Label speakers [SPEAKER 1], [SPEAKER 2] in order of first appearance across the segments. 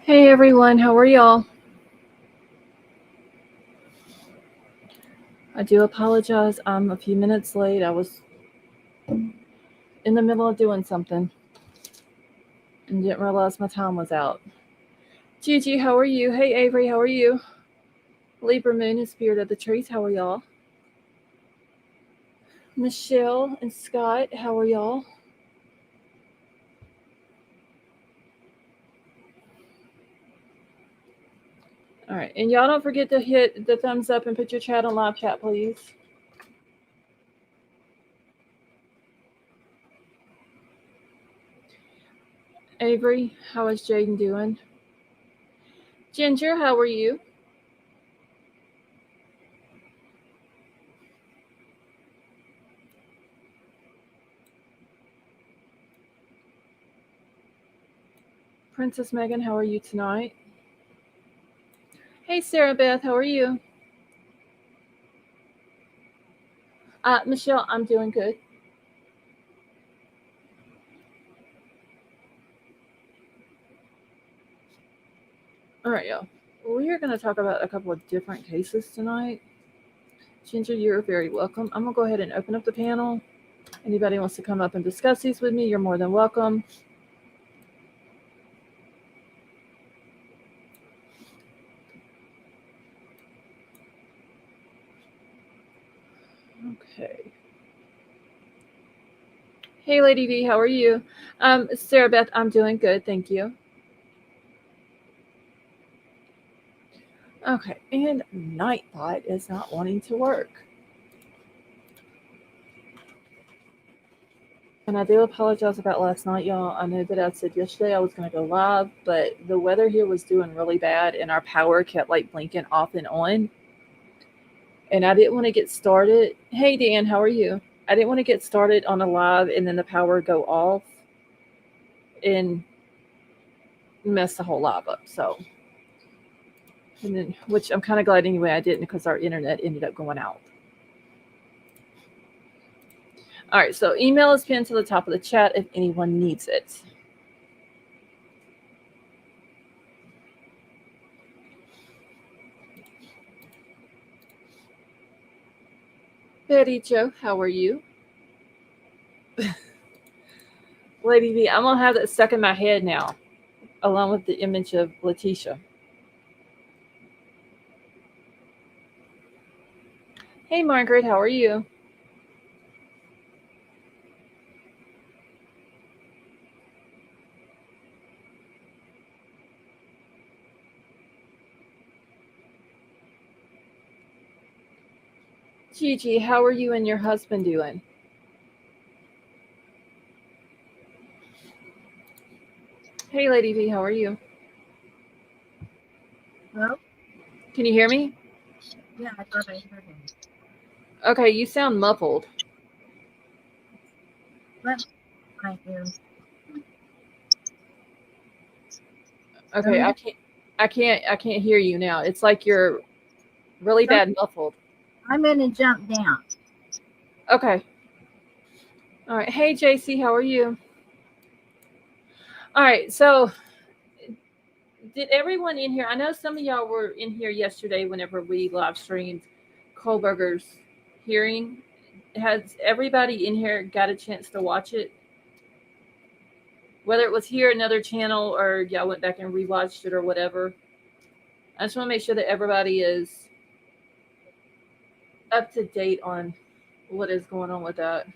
[SPEAKER 1] Hey everyone, how are y'all? I do apologize. I'm a few minutes late. I was in the middle of doing something and didn't realize my time was out. Gigi, how are you? Hey Avery, how are you? Libra Moon and Spirit of the Trees, how are y'all? Michelle and Scott, how are y'all? All right, and y'all don't forget to hit the thumbs up and put your chat on live chat, please. Avery, how is Jaden doing? Ginger, how are you? Princess Megan, how are you tonight? Hey Sarah Beth, how are you? Michelle, I'm doing good. All right, y'all. We are going to talk about a couple of different cases tonight. Ginger, you're very welcome. I'm going to go ahead and open up the panel. Anybody wants to come up and discuss these with me, you're more than welcome. Okay. Hey, Lady V, how are you? Sarah Beth, I'm doing good, thank you. Okay, and Nightbot is not wanting to work. And I do apologize about last night, y'all. I know that I said yesterday I was going to go live, but the weather here was doing really bad, and our power kept like blinking off and on. And I didn't want to get started. Hey, Dan, how are you? I didn't want to get started on a live and then the power go off and mess the whole live up. So, and then, which I'm kind of glad anyway I didn't because our internet ended up going out. All right, so email is pinned to the top of the chat if anyone needs it. Betty Joe, how are you? Lady V, I'm gonna have that stuck in my head now, along with the image of Letitia. Hey Margaret, how are you? Gigi, how are you and your husband doing? Hey Lady V, how are you?
[SPEAKER 2] Hello?
[SPEAKER 1] Can you hear me?
[SPEAKER 2] Yeah, I thought I heard him.
[SPEAKER 1] Okay, you sound muffled.
[SPEAKER 2] Let I am.
[SPEAKER 1] Okay, I can't hear you now. It's like you're really bad muffled.
[SPEAKER 2] I'm gonna jump down.
[SPEAKER 1] Okay. All right. Hey JC, how are you? All right. So, did everyone in here? I know some of y'all were in here yesterday whenever we live streamed Kohberger's hearing. Has everybody in here got a chance to watch it? Whether it was here, another channel, or y'all went back and rewatched it or whatever. I just want to make sure that everybody is up to date on what is going on with that.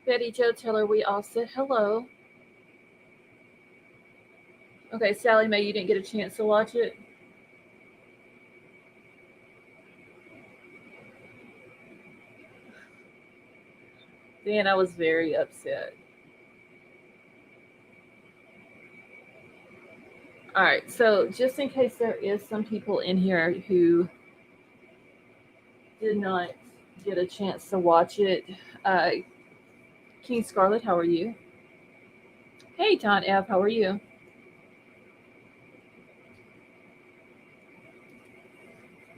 [SPEAKER 1] Betty Joe, tell her we all said hello. Okay, Sally Mae, you didn't get a chance to watch it? Dan, I was very upset. All right, so just in case there is some people in here who did not get a chance to watch it, uh, King Scarlet, how are you? Hey, Don F, how are you?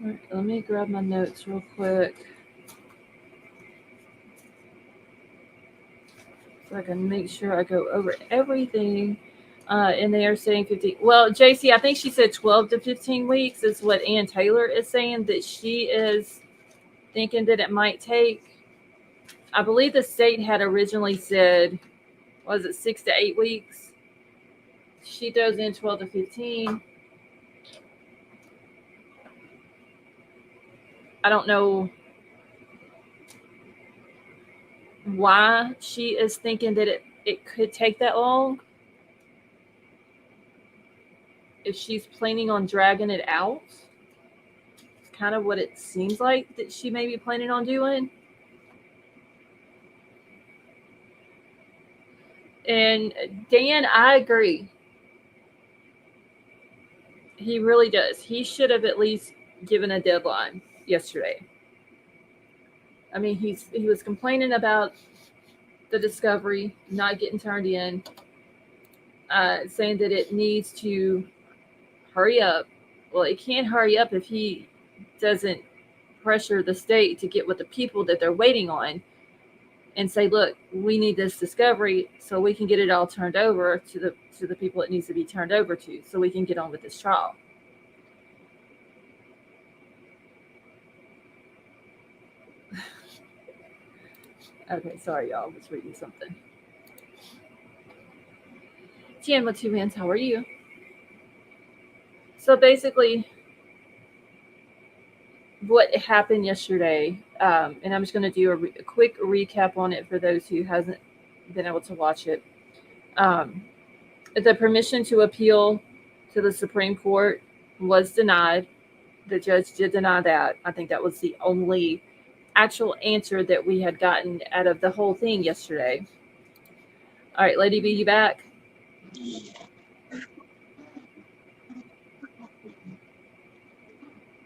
[SPEAKER 1] All right, let me grab my notes real quick. so I can make sure I go over everything. And they are saying 50. Well, JC, I think she said 12 to 15 weeks is what Ann Taylor is saying that she is thinking that it might take. I believe the state had originally said, was it 6 to 8 weeks? She goes in 12 to 15. I don't know why she is thinking that it could take that long. If she's planning on dragging it out, it's kind of what it seems like that she may be planning on doing. And Dan, I agree. He really does. He should have at least given a deadline yesterday. I mean, he was complaining about the discovery not getting turned in, saying that it needs to hurry up. Well, it can't hurry up if he doesn't pressure the state to get with the people that they're waiting on and say, look, we need this discovery so we can get it all turned over to the people it needs to be turned over to so we can get on with this trial. Okay, sorry, y'all. I was reading something. Jan with two hands, how are you? So basically, what happened yesterday, and I'm just going to do a quick recap on it for those who hasn't been able to watch it. The permission to appeal to the Supreme Court was denied. The judge did deny that. I think that was the only actual answer that we had gotten out of the whole thing yesterday. All right, Lady B, you back?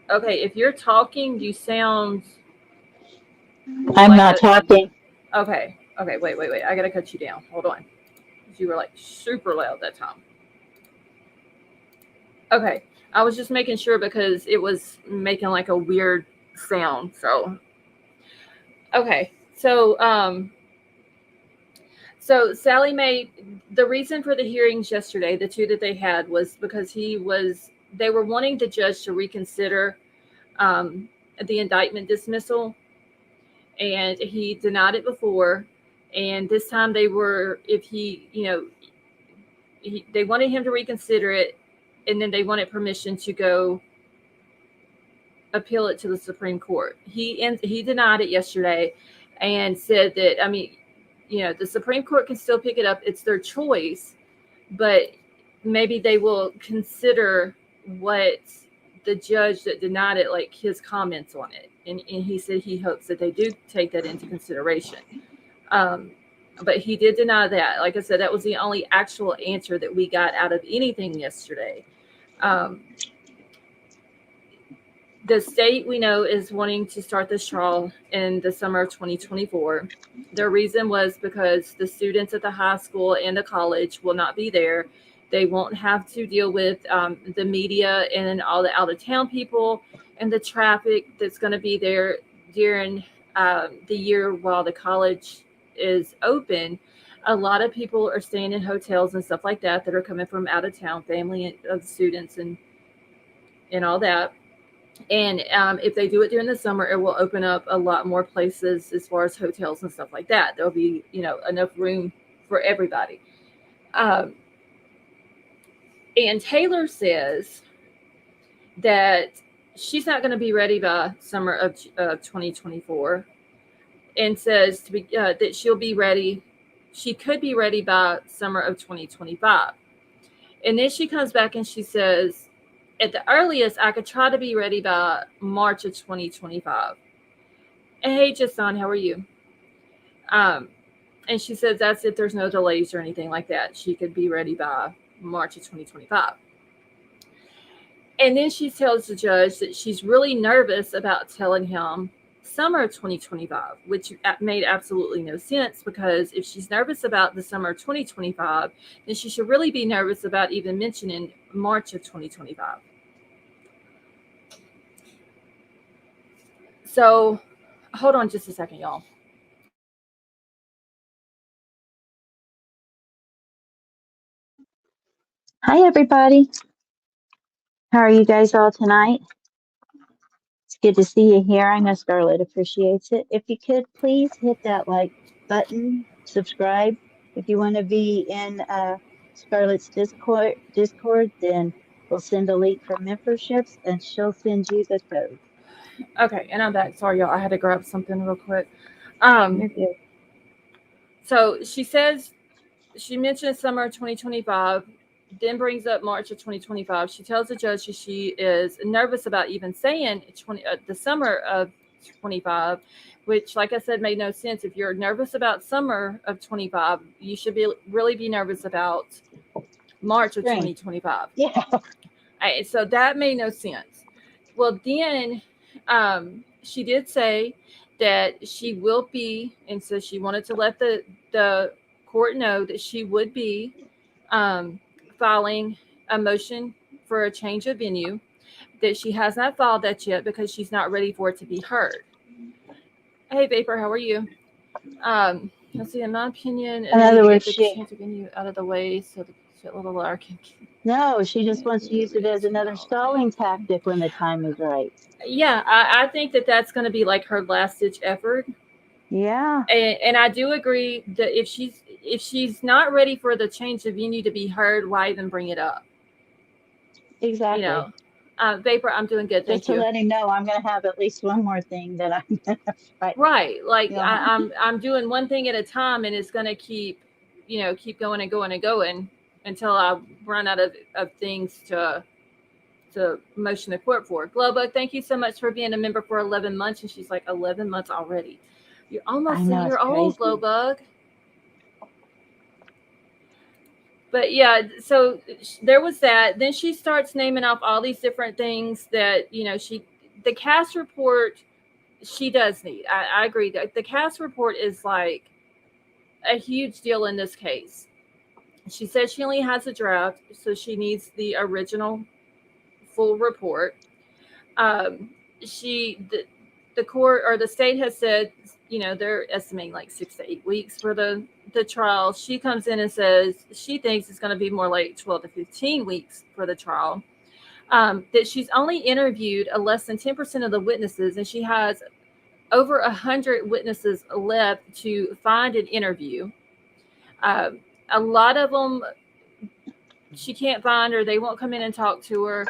[SPEAKER 1] Okay, if you're talking, you sound.
[SPEAKER 3] I'm not talking.
[SPEAKER 1] Okay, wait. I gotta cut you down. Hold on. You were like super loud that time. Okay, I was just making sure because it was making like a weird sound. So, okay, so Sally Mae, the reason for the hearings yesterday, the two that they had, was because they were wanting the judge to reconsider the indictment dismissal, and he denied it before. And this time they were, if he, they wanted him to reconsider it, and then they wanted permission to go appeal it to the Supreme Court. He denied it yesterday and said that, I mean, the Supreme Court can still pick it up. It's their choice, but maybe they will consider what the judge that denied it, like his comments on it. And he said he hopes that they do take that into consideration. But he did deny that. Like I said, that was the only actual answer that we got out of anything yesterday. The state, we know, is wanting to start this trial in the summer of 2024. Their reason was because the students at the high school and the college will not be there. They won't have to deal with the media and all the out-of-town people and the traffic that's going to be there during the year while the college is open. A lot of people are staying in hotels and stuff like that are coming from out of town, family of students and all that. And if they do it during the summer, it will open up a lot more places as far as hotels and stuff like that. There'll be, enough room for everybody. And Taylor says that she's not going to be ready by summer of 2024, and says that she'll be ready. She could be ready by summer of 2025. And then she comes back and she says, at the earliest, I could try to be ready by March of 2025. And hey, Jason, how are you? And she says that's if there's no delays or anything like that. She could be ready by March of 2025. And then she tells the judge that she's really nervous about telling him summer of 2025, which made absolutely no sense, because if she's nervous about the summer of 2025, then she should really be nervous about even mentioning March of 2025. So hold on just a second, y'all.
[SPEAKER 3] Hi, everybody. How are you guys all tonight? It's good to see you here. I know Scarlett appreciates it. If you could, please hit that like button, subscribe. If you want to be in Scarlett's Discord, then we'll send a link for memberships, and she'll send you the code.
[SPEAKER 1] Okay, and I'm back. Sorry, y'all. I had to grab something real quick.
[SPEAKER 3] You're good.
[SPEAKER 1] So she mentions summer of 2025, then brings up March of 2025. She tells the judge that she is nervous about even saying the summer of 25, which, like I said, made no sense. If you're nervous about summer of 25, you should really be nervous about March of
[SPEAKER 3] Spring.
[SPEAKER 1] 2025.
[SPEAKER 3] Yeah.
[SPEAKER 1] So that made no sense. Well, then she did say that she will be, and so she wanted to let the court know that she would be filing a motion for a change of venue, that she has not filed that yet because she's not ready for it to be heard. Hey, Vapor, how are you? Let's see, in my opinion,
[SPEAKER 3] In other words,
[SPEAKER 1] the change of venue out of the way so the little lark can.
[SPEAKER 3] No, she just wants to use it as another stalling tactic when the time is right.
[SPEAKER 1] Yeah, I think that that's going to be like her last ditch effort.
[SPEAKER 3] Yeah.
[SPEAKER 1] And I do agree that if she's not ready for the change of venue to be heard, why even bring it up?
[SPEAKER 3] Exactly.
[SPEAKER 1] You know, Vapor, I'm doing good. Thank
[SPEAKER 3] Just to
[SPEAKER 1] you.
[SPEAKER 3] let him know, I'm going to have at least one more thing that I'm going to fight.
[SPEAKER 1] Right, like
[SPEAKER 3] Yeah.
[SPEAKER 1] I'm doing one thing at a time, and it's going to keep going and going and going until I run out of things to motion the court for. Glowbug, thank you so much for being a member for 11 months. And she's like, 11 months already. You're almost a year old, Glowbug. But yeah, so there was that. Then she starts naming off all these different things that, the cast report she does need. I agree. The cast report is like a huge deal in this case. She said she only has a draft, so she needs the original full report. The court or the state has said, they're estimating like 6 to 8 weeks for the trial. She comes in and says she thinks it's going to be more like 12 to 15 weeks for the trial. That she's only interviewed less than 10% of the witnesses, and she has over 100 witnesses left to find and interview. A lot of them she can't find, or they won't come in and talk to her.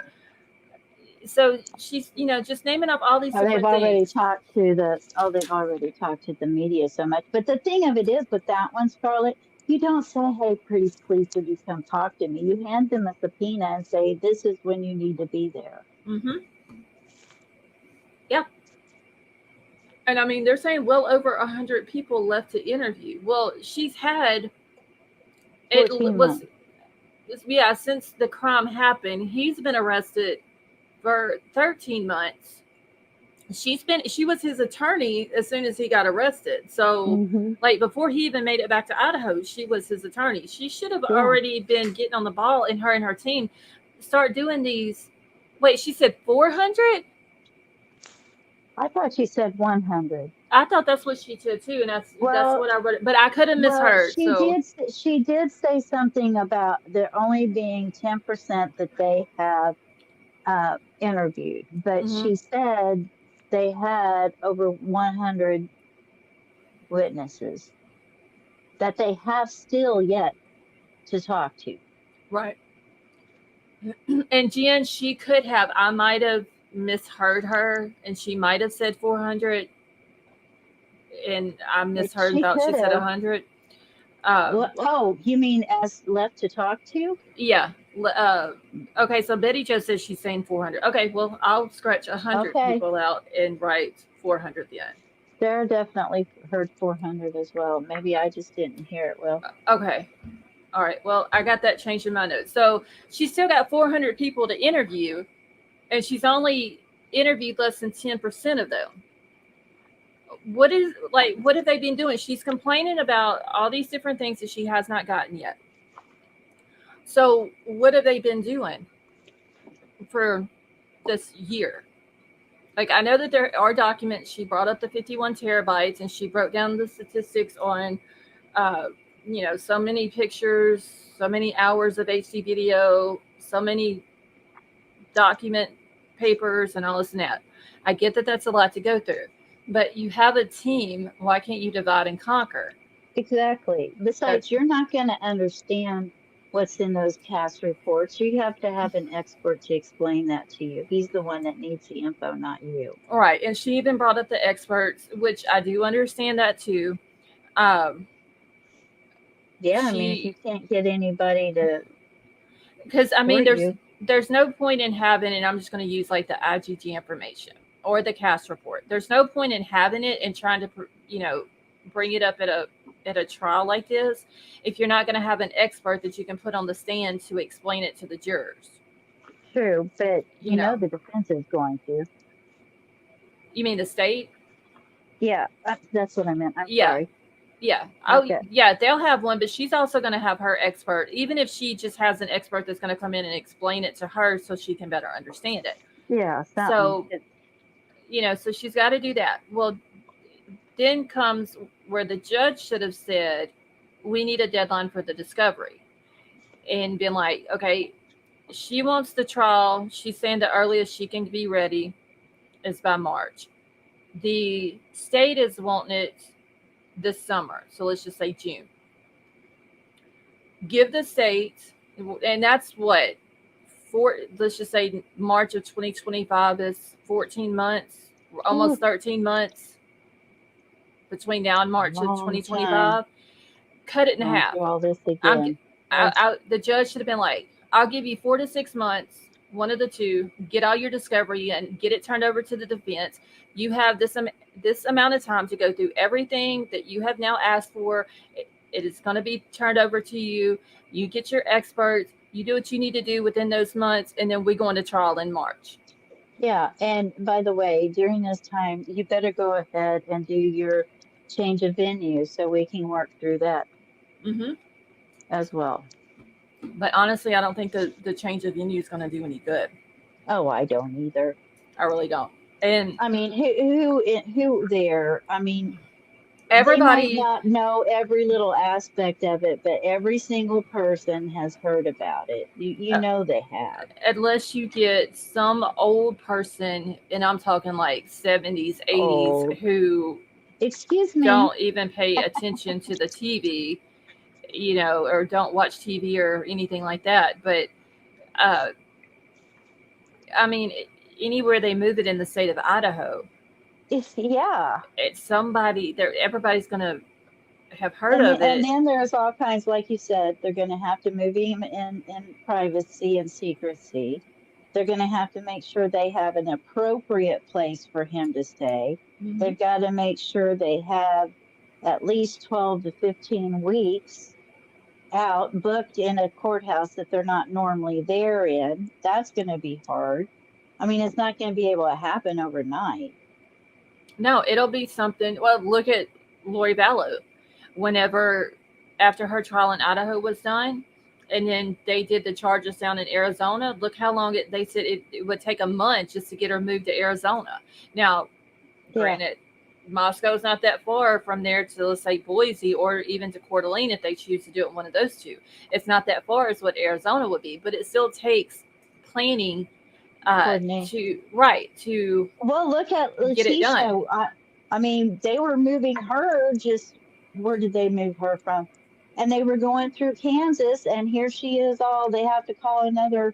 [SPEAKER 1] So she's, just naming up all these different
[SPEAKER 3] they've already
[SPEAKER 1] things.
[SPEAKER 3] they've already talked to the media so much. But the thing of it is with that one, Scarlett, you don't say, hey, please, would you come talk to me? You hand them a subpoena and say, this is when you need to be there.
[SPEAKER 1] Mm-hmm. Yeah. And I mean, they're saying well over 100 people left to interview. Well, she's had, it
[SPEAKER 3] 14
[SPEAKER 1] was,
[SPEAKER 3] months.
[SPEAKER 1] yeah, since the crime happened, he's been arrested for 13 months. She was his attorney as soon as he got arrested. So like before he even made it back to Idaho, she was his attorney. She should have already been getting on the ball, and her team start doing these. Wait, she said 400?
[SPEAKER 3] I thought she said 100.
[SPEAKER 1] I thought that's what she said too, and that's what I wrote. But I could have misheard.
[SPEAKER 3] She did say something about there only being 10% that they have interviewed, but she said they had over 100 witnesses that they have still yet to talk to.
[SPEAKER 1] Right. And Jen, she could have. I might have misheard her, and she might have said 400, and I misheard and thought she said 100.
[SPEAKER 3] You mean as left to talk to?
[SPEAKER 1] Yeah. Okay, so Betty Jo says she's saying 400. Okay, well, I'll scratch 100 people out and write 400 then.
[SPEAKER 3] Sarah definitely heard 400 as well. Maybe I just didn't hear it well.
[SPEAKER 1] Okay. All right. Well, I got that changed in my notes. So she's still got 400 people to interview, and she's only interviewed less than 10% of them. What have they been doing? She's complaining about all these different things that she has not gotten yet. So what have they been doing for this year? Like, I know that there are documents. She brought up the 51 terabytes, and she broke down the statistics on so many pictures, so many hours of HD video, so many document papers and all this and that. I get that that's a lot to go through, but you have a team. Why can't you divide and conquer?
[SPEAKER 3] Exactly. Besides, you're not going to understand what's in those cast reports. You have to have an expert to explain that to you. He's the one that needs the info, not you.
[SPEAKER 1] All right. And she even brought up the experts, which I do understand that too. Um,
[SPEAKER 3] Yeah, I mean, if you can't get anybody to
[SPEAKER 1] because I mean,
[SPEAKER 3] support you.
[SPEAKER 1] there's no point in having, and I'm just going to use like the IGG information or the cast report. There's no point in having it and trying to, bring it up at a trial like this if you're not going to have an expert that you can put on the stand to explain it to the jurors.
[SPEAKER 3] True, but the defense is going to.
[SPEAKER 1] You mean the state?
[SPEAKER 3] Yeah, that's what I meant. I'm
[SPEAKER 1] Yeah.
[SPEAKER 3] sorry.
[SPEAKER 1] Yeah.
[SPEAKER 3] Okay.
[SPEAKER 1] Oh, yeah, they'll have one, but she's also going to have her expert, even if she just has an expert that's going to come in and explain it to her so she can better understand it.
[SPEAKER 3] Yeah.
[SPEAKER 1] So, so she's got to do that. Well, then comes where the judge should have said, we need a deadline for the discovery, and been like, okay, she wants the trial. She's saying the earliest she can be ready is by March. The state is wanting it this summer. So let's just say June. Give the state, and that's what, let's just say March of 2025 is 14 months, almost 13 months between now and March of 2025. Time. Cut it in half.
[SPEAKER 3] All this again.
[SPEAKER 1] The judge should have been like, I'll give you 4 to 6 months, one of the two, get all your discovery and get it turned over to the defense. You have this amount of time to go through everything that you have now asked for. It is going to be turned over to you. You get your experts. You do what you need to do within those months, and then we go into trial in March.
[SPEAKER 3] Yeah, and by the way, during this time, you better go ahead and do your change of venue so we can work through that as well.
[SPEAKER 1] But honestly, I don't think the change of venue is going to do any good.
[SPEAKER 3] Oh, I don't either.
[SPEAKER 1] I really don't. And
[SPEAKER 3] I mean, who there? I mean,
[SPEAKER 1] everybody
[SPEAKER 3] they might not know every little aspect of it, but every single person has heard about it. You know they have.
[SPEAKER 1] Unless you get some old person, and I'm talking like 70s, 80s, who
[SPEAKER 3] excuse me,
[SPEAKER 1] don't even pay attention to the TV, or don't watch TV or anything like that. But I mean, anywhere they move it in the state of Idaho, it's somebody there. Everybody's going to have heard of it.
[SPEAKER 3] And then there's all kinds, like you said, they're going to have to move him in privacy and secrecy. They're going to have to make sure they have an appropriate place for him to stay. Mm-hmm. They've got to make sure they have at least 12 to 15 weeks out booked in a courthouse that they're not normally there in. That's going to be hard. I mean, it's not going to be able to happen overnight.
[SPEAKER 1] No, it'll be something. Well, look at Lori Vallow. Whenever, after her trial in Idaho was done, and then they did the charges down in Arizona, look how long they said it would take a month just to get her moved to Arizona. Now, granted, Moscow's not that far from there to, let's say, Boise or even to Coeur d'Alene if they choose to do it one of those two. It's not that far as what Arizona would be, but it still takes planning to
[SPEAKER 3] look at Letitia.
[SPEAKER 1] Get it done.
[SPEAKER 3] I mean, they were moving her where did they move her from? And they were going through Kansas, and here she is they have to call another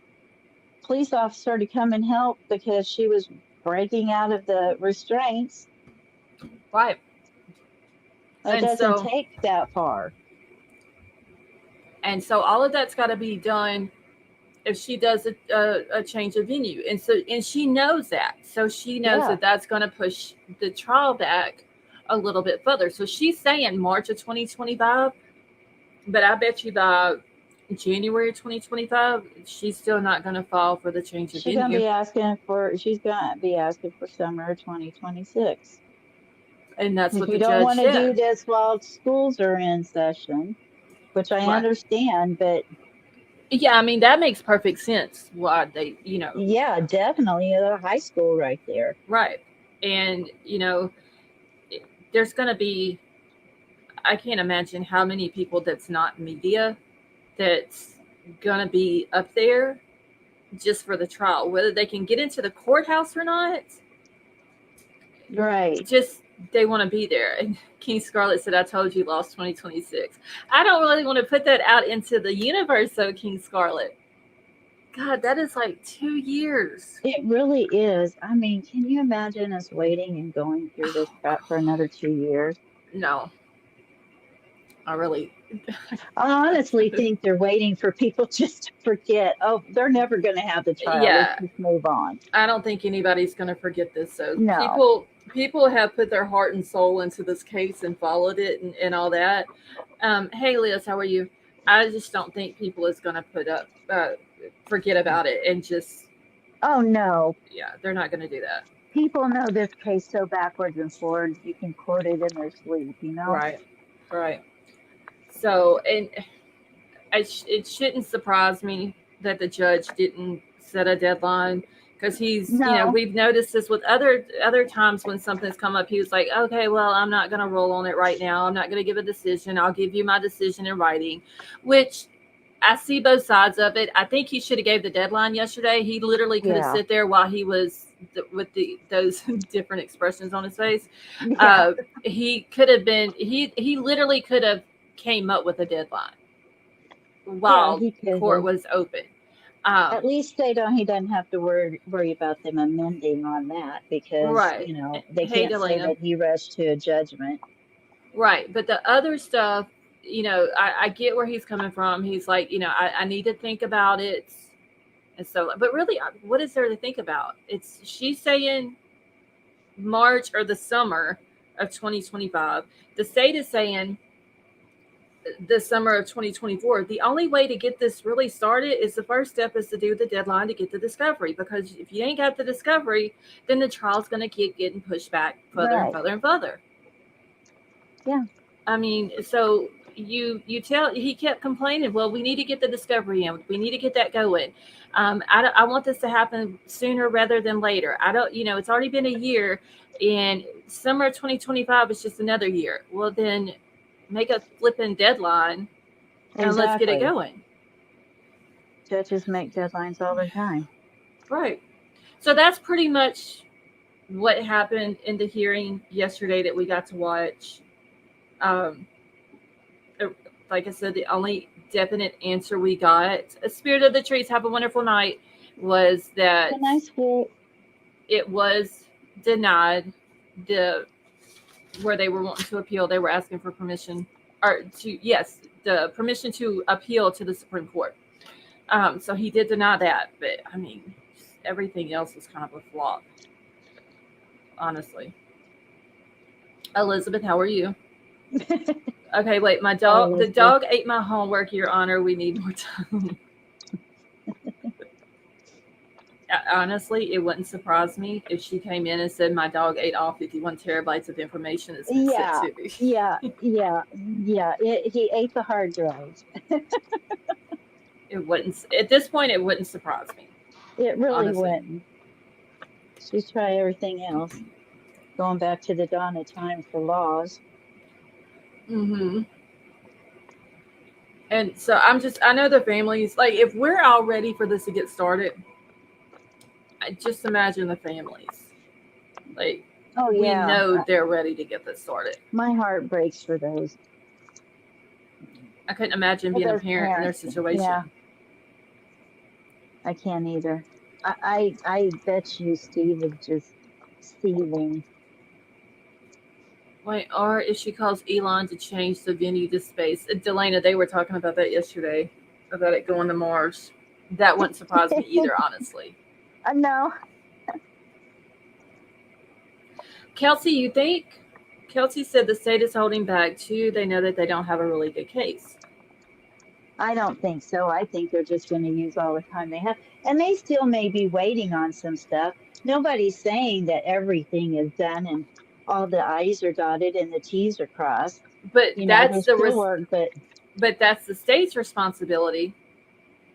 [SPEAKER 3] police officer to come and help because she was breaking out of the restraints.
[SPEAKER 1] Right.
[SPEAKER 3] It doesn't take that far.
[SPEAKER 1] And so all of that's got to be done if she does a change of venue. And she knows that. So she knows that that's going to push the trial back a little bit further. So she's saying March of 2025, but I bet you by January 2025, she's still not going to fall for the change of venue.
[SPEAKER 3] She's going to be asking for summer of 2026.
[SPEAKER 1] And that's what the judge said.
[SPEAKER 3] We don't want to do this while schools are in session, which I understand, but
[SPEAKER 1] yeah, I mean, that makes perfect sense why they,
[SPEAKER 3] Yeah, definitely. A high school right there.
[SPEAKER 1] Right. And, there's going to be, I can't imagine how many people that's not media that's gonna be up there just for the trial, whether they can get into the courthouse or not.
[SPEAKER 3] Right.
[SPEAKER 1] Just they want to be there. And King Scarlet said, "I told you, lost 2026." I don't really want to put that out into the universe, though, King Scarlet. God, that is like 2 years.
[SPEAKER 3] It really is. I mean, can you imagine us waiting and going through this crap for another 2 years?
[SPEAKER 1] No, I really.
[SPEAKER 3] I honestly think they're waiting for people just to forget. Oh, they're never going to have the trial. Let's
[SPEAKER 1] Yeah,
[SPEAKER 3] just move on.
[SPEAKER 1] I don't think anybody's going to forget this. So
[SPEAKER 3] No.
[SPEAKER 1] people have put their heart and soul into this case and followed it and all that. Hey, Liz, how are you? I just don't think people is going to forget about it and just,
[SPEAKER 3] Oh, no.
[SPEAKER 1] yeah, they're not going to do that.
[SPEAKER 3] People know this case so backwards and forwards, you can quote it in their sleep, you know?
[SPEAKER 1] Right. So, and it shouldn't surprise me that the judge didn't set a deadline, because
[SPEAKER 3] No.
[SPEAKER 1] we've noticed this with other times when something's come up. He was like, okay, well, I'm not going to roll on it right now. I'm not going to give a decision. I'll give you my decision in writing, which I see both sides of it. I think he should have gave the deadline yesterday. He literally could have sit there while he was with those different expressions on his face.
[SPEAKER 3] Yeah.
[SPEAKER 1] He could have been. He literally could have came up with a deadline while court was open.
[SPEAKER 3] At least he doesn't have to worry about them amending on that, because they can't say that he rushed to a judgment.
[SPEAKER 1] Right, but the other stuff, I get where he's coming from. He's like, I need to think about it, and so. But really, what is there to think about? She's saying March or the summer of 2025. The state is saying the summer of 2024. The only way to get this really started is the first step is to do the deadline to get the discovery, because if you ain't got the discovery, then the trial's going to keep getting pushed back further and further and further.
[SPEAKER 3] Yeah.
[SPEAKER 1] I mean, so he kept complaining, well, we need to get the discovery in. We need to get that going. I want this to happen sooner rather than later. I don't, it's already been a year, and summer of 2025 is just another year. Well, then make a flipping deadline and let's get it going.
[SPEAKER 3] Judges make deadlines all the time.
[SPEAKER 1] Right. So that's pretty much what happened in the hearing yesterday that we got to watch. Like I said, the only definite answer we got, Spirit of the Trees, have a wonderful night, was that it was denied. Where they were wanting to appeal, they were asking for permission, the permission to appeal to the Supreme Court. So he did deny that, but I mean, everything else was kind of a flop, honestly. Elizabeth, how are you? Okay, wait, the dog ate my homework, Your Honor. We need more time. Honestly, it wouldn't surprise me if she came in and said my dog ate all 51 terabytes of information that's been sent to me.
[SPEAKER 3] Yeah. He ate the hard drive.
[SPEAKER 1] It wouldn't. At this point, it wouldn't surprise me.
[SPEAKER 3] It really wouldn't. She's tried everything else. Going back to the dawn of time for laws.
[SPEAKER 1] Mm-hmm. And so I know the families, like, if we're all ready for this to get started, just imagine the families. Like, we know they're ready to get this started.
[SPEAKER 3] My heart breaks for those.
[SPEAKER 1] I couldn't imagine being a parent in their situation.
[SPEAKER 3] Yeah. I can't either. I bet you Steve is just seething.
[SPEAKER 1] Wait, or if she calls Elon to change the venue to space. Delana, they were talking about that yesterday, about it going to Mars. That wouldn't surprise me either, honestly.
[SPEAKER 3] No.
[SPEAKER 1] Kelsey, you think? Kelsey said the state is holding back too. They know that they don't have a really good case.
[SPEAKER 3] I don't think so. I think they're just going to use all the time they have. And they still may be waiting on some stuff. Nobody's saying that everything is done and all the I's are dotted and the T's are crossed.
[SPEAKER 1] But that's
[SPEAKER 3] but
[SPEAKER 1] that's the state's responsibility.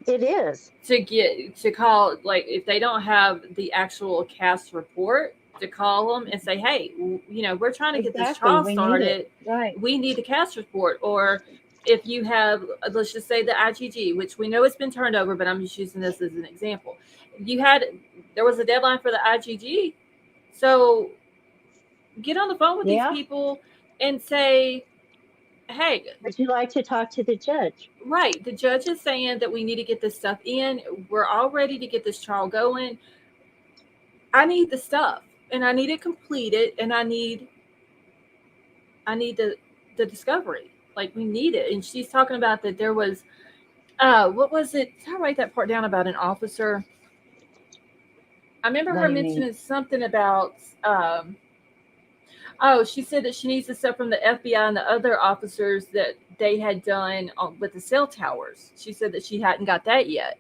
[SPEAKER 3] It is
[SPEAKER 1] to call, like, if they don't have the actual cast report, to call them and say, hey, we're trying to get this
[SPEAKER 3] Exactly.
[SPEAKER 1] trial
[SPEAKER 3] We need
[SPEAKER 1] started.
[SPEAKER 3] it. Right.
[SPEAKER 1] We need the cast report. Or if you have, let's just say the IGG, which we know it's been turned over, but I'm just using this as an example. There was a deadline for the IGG. So get on the phone with these
[SPEAKER 3] Yeah.
[SPEAKER 1] people and say, hey,
[SPEAKER 3] Would you like to talk to the judge?
[SPEAKER 1] right, the judge is saying that we need to get this stuff in. We're all ready to get this trial going. I need the stuff and I need it completed, and I need the discovery. Like, we need it. And she's talking about that there was what was it? Did I write that part down about an officer? I remember
[SPEAKER 3] What
[SPEAKER 1] her
[SPEAKER 3] do you mean?
[SPEAKER 1] mentioning something about she said that she needs the stuff from the FBI and the other officers that they had done with the cell towers. She said that she hadn't got that yet.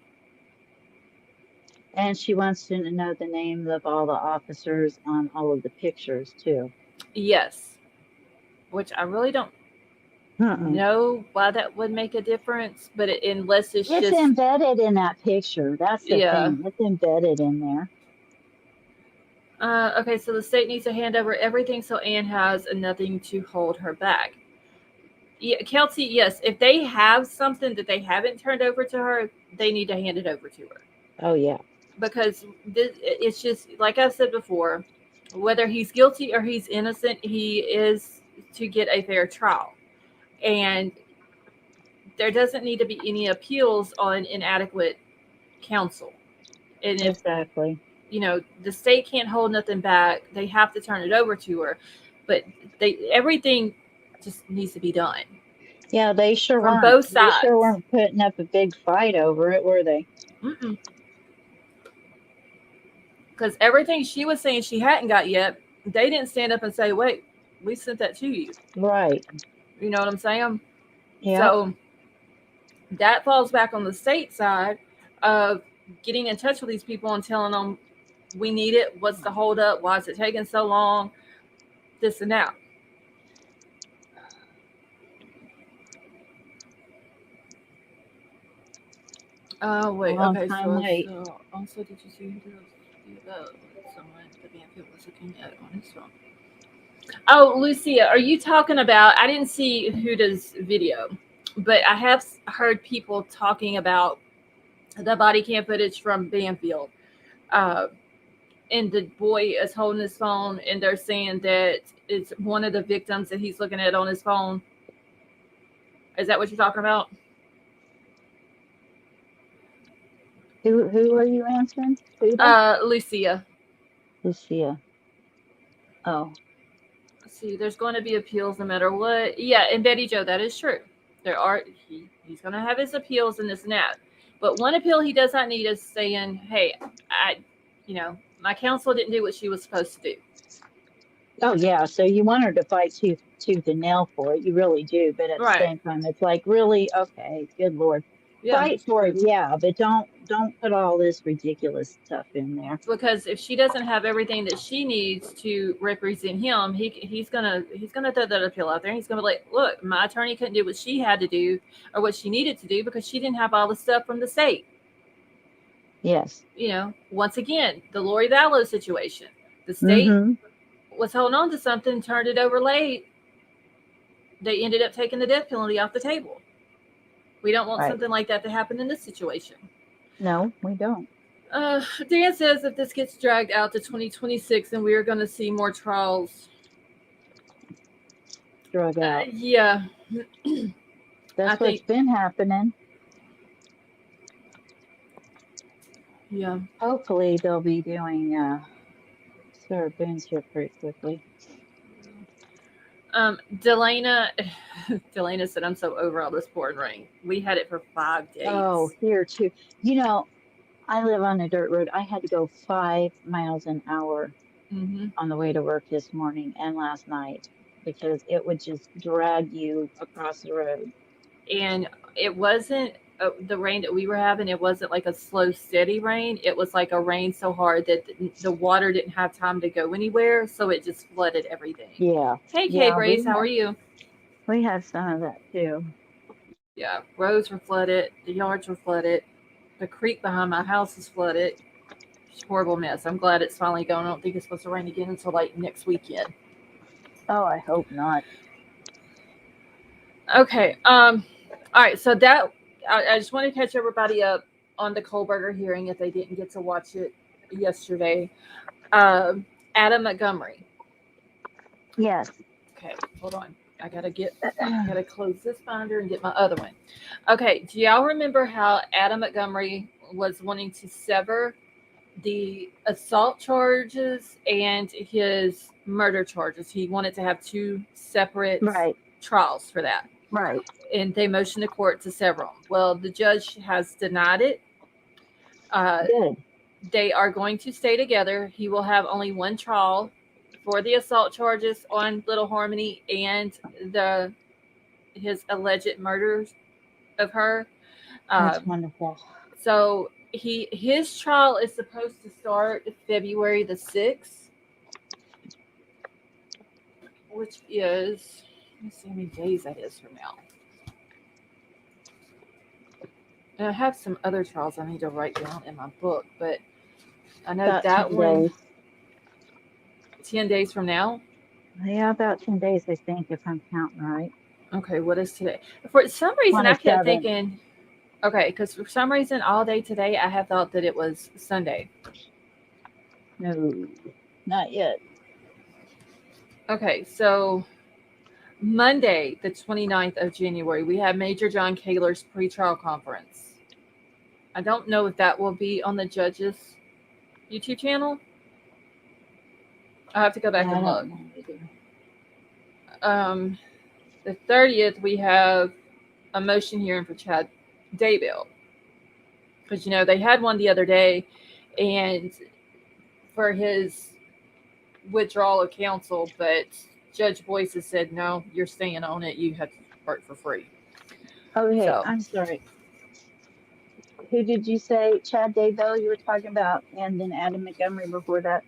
[SPEAKER 3] And she wants to know the names of all the officers on all of the pictures too.
[SPEAKER 1] Yes, which I really don't know why that would make a difference, but unless it's
[SPEAKER 3] It's
[SPEAKER 1] just
[SPEAKER 3] embedded in that picture. That's the
[SPEAKER 1] yeah.
[SPEAKER 3] thing. It's embedded in there.
[SPEAKER 1] Okay, so the state needs to hand over everything so Anne has nothing to hold her back. Yeah, Kelsey, yes, if they have something that they haven't turned over to her, they need to hand it over to her.
[SPEAKER 3] Oh yeah.
[SPEAKER 1] Because it's just, like I said before, whether he's guilty or he's innocent, he is to get a fair trial. And there doesn't need to be any appeals on inadequate counsel. And if
[SPEAKER 3] Exactly.
[SPEAKER 1] the state can't hold nothing back, they have to turn it over to her. But everything just needs to be done
[SPEAKER 3] Yeah, they sure
[SPEAKER 1] from
[SPEAKER 3] weren't.
[SPEAKER 1] both
[SPEAKER 3] They sure
[SPEAKER 1] sides.
[SPEAKER 3] weren't putting up a big fight over it, were they?
[SPEAKER 1] Because everything she was saying she hadn't got yet, they didn't stand up and say, wait, we sent that to you.
[SPEAKER 3] Right.
[SPEAKER 1] You know what I'm saying?
[SPEAKER 3] Yeah.
[SPEAKER 1] So that falls back on the state side of getting in touch with these people and telling them, we need it. What's the holdup? Why is it taking so long? This and that. Oh, wait.
[SPEAKER 3] Long
[SPEAKER 1] Okay.
[SPEAKER 3] time wait.
[SPEAKER 1] Also, did you see someone the Banfield was looking at on his phone? Oh, Lucia, are you talking about? I didn't see Huda's video, but I have heard people talking about the body cam footage from Banfield. And the boy is holding his phone, and they're saying that it's one of the victims that he's looking at on his phone. Is that what you're talking about?
[SPEAKER 3] Who are you answering?
[SPEAKER 1] Lucia.
[SPEAKER 3] Lucia. Oh.
[SPEAKER 1] See, there's going to be appeals no matter what. Yeah, and Betty Joe, that is true. He's going to have his appeals and this and that. But one appeal he does not need is saying, hey, my counsel didn't do what she was supposed to do.
[SPEAKER 3] Oh yeah. So you want her to fight tooth and nail for it. You really do. But at the same time, it's like, really, okay, good Lord. Yeah. Fight for it, yeah, but don't put all this ridiculous stuff in there.
[SPEAKER 1] Because if she doesn't have everything that she needs to represent him, he's gonna throw that appeal out there. And he's gonna be like, look, my attorney couldn't do what she had to do or what she needed to do because she didn't have all the stuff from the state.
[SPEAKER 3] Yes.
[SPEAKER 1] Once again, the Lori Vallow situation. The state was holding on to something, turned it over late. They ended up taking the death penalty off the table. We don't want something like that to happen in this situation.
[SPEAKER 3] No, we don't.
[SPEAKER 1] Dan says if this gets dragged out to 2026, then we are going to see more trials.
[SPEAKER 3] Drug out.
[SPEAKER 1] Yeah.
[SPEAKER 3] That's what's been happening.
[SPEAKER 1] Yeah.
[SPEAKER 3] Hopefully they'll be doing Sarah Boone's here pretty quickly.
[SPEAKER 1] Delana said, I'm so over all this pouring rain. We had it for 5 days.
[SPEAKER 3] Oh, here too. I live on a dirt road. I had to go 5 miles an hour on the way to work this morning and last night because it would just drag you across the road.
[SPEAKER 1] And it wasn't the rain that we were having. It wasn't like a slow, steady rain. It was like a rain so hard that the water didn't have time to go anywhere. So it just flooded everything.
[SPEAKER 3] Yeah.
[SPEAKER 1] Hey, Kay Grace, how are you?
[SPEAKER 3] We had some of that too.
[SPEAKER 1] Yeah. Roads were flooded. The yards were flooded. The creek behind my house is flooded. horrible mess. I'm glad it's finally gone. I don't think it's supposed to rain again until like next weekend.
[SPEAKER 3] Oh, I hope not.
[SPEAKER 1] Okay. All right. So that I just want to catch everybody up on the Kohberger hearing if they didn't get to watch it yesterday. Adam Montgomery.
[SPEAKER 3] Yes.
[SPEAKER 1] Okay, hold on. I gotta close this binder and get my other one. Okay, do y'all remember how Adam Montgomery was wanting to sever the assault charges and his murder charges? He wanted to have two separate
[SPEAKER 3] Right.
[SPEAKER 1] trials for that,
[SPEAKER 3] Right.
[SPEAKER 1] and they motioned the court to sever them. Well, the judge has denied it.
[SPEAKER 3] Good.
[SPEAKER 1] They are going to stay together. He will have only one trial for the assault charges on Little Harmony and his alleged murders of her.
[SPEAKER 3] That's wonderful.
[SPEAKER 1] So his trial is supposed to start February the 6th, which is, let me see how many days that is from now. And I have some other trials I need to write down in my book, but I know
[SPEAKER 3] About
[SPEAKER 1] that
[SPEAKER 3] 10
[SPEAKER 1] one,
[SPEAKER 3] days.
[SPEAKER 1] 10 days from now.
[SPEAKER 3] Yeah, about 10 days, I think, if I'm counting right.
[SPEAKER 1] Okay, what is today? For some reason, I kept
[SPEAKER 3] 27.
[SPEAKER 1] thinking, okay, because for some reason, all day today, I have thought that it was Sunday.
[SPEAKER 3] No, not yet.
[SPEAKER 1] Okay, so Monday, the 29th of January, we have Major John Kaler's pretrial conference. I don't know if that will be on the judge's YouTube channel. I have to go back and look. The 30th, we have a motion hearing for Chad Daybell. Because, they had one the other day, and for his withdrawal of counsel, but Judge Boyce has said, no, you're staying on it. You have to work for free.
[SPEAKER 3] Okay,
[SPEAKER 1] So,
[SPEAKER 3] I'm sorry. Who did you say? Chad Daybell you were talking about, and then Adam Montgomery before that?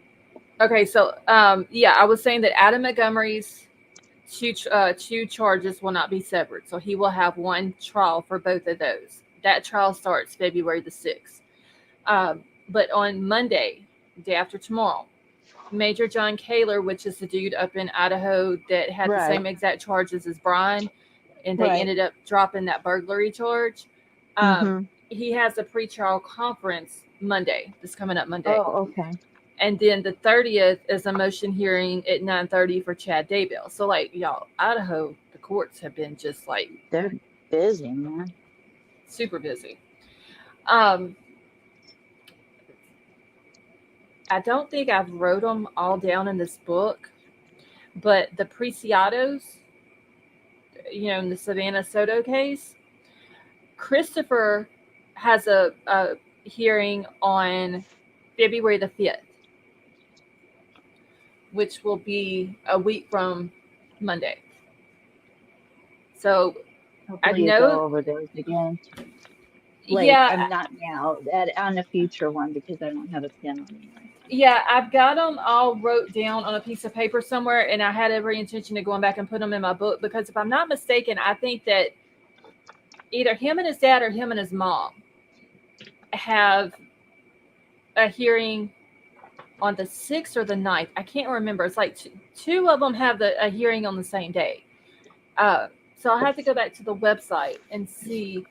[SPEAKER 1] okay, so, I was saying that Adam Montgomery's two charges will not be severed. So he will have one trial for both of those. That trial starts February the 6th. But on Monday, day after tomorrow, Major John Kaler, which is the dude up in Idaho that had the same exact charges as Bryan, and they ended up dropping that burglary charge. He has a pretrial conference Monday. This coming up Monday.
[SPEAKER 3] Oh, okay.
[SPEAKER 1] And then the 30th is a motion hearing at 9:30 for Chad Daybell. So, y'all, Idaho, the courts have been just
[SPEAKER 3] they're busy, man.
[SPEAKER 1] Super busy. I don't think I've wrote them all down in this book, but the Preciados, in the Savannah Soto case, Christopher has a hearing on February the 5th, which will be a week from Monday. So
[SPEAKER 3] hopefully you go over those again. I'm not now. On a future one because I don't have a pen on me.
[SPEAKER 1] Yeah, I've got them all wrote down on a piece of paper somewhere, and I had every intention of going back and put them in my book because if I'm not mistaken, I think that either him and his dad or him and his mom have a hearing on the 6th or the 9th. I can't remember. It's like two of them have a hearing on the same day. So I'll have to go back to the website and see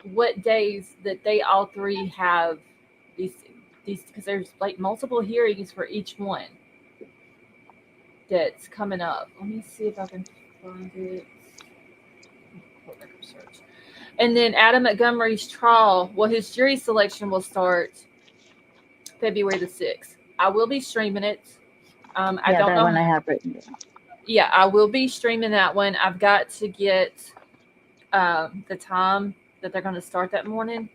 [SPEAKER 1] what days that they all three have these because there's multiple hearings for each one that's coming up. Let me see if I can find it. Search. And then Adam Montgomery's trial, his jury selection will start February the 6th. I will be streaming it. I don't know.
[SPEAKER 3] One I have written down.
[SPEAKER 1] Yeah, I will be streaming that one. I've got to get the time that they're going to start that morning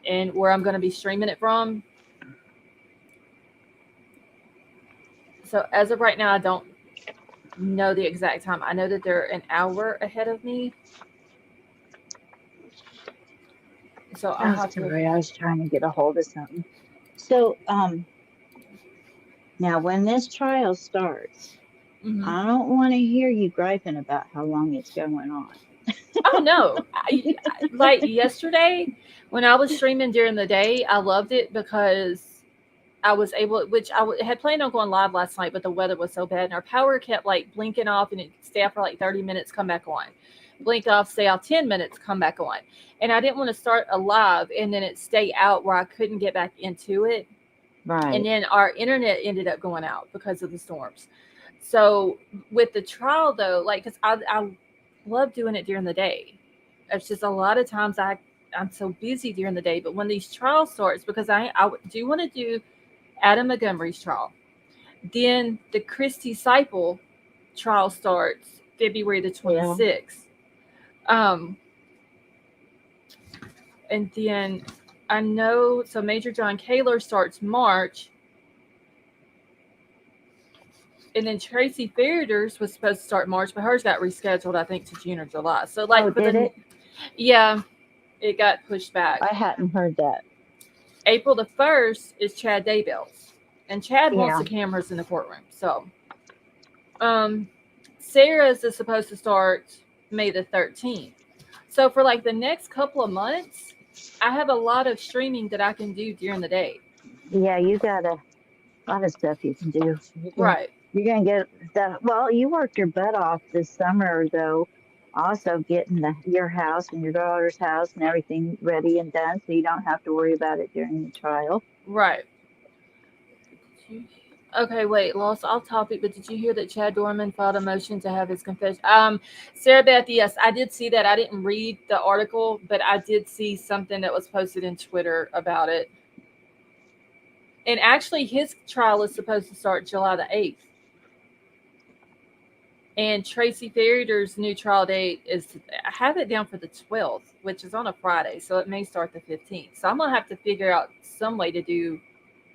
[SPEAKER 1] and where I'm going to be streaming it from. So as of right now, I don't know the exact time. I know that they're an hour ahead of me. So I
[SPEAKER 3] was trying to get a hold of something. So now when this trial starts, I don't want to hear you griping about how long it's going on.
[SPEAKER 1] Oh don't know. Like yesterday, when I was streaming during the day, I loved it because I was able, which had planned on going live last night, but the weather was so bad, and our power kept like blinking off, and it stay off for like 30 minutes, come back on, blink off, stay off 10 minutes, come back on, and I didn't want to start a live and then it stay out where I couldn't get back into it,
[SPEAKER 3] Right.
[SPEAKER 1] and then our internet ended up going out because of the storms. So with the trial though, like, because I love doing it during the day. It's just a lot of times I'm so busy during the day, but when these trials starts, because I do want to do Adam Montgomery's trial. Then the Christy Seipel trial starts February the 26th. And then I know, so Major John Kaler starts March. And then Tracy Ferreters was supposed to start March, but hers got rescheduled, I think, to June or July. So, like,
[SPEAKER 3] did it?
[SPEAKER 1] Yeah, it got pushed back.
[SPEAKER 3] I hadn't heard that.
[SPEAKER 1] April the 1st is Chad Daybell's, and Chad wants the cameras in the courtroom. So, Sarah's is supposed to start May the 13th. So for like the next couple of months, I have a lot of streaming that I can do during the day.
[SPEAKER 3] Yeah, you got a lot of stuff you can do.
[SPEAKER 1] Right.
[SPEAKER 3] You're going to get stuff. Well, you worked your butt off this summer, though, also getting your house and your daughter's house and everything ready and done, so you don't have to worry about it during the trial.
[SPEAKER 1] Right. Okay, wait, lost off topic, but did you hear that Chad Dorman filed a motion to have his confession? Sarah Beth, yes, I did see that. I didn't read the article, but I did see something that was posted in Twitter about it. And actually, his trial is supposed to start July the 8th. And Tracy Ferreters' new trial date is, I have it down for the 12th, which is on a Friday, so it may start the 15th. So I'm going to have to figure out some way to do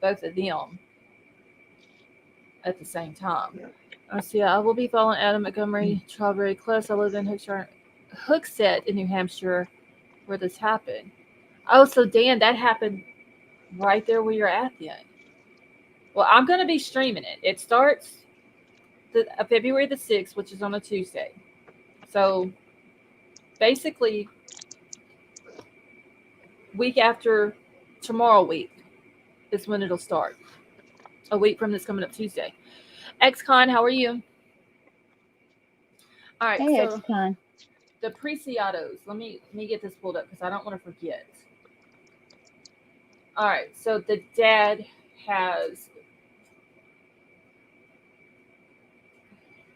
[SPEAKER 1] both of them at the same time. So yeah, I will be following Adam Montgomery trial very close. I live in Hooksett in New Hampshire, where this happened. Oh, so Dan, that happened right there where you're at then. Well, I'm going to be streaming it. It starts February the 6th, which is on a Tuesday. So basically, week after tomorrow week is when it'll start. A week from this coming up Tuesday. XCon, how are you? All right,
[SPEAKER 3] hey,
[SPEAKER 1] so
[SPEAKER 3] XCon.
[SPEAKER 1] The Preciados. Let me get this pulled up because I don't want to forget. All right, so the dad has.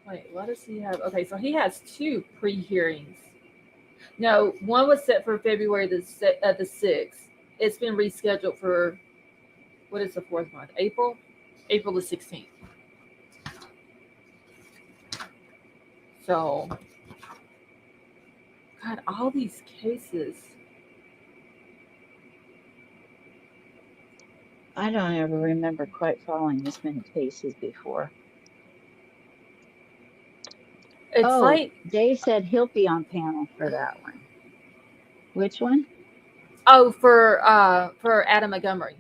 [SPEAKER 1] Wait, what does he have? Okay, so he has 2 pre-hearings. No, one was set for February the 6th. It's been rescheduled for, what is the 4th month? April the 16th. So, God, all these cases.
[SPEAKER 3] I don't ever remember quite following this many cases before.
[SPEAKER 1] It's like
[SPEAKER 3] Dave said he'll be on panel for that one. Which one?
[SPEAKER 1] Oh, for Adam Montgomery.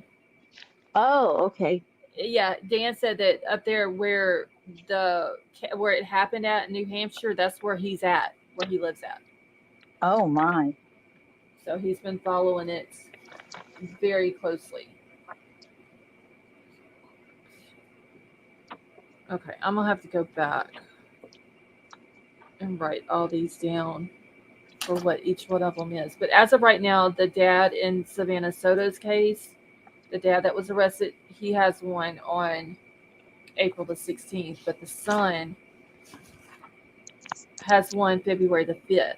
[SPEAKER 3] Oh, okay.
[SPEAKER 1] Yeah, Dan said that up there where it happened at New Hampshire, that's where he's at, where he lives at.
[SPEAKER 3] Oh my.
[SPEAKER 1] So he's been following it very closely. Okay, I'm gonna have to go back and write all these down for what each one of them is. But as of right now, the dad in Savannah Soto's case, the dad that was arrested, he has one on April the 16th, but the son has one February the 5th.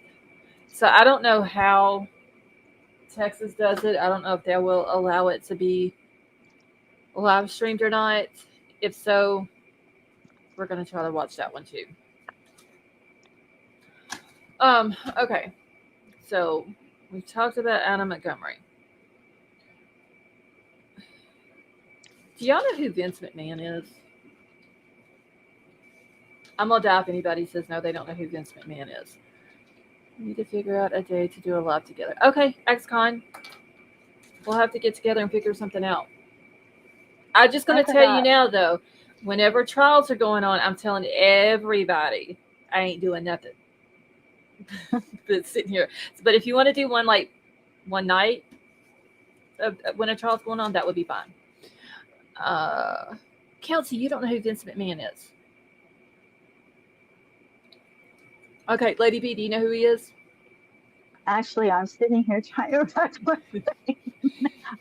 [SPEAKER 1] So I don't know how Texas does it. I don't know if they will allow it to be live streamed or not. If so, we're going to try to watch that one too. Okay. So we've talked about Adam Montgomery. Do y'all know who Vince McMahon is? I'm going to die if anybody says no, they don't know who Vince McMahon is. We need to figure out a day to do a live together. Okay, XCon. We'll have to get together and figure something out. I'm just going to tell you now, though, whenever trials are going on, I'm telling everybody I ain't doing nothing. But sitting here. But if you want to do one like one night when a trial's going on, that would be fine. Kelsey, you don't know who Vince McMahon is. Okay, Lady B, do you know who he is?
[SPEAKER 3] Actually, I'm sitting here trying to remember.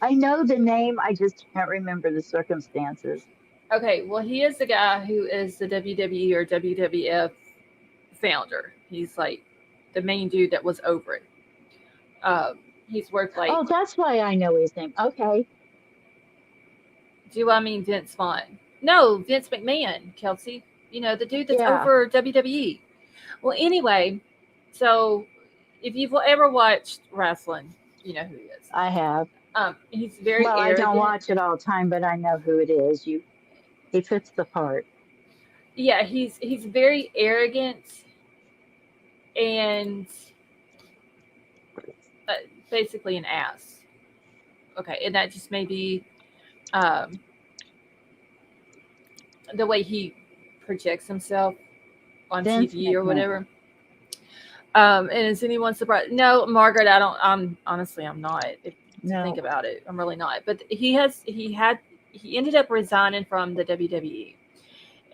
[SPEAKER 3] I know the name, I just can't remember the circumstances.
[SPEAKER 1] Okay, well, he is the guy who is the WWE or WWF founder. He's like the main dude that was over it. He's worked like,
[SPEAKER 3] Oh, that's why I know his name. Okay.
[SPEAKER 1] do I mean Vince Vaughn? No, Vince McMahon, Kelsey. You know, the dude that's
[SPEAKER 3] Yeah,
[SPEAKER 1] over WWE. Well, anyway, so if you've ever watched wrestling, you know who he is.
[SPEAKER 3] I have.
[SPEAKER 1] He's very
[SPEAKER 3] Well, I don't
[SPEAKER 1] arrogant.
[SPEAKER 3] watch it all the time, but I know who it is. He fits the part.
[SPEAKER 1] Yeah, he's very arrogant and uh, basically an ass. Okay, and that just may be um, the way he projects himself on
[SPEAKER 3] Vince
[SPEAKER 1] TV or
[SPEAKER 3] McMahon.
[SPEAKER 1] whatever. And is anyone surprised? No, Margaret, I don't. I'm honestly, I'm not. If to think
[SPEAKER 3] No.
[SPEAKER 1] about it, I'm really not. But he ended up resigning from the WWE,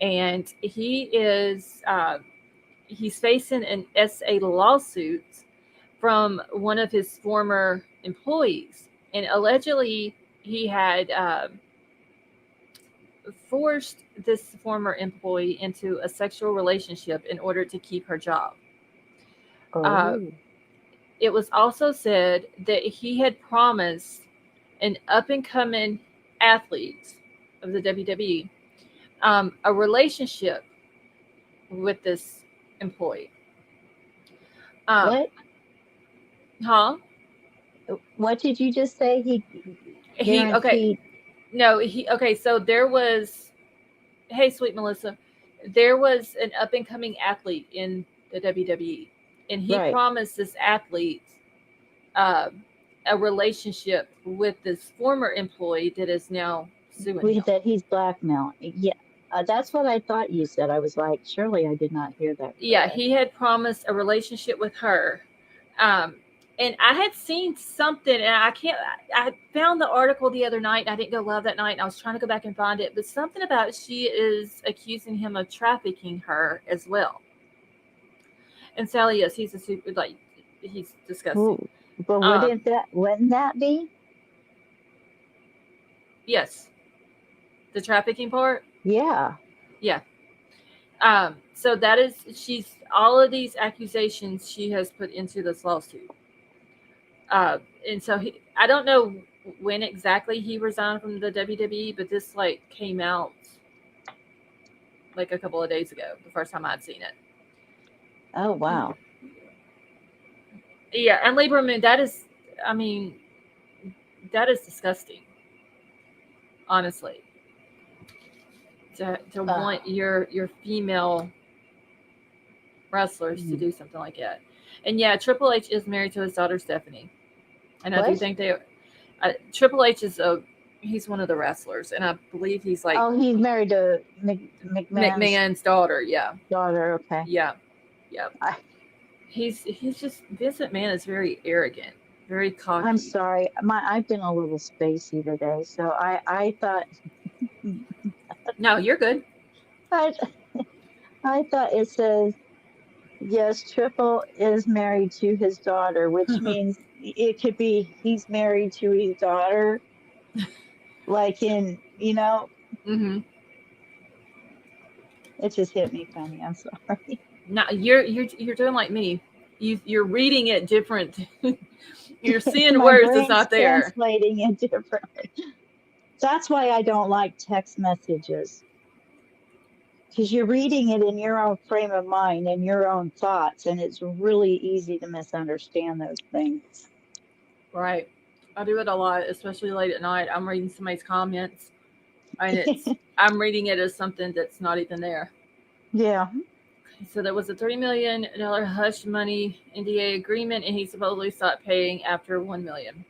[SPEAKER 1] and he's facing an SA lawsuit from one of his former employees, and allegedly he had forced this former employee into a sexual relationship in order to keep her job. Uh,
[SPEAKER 3] Oh,
[SPEAKER 1] it was also said that he had promised an up and coming athlete of the WWE a relationship with this employee. Um,
[SPEAKER 3] what?
[SPEAKER 1] huh?
[SPEAKER 3] What did you just say? He
[SPEAKER 1] He okay.
[SPEAKER 3] guaranteed.
[SPEAKER 1] No, he okay. So there was, hey, sweet Melissa, there was an up and coming athlete in the WWE, and he
[SPEAKER 3] Right.
[SPEAKER 1] promised this athlete uh, a relationship with this former employee that is now suing him.
[SPEAKER 3] That he's blackmail. Yeah, that's what I thought you said. I was like, surely I did not hear that
[SPEAKER 1] Yeah,
[SPEAKER 3] correct.
[SPEAKER 1] he had promised a relationship with her. Um, and I had seen something, and I can't. I found the article the other night, and I didn't go live that night. And I was trying to go back and find it, but something about she is accusing him of trafficking her as well. And Sally, yes, he's a super like he's disgusting.
[SPEAKER 3] Well, but
[SPEAKER 1] Um,
[SPEAKER 3] wouldn't that be?
[SPEAKER 1] yes, the trafficking part.
[SPEAKER 3] Yeah.
[SPEAKER 1] Yeah. So that is she's all of these accusations she has put into this lawsuit. And so I don't know when exactly he resigned from the WWE, but this like came out like a couple of days ago, the first time I'd seen it.
[SPEAKER 3] Oh, wow.
[SPEAKER 1] Yeah, and Lieberman, that is, I mean, that is disgusting, honestly. To
[SPEAKER 3] Uh,
[SPEAKER 1] want your female wrestlers to
[SPEAKER 3] mm.
[SPEAKER 1] do something like that, and yeah, Triple H is married to his daughter Stephanie, and I do
[SPEAKER 3] What?
[SPEAKER 1] think Triple H is he's one of the wrestlers, and I believe he's like
[SPEAKER 3] Oh, he's married to McMahon's
[SPEAKER 1] McMahon's daughter. Yeah,
[SPEAKER 3] daughter. Okay.
[SPEAKER 1] yeah, yeah.
[SPEAKER 3] I,
[SPEAKER 1] He's just Vince McMahon is very arrogant, very
[SPEAKER 3] I'm
[SPEAKER 1] cocky.
[SPEAKER 3] sorry. I've been a little spacey today, so I thought
[SPEAKER 1] No, you're good.
[SPEAKER 3] I I thought it says yes, Triple is married to his daughter, which means it could be he's married to his daughter, like
[SPEAKER 1] Mm-hmm.
[SPEAKER 3] it just hit me funny. I'm sorry.
[SPEAKER 1] No, you're doing like me. You're reading it different. You're seeing
[SPEAKER 3] My
[SPEAKER 1] words that's
[SPEAKER 3] brain's
[SPEAKER 1] not there.
[SPEAKER 3] translating it differently. That's why I don't like text messages. Because you're reading it in your own frame of mind and your own thoughts, and it's really easy to misunderstand those things.
[SPEAKER 1] Right. I do it a lot, especially late at night. I'm reading somebody's comments, and I'm reading it as something that's not even there.
[SPEAKER 3] Yeah.
[SPEAKER 1] So there was a $3 million hush money NDA agreement, and he supposedly stopped paying after $1 million.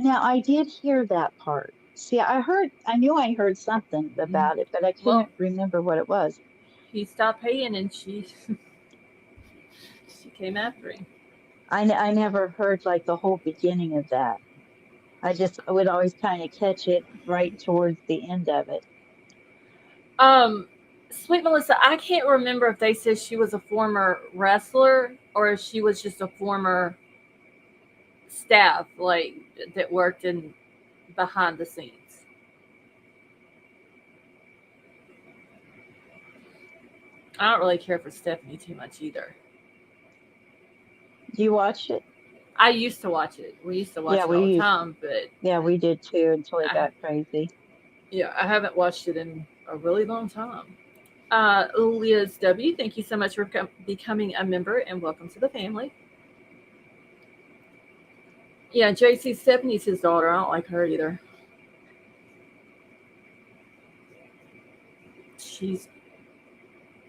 [SPEAKER 3] Now I did hear that part. See, I knew I heard something about it, but I
[SPEAKER 1] Well,
[SPEAKER 3] couldn't remember what it was.
[SPEAKER 1] he stopped paying, and she came after him.
[SPEAKER 3] I never heard like the whole beginning of that. I would always kind of catch it right towards the end of it.
[SPEAKER 1] Sweet Melissa, I can't remember if they said she was a former wrestler or if she was just a former staff, like that worked in behind the scenes. I don't really care for Stephanie too much either.
[SPEAKER 3] Do you watch it?
[SPEAKER 1] I used to watch it. We used to watch
[SPEAKER 3] Yeah,
[SPEAKER 1] it all the time, but
[SPEAKER 3] we did too until it
[SPEAKER 1] I,
[SPEAKER 3] got crazy.
[SPEAKER 1] yeah, I haven't watched it in a really long time. Liz W, thank you so much for becoming a member and welcome to the family. Yeah, JC Stephanie's his daughter. I don't like her either. She's,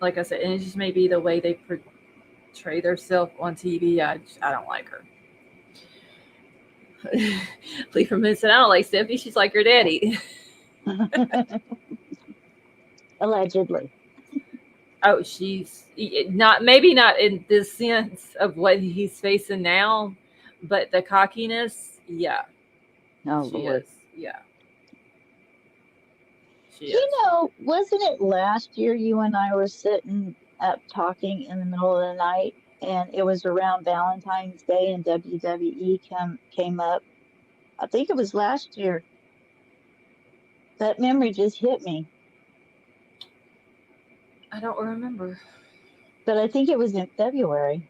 [SPEAKER 1] like I said, and it just may be the way they portray themselves on TV. I don't like her. Lee from Vincent, I don't like Stephanie. She's like her daddy.
[SPEAKER 3] Allegedly.
[SPEAKER 1] Oh, she's not, maybe not in the sense of what he's facing now, but the cockiness, yeah.
[SPEAKER 3] Oh,
[SPEAKER 1] She
[SPEAKER 3] Lord.
[SPEAKER 1] is. Yeah. She
[SPEAKER 3] You
[SPEAKER 1] is.
[SPEAKER 3] know, wasn't it last year you and I were sitting up talking in the middle of the night and it was around Valentine's Day and WWE came up? I think it was last year. That memory just hit me,
[SPEAKER 1] I don't remember.
[SPEAKER 3] but I think it was in February.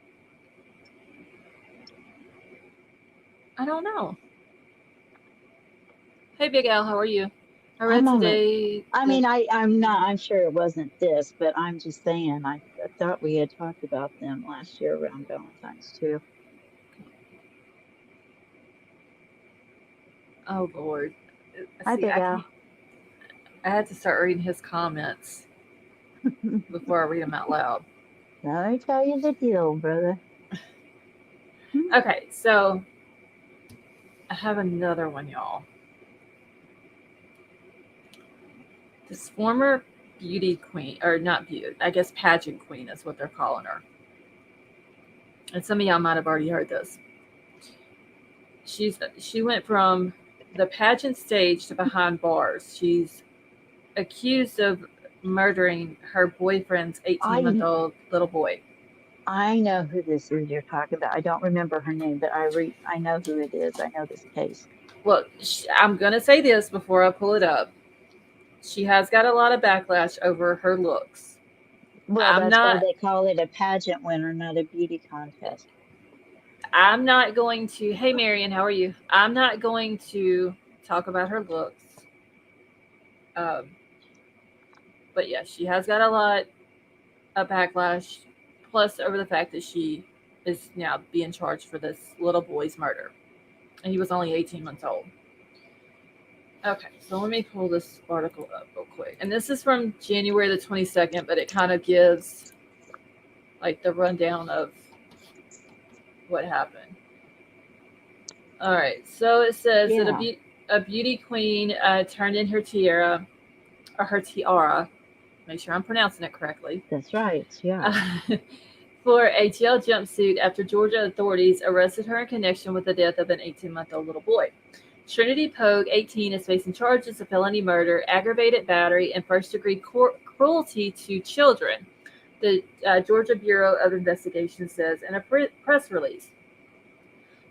[SPEAKER 1] I don't know. Hey, Big Al, how are you? I read
[SPEAKER 3] I'm all right.
[SPEAKER 1] today
[SPEAKER 3] I
[SPEAKER 1] that
[SPEAKER 3] mean, I'm sure it wasn't this, but I'm just saying, I thought we had talked about them last year around Valentine's too.
[SPEAKER 1] oh Lord.
[SPEAKER 3] Hi,
[SPEAKER 1] See,
[SPEAKER 3] Big
[SPEAKER 1] I
[SPEAKER 3] Al.
[SPEAKER 1] can't. I had to start reading his comments before I read them out loud.
[SPEAKER 3] Let me tell you the deal, brother.
[SPEAKER 1] Okay, so I have another one, y'all. This former beauty queen, or not beauty, I guess pageant queen is what they're calling her. And some of y'all might have already heard this. She went from the pageant stage to behind bars. She's accused of murdering her boyfriend's 18-month-old little boy.
[SPEAKER 3] I know who this is you're talking about. I don't remember her name, but I know who it is. I know this case.
[SPEAKER 1] Well, I'm going to say this before I pull it up. She has got a lot of backlash over her looks.
[SPEAKER 3] Well,
[SPEAKER 1] I'm
[SPEAKER 3] that's why
[SPEAKER 1] not
[SPEAKER 3] they call it a pageant winner, not a beauty contest.
[SPEAKER 1] I'm not going to, hey Marion, how are you? I'm not going to talk about her looks. Um, but yeah, she has got a lot of backlash, plus over the fact that she is now being charged for this little boy's murder. And he was only 18 months old. Okay, so let me pull this article up real quick. And this is from January the 22nd, but it kind of gives like the rundown of what happened. All right, so it says that a beauty queen turned in her tiara, or her tiara, make sure I'm pronouncing it correctly.
[SPEAKER 3] That's right, yeah.
[SPEAKER 1] For a jail jumpsuit after Georgia authorities arrested her in connection with the death of an 18-month-old little boy. Trinity Pogue, 18, is facing charges of felony murder, aggravated battery, and first-degree cruelty to children, the Georgia Bureau of Investigation says in a press release.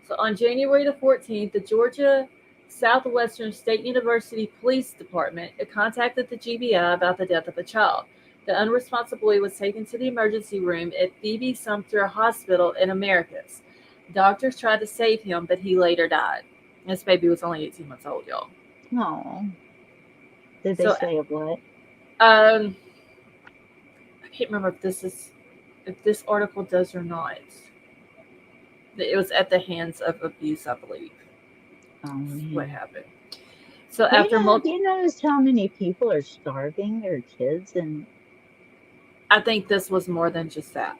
[SPEAKER 1] So on January the 14th, the Georgia Southwestern State University Police Department contacted the GBI about the death of a child. The unresponsive boy was taken to the emergency room at Phoebe Sumter Hospital in Americus. Doctors tried to save him, but he later died. This baby was only 18 months old, y'all.
[SPEAKER 3] Oh. Did they say of what?
[SPEAKER 1] I can't remember if this article does or not. It was at the hands of abuse, I believe.
[SPEAKER 3] Oh, man.
[SPEAKER 1] What happened? So after
[SPEAKER 3] do you notice how many people are starving their kids? And
[SPEAKER 1] I think this was more than just that.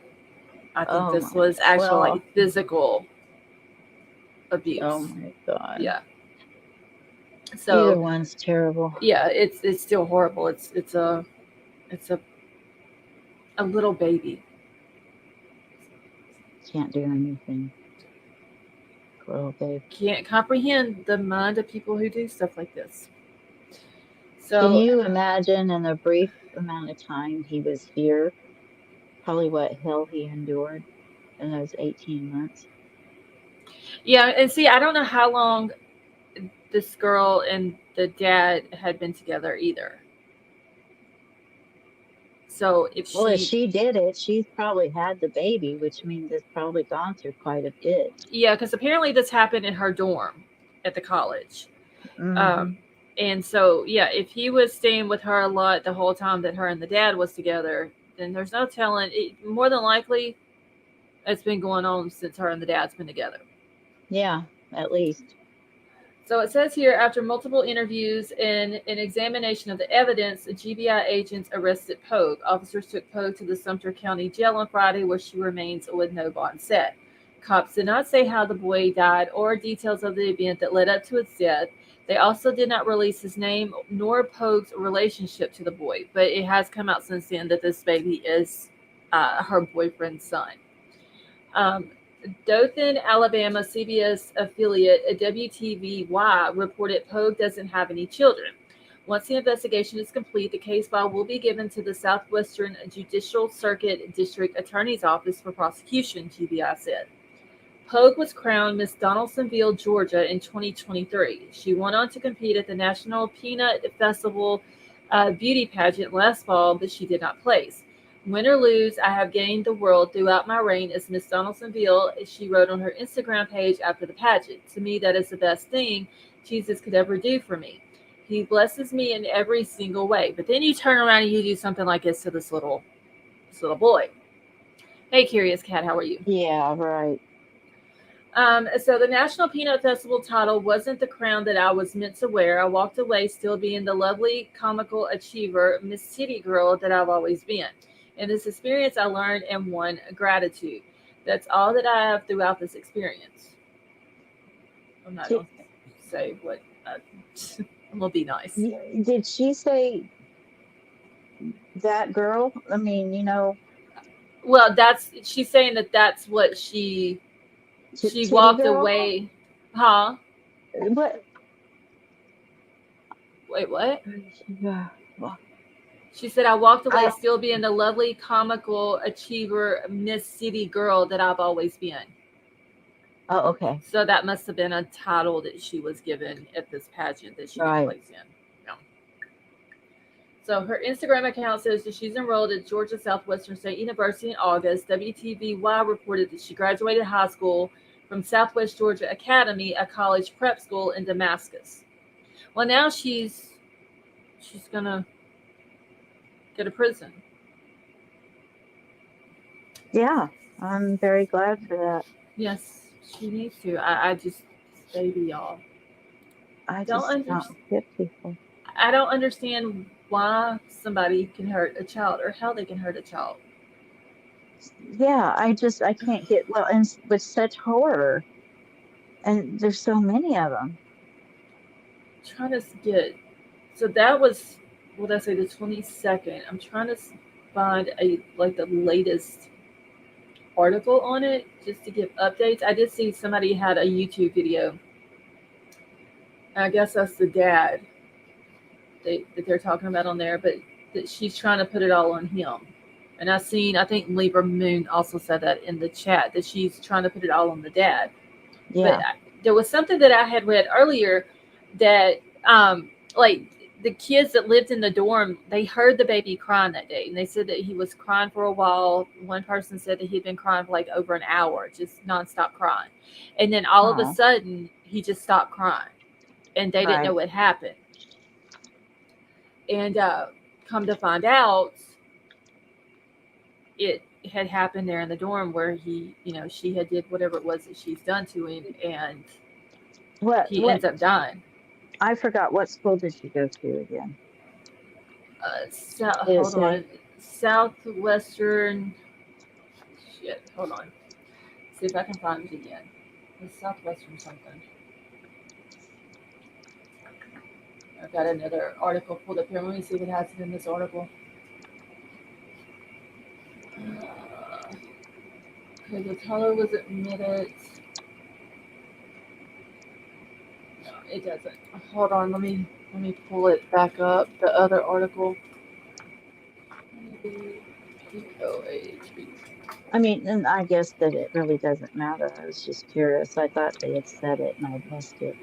[SPEAKER 1] I think this was actual like physical abuse.
[SPEAKER 3] Oh my God.
[SPEAKER 1] Yeah. So
[SPEAKER 3] either one's terrible.
[SPEAKER 1] Yeah, it's still horrible. It's a little baby.
[SPEAKER 3] can't do anything. Poor old babe.
[SPEAKER 1] Can't comprehend the mind of people who do stuff like this.
[SPEAKER 3] Can
[SPEAKER 1] So,
[SPEAKER 3] you imagine in the brief amount of time he was here, probably what hell he endured in those 18 months?
[SPEAKER 1] yeah, and see, I don't know how long this girl and the dad had been together either. So if
[SPEAKER 3] Well, if
[SPEAKER 1] she,
[SPEAKER 3] she did it, she's probably had the baby, which means it's probably gone through quite a bit.
[SPEAKER 1] yeah, because apparently this happened in her dorm at the college.
[SPEAKER 3] Mm-hmm.
[SPEAKER 1] Um, and so, yeah, if he was staying with her a lot the whole time that her and the dad was together, then there's no telling. More than likely, it's been going on since her and the dad's been together.
[SPEAKER 3] Yeah, at least.
[SPEAKER 1] So it says here, after multiple interviews and an examination of the evidence, GBI agents arrested Pogue. Officers took Pogue to the Sumter County Jail on Friday, where she remains with no bond set. Cops did not say how the boy died or details of the event that led up to its death. They also did not release his name nor Pogue's relationship to the boy, but it has come out since then that this baby is her boyfriend's son. Um, Dothan, Alabama CBS affiliate WTVY reported Pogue doesn't have any children. Once the investigation is complete, the case file will be given to the Southwestern Judicial Circuit District Attorney's Office for prosecution, GBI said. Pogue was crowned Miss Donaldsonville, Georgia in 2023. She went on to compete at the National Peanut Festival beauty pageant last fall, but she did not place. Win or lose, I have gained the world throughout my reign as Miss Donaldsonville, she wrote on her Instagram page after the pageant. To me, that is the best thing Jesus could ever do for me. He blesses me in every single way. But then you turn around and you do something like this to this little boy. Hey, Curious Cat, how are you?
[SPEAKER 3] Yeah, right.
[SPEAKER 1] So the National Peanut Festival title wasn't the crown that I was meant to wear. I walked away still being the lovely, comical achiever, Miss City Girl that I've always been. In this experience, I learned and won gratitude. That's all that I have throughout this experience. I'm not
[SPEAKER 3] Did,
[SPEAKER 1] going to say what. I'm going to be nice.
[SPEAKER 3] did she say that girl? I mean,
[SPEAKER 1] Well, she's saying that that's what she
[SPEAKER 3] titty
[SPEAKER 1] walked
[SPEAKER 3] girl?
[SPEAKER 1] away. Huh?
[SPEAKER 3] What?
[SPEAKER 1] Wait, what?
[SPEAKER 3] Yeah. Well,
[SPEAKER 1] She said, I walked away
[SPEAKER 3] I,
[SPEAKER 1] still being the lovely, comical, achiever, Miss City girl that I've always been.
[SPEAKER 3] oh, okay.
[SPEAKER 1] So that must have been a title that she was given at this pageant that she didn't
[SPEAKER 3] Right.
[SPEAKER 1] place in. No. So her Instagram account says that she's enrolled at Georgia Southwestern State University in August. WTVY reported that she graduated high school from Southwest Georgia Academy, a college prep school in Damascus. Well, now she's going to go to prison.
[SPEAKER 3] Yeah, I'm very glad for that.
[SPEAKER 1] Yes, she needs to. I just, baby, y'all.
[SPEAKER 3] I
[SPEAKER 1] Don't
[SPEAKER 3] just
[SPEAKER 1] understand.
[SPEAKER 3] don't get people.
[SPEAKER 1] I don't understand why somebody can hurt a child or how they can hurt a child.
[SPEAKER 3] Yeah, I can't get, well, and with such horror, and there's so many of them.
[SPEAKER 1] I'm trying to get. So that was, what did I say, the 22nd. I'm trying to find the latest article on it just to give updates. I did see somebody had a YouTube video. I guess that's the dad that they're talking about on there, but that she's trying to put it all on him. And I think Libra Moon also said that in the chat that she's trying to put it all on the dad. But
[SPEAKER 3] Yeah.
[SPEAKER 1] there was something that I had read earlier that like the kids that lived in the dorm, they heard the baby crying that day, and they said that he was crying for a while. One person said that he'd been crying for like over an hour, just nonstop crying, and then all of a
[SPEAKER 3] Oh,
[SPEAKER 1] sudden he just stopped crying, and they didn't know
[SPEAKER 3] right.
[SPEAKER 1] what happened. And come to find out, it had happened there in the dorm where she had did whatever it was that she's done to him, and he
[SPEAKER 3] What,
[SPEAKER 1] ends up dying.
[SPEAKER 3] I forgot, what school did she go to again? Did it
[SPEAKER 1] Hold
[SPEAKER 3] say?
[SPEAKER 1] on, Southwestern. Shit, hold on. See if I can find it again. It's Southwestern something. I've got another article pulled up here. Let me see if it has it in this article. Okay, the teller was admitted. No, it doesn't. Hold on, let me pull it back up. The other article. P-O-H-B.
[SPEAKER 3] I mean, and I guess that it really doesn't matter. I was just curious. I thought they had said it and I missed it.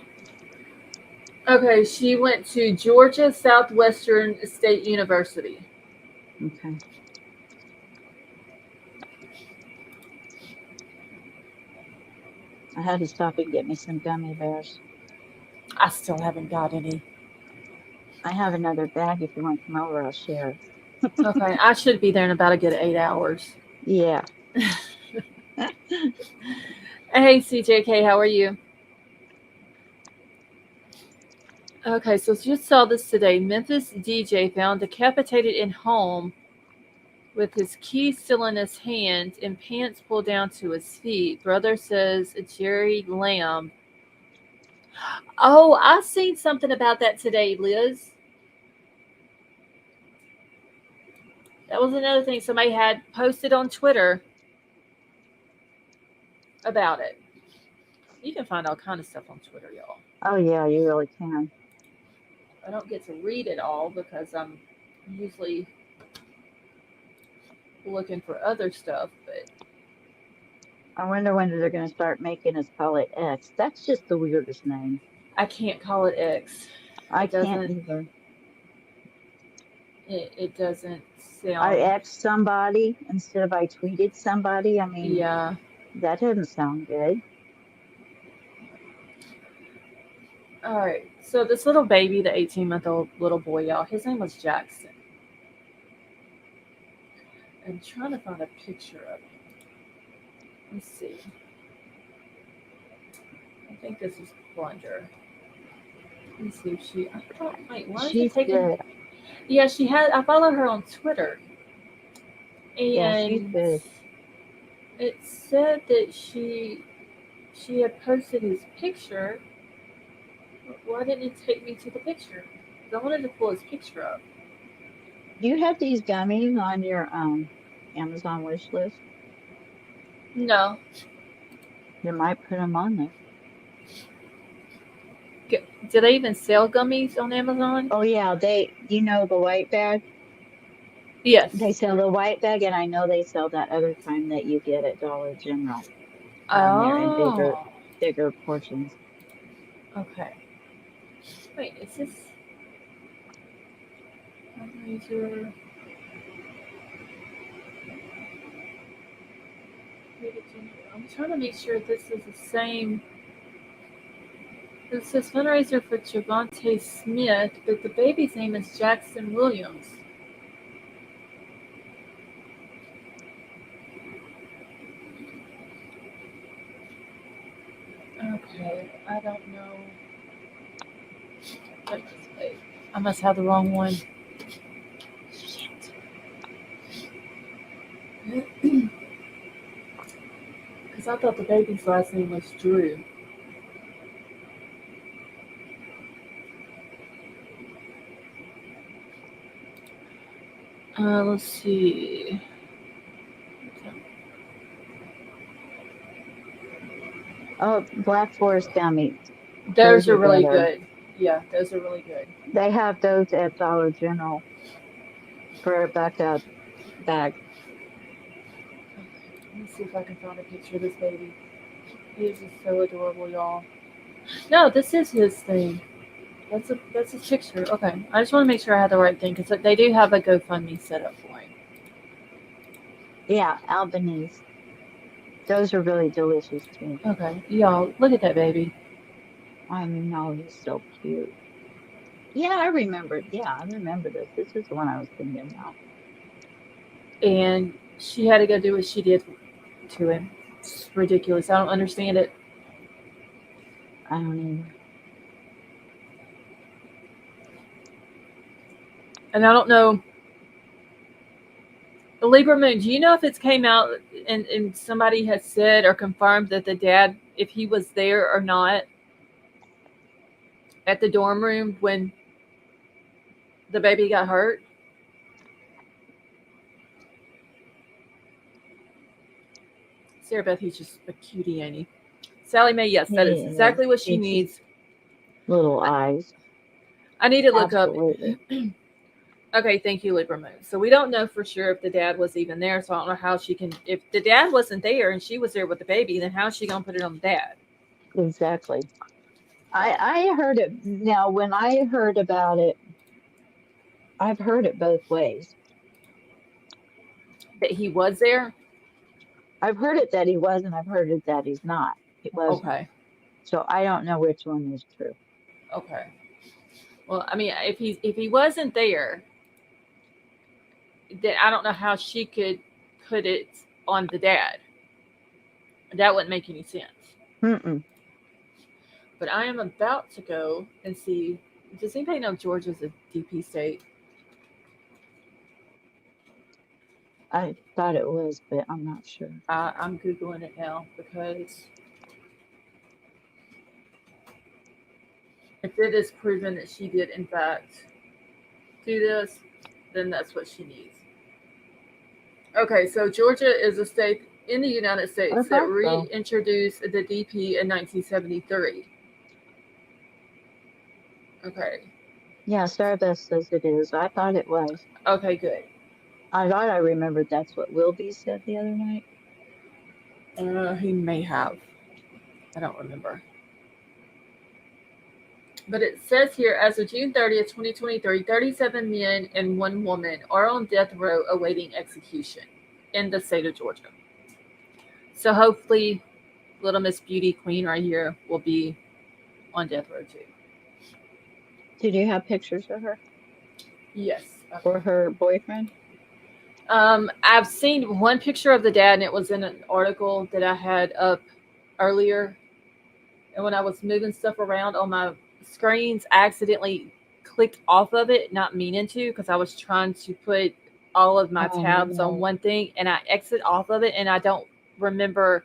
[SPEAKER 1] Okay, she went to Georgia Southwestern State University.
[SPEAKER 3] Okay. I had to stop and get me some gummy bears.
[SPEAKER 1] I still haven't got any.
[SPEAKER 3] I have another bag. If you want to come over, I'll share.
[SPEAKER 1] Okay, I should be there in about a good 8 hours.
[SPEAKER 3] Yeah.
[SPEAKER 1] Hey, CJK, how are you? Okay, so just saw this today. Memphis DJ found decapitated in home with his keys still in his hand and pants pulled down to his feet. Brother says Jerry Lamb. Oh, I seen something about that today, Liz. That was another thing somebody had posted on Twitter about it. You can find all kind of stuff on Twitter, y'all.
[SPEAKER 3] Oh, yeah, you really can.
[SPEAKER 1] I don't get to read it all because I'm usually looking for other stuff, but
[SPEAKER 3] I wonder when they're going to start making us call it X. That's just the weirdest name.
[SPEAKER 1] I can't call it X.
[SPEAKER 3] I
[SPEAKER 1] It
[SPEAKER 3] can't
[SPEAKER 1] doesn't.
[SPEAKER 3] either.
[SPEAKER 1] It doesn't
[SPEAKER 3] I
[SPEAKER 1] sound.
[SPEAKER 3] X'd somebody instead of I tweeted somebody. I mean,
[SPEAKER 1] Yeah.
[SPEAKER 3] that doesn't sound good.
[SPEAKER 1] All right. So this little baby, the 18-month-old little boy, y'all, his name was Jackson. I'm trying to find a picture of him. Let's see. I think this is Plunger. Let's see if she. I thought. Wait, why is it
[SPEAKER 3] She's
[SPEAKER 1] taking?
[SPEAKER 3] good.
[SPEAKER 1] Yeah, she had. I follow her on Twitter,
[SPEAKER 3] Yeah, she's
[SPEAKER 1] and
[SPEAKER 3] good.
[SPEAKER 1] it said that she had posted his picture. Why didn't it take me to the picture? 'Cause I wanted to pull his picture up.
[SPEAKER 3] Do you have these gummies on your Amazon wish list?
[SPEAKER 1] No.
[SPEAKER 3] You might put them on there.
[SPEAKER 1] Do they even sell gummies on Amazon?
[SPEAKER 3] Oh yeah, you know the white bag?
[SPEAKER 1] Yes.
[SPEAKER 3] They sell the white bag, and I know they sell that other kind that you get at Dollar General. They're in bigger
[SPEAKER 1] Oh.
[SPEAKER 3] bigger portions.
[SPEAKER 1] Okay. Wait, is this fundraiser? I'm trying to make sure this is the same. It says fundraiser for Javante Smith, but the baby's name is Jackson Williams. Okay, I don't know. I must have the wrong one. Shit. Because I thought the baby's last name was Drew. Let's see.
[SPEAKER 3] Oh, Black Forest gummies.
[SPEAKER 1] Those
[SPEAKER 3] Those
[SPEAKER 1] are
[SPEAKER 3] are
[SPEAKER 1] really
[SPEAKER 3] better.
[SPEAKER 1] good. Yeah, those are really good.
[SPEAKER 3] They have those at Dollar General for about a bag.
[SPEAKER 1] Let me see if I can find a picture of this baby. He is just so adorable, y'all. No, this is his thing. That's his picture. Okay, I just want to make sure I had the right thing because they do have a GoFundMe set up for him.
[SPEAKER 3] Yeah, Albanese. Those are really delicious too.
[SPEAKER 1] Okay, y'all, look at that baby.
[SPEAKER 3] I know he's so cute. Yeah, I remember. Yeah, I remember this. This is the one I was thinking about.
[SPEAKER 1] And she had to go do what she did to him. It's ridiculous. I don't understand it.
[SPEAKER 3] I don't either.
[SPEAKER 1] And I don't know. The Libra Moon, do you know if it's came out and somebody has said or confirmed that the dad, if he was there or not at the dorm room when the baby got hurt? Sarah Beth, he's just a cutie, ain't he? Sally Mae, yes, that is
[SPEAKER 3] He is.
[SPEAKER 1] exactly what she
[SPEAKER 3] It's
[SPEAKER 1] needs.
[SPEAKER 3] little eyes.
[SPEAKER 1] I need to look
[SPEAKER 3] Absolutely.
[SPEAKER 1] up. Okay, thank you, Libra Moon. So we don't know for sure if the dad was even there. So I don't know how she can. If the dad wasn't there and she was there with the baby, then how's she gonna put it on the dad?
[SPEAKER 3] Exactly. I heard it. Now, when I heard about it, I've heard it both ways.
[SPEAKER 1] That he was there.
[SPEAKER 3] I've heard it that he was, and I've heard it that he's not. It wasn't.
[SPEAKER 1] Okay,
[SPEAKER 3] So I don't know which one is true.
[SPEAKER 1] okay. Well, I mean, if he wasn't there, then I don't know how she could put it on the dad. That wouldn't make any sense.
[SPEAKER 3] Mm-mm.
[SPEAKER 1] But I am about to go and see. Does anybody know Georgia's a DP state?
[SPEAKER 3] I thought it was, but I'm not sure.
[SPEAKER 1] I'm Googling it now because if it is proven that she did, in fact, do this, then that's what she needs. Okay, so Georgia is a state in the United States that
[SPEAKER 3] thought so.
[SPEAKER 1] reintroduced the DP in 1973. Okay.
[SPEAKER 3] Yeah, Sarah Beth says it is. I thought it was.
[SPEAKER 1] Okay, good.
[SPEAKER 3] I thought I remembered that's what Wilby said the other night.
[SPEAKER 1] He may have. I don't remember. But it says here, as of June 30th, 2023, 37 men and 1 woman are on death row awaiting execution in the state of Georgia. So hopefully, little Miss Beauty Queen right here will be on death row too.
[SPEAKER 3] Did you have pictures of her
[SPEAKER 1] Yes.
[SPEAKER 3] or her boyfriend?
[SPEAKER 1] I've seen one picture of the dad, and it was in an article that I had up earlier. And when I was moving stuff around on my screens, I accidentally clicked off of it, not meaning to, because I was trying to put all of my tabs on one thing, and I exit off of it, and I don't remember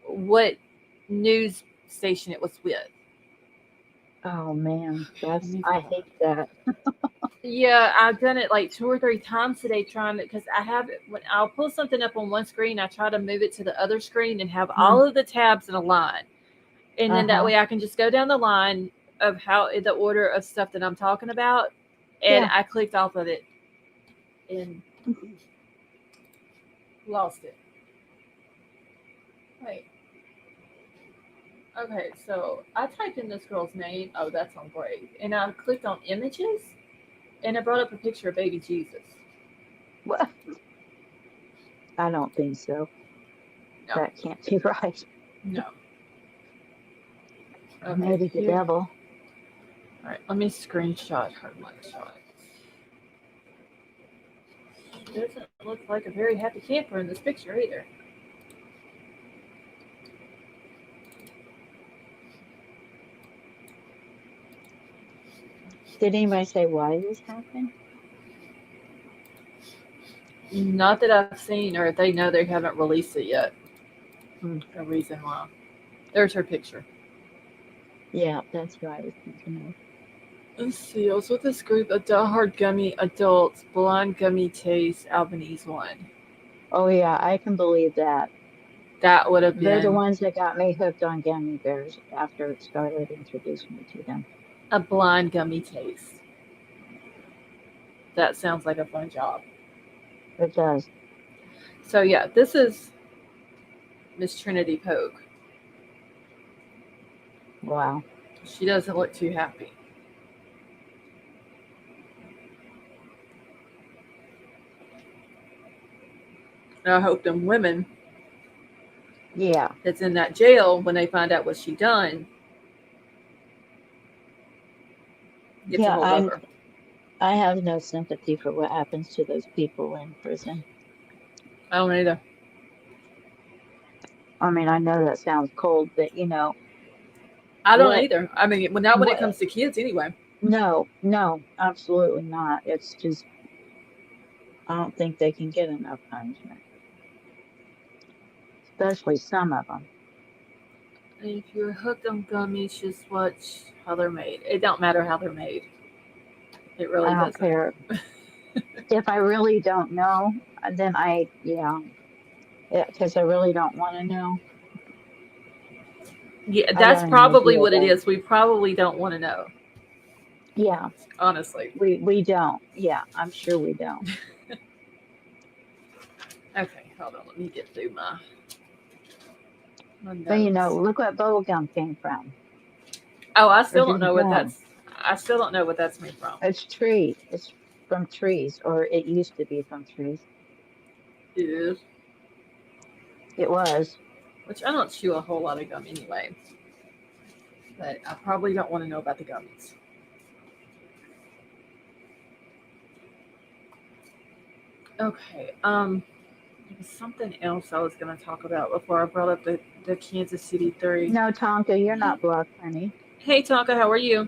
[SPEAKER 1] what news station it was with.
[SPEAKER 3] Oh man, I hate that.
[SPEAKER 1] Yeah, I've done it like 2 or 3 times today trying to, because I have it when I'll pull something up on one screen, I try to move it to the other screen and have all of the tabs in a line. And then that way I can just go down the line of how the order of stuff that I'm talking about. And I clicked off of it and lost it. Wait. Okay, so I typed in this girl's name. Oh, that's on Brave. And I clicked on images and it brought up a picture of baby Jesus.
[SPEAKER 3] What? I don't think so.
[SPEAKER 1] No.
[SPEAKER 3] That can't be right.
[SPEAKER 1] No. Okay,
[SPEAKER 3] maybe the devil.
[SPEAKER 1] All right, let me screenshot her mugshot. She doesn't look like a very happy camper in this picture either.
[SPEAKER 3] Did anybody say why this happened?
[SPEAKER 1] Not that I've seen, or if they know, they haven't released it yet. A reason why. There's her picture.
[SPEAKER 3] Yeah, that's what I was thinking of.
[SPEAKER 1] Let's see. I was with this group of diehard gummy adults, blonde gummy taste, Albanese one.
[SPEAKER 3] Oh yeah, I can believe that.
[SPEAKER 1] That would have been.
[SPEAKER 3] They're the ones that got me hooked on gummy bears after it started introducing me to them.
[SPEAKER 1] A blind gummy taste. That sounds like a fun job.
[SPEAKER 3] It does.
[SPEAKER 1] So yeah, this is Miss Trinity Pogue.
[SPEAKER 3] Wow.
[SPEAKER 1] She doesn't look too happy. And I hope them women that's in that jail, when they find out what she done, get to hold of her.
[SPEAKER 3] I have no sympathy for what happens to those people in prison.
[SPEAKER 1] I don't either.
[SPEAKER 3] I mean, I know that sounds cold, but
[SPEAKER 1] I don't either. I mean, not when it comes to kids anyway.
[SPEAKER 3] No, absolutely not. It's just, I don't think they can get enough punishment. Especially some of them.
[SPEAKER 1] If you're hooked on gummies, just watch how they're made. It don't matter how they're made. It really doesn't.
[SPEAKER 3] I don't care. If I really don't know, then Yeah, because I really don't want to know.
[SPEAKER 1] Yeah,
[SPEAKER 3] I
[SPEAKER 1] that's
[SPEAKER 3] got an
[SPEAKER 1] probably
[SPEAKER 3] idea
[SPEAKER 1] what it
[SPEAKER 3] though.
[SPEAKER 1] is. We probably don't want to know,
[SPEAKER 3] Yeah,
[SPEAKER 1] honestly.
[SPEAKER 3] we don't. Yeah, I'm sure we don't.
[SPEAKER 1] Okay, hold on. Let me get through my
[SPEAKER 3] But
[SPEAKER 1] notes.
[SPEAKER 3] look what bubblegum came from.
[SPEAKER 1] Oh,
[SPEAKER 3] Or just gum.
[SPEAKER 1] I still don't know what that's made from.
[SPEAKER 3] It's tree. It's from trees, or it used to be from trees.
[SPEAKER 1] Ew.
[SPEAKER 3] It was.
[SPEAKER 1] Which I don't chew a whole lot of gum anyway. But I probably don't want to know about the gummies. Okay. There was something else I was going to talk about before I brought up the Kansas City 3.
[SPEAKER 3] No, Tonka, you're not blocked, honey.
[SPEAKER 1] Hey, Tonka, how are you?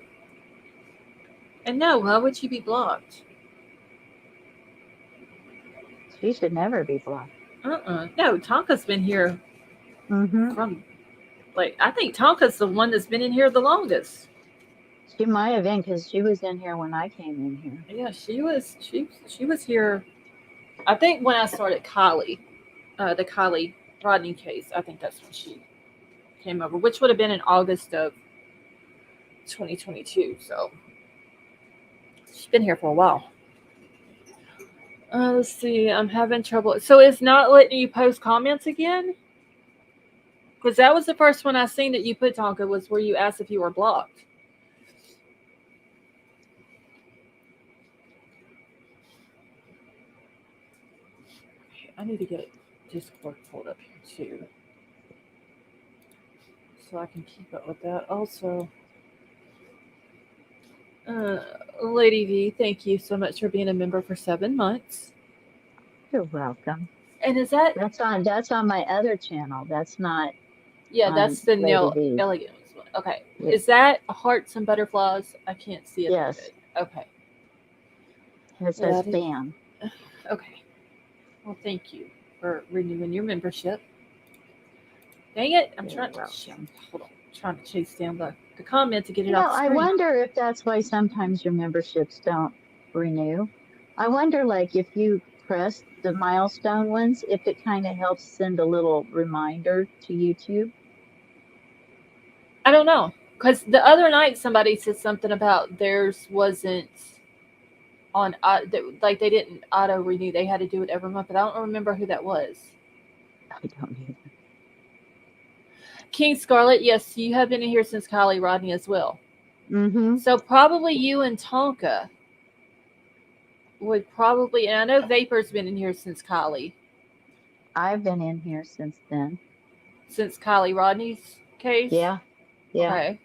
[SPEAKER 1] And no, why would you be blocked?
[SPEAKER 3] She should never be blocked.
[SPEAKER 1] No, Tonka's been here
[SPEAKER 3] Mm-hmm.
[SPEAKER 1] from, like, I think Tonka's the one that's been in here the longest.
[SPEAKER 3] She might have been because she was in here when I came in here.
[SPEAKER 1] Yeah, she was here, I think, when I started the Kylie Rodney case. I think that's when she came over, which would have been in August of 2022. So she's been here for a while. Let's see. I'm having trouble. So it's not letting you post comments again? Because that was the first one I seen that you put, Tonka, was where you asked if you were blocked. I need to get Discord pulled up here too, so I can keep up with that. Also, uh, Lady V, thank you so much for being a member for 7 months.
[SPEAKER 3] You're welcome.
[SPEAKER 1] And is that?
[SPEAKER 3] That's on my other channel. That's not
[SPEAKER 1] Yeah,
[SPEAKER 3] on
[SPEAKER 1] that's the
[SPEAKER 3] Lady
[SPEAKER 1] nail
[SPEAKER 3] V's.
[SPEAKER 1] elegance one. Okay,
[SPEAKER 3] Yeah.
[SPEAKER 1] is that hearts and butterflies? I can't see it.
[SPEAKER 3] Yes.
[SPEAKER 1] Good. Okay.
[SPEAKER 3] It says fan.
[SPEAKER 1] Okay. Well, thank you for renewing your membership. Dang it! I'm
[SPEAKER 3] You're
[SPEAKER 1] trying.
[SPEAKER 3] welcome.
[SPEAKER 1] Hold on. Trying to chase down the comment to get it
[SPEAKER 3] Well,
[SPEAKER 1] off the
[SPEAKER 3] I
[SPEAKER 1] screen.
[SPEAKER 3] wonder if that's why sometimes your memberships don't renew. I wonder, like, if you press the milestone ones, if it kind of helps send a little reminder to YouTube.
[SPEAKER 1] I don't know, because the other night somebody said something about theirs wasn't on like they didn't auto renew. They had to do it every month, but I don't remember who that was.
[SPEAKER 3] I don't either.
[SPEAKER 1] King Scarlet, yes, you have been in here since Kylie Rodney as well.
[SPEAKER 3] Mm-hmm.
[SPEAKER 1] So probably you and Tonka would probably, and I know Vapor's been in here since Kylie.
[SPEAKER 3] I've been in here since then.
[SPEAKER 1] Since Kylie Rodney's case?
[SPEAKER 3] Yeah. Yeah.
[SPEAKER 1] Okay.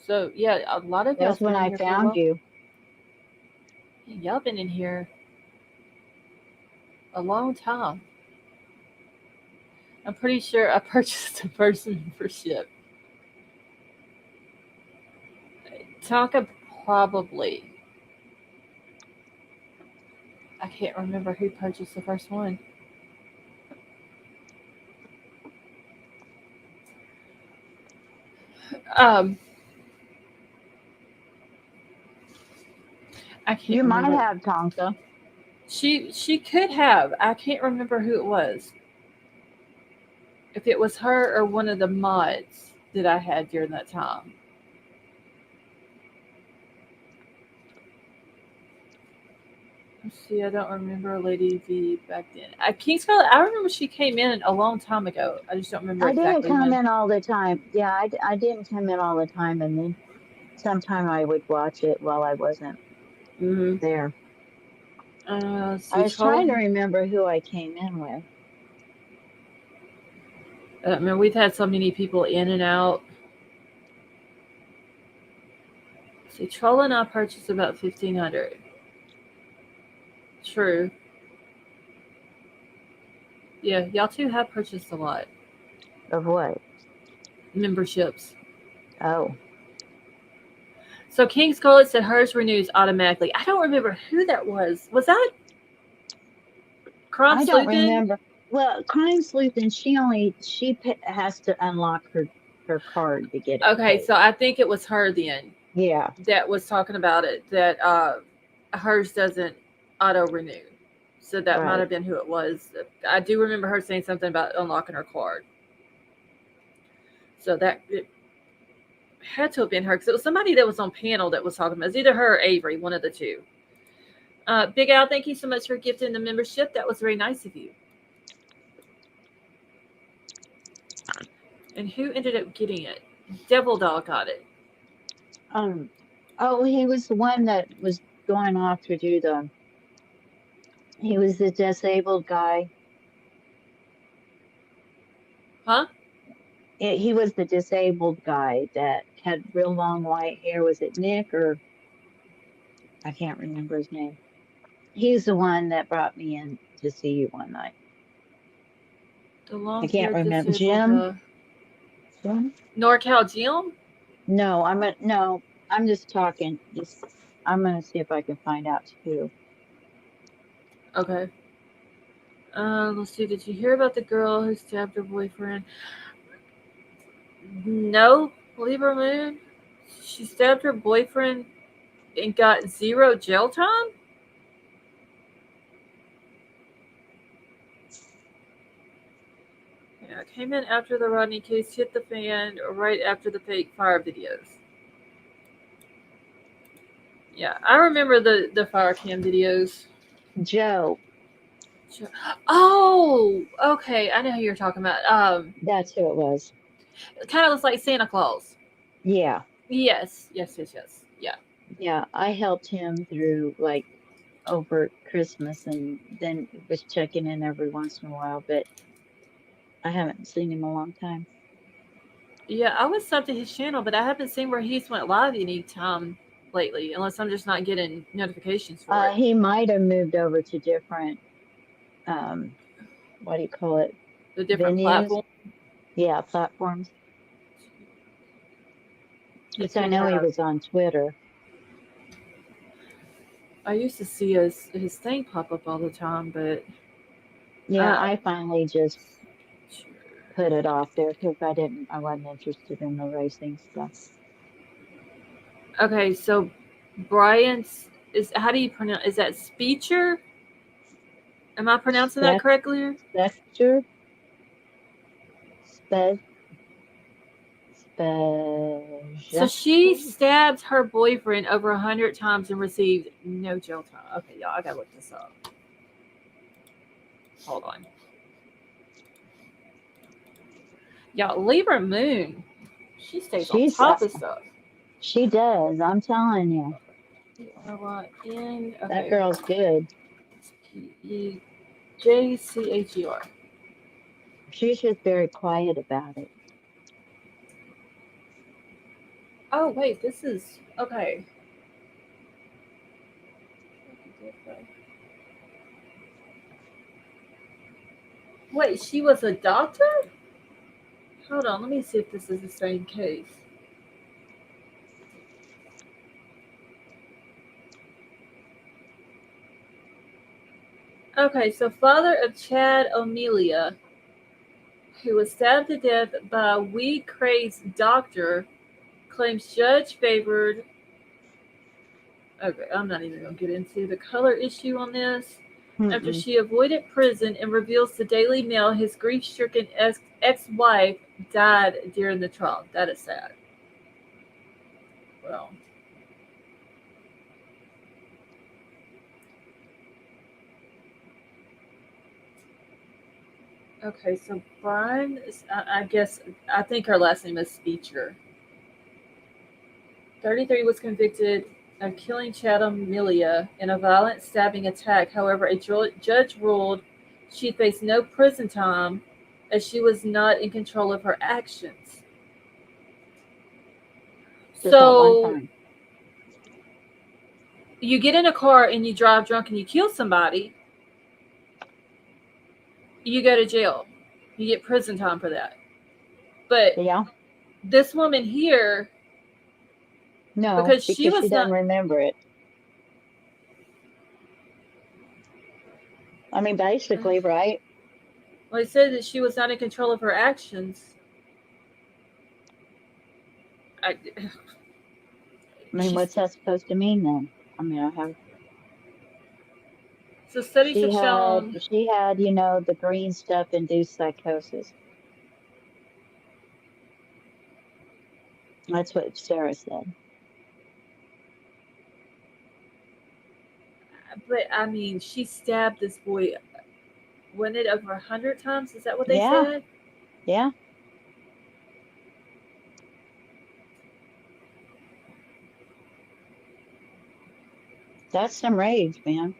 [SPEAKER 1] So, yeah, a lot of y'all's
[SPEAKER 3] That's when
[SPEAKER 1] been in
[SPEAKER 3] I
[SPEAKER 1] here for a
[SPEAKER 3] found
[SPEAKER 1] while.
[SPEAKER 3] you.
[SPEAKER 1] Y'all been in here a long time. I'm pretty sure I purchased the first membership. Tonka probably. I can't remember who purchased the first one. Um, I can't
[SPEAKER 3] You might
[SPEAKER 1] remember.
[SPEAKER 3] have, Tonka.
[SPEAKER 1] She could have. I can't remember who it was. If it was her or one of the mods that I had during that time. Let's see, I don't remember Lady V back then. King Scarlet, I remember she came in a long time ago. I just don't remember
[SPEAKER 3] I didn't
[SPEAKER 1] exactly
[SPEAKER 3] come
[SPEAKER 1] when.
[SPEAKER 3] in all the time. Yeah, I didn't come in all the time, and then sometime I would watch it while I wasn't there. I was trying to remember who I came in with.
[SPEAKER 1] I mean, we've had so many people in and out. See, Troll and I purchased about 1,500. True. Yeah, y'all two have purchased a lot.
[SPEAKER 3] Of what?
[SPEAKER 1] Memberships.
[SPEAKER 3] Oh.
[SPEAKER 1] So King Scarlet said hers renews automatically. I don't remember who that was. Was that Crime
[SPEAKER 3] I don't
[SPEAKER 1] Sleuthing?
[SPEAKER 3] remember. Well, Crime Sleuthing, she has to unlock her card to get it.
[SPEAKER 1] Okay,
[SPEAKER 3] paid.
[SPEAKER 1] so I think it was her then.
[SPEAKER 3] Yeah.
[SPEAKER 1] That was talking about it. That hers doesn't auto renew. So that might
[SPEAKER 3] Right.
[SPEAKER 1] have been who it was. I do remember her saying something about unlocking her card. So that it had to have been her because it was somebody that was on panel that was talking about it. It was either her or Avery, one of the two. Big Al, thank you so much for gifting the membership. That was very nice of you. And who ended up getting it? Devil Doll got it.
[SPEAKER 3] Oh, he was the one that was going off to do he was the disabled guy.
[SPEAKER 1] Huh?
[SPEAKER 3] He was the disabled guy that had real long white hair. Was it Nick or I can't remember his name. He's the one that brought me in to see you one night.
[SPEAKER 1] The
[SPEAKER 3] I
[SPEAKER 1] long
[SPEAKER 3] can't
[SPEAKER 1] haired
[SPEAKER 3] remember.
[SPEAKER 1] disabled
[SPEAKER 3] Jim?
[SPEAKER 1] NorCal Jim?
[SPEAKER 3] No, I'm just talking. I'm gonna see if I can find out who.
[SPEAKER 1] Okay. Let's see. Did you hear about the girl who stabbed her boyfriend? No, Libra Moon. She stabbed her boyfriend and got 0 jail time? Yeah, it came in after the Rodney case hit the fan, right after the fake fire videos. Yeah, I remember the fire cam videos.
[SPEAKER 3] Joe.
[SPEAKER 1] Oh, okay. I know who you're talking about.
[SPEAKER 3] That's who it was.
[SPEAKER 1] It kind of looks like Santa Claus.
[SPEAKER 3] Yeah.
[SPEAKER 1] Yes. Yeah.
[SPEAKER 3] Yeah. I helped him through like over Christmas and then was checking in every once in a while, but I haven't seen him a long time.
[SPEAKER 1] Yeah, I was subbed to his channel, but I haven't seen where he's went live any time lately, unless I'm just not getting notifications for it.
[SPEAKER 3] He might have moved over to different what do you call it?
[SPEAKER 1] The different
[SPEAKER 3] Venues.
[SPEAKER 1] platforms.
[SPEAKER 3] Yeah, platforms.
[SPEAKER 1] You
[SPEAKER 3] Because I
[SPEAKER 1] can.
[SPEAKER 3] know he was on Twitter.
[SPEAKER 1] I used to see his thing pop up all the time, but
[SPEAKER 3] Yeah, I finally just put it off there because I wasn't interested in the racing stuff.
[SPEAKER 1] okay. So Bryan's is how do you pronounce? Is that Speecher? Am I pronouncing that correctly?
[SPEAKER 3] Spectre? Spe Spe
[SPEAKER 1] So she stabbed her boyfriend over 100 times and received no jail time. Okay, y'all, I gotta look this up. Hold on. Y'all, Libra Moon, she stays on top of stuff.
[SPEAKER 3] She does, I'm telling you.
[SPEAKER 1] Okay.
[SPEAKER 3] That girl's good.
[SPEAKER 1] JCHER.
[SPEAKER 3] She's just very quiet about it.
[SPEAKER 1] Oh, wait, this is. Okay. Wait, she was a doctor? Hold on, let me see if this is the same case. Okay, so father of Chad O'Melia, who was stabbed to death by a weed-crazed doctor, claims judge favored. Okay, I'm not even going to get into the color issue on this. After she avoided prison and reveals to Daily Mail his grief-stricken ex-wife died during the trial. That is sad. Well. Okay, so Bryan, I think her last name is Speecher. 33 was convicted of killing Chatham Milia in a violent stabbing attack. However, a judge ruled she faced no prison time as she was not in control of her actions. So, you get in a car and you drive drunk and you kill somebody, you go to jail. You get prison time for that. But this woman here,
[SPEAKER 3] no,
[SPEAKER 1] because she
[SPEAKER 3] doesn't remember it. I mean, basically, right?
[SPEAKER 1] Well, it said that she was not in control of her actions. I
[SPEAKER 3] mean, what's that supposed to mean then? I mean,
[SPEAKER 1] So studies have shown.
[SPEAKER 3] She had, you know, the green stuff induced psychosis. That's what Sarah said.
[SPEAKER 1] But I mean, she stabbed this boy. Wasn't it over 100 times? Is that what they
[SPEAKER 3] Yeah,
[SPEAKER 1] said?
[SPEAKER 3] yeah. That's some rage, man.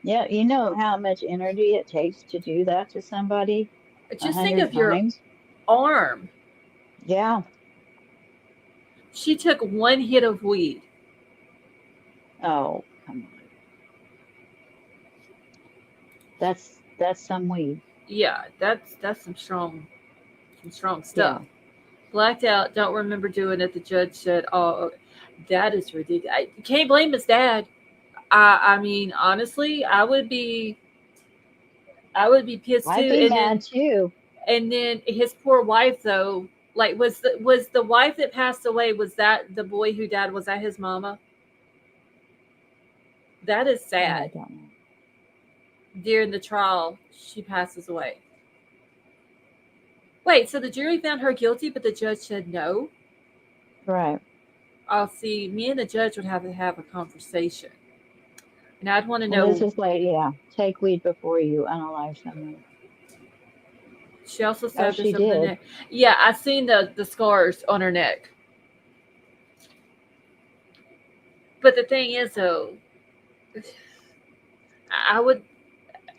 [SPEAKER 3] Yeah, you know how much energy it takes to do that to somebody a
[SPEAKER 1] Just think
[SPEAKER 3] hundred
[SPEAKER 1] of your
[SPEAKER 3] times?
[SPEAKER 1] arm.
[SPEAKER 3] Yeah.
[SPEAKER 1] She took one hit of weed.
[SPEAKER 3] Oh, come on. That's some weed.
[SPEAKER 1] Yeah, that's some strong stuff.
[SPEAKER 3] Yeah.
[SPEAKER 1] Blacked out. Don't remember doing it. The judge said, "Oh, that is ridiculous." I can't blame his dad. I mean, honestly, I would be pissed
[SPEAKER 3] I'd
[SPEAKER 1] too.
[SPEAKER 3] be mad too.
[SPEAKER 1] And then his poor wife though. Like, was the wife that passed away? Was that the boy who died? Was that his mama? That is
[SPEAKER 3] Oh, I
[SPEAKER 1] sad.
[SPEAKER 3] don't know.
[SPEAKER 1] During the trial, she passes away. Wait, so the jury found her guilty, but the judge said no?
[SPEAKER 3] Right.
[SPEAKER 1] I'll see. Me and the judge would have to have a conversation. And I'd want to
[SPEAKER 3] Well, this
[SPEAKER 1] know.
[SPEAKER 3] is like, yeah, take weed before you unalive someone.
[SPEAKER 1] She also
[SPEAKER 3] Oh,
[SPEAKER 1] stabbed
[SPEAKER 3] she
[SPEAKER 1] herself in the
[SPEAKER 3] did.
[SPEAKER 1] neck. Yeah, I seen the scars on her neck. But the thing is, though, I would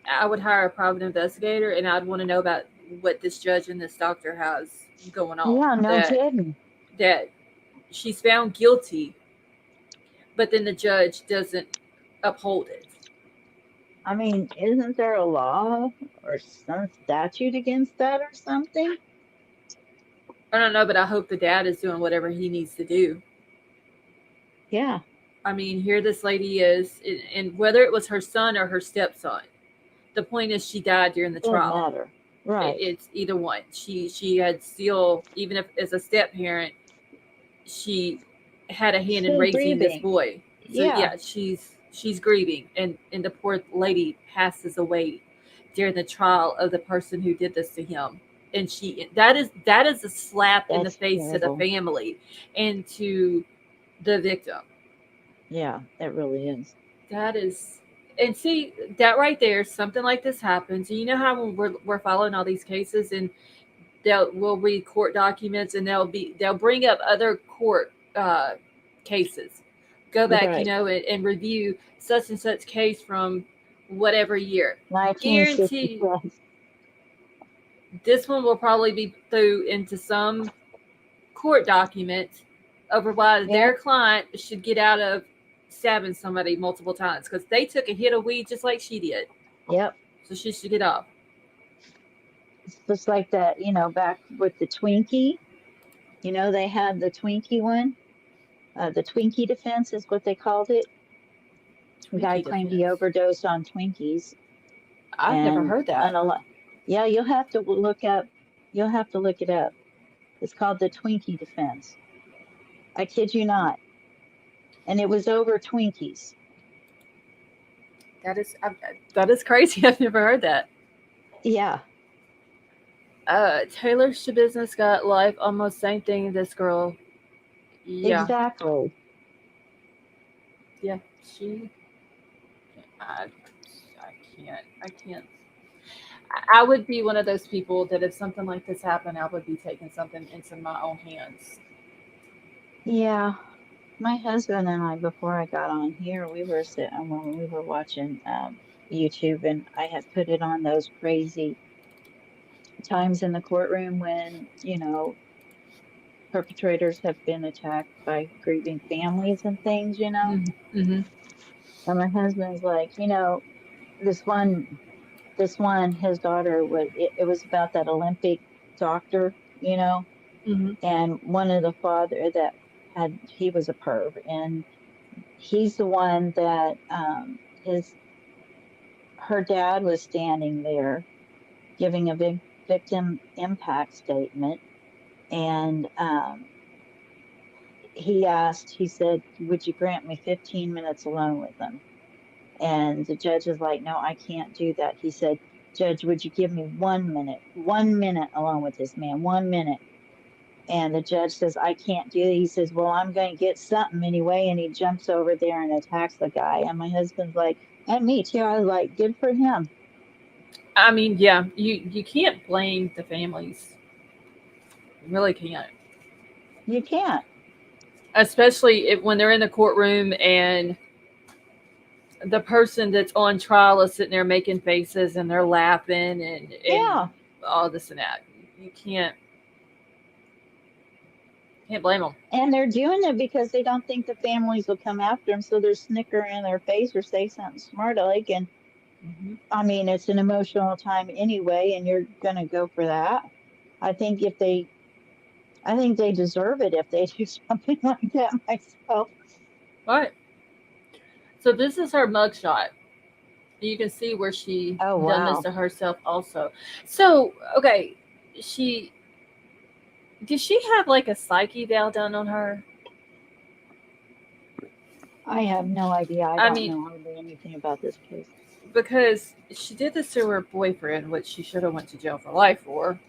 [SPEAKER 1] I would hire a private investigator, and I'd want to know about what this judge and this doctor has going on.
[SPEAKER 3] Yeah, no kidding.
[SPEAKER 1] That she's found guilty, but then the judge doesn't uphold it.
[SPEAKER 3] I mean, isn't there a law or some statute against that or something?
[SPEAKER 1] I don't know, but I hope the dad is doing whatever he needs to do.
[SPEAKER 3] Yeah,
[SPEAKER 1] I mean, here this lady is, and whether it was her son or her stepson, the point is she died during the
[SPEAKER 3] doesn't
[SPEAKER 1] trial.
[SPEAKER 3] matter. Right.
[SPEAKER 1] It's either one. She had still, even if as a step parent, she had a hand in
[SPEAKER 3] Still
[SPEAKER 1] raising this
[SPEAKER 3] grieving.
[SPEAKER 1] boy. So
[SPEAKER 3] Yeah,
[SPEAKER 1] yeah, she's grieving, and the poor lady passes away during the trial of the person who did this to him. And that is a slap in the
[SPEAKER 3] that's
[SPEAKER 1] face to the
[SPEAKER 3] terrible.
[SPEAKER 1] family and to the victim.
[SPEAKER 3] Yeah, that really is.
[SPEAKER 1] That is, and see that right there, something like this happens. And you know how when we're following all these cases, and we'll read court documents, and they'll bring up other court cases. Go back,
[SPEAKER 3] Right.
[SPEAKER 1] and review such and such case from whatever year. Guarantee
[SPEAKER 3] 1960
[SPEAKER 1] this one will probably be through into some court document over why their
[SPEAKER 3] Yep,
[SPEAKER 1] client should get out of stabbing somebody multiple times because they took a hit of weed just like she did.
[SPEAKER 3] yep.
[SPEAKER 1] So she should get off.
[SPEAKER 3] It's just like that, you know, back with the Twinkie. You know, they had the Twinkie one. The Twinkie defense is what they called it. The guy
[SPEAKER 1] Twinkie
[SPEAKER 3] claimed he
[SPEAKER 1] defense.
[SPEAKER 3] overdosed on Twinkies
[SPEAKER 1] I've never
[SPEAKER 3] and
[SPEAKER 1] heard that.
[SPEAKER 3] yeah, you'll have to look up. You'll have to look it up. It's called the Twinkie defense. I kid you not. And it was over Twinkies.
[SPEAKER 1] That is crazy. I've never heard that.
[SPEAKER 3] Yeah,
[SPEAKER 1] Taylor Shabusiness got life almost same thing. This girl, yeah,
[SPEAKER 3] exactly.
[SPEAKER 1] yeah, she. I, I can't. I would be one of those people that if something like this happened, I would be taking something into my own hands.
[SPEAKER 3] Yeah, my husband and I, before I got on here, we were sitting when we were watching YouTube, and I had put it on those crazy times in the courtroom when, you know, perpetrators have been attacked by grieving families and things, you know.
[SPEAKER 1] Mm-hmm.
[SPEAKER 3] And my husband's like, you know, this one, his daughter was, it was about that Olympic doctor, you know,
[SPEAKER 1] Mm-hmm.
[SPEAKER 3] and one of the father that he was a perv, and he's the one that, her dad was standing there giving a big victim impact statement. And he said, would you grant me 15 minutes alone with them? And the judge is like, no, I can't do that. He said, Judge, would you give me 1 minute alone with this man, 1 minute? And the judge says, I can't do it. He says, well, I'm going to get something anyway. And he jumps over there and attacks the guy. And my husband's like, and me too. I was like, good for him.
[SPEAKER 1] I mean, yeah, you can't blame the families. You really can't.
[SPEAKER 3] You can't.
[SPEAKER 1] Especially when they're in the courtroom and the person that's on trial is sitting there making faces and they're laughing and
[SPEAKER 3] Yeah.
[SPEAKER 1] all this and that. You can't blame them.
[SPEAKER 3] And they're doing it because they don't think the families will come after them. So they're snickering in their face or say something smart like. And
[SPEAKER 1] Mm-hmm.
[SPEAKER 3] I mean, it's an emotional time anyway, and you're going to go for that. I think they deserve it if they do something like that myself.
[SPEAKER 1] All right. So this is her mugshot. You can see where she
[SPEAKER 3] Oh,
[SPEAKER 1] done this
[SPEAKER 3] wow.
[SPEAKER 1] to herself also. So, okay, did she have like a psyche eval done on her?
[SPEAKER 3] I have no idea. I
[SPEAKER 1] I
[SPEAKER 3] don't
[SPEAKER 1] mean,
[SPEAKER 3] know hardly anything about this case.
[SPEAKER 1] because she did this to her boyfriend, which she should have went to jail for life for.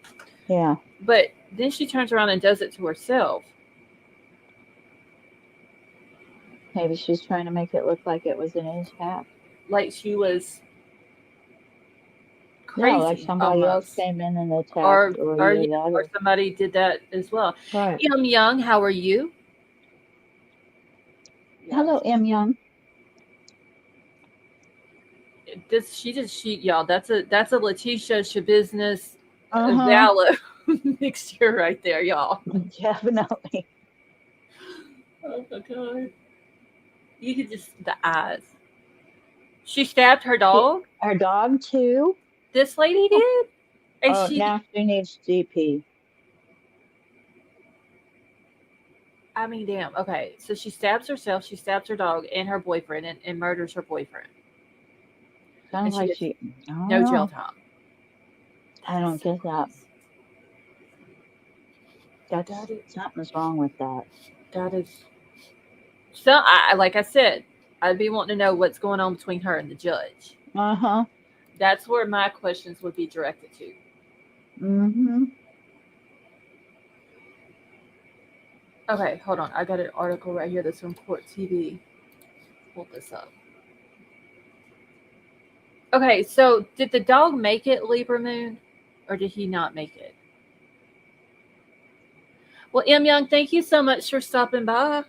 [SPEAKER 3] Yeah.
[SPEAKER 1] But then she turns around and does it to herself.
[SPEAKER 3] Maybe she's trying to make it look like it was an attack.
[SPEAKER 1] Like she was
[SPEAKER 3] No, like
[SPEAKER 1] crazy
[SPEAKER 3] somebody else
[SPEAKER 1] almost.
[SPEAKER 3] came in and attacked or
[SPEAKER 1] Or
[SPEAKER 3] either that
[SPEAKER 1] or somebody did that as well.
[SPEAKER 3] right.
[SPEAKER 1] Young, how are you? Yes.
[SPEAKER 3] Hello, M. Young.
[SPEAKER 1] Y'all, that's a Letitia Shabusiness
[SPEAKER 3] Uh-huh.
[SPEAKER 1] Vala mixture right there, y'all.
[SPEAKER 3] Definitely.
[SPEAKER 1] Oh my god. You could just the eyes. She stabbed her dog?
[SPEAKER 3] Our dog too.
[SPEAKER 1] This lady did? And
[SPEAKER 3] Oh, now she needs GP.
[SPEAKER 1] I mean, damn. Okay, so she stabs herself, she stabs her dog and her boyfriend and murders her boyfriend. And
[SPEAKER 3] Sounds
[SPEAKER 1] she
[SPEAKER 3] like
[SPEAKER 1] gets
[SPEAKER 3] she. I don't
[SPEAKER 1] no jail
[SPEAKER 3] know.
[SPEAKER 1] time.
[SPEAKER 3] I don't get that.
[SPEAKER 1] That is
[SPEAKER 3] Something's wrong with that.
[SPEAKER 1] that is so like I said, I'd be wanting to know what's going on between her and the judge.
[SPEAKER 3] Uh-huh.
[SPEAKER 1] That's where my questions would be directed to.
[SPEAKER 3] Mm-hmm.
[SPEAKER 1] Okay, hold on. I got an article right here that's from Court TV. Pull this up. Okay, so did the dog make it, Libra Moon, or did he not make it? Well, M Young, thank you so much for stopping by. It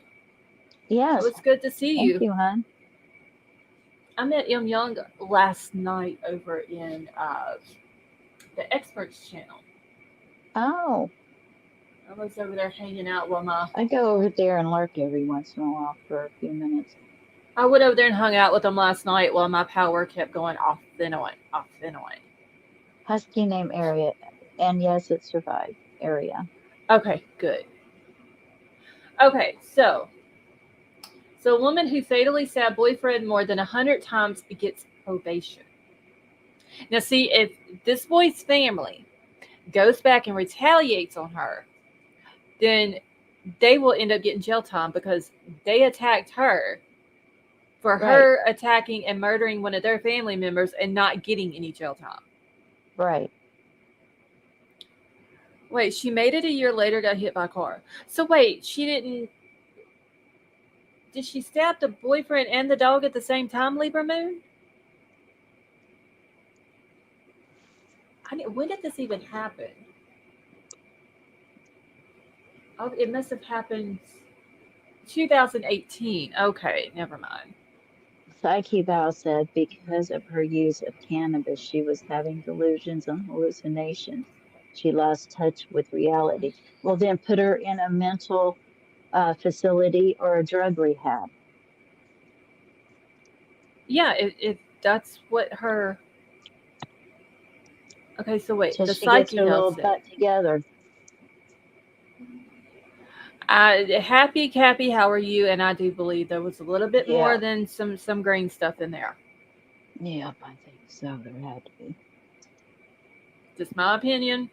[SPEAKER 3] Yes.
[SPEAKER 1] was good to see
[SPEAKER 3] Thank
[SPEAKER 1] you.
[SPEAKER 3] you, hon.
[SPEAKER 1] I met M Young last night over in the Experts channel.
[SPEAKER 3] Oh.
[SPEAKER 1] I was over there hanging out while
[SPEAKER 3] I go over there and lurk every once in a while for a few minutes.
[SPEAKER 1] I went over there and hung out with them last night while my power kept going off and on, off and on.
[SPEAKER 3] Husky name area. And yes, it survived. Area.
[SPEAKER 1] Okay, good. Okay, so a woman who fatally stabbed boyfriend more than 100 times gets probation. Now, see, if this boy's family goes back and retaliates on her, then they will end up getting jail time because they attacked her for her attacking and murdering one of their family members and not getting any jail time.
[SPEAKER 3] Right.
[SPEAKER 1] Wait, she made it a year later, got hit by a car. So wait, she didn't. Did she stab the boyfriend and the dog at the same time, Libra Moon? When did this even happen? Oh, it must have happened 2018. Okay, never mind.
[SPEAKER 3] Psyche Val said because of her use of cannabis, she was having delusions and hallucinations. She lost touch with reality. Well, then put her in a mental facility or a drug rehab.
[SPEAKER 1] Yeah, if that's what her. Okay, so wait,
[SPEAKER 3] Till
[SPEAKER 1] the
[SPEAKER 3] she gets
[SPEAKER 1] psyche
[SPEAKER 3] her
[SPEAKER 1] bell
[SPEAKER 3] little
[SPEAKER 1] said.
[SPEAKER 3] butt together.
[SPEAKER 1] Happy Cappy, how are you? And I do believe there was a little bit more
[SPEAKER 3] Yeah.
[SPEAKER 1] than some green stuff in there.
[SPEAKER 3] Yep, I think so. There had to be.
[SPEAKER 1] Just my opinion.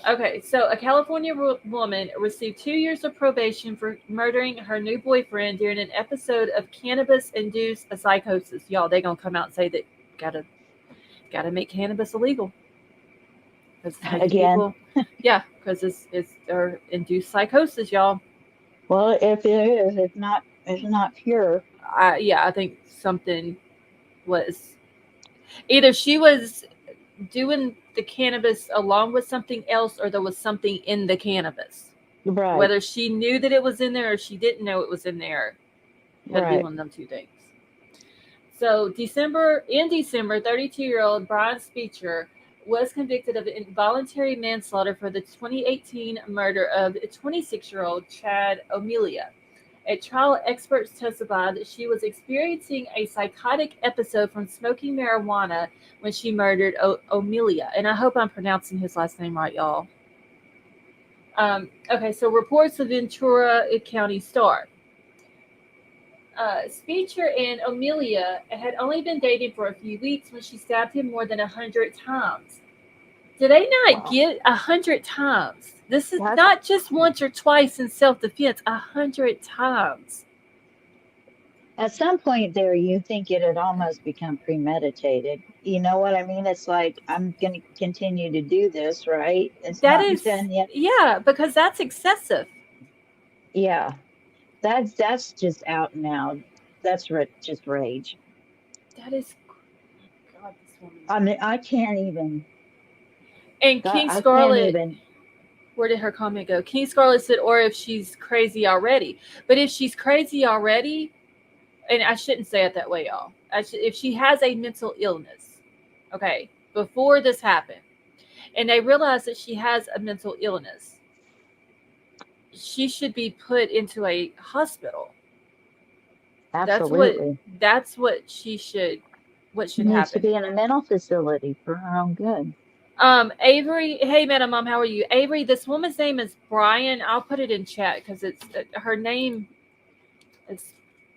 [SPEAKER 1] Okay, so a California woman received 2 years of probation for murdering her new boyfriend during an episode of cannabis-induced psychosis. Y'all, they gonna come out and say that gotta make cannabis illegal because it's making
[SPEAKER 3] Again.
[SPEAKER 1] people, yeah, because it's or induced psychosis, y'all.
[SPEAKER 3] Well, if it is, it's not pure.
[SPEAKER 1] Yeah, I think something was either she was doing the cannabis along with something else, or there was something in the cannabis.
[SPEAKER 3] Right,
[SPEAKER 1] Whether she knew that it was in there or she didn't know it was in there, had to be
[SPEAKER 3] right.
[SPEAKER 1] one of them two things. So December, 32-year-old Bryan Speecher was convicted of involuntary manslaughter for the 2018 murder of 26-year-old Chad O'Melia. At trial, experts testified that she was experiencing a psychotic episode from smoking marijuana when she murdered O'Melia. And I hope I'm pronouncing his last name right, y'all. Okay, so reports of Ventura County Star. Speecher and Amelia had only been dating for a few weeks when she stabbed him more than 100 times. Did they not
[SPEAKER 3] Wow.
[SPEAKER 1] get 100 times? This is
[SPEAKER 3] That's
[SPEAKER 1] not just once or twice in self-defense. 100 times.
[SPEAKER 3] at some point there, you think it had almost become premeditated. You know what I mean? It's like I'm going to continue to do this, right? It's
[SPEAKER 1] That
[SPEAKER 3] not
[SPEAKER 1] is,
[SPEAKER 3] done yet.
[SPEAKER 1] yeah, because that's excessive.
[SPEAKER 3] Yeah, that's just out and out. That's just rage.
[SPEAKER 1] That is, God, this woman.
[SPEAKER 3] I mean, I can't even.
[SPEAKER 1] And
[SPEAKER 3] God,
[SPEAKER 1] King
[SPEAKER 3] I can't
[SPEAKER 1] Scarlet,
[SPEAKER 3] even.
[SPEAKER 1] where did her comment go? King Scarlet said, or if she's crazy already. But if she's crazy already, and I shouldn't say it that way, y'all. If she has a mental illness, okay, before this happened, and they realize that she has a mental illness, she should be put into a hospital. That's what
[SPEAKER 3] Absolutely.
[SPEAKER 1] what
[SPEAKER 3] She
[SPEAKER 1] should
[SPEAKER 3] needs to
[SPEAKER 1] happen.
[SPEAKER 3] be in a mental facility for her own good.
[SPEAKER 1] Avery, hey, Madam Mom, how are you? Avery, this woman's name is Bryan. I'll put it in chat because it's her name is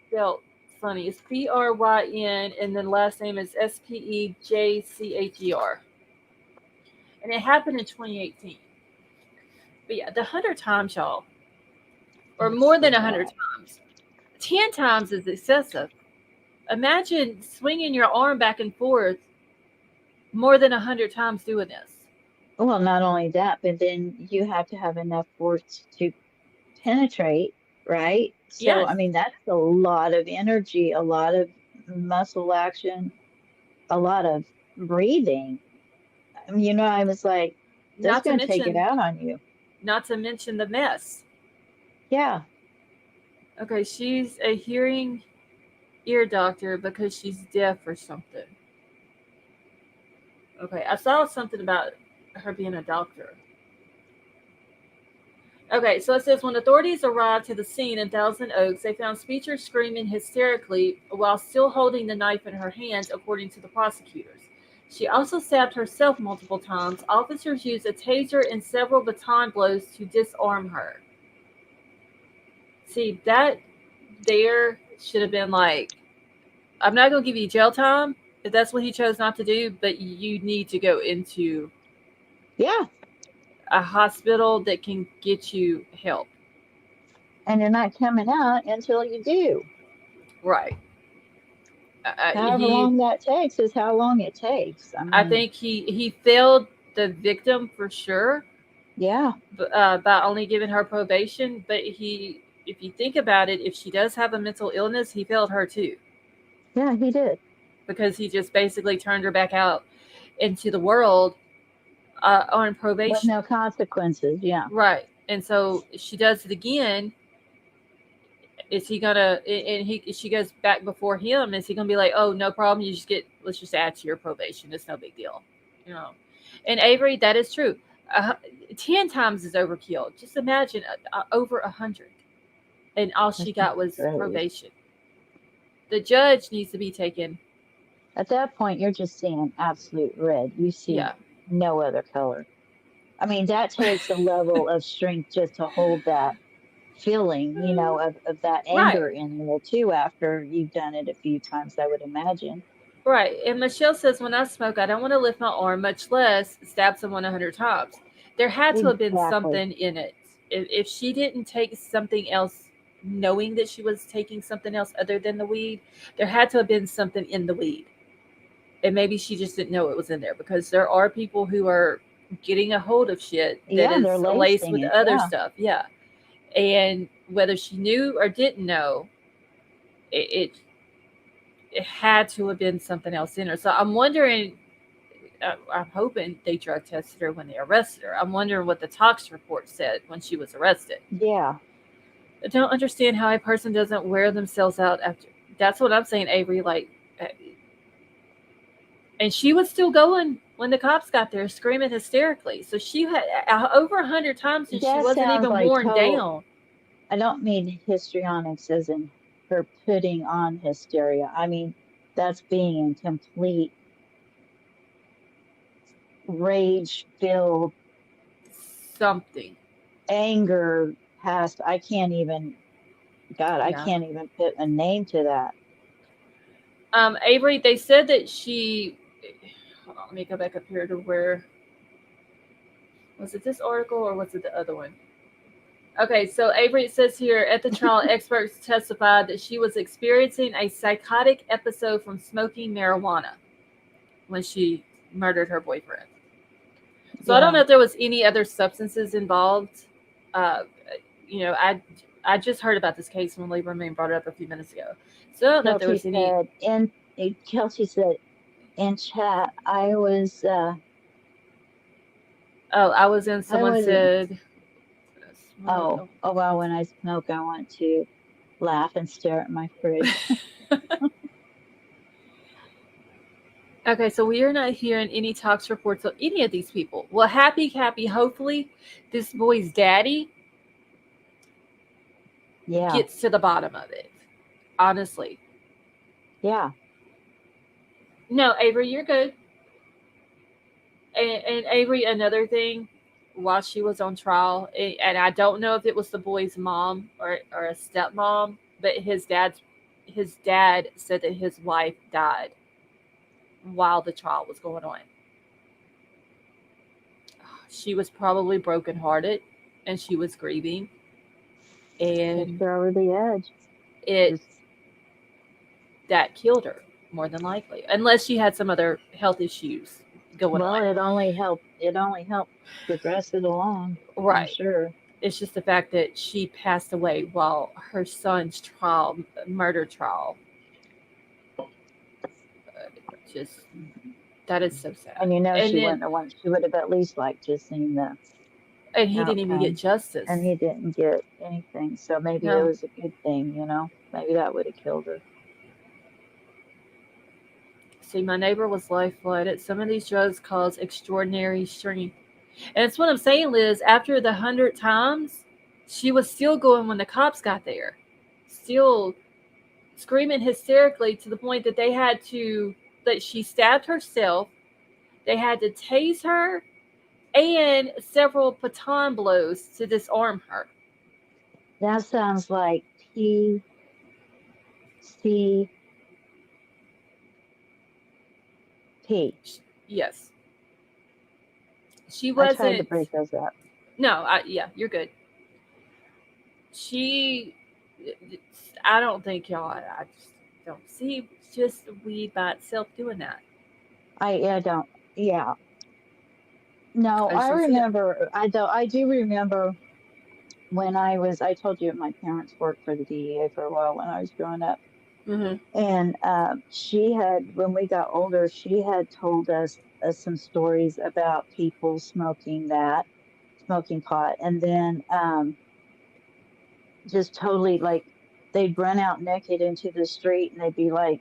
[SPEAKER 1] spelled funny. It's Bryn, and then last name is Spejchacher, and it happened in 2018. But yeah, the 100 times, y'all, or
[SPEAKER 3] That's
[SPEAKER 1] more
[SPEAKER 3] a
[SPEAKER 1] than 100
[SPEAKER 3] lot.
[SPEAKER 1] times. 10 times is excessive. Imagine swinging your arm back and forth more than 100 times doing this.
[SPEAKER 3] Well, not only that, but then you have to have enough force to penetrate, right? So,
[SPEAKER 1] Yes,
[SPEAKER 3] I mean, that's a lot of energy, a lot of muscle action, a lot of breathing. I mean, I was like, that's
[SPEAKER 1] not to
[SPEAKER 3] going to take it
[SPEAKER 1] mention,
[SPEAKER 3] out on you.
[SPEAKER 1] not to mention the mess.
[SPEAKER 3] Yeah,
[SPEAKER 1] Okay, she's a hearing ear doctor because she's deaf or something. Okay, I saw something about her being a doctor. Okay, so it says when authorities arrived to the scene in Thousand Oaks, they found Speecher screaming hysterically while still holding the knife in her hands, according to the prosecutors. She also stabbed herself multiple times. Officers used a taser and several baton blows to disarm her. See, that there should have been like, I'm not going to give you jail time if that's what he chose not to do, but you need to go into
[SPEAKER 3] yeah.
[SPEAKER 1] a hospital that can get you help.
[SPEAKER 3] And you're not coming out until you do.
[SPEAKER 1] Right.
[SPEAKER 3] However
[SPEAKER 1] He
[SPEAKER 3] long that takes is how long it takes. I
[SPEAKER 1] I
[SPEAKER 3] mean,
[SPEAKER 1] think he failed the victim for sure,
[SPEAKER 3] yeah,
[SPEAKER 1] by only giving her probation. But if you think about it, if she does have a mental illness, he failed her too
[SPEAKER 3] yeah, he did.
[SPEAKER 1] because he just basically turned her back out into the world on
[SPEAKER 3] With
[SPEAKER 1] probation.
[SPEAKER 3] no consequences. Yeah.
[SPEAKER 1] Right, and so she does it again. Is he gonna? And she goes back before him. Is he gonna be like, oh, no problem? You just get, let's just add to your probation. It's no big deal, you know. And Avery, that is true. 10 times is overkill. Just imagine over 100, and all she
[SPEAKER 3] That's
[SPEAKER 1] got was
[SPEAKER 3] crazy.
[SPEAKER 1] probation. The judge needs to be taken.
[SPEAKER 3] At that point, you're just seeing absolute red. You see
[SPEAKER 1] Yeah,
[SPEAKER 3] no other color. I mean, that takes a level of strength just to hold that feeling, of that
[SPEAKER 1] right,
[SPEAKER 3] anger in there too, after you've done it a few times, I would imagine.
[SPEAKER 1] right. And Michelle says, when I smoke, I don't want to lift my arm, much less stab someone 100 times. there had to have been
[SPEAKER 3] Exactly.
[SPEAKER 1] something in it. If she didn't take something else, knowing that she was taking something else other than the weed, there had to have been something in the weed. And maybe she just didn't know it was in there, because there are people who are getting a hold of shit that
[SPEAKER 3] Yeah, they're
[SPEAKER 1] is laced
[SPEAKER 3] lacing
[SPEAKER 1] with
[SPEAKER 3] it.
[SPEAKER 1] other
[SPEAKER 3] Yeah.
[SPEAKER 1] stuff. Yeah. And whether she knew or didn't know, it it had to have been something else in her. So I'm wondering, I'm hoping they drug tested her when they arrested her. I'm wondering what the tox report said when she was arrested.
[SPEAKER 3] Yeah.
[SPEAKER 1] I don't understand how a person doesn't wear themselves out after. That's what I'm saying, Avery. Like, and she was still going when the cops got there, screaming hysterically. So she had over 100 times, and she
[SPEAKER 3] That
[SPEAKER 1] wasn't
[SPEAKER 3] sounds
[SPEAKER 1] even
[SPEAKER 3] like
[SPEAKER 1] worn
[SPEAKER 3] total.
[SPEAKER 1] down.
[SPEAKER 3] I don't mean histrionics as in her putting on hysteria. I mean, that's being in complete rage-filled
[SPEAKER 1] Something.
[SPEAKER 3] anger past. I can't even, God, I
[SPEAKER 1] Yeah.
[SPEAKER 3] can't even put a name to that.
[SPEAKER 1] Avery, they said that she. Hold on, let me go back up here to where. Was it this article or was it the other one? Okay, so Avery, it says here, at the trial, experts testified that she was experiencing a psychotic episode from smoking marijuana when she murdered her boyfriend. So I don't know
[SPEAKER 3] Yeah.
[SPEAKER 1] if there was any other substances involved. Uh, I just heard about this case when Lieberman brought it up a few minutes ago. So I don't know if there
[SPEAKER 3] Kelsey
[SPEAKER 1] was any.
[SPEAKER 3] said, and Kelsey said in chat,
[SPEAKER 1] Oh, I was in.
[SPEAKER 3] I
[SPEAKER 1] Someone
[SPEAKER 3] was,
[SPEAKER 1] said,
[SPEAKER 3] oh, well, when I smoke, I want to laugh and stare at my fridge.
[SPEAKER 1] Okay, so we are not hearing any talks reports of any of these people. Well, happy. Hopefully, this boy's daddy
[SPEAKER 3] Yeah.
[SPEAKER 1] gets to the bottom of it. Honestly,
[SPEAKER 3] Yeah.
[SPEAKER 1] no, Avery, you're good. And Avery, another thing, while she was on trial, and I don't know if it was the boy's mom or a stepmom, but his dad said that his wife died while the trial was going on. She was probably brokenhearted, and she was grieving,
[SPEAKER 3] Pushed
[SPEAKER 1] and
[SPEAKER 3] her over the edge.
[SPEAKER 1] it
[SPEAKER 3] Just,
[SPEAKER 1] that killed her more than likely, unless she had some other health issues going
[SPEAKER 3] well,
[SPEAKER 1] on.
[SPEAKER 3] it only helped progress it along, I'm
[SPEAKER 1] Right.
[SPEAKER 3] sure.
[SPEAKER 1] It's just the fact that she passed away while her son's trial, murder trial, just that is so sad.
[SPEAKER 3] And
[SPEAKER 1] And
[SPEAKER 3] she
[SPEAKER 1] then,
[SPEAKER 3] wouldn't have wanted, she would have at least liked to have seen the
[SPEAKER 1] and he didn't even get
[SPEAKER 3] outcome. And
[SPEAKER 1] justice.
[SPEAKER 3] he didn't get anything. So maybe it
[SPEAKER 1] No.
[SPEAKER 3] was a good thing. Maybe that would have killed her.
[SPEAKER 1] See, my neighbor was life flooded. Some of these drugs cause extraordinary strength. And it's what I'm saying, Liz. After the 100 times, she was still going when the cops got there. Still screaming hysterically to the point that that she stabbed herself. They had to tase her and several baton blows to disarm her.
[SPEAKER 3] That sounds like PCP.
[SPEAKER 1] Yes. She
[SPEAKER 3] I tried to
[SPEAKER 1] wasn't.
[SPEAKER 3] break those up.
[SPEAKER 1] No, yeah, you're good. She. I don't think y'all. I just don't see just weed by itself doing that.
[SPEAKER 3] I don't. Yeah. No,
[SPEAKER 1] I just
[SPEAKER 3] I
[SPEAKER 1] don't see it.
[SPEAKER 3] remember. I do remember when I told you my parents worked for the DEA for a while when I was growing up.
[SPEAKER 1] Mm-hmm.
[SPEAKER 3] And when we got older, she had told us some stories about people smoking pot, and then just totally like they'd run out naked into the street and they'd be like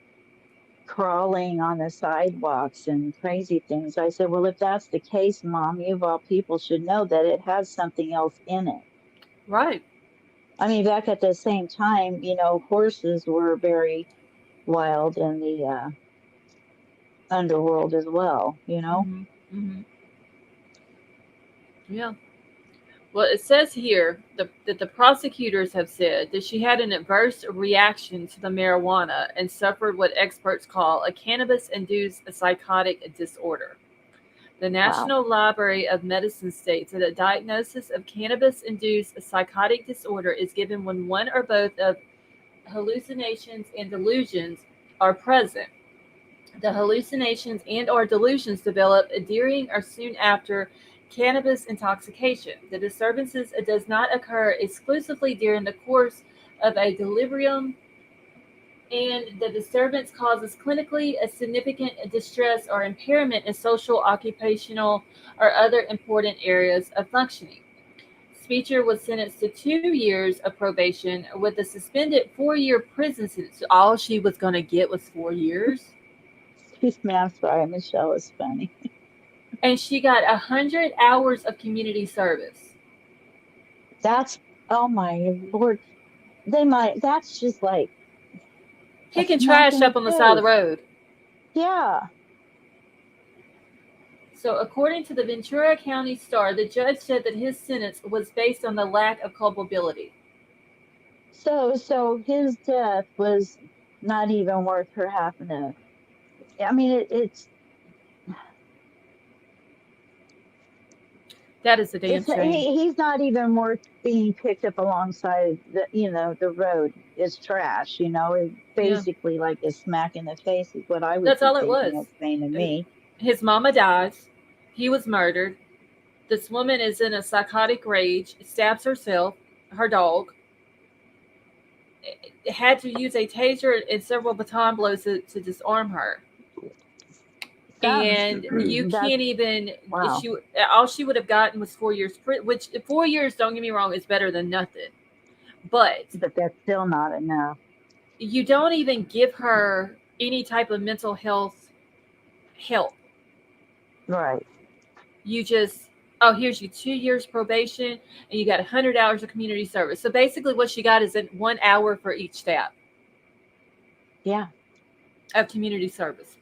[SPEAKER 3] crawling on the sidewalks and crazy things. I said, well, if that's the case, Mom, you of all people should know that it has something else in it.
[SPEAKER 1] Right.
[SPEAKER 3] I mean, back at the same time, horses were very wild in the underworld as well.
[SPEAKER 1] Mm-hmm. Mm-hmm. Yeah. Well, it says here that the prosecutors have said that she had an adverse reaction to the marijuana and suffered what experts call a cannabis-induced psychotic disorder. The National Library of Medicine states that a diagnosis of cannabis-induced psychotic disorder is given when one or both of hallucinations and delusions are present. The hallucinations and or delusions develop during or soon after cannabis intoxication. The disturbances does not occur exclusively during the course of a delirium, and the disturbance causes clinically a significant distress or impairment in social, occupational, or other important areas of functioning. Speecher was sentenced to 2 years of probation with a suspended 4-year prison sentence. All she was going to get was 4 years.
[SPEAKER 3] Excuse me, I'm sorry. Michelle is funny.
[SPEAKER 1] And she got 100 hours of community service.
[SPEAKER 3] That's, oh my Lord. That's just like a
[SPEAKER 1] Kicking
[SPEAKER 3] smack
[SPEAKER 1] trash
[SPEAKER 3] in the
[SPEAKER 1] up on the side of the
[SPEAKER 3] face.
[SPEAKER 1] road.
[SPEAKER 3] Yeah.
[SPEAKER 1] So, according to the Ventura County Star, the judge said that his sentence was based on the lack of culpability.
[SPEAKER 3] So his death was not even worth her having to. I mean,
[SPEAKER 1] That is a damn shame.
[SPEAKER 3] he's not even worth being picked up alongside the road. It's trash. It's
[SPEAKER 1] Yeah,
[SPEAKER 3] basically like a smack in the face is what I would
[SPEAKER 1] that's
[SPEAKER 3] be
[SPEAKER 1] all it
[SPEAKER 3] thinking
[SPEAKER 1] was.
[SPEAKER 3] of saying to me.
[SPEAKER 1] His mama dies. He was murdered. This woman is in a psychotic rage, stabs herself, her dog, had to use a taser and several baton blows to disarm her.
[SPEAKER 3] Sounds
[SPEAKER 1] And you
[SPEAKER 3] that's
[SPEAKER 1] can't even,
[SPEAKER 3] wow.
[SPEAKER 1] all she would have gotten was 4 years, which 4 years, don't get me wrong, is better than nothing. But
[SPEAKER 3] But that's still not enough.
[SPEAKER 1] you don't even give her any type of mental health help.
[SPEAKER 3] Right.
[SPEAKER 1] You just, oh, here's your 2 years probation and you got 100 hours of community service. So basically what she got is 1 hour for each step
[SPEAKER 3] Yeah.
[SPEAKER 1] of community service.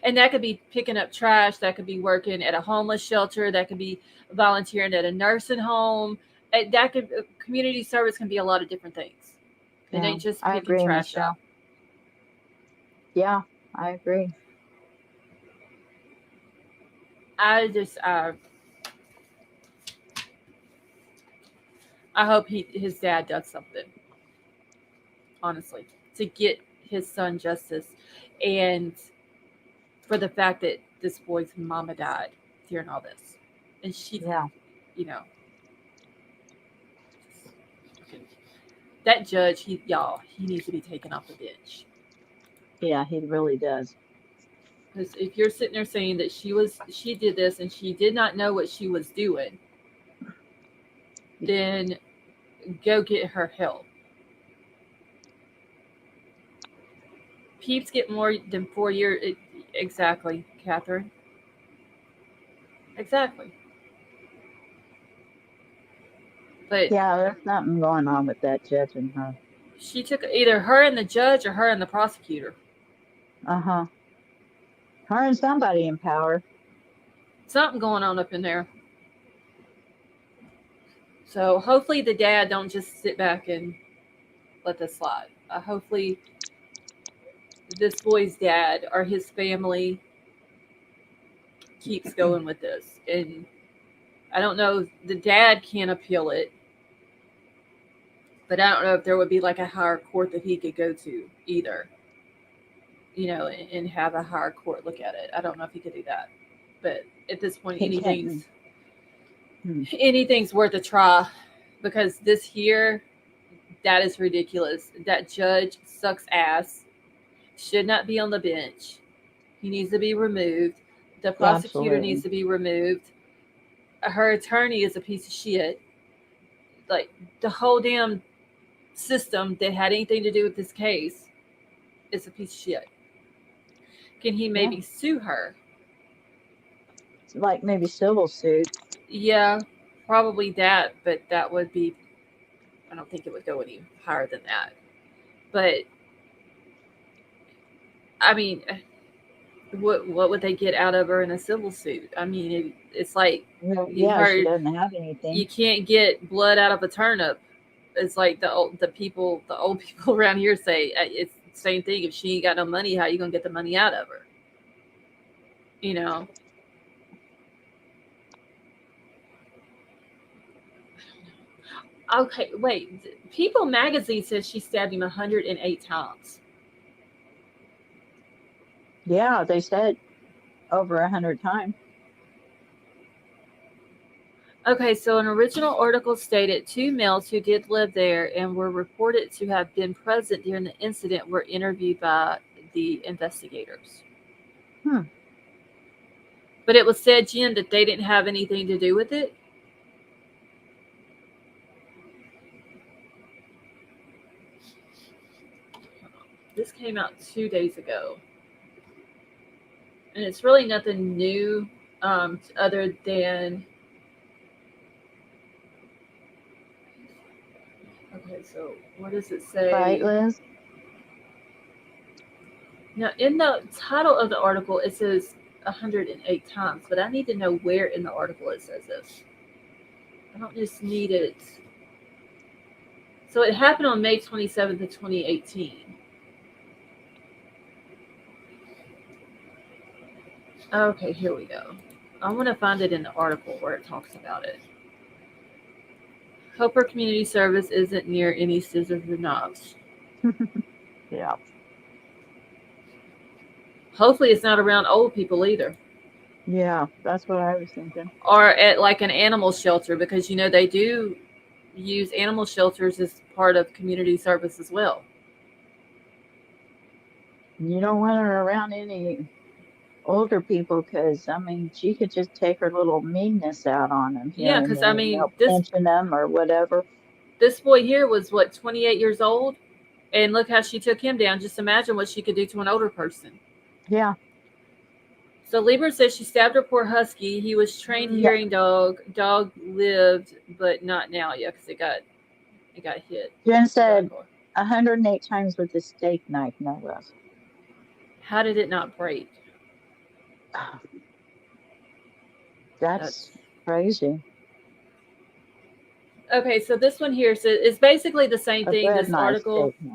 [SPEAKER 1] And that could be picking up trash, that could be working at a homeless shelter, that could be volunteering at a nursing home. That could, community service can be a lot of different things. It
[SPEAKER 3] Yeah.
[SPEAKER 1] ain't just
[SPEAKER 3] I
[SPEAKER 1] picking
[SPEAKER 3] agree,
[SPEAKER 1] trash up.
[SPEAKER 3] Michelle. Yeah, I agree.
[SPEAKER 1] I just, I hope his dad does something, honestly, to get his son justice, and for the fact that this boy's mama died during all this, and she,
[SPEAKER 3] Yeah.
[SPEAKER 1] you know, that judge, he needs to be taken off the bench.
[SPEAKER 3] Yeah, he really does.
[SPEAKER 1] Because if you're sitting there saying that she did this and she did not know what she was doing, then go get her help. Peeps get more than 4 years. Exactly, Catherine. Exactly. But
[SPEAKER 3] Yeah, there's something going on with that judge and her.
[SPEAKER 1] she took either her and the judge or her and the prosecutor.
[SPEAKER 3] Uh-huh. Her and somebody in power.
[SPEAKER 1] Something going on up in there. So hopefully the dad don't just sit back and let this slide. Hopefully this boy's dad or his family keeps going with this. And I don't know, the dad can't appeal it, but I don't know if there would be like a higher court that he could go to either, and have a higher court look at it. I don't know if he could do that. But at this point,
[SPEAKER 3] He can't.
[SPEAKER 1] anything's worth a try, because this here, that is ridiculous. That judge sucks ass. Should not be on the bench. He needs to be removed. The prosecutor needs
[SPEAKER 3] Absolutely.
[SPEAKER 1] to be removed. Her attorney is a piece of shit. Like, the whole damn system that had anything to do with this case is a piece of shit. Can he
[SPEAKER 3] Yeah.
[SPEAKER 1] maybe sue her?
[SPEAKER 3] Like maybe civil suit.
[SPEAKER 1] Yeah, probably that, but that would be, I don't think it would go any higher than that. But I mean, what would they get out of her in a civil suit? I mean, it's like
[SPEAKER 3] Well,
[SPEAKER 1] you
[SPEAKER 3] yeah, she
[SPEAKER 1] heard,
[SPEAKER 3] doesn't have anything.
[SPEAKER 1] you can't get blood out of a turnip. It's like the old people around here say, it's the same thing. If she ain't got no money, how you gonna get the money out of her? You know. Okay, wait. People magazine says she stabbed him 108 times.
[SPEAKER 3] Yeah, they said over 100 times.
[SPEAKER 1] Okay, so an original article stated two males who did live there and were reported to have been present during the incident were interviewed by the investigators.
[SPEAKER 3] Hmm.
[SPEAKER 1] But it was said, Jen, that they didn't have anything to do with it. This came out 2 days ago. And it's really nothing new other than. Okay, so what does it
[SPEAKER 3] Right,
[SPEAKER 1] say?
[SPEAKER 3] Liz?
[SPEAKER 1] Now, in the title of the article, it says 108 times, but I need to know where in the article it says this. I don't just need it. So it happened on May 27th of 2018. Okay, here we go. I want to find it in the article where it talks about it. Hope her community service isn't near any scissors or knives.
[SPEAKER 3] Yeah.
[SPEAKER 1] Hopefully, it's not around old people either,
[SPEAKER 3] Yeah, that's what I was thinking.
[SPEAKER 1] or at like an animal shelter, because they do use animal shelters as part of community service as well.
[SPEAKER 3] You don't want her around any older people because, I mean, she could just take her little meanness out on them here
[SPEAKER 1] Yeah,
[SPEAKER 3] and
[SPEAKER 1] because I
[SPEAKER 3] there,
[SPEAKER 1] mean,
[SPEAKER 3] pinching them or whatever.
[SPEAKER 1] this boy here was what, 28 years old, and look how she took him down. Just imagine what she could do to an older person.
[SPEAKER 3] Yeah.
[SPEAKER 1] So Lieber says she stabbed her poor husky. He was trained
[SPEAKER 3] Yeah.
[SPEAKER 1] hearing dog. Dog lived, but not now. Yeah, because it got hit.
[SPEAKER 3] Jen said 108 times with a steak knife, no less.
[SPEAKER 1] How did it not break?
[SPEAKER 3] That's crazy.
[SPEAKER 1] Okay. So this one here says it's basically the same
[SPEAKER 3] A
[SPEAKER 1] thing.
[SPEAKER 3] bread
[SPEAKER 1] This
[SPEAKER 3] knife,
[SPEAKER 1] article,
[SPEAKER 3] steak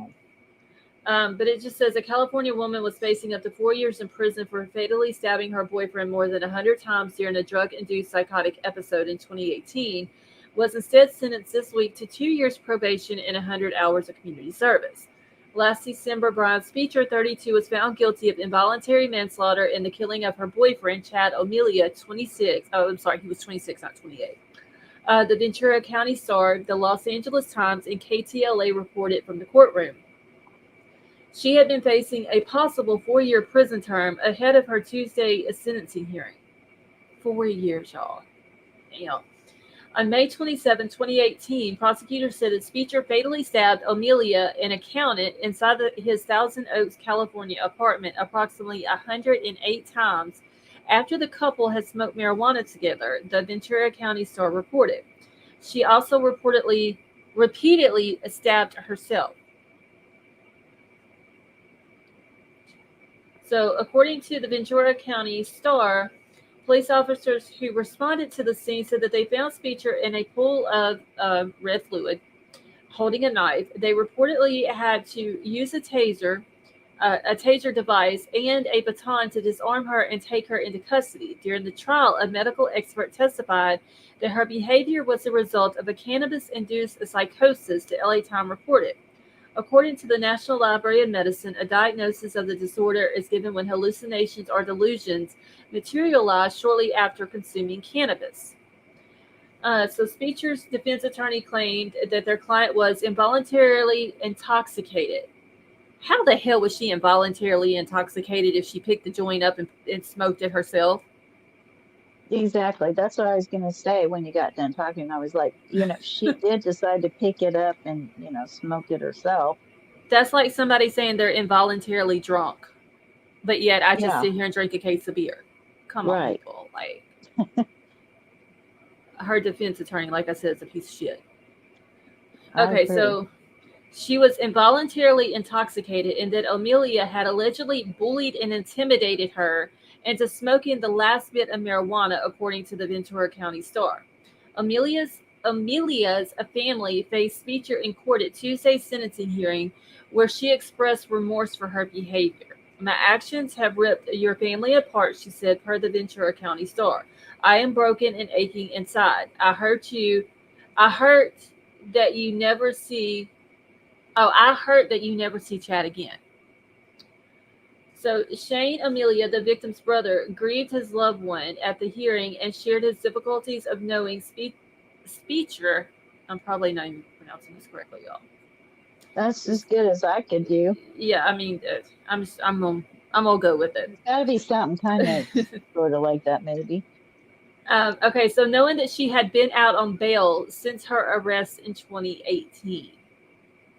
[SPEAKER 3] knife.
[SPEAKER 1] but it just says a California woman was facing up to 4 years in prison for fatally stabbing her boyfriend more than 100 times during a drug-induced psychotic episode in 2018. Was instead sentenced this week to 2 years probation and 100 hours of community service. Last December, Bryan Speecher, 32, was found guilty of involuntary manslaughter in the killing of her boyfriend, Chad O'Melia, 26. Oh, I'm sorry, he was 26, not 28. The Ventura County Star, the Los Angeles Times, and KTLA reported from the courtroom. She had been facing a possible 4-year prison term ahead of her Tuesday sentencing hearing. 4 years, y'all. Damn. On May 27, 2018, prosecutors said that Speecher fatally stabbed Amelia, an accountant, inside his Thousand Oaks, California apartment approximately 108 times after the couple had smoked marijuana together, the Ventura County Star reported. She also repeatedly stabbed herself. So, according to the Ventura County Star, police officers who responded to the scene said that they found Speecher in a pool of red fluid, holding a knife. They reportedly had to use a taser device, and a baton to disarm her and take her into custody. During the trial, a medical expert testified that her behavior was the result of a cannabis-induced psychosis, the LA Times reported. According to the National Library of Medicine, a diagnosis of the disorder is given when hallucinations or delusions materialize shortly after consuming cannabis. So Speecher's defense attorney claimed that their client was involuntarily intoxicated. How the hell was she involuntarily intoxicated if she picked the joint up and smoked it herself?
[SPEAKER 3] Exactly. That's what I was going to say when you got done talking. I was like, she did decide to pick it up and, smoke it herself.
[SPEAKER 1] That's like somebody saying they're involuntarily drunk, but yet I just
[SPEAKER 3] Yeah,
[SPEAKER 1] sit here and drink a case of beer. Come on,
[SPEAKER 3] right.
[SPEAKER 1] people. Like, her defense attorney, like I said, is a piece of shit.
[SPEAKER 3] I
[SPEAKER 1] Okay,
[SPEAKER 3] agree.
[SPEAKER 1] so she was involuntarily intoxicated, and that Amelia had allegedly bullied and intimidated her into smoking the last bit of marijuana, according to the Ventura County Star. Amelia's family faced Speecher in court at Tuesday's sentencing hearing, where she expressed remorse for her behavior. My actions have ripped your family apart, she said, per the Ventura County Star. I am broken and aching inside. I hurt that you never see. Oh, I heard that you never see Chad again. So Shane Amelia, the victim's brother, grieved his loved one at the hearing and shared his difficulties of knowing Speecher. I'm probably not even pronouncing this correctly, y'all.
[SPEAKER 3] That's as good as I could do.
[SPEAKER 1] Yeah, I mean, I'm gonna go with it.
[SPEAKER 3] There's got to be something kind of sort of like that, maybe.
[SPEAKER 1] Okay, so knowing that she had been out on bail since her arrest in 2018.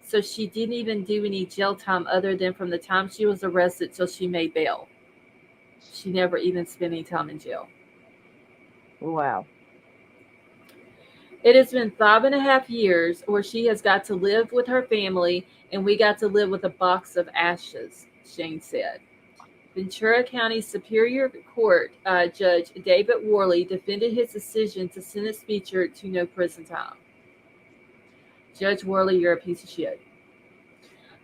[SPEAKER 1] So she didn't even do any jail time other than from the time she was arrested till she made bail. She never even spent any time in jail.
[SPEAKER 3] Wow.
[SPEAKER 1] It has been 5.5 years where she has got to live with her family, and we got to live with a box of ashes, Shane said. Ventura County Superior Court Judge David Worley defended his decision to sentence Beecher to no prison time. Judge Worley, you're a piece of shit.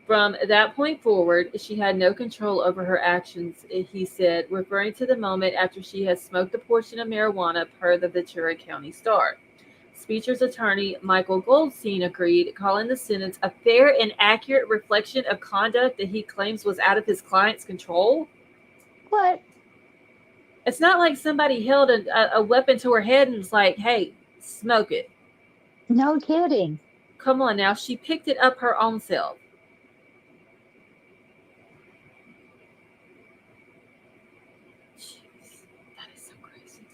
[SPEAKER 1] From that point forward, she had no control over her actions, he said, referring to the moment after she had smoked a portion of marijuana, per the Ventura County Star. Speecher's attorney, Michael Goldstein, agreed, calling the sentence a fair and accurate reflection of conduct that he claims was out of his client's control.
[SPEAKER 3] What?
[SPEAKER 1] It's not like somebody held a weapon to her head and was like, hey, smoke it.
[SPEAKER 3] No kidding.
[SPEAKER 1] Come on now. She picked it up her own self. Jeez, that is so crazy.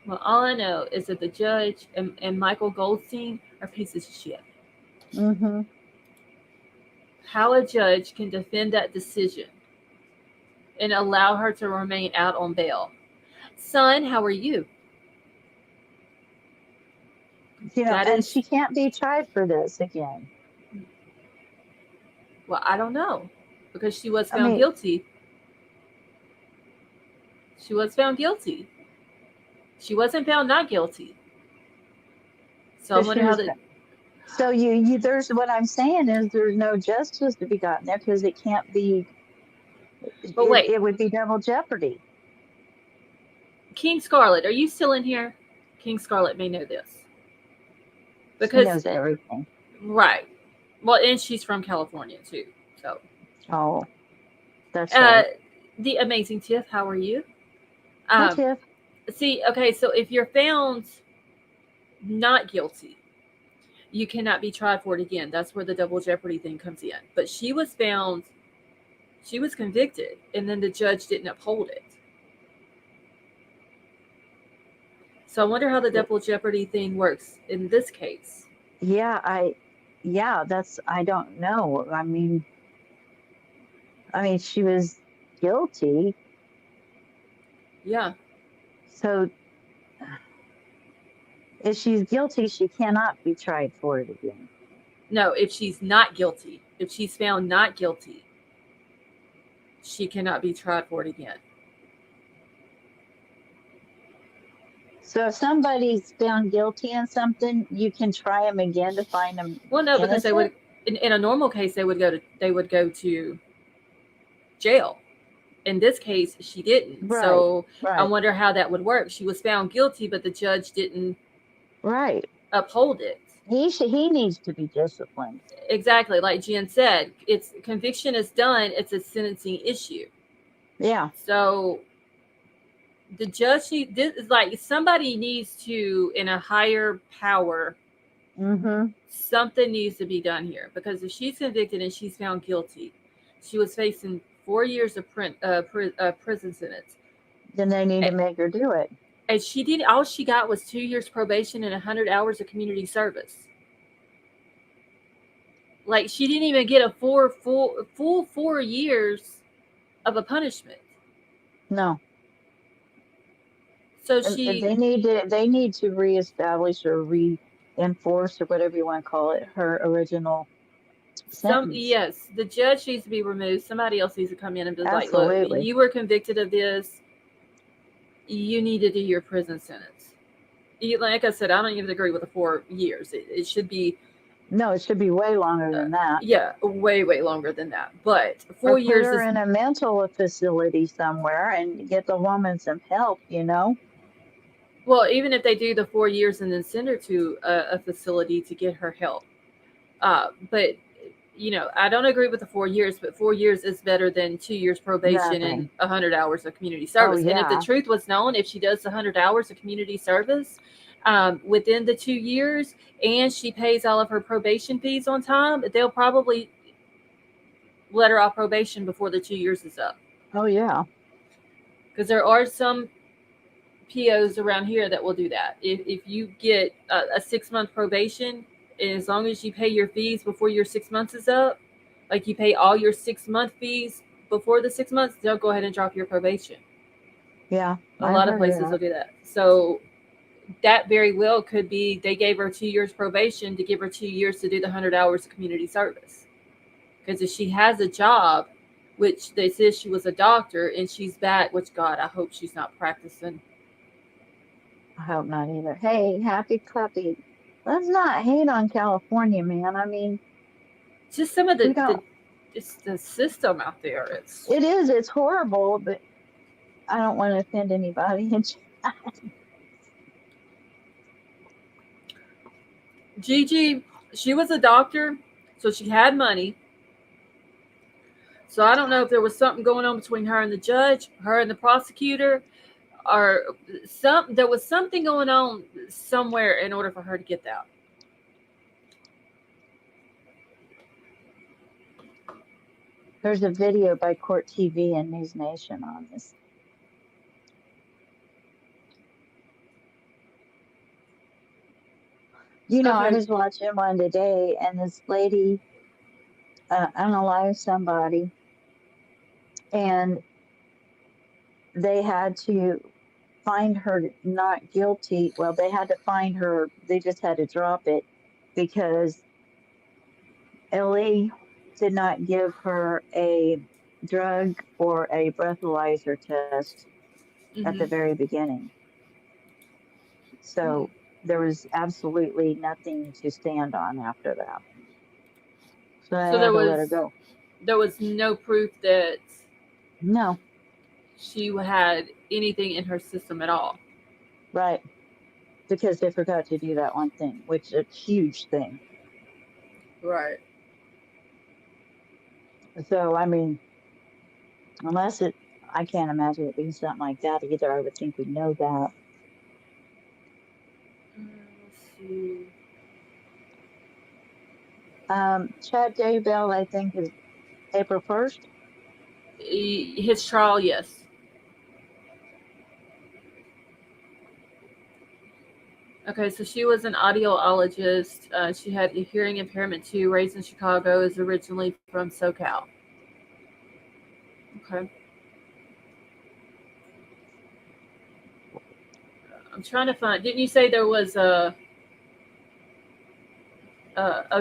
[SPEAKER 1] Well, all I know is that the judge and Michael Goldstein are pieces of shit.
[SPEAKER 3] Mm-hmm.
[SPEAKER 1] How a judge can defend that decision and allow her to remain out on bail. Son, how are you?
[SPEAKER 3] You know, and she can't be tried for this again.
[SPEAKER 1] Well, I don't know, because she was found guilty. She was found guilty. She wasn't found not guilty. So I wonder how that.
[SPEAKER 3] So you there's what I'm saying is there's no justice to be gotten there because it can't be.
[SPEAKER 1] But wait,
[SPEAKER 3] it would be double jeopardy.
[SPEAKER 1] King Scarlet, are you still in here? King Scarlet may know this.
[SPEAKER 3] Because she knows everything.
[SPEAKER 1] Right. Well, and she's from California too. So.
[SPEAKER 3] Oh, that's right.
[SPEAKER 1] The amazing Tiff, how are you?
[SPEAKER 3] Hi, Tiff.
[SPEAKER 1] See, okay, so if you're found not guilty, you cannot be tried for it again. That's where the double jeopardy thing comes in. But she was convicted, and then the judge didn't uphold it. So I wonder how the double jeopardy thing works in this case.
[SPEAKER 3] Yeah, I don't know. I mean, she was guilty.
[SPEAKER 1] Yeah.
[SPEAKER 3] So if she's guilty, she cannot be tried for it again.
[SPEAKER 1] No, if she's not guilty, if she's found not guilty, she cannot be tried for it again.
[SPEAKER 3] So if somebody's found guilty in something, you can try them again to find them.
[SPEAKER 1] Well, no, because they would, in a normal case, they would go to jail. In this case, she didn't. Right, so right. I wonder how that would work. She was found guilty, but the judge didn't uphold it.
[SPEAKER 3] He needs to be disciplined.
[SPEAKER 1] Exactly. Like Jen said, it's conviction is done. It's a sentencing issue.
[SPEAKER 3] Yeah.
[SPEAKER 1] So the judge, somebody needs to, in a higher power, something needs to be done here. Because if she's convicted and she's found guilty, she was facing 4 years of prison sentence.
[SPEAKER 3] Then they need to make her do it.
[SPEAKER 1] And she did. All she got was 2 years probation and 100 hours of community service. Like, she didn't even get a full 4 years of a punishment.
[SPEAKER 3] No.
[SPEAKER 1] So
[SPEAKER 3] they need to reestablish or reinforce or whatever you want to call it her original sentence.
[SPEAKER 1] Yes, the judge needs to be removed. Somebody else needs to come in and be like, look, you were convicted of this. You need to do your prison sentence. Like I said, I don't even agree with the 4 years. It should be.
[SPEAKER 3] No, it should be way longer than that.
[SPEAKER 1] Yeah, way longer than that. But 4 years.
[SPEAKER 3] Put her in a mental facility somewhere and get the woman some help, you know?
[SPEAKER 1] Well, even if they do the 4 years and then send her to a facility to get her help. But I don't agree with the 4 years, but 4 years is better than 2 years probation and
[SPEAKER 3] Nothing.
[SPEAKER 1] 100 hours of community
[SPEAKER 3] Oh,
[SPEAKER 1] service. And if the
[SPEAKER 3] yeah.
[SPEAKER 1] truth was known, if she does the 100 hours of community service within the 2 years and she pays all of her probation fees on time, they'll probably let her off probation before the 2 years is up.
[SPEAKER 3] Oh, yeah.
[SPEAKER 1] Because there are some POs around here that will do that. If you get a 6-month probation, as long as you pay your fees before your 6 months is up, like you pay all your 6-month fees before the 6 months, they'll go ahead and drop your probation.
[SPEAKER 3] Yeah.
[SPEAKER 1] A
[SPEAKER 3] I've
[SPEAKER 1] lot of
[SPEAKER 3] heard
[SPEAKER 1] places will do that. So that very well could be they gave her 2 years probation to give her 2 years to do the 100 hours of community service. Because if she has a job, which they said she was a doctor, and she's back, which God, I hope she's not practicing.
[SPEAKER 3] I hope not either. Hey, happy puppy. Let's not hate on California, man. I mean,
[SPEAKER 1] Just some of
[SPEAKER 3] we don't.
[SPEAKER 1] it's the system out there.
[SPEAKER 3] It is. It's horrible, but I don't want to offend anybody.
[SPEAKER 1] Gigi, she was a doctor, so she had money. So I don't know if there was something going on between her and the judge, her and the prosecutor, or there was something going on somewhere in order for her to get that.
[SPEAKER 3] There's a video by Court TV and News Nation on this. I was watching one today, and this lady unalived somebody, and they had to find her not guilty. Well, they had to find her. They just had to drop it because LA did not give her a drug or a breathalyzer test at the very beginning. So there was absolutely nothing to stand on after that. So I had to let her go.
[SPEAKER 1] There was no proof that
[SPEAKER 3] No.
[SPEAKER 1] She had anything in her system at all.
[SPEAKER 3] Right. Because they forgot to do that one thing, which is a huge thing.
[SPEAKER 1] Right.
[SPEAKER 3] So, I mean, I can't imagine it being something like that either. I would think we'd know that.
[SPEAKER 1] Let's see.
[SPEAKER 3] Chad Daybell, I think, is April 1st.
[SPEAKER 1] His trial, yes. Okay, so she was an audiologist. She had a hearing impairment too, raised in Chicago, is originally from SoCal. Okay. I'm trying to find, didn't you say there was a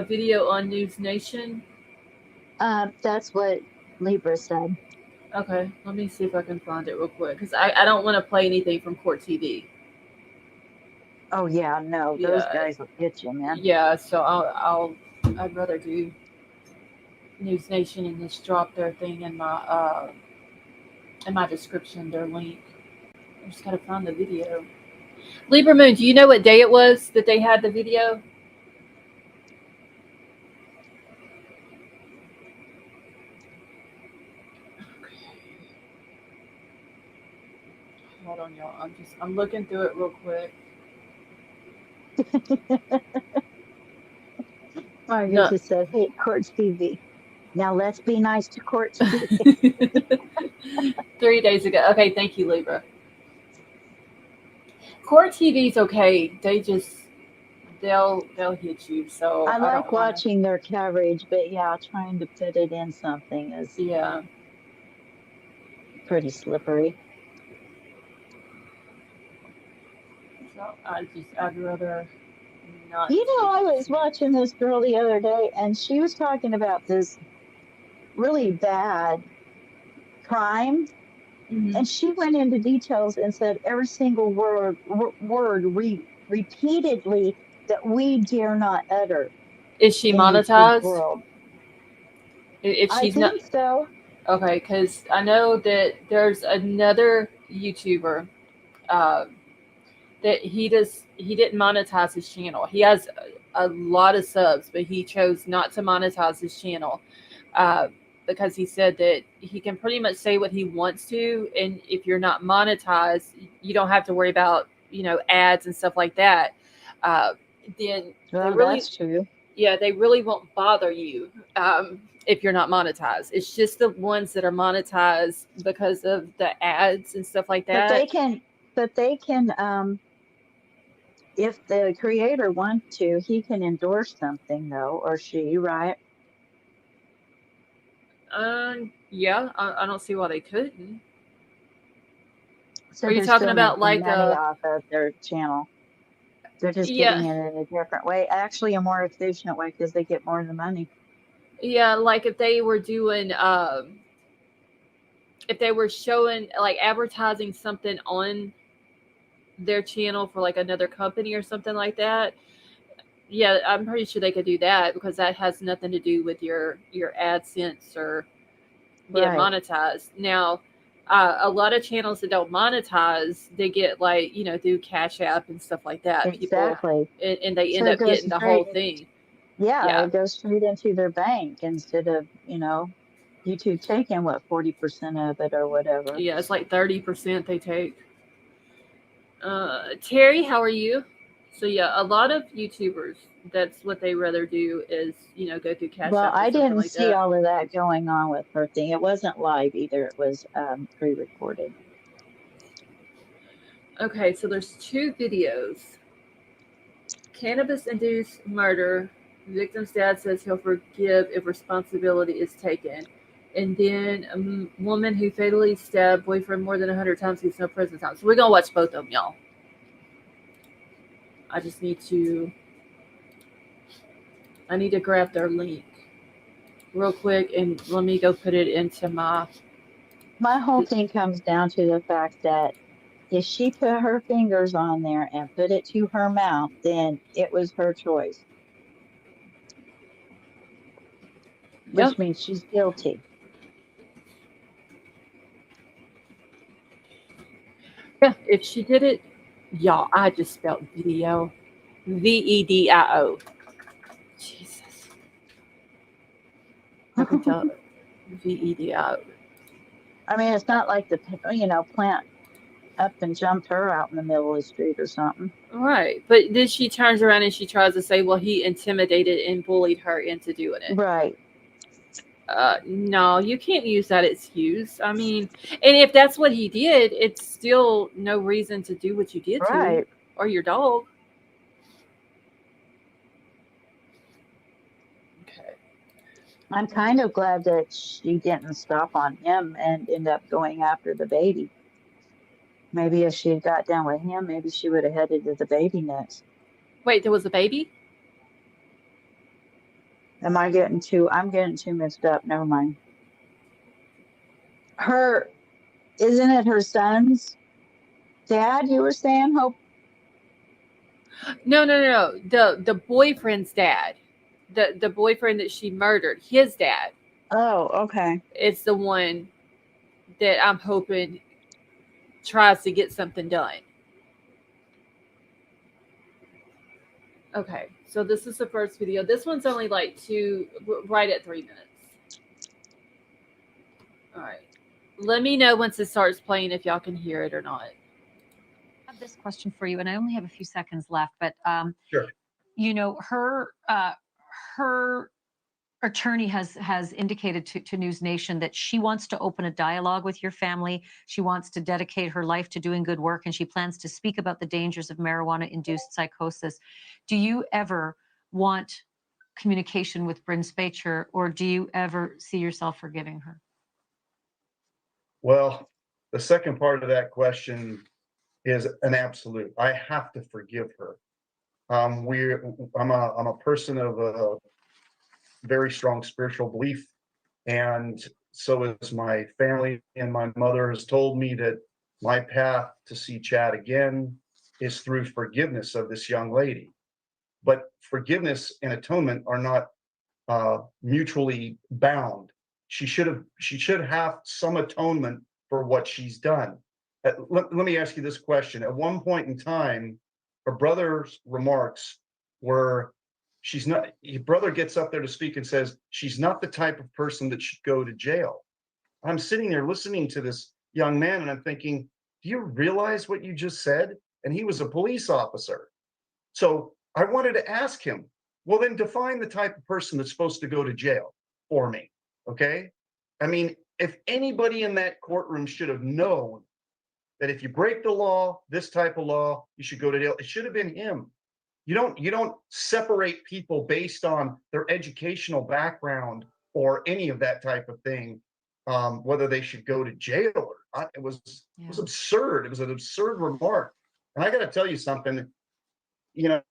[SPEAKER 1] video on News Nation?
[SPEAKER 3] That's what Libra said.
[SPEAKER 1] Okay, let me see if I can find it real quick, because I don't want to play anything from Court TV.
[SPEAKER 3] Oh yeah, no, those guys will get you, man.
[SPEAKER 1] Yeah, so I'd rather do News Nation and just drop their thing in my description, their link. I just gotta find the video. Libra Moon, do you know what day it was that they had the video? Hold on, y'all. I'm looking through it real quick.
[SPEAKER 3] Margaret just said, "Hey, Court TV. Now let's be nice to Court TV."
[SPEAKER 1] 3 days ago. Okay, thank you, Libra. Court TV's okay. They'll hit you. So
[SPEAKER 3] I like watching their coverage, but yeah, trying to put it in something is pretty slippery.
[SPEAKER 1] So I'd rather not.
[SPEAKER 3] I was watching this girl the other day, and she was talking about this really bad crime, and she went into details and said every single word repeatedly that we dare not utter.
[SPEAKER 1] Is she monetized? If she's
[SPEAKER 3] I think so.
[SPEAKER 1] Okay, because I know that there's another YouTuber that that he didn't monetize his channel. He has a lot of subs, but he chose not to monetize his channel uh, because he said that he can pretty much say what he wants to, and if you're not monetized, you don't have to worry about ads and stuff like that. Uh, then they
[SPEAKER 3] Well,
[SPEAKER 1] really,
[SPEAKER 3] that's true.
[SPEAKER 1] yeah, they really won't bother you if you're not monetized. It's just the ones that are monetized because of the ads and stuff like
[SPEAKER 3] But they
[SPEAKER 1] that.
[SPEAKER 3] can, but they can, if the creator wants to, he can endorse something though, or she, right?
[SPEAKER 1] Yeah, I don't see why they couldn't.
[SPEAKER 3] So
[SPEAKER 1] Are you
[SPEAKER 3] they're
[SPEAKER 1] talking
[SPEAKER 3] still
[SPEAKER 1] about
[SPEAKER 3] making
[SPEAKER 1] like
[SPEAKER 3] money off of their channel. They're just
[SPEAKER 1] yeah,
[SPEAKER 3] getting it in a different way, actually a more efficient way because they get more of the money.
[SPEAKER 1] yeah, like if they were doing if they were showing like advertising something on their channel for like another company or something like that. Yeah, I'm pretty sure they could do that because that has nothing to do with your AdSense or being
[SPEAKER 3] Right.
[SPEAKER 1] monetized. Now, a lot of channels that don't monetize, they get like through Cash App and stuff like that. People
[SPEAKER 3] Exactly.
[SPEAKER 1] and they end
[SPEAKER 3] So it
[SPEAKER 1] up
[SPEAKER 3] goes
[SPEAKER 1] getting the whole
[SPEAKER 3] straight,
[SPEAKER 1] thing.
[SPEAKER 3] yeah,
[SPEAKER 1] Yeah,
[SPEAKER 3] it goes straight into their bank instead of, YouTube taking what 40% of it or whatever.
[SPEAKER 1] yeah, it's like 30% they take. Terry, how are you? So yeah, a lot of YouTubers, that's what they rather do is go through Cash
[SPEAKER 3] Well,
[SPEAKER 1] App or
[SPEAKER 3] I
[SPEAKER 1] something
[SPEAKER 3] didn't
[SPEAKER 1] like
[SPEAKER 3] see
[SPEAKER 1] that.
[SPEAKER 3] all of that going on with her thing. It wasn't live either. It was pre-recorded.
[SPEAKER 1] Okay, so there's two videos. Cannabis-induced murder. Victim's dad says he'll forgive if responsibility is taken. And then a woman who fatally stabbed boyfriend more than 100 times gets no prison time. So we're gonna watch both of them, y'all. I just need to. I need to grab their link real quick and let me go put it into my.
[SPEAKER 3] My whole thing comes down to the fact that if she put her fingers on there and put it to her mouth, then it was her choice,
[SPEAKER 1] Yep.
[SPEAKER 3] which means she's guilty.
[SPEAKER 1] Yeah. If she did it, y'all. I just spelled video. VEDIO. Jesus. I can tell. VEDIO.
[SPEAKER 3] I mean, it's not like plant up and jumped her out in the middle of the street or something.
[SPEAKER 1] Right. But then she turns around and she tries to say, well, he intimidated and bullied her into doing it.
[SPEAKER 3] Right,
[SPEAKER 1] No, you can't use that excuse. I mean, and if that's what he did, it's still no reason to do what you did to him
[SPEAKER 3] right.
[SPEAKER 1] or your dog. Okay.
[SPEAKER 3] I'm kind of glad that she didn't stop on him and end up going after the baby. Maybe if she had got down with him, maybe she would have headed to the baby next.
[SPEAKER 1] Wait, there was a baby?
[SPEAKER 3] I'm getting too mixed up. Never mind. Her, isn't it her son's dad you were saying, Hope?
[SPEAKER 1] No, no, no, no. The boyfriend's dad. The boyfriend that she murdered, his dad.
[SPEAKER 3] Oh, okay.
[SPEAKER 1] It's the one that I'm hoping tries to get something done. Okay, so this is the first video. This one's only like right at 3 minutes. All right. Let me know once it starts playing if y'all can hear it or not.
[SPEAKER 4] I have this question for you, and I only have a few seconds left, but
[SPEAKER 5] Sure.
[SPEAKER 4] her attorney has indicated to News Nation that she wants to open a dialogue with your family. She wants to dedicate her life to doing good work, and she plans to speak about the dangers of marijuana-induced psychosis. Do you ever want communication with Bryn Spacher, or do you ever see yourself forgiving her?
[SPEAKER 5] Well, the second part of that question is an absolute. I have to forgive her. I'm a person of a very strong spiritual belief, and so is my family. And my mother has told me that my path to see Chad again is through forgiveness of this young lady. But forgiveness and atonement are not mutually bound. She should have some atonement for what she's done. let me ask you this question. At one point in time, her brother's remarks were, your brother gets up there to speak and says, she's not the type of person that should go to jail. I'm sitting there listening to this young man and I'm thinking, do you realize what you just said? And he was a police officer. So I wanted to ask him, well, then define the type of person that's supposed to go to jail for me. Okay. I mean, if anybody in that courtroom should have known that if you break the law, this type of law, you should go to jail, it should have been him. You don't separate people based on their educational background or any of that type of thing, whether they should go to jail or not. It was absurd. It was an absurd remark. And I got to tell you something,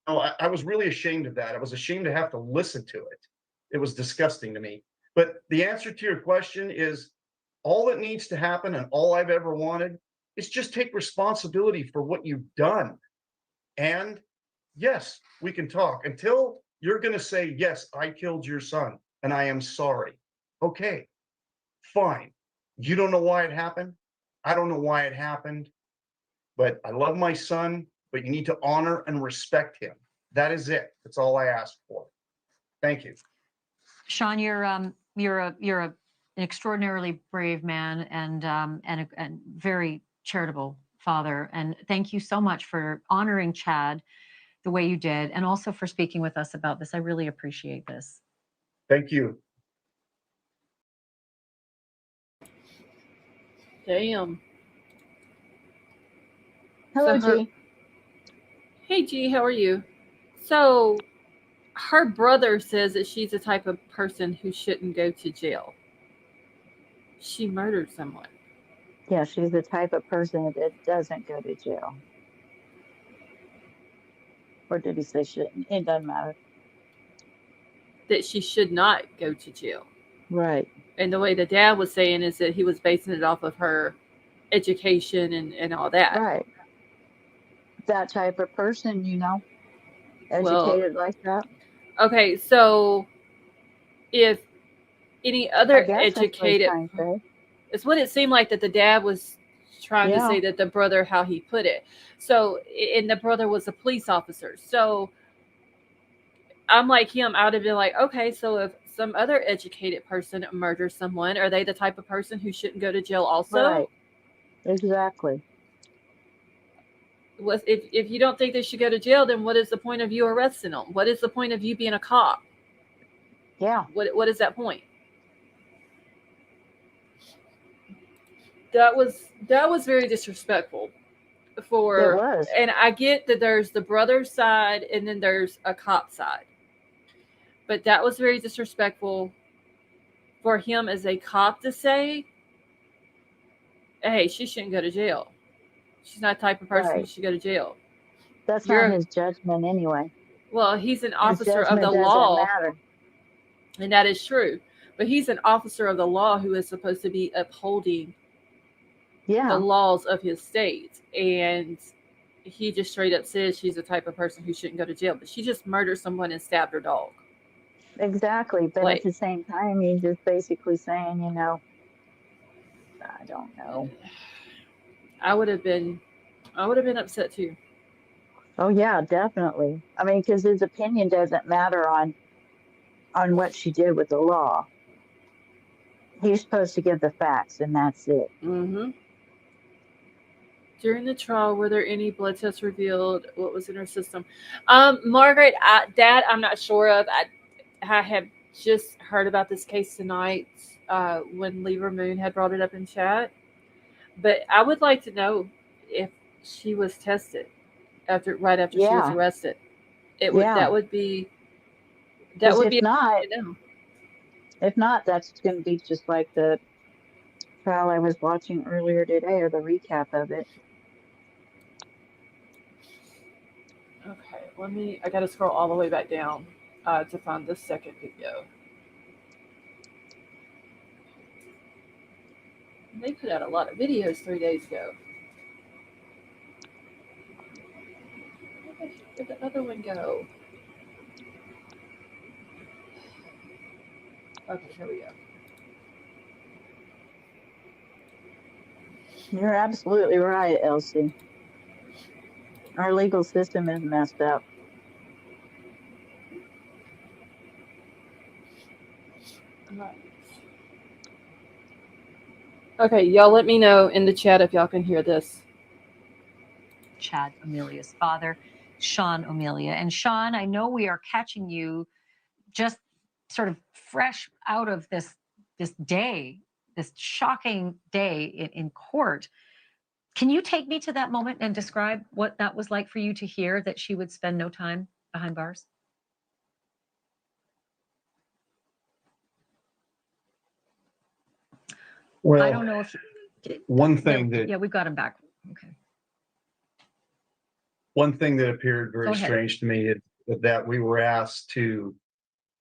[SPEAKER 5] I was really ashamed of that. I was ashamed to have to listen to it. It was disgusting to me. But the answer to your question is all that needs to happen and all I've ever wanted is just take responsibility for what you've done. And yes, we can talk until you're going to say, yes, I killed your son and I am sorry. Okay, fine. You don't know why it happened. I don't know why it happened, but I love my son, but you need to honor and respect him. That is it. That's all I ask for. Thank you.
[SPEAKER 4] Sean, you're an extraordinarily brave man and a very charitable father. And thank you so much for honoring Chad the way you did, and also for speaking with us about this. I really appreciate this.
[SPEAKER 5] Thank you.
[SPEAKER 1] Damn.
[SPEAKER 3] Hello,
[SPEAKER 1] So
[SPEAKER 3] G.
[SPEAKER 1] Hey, G, how are you? So her brother says that she's the type of person who shouldn't go to jail. She murdered someone.
[SPEAKER 3] Yeah, she's the type of person that doesn't go to jail. Or did he say shouldn't? It doesn't matter.
[SPEAKER 1] That she should not go to jail.
[SPEAKER 3] Right.
[SPEAKER 1] And the way the dad was saying is that he was basing it off of her education and all that.
[SPEAKER 3] Right. That type of person,
[SPEAKER 1] Well,
[SPEAKER 3] educated like that.
[SPEAKER 1] okay, so if any
[SPEAKER 3] I
[SPEAKER 1] other
[SPEAKER 3] guess that's what he's
[SPEAKER 1] educated,
[SPEAKER 3] trying to say.
[SPEAKER 1] it's what it seemed like that the dad was trying to
[SPEAKER 3] Yeah.
[SPEAKER 1] say that the brother, how he put it. So, and the brother was a police officer. So I'm like him, I would have been like, okay, so if some other educated person murders someone, are they the type of person who shouldn't go to jail also?
[SPEAKER 3] Right. Exactly.
[SPEAKER 1] If you don't think they should go to jail, then what is the point of you arresting them? What is the point of you being a cop?
[SPEAKER 3] Yeah.
[SPEAKER 1] What is that point? That was very disrespectful.
[SPEAKER 3] It
[SPEAKER 1] For
[SPEAKER 3] was.
[SPEAKER 1] and I get that there's the brother side and then there's a cop side. But that was very disrespectful for him as a cop to say, hey, she shouldn't go to jail. She's not the type of person who
[SPEAKER 3] Right.
[SPEAKER 1] should go to jail.
[SPEAKER 3] That's not his judgment anyway.
[SPEAKER 1] Well, he's an
[SPEAKER 3] His
[SPEAKER 1] officer of the
[SPEAKER 3] judgment doesn't
[SPEAKER 1] law,
[SPEAKER 3] matter.
[SPEAKER 1] and that is true. But he's an officer of the law who is supposed to be upholding the
[SPEAKER 3] Yeah.
[SPEAKER 1] laws of his state. And he just straight up says she's the type of person who shouldn't go to jail. But she just murdered someone and stabbed her dog.
[SPEAKER 3] Exactly. But
[SPEAKER 1] Like,
[SPEAKER 3] at the same time, he's just basically saying, I don't know.
[SPEAKER 1] I would have been upset too.
[SPEAKER 3] Oh yeah, definitely. I mean, because his opinion doesn't matter on what she did with the law. He's supposed to give the facts, and that's it.
[SPEAKER 1] Mm-hmm. During the trial, were there any blood tests revealed what was in her system? Margaret, Dad, I'm not sure of. I have just heard about this case tonight when Lever Moon had brought it up in chat. But I would like to know if she was tested right after she was
[SPEAKER 3] Yeah.
[SPEAKER 1] arrested.
[SPEAKER 3] Yeah.
[SPEAKER 1] That would be
[SPEAKER 3] if not, that's going to be just like the trial I was watching earlier today, or the recap of it.
[SPEAKER 1] Okay, I got to scroll all the way back down to find the second video. They put out a lot of videos 3 days ago. Where did the other one go? Okay, here we go.
[SPEAKER 3] You're absolutely right, Elsie. Our legal system is messed up.
[SPEAKER 1] Okay, y'all let me know in the chat if y'all can hear this.
[SPEAKER 4] Chad Amelia's father, Sean Amelia. And Sean, I know we are catching you just sort of fresh out of this day, this shocking day in court. Can you take me to that moment and describe what that was like for you to hear that she would spend no time behind bars?
[SPEAKER 5] Well,
[SPEAKER 4] I don't know if
[SPEAKER 5] one thing that
[SPEAKER 4] yeah, we've got him back. Okay.
[SPEAKER 5] one thing that appeared very strange to me is that we were asked to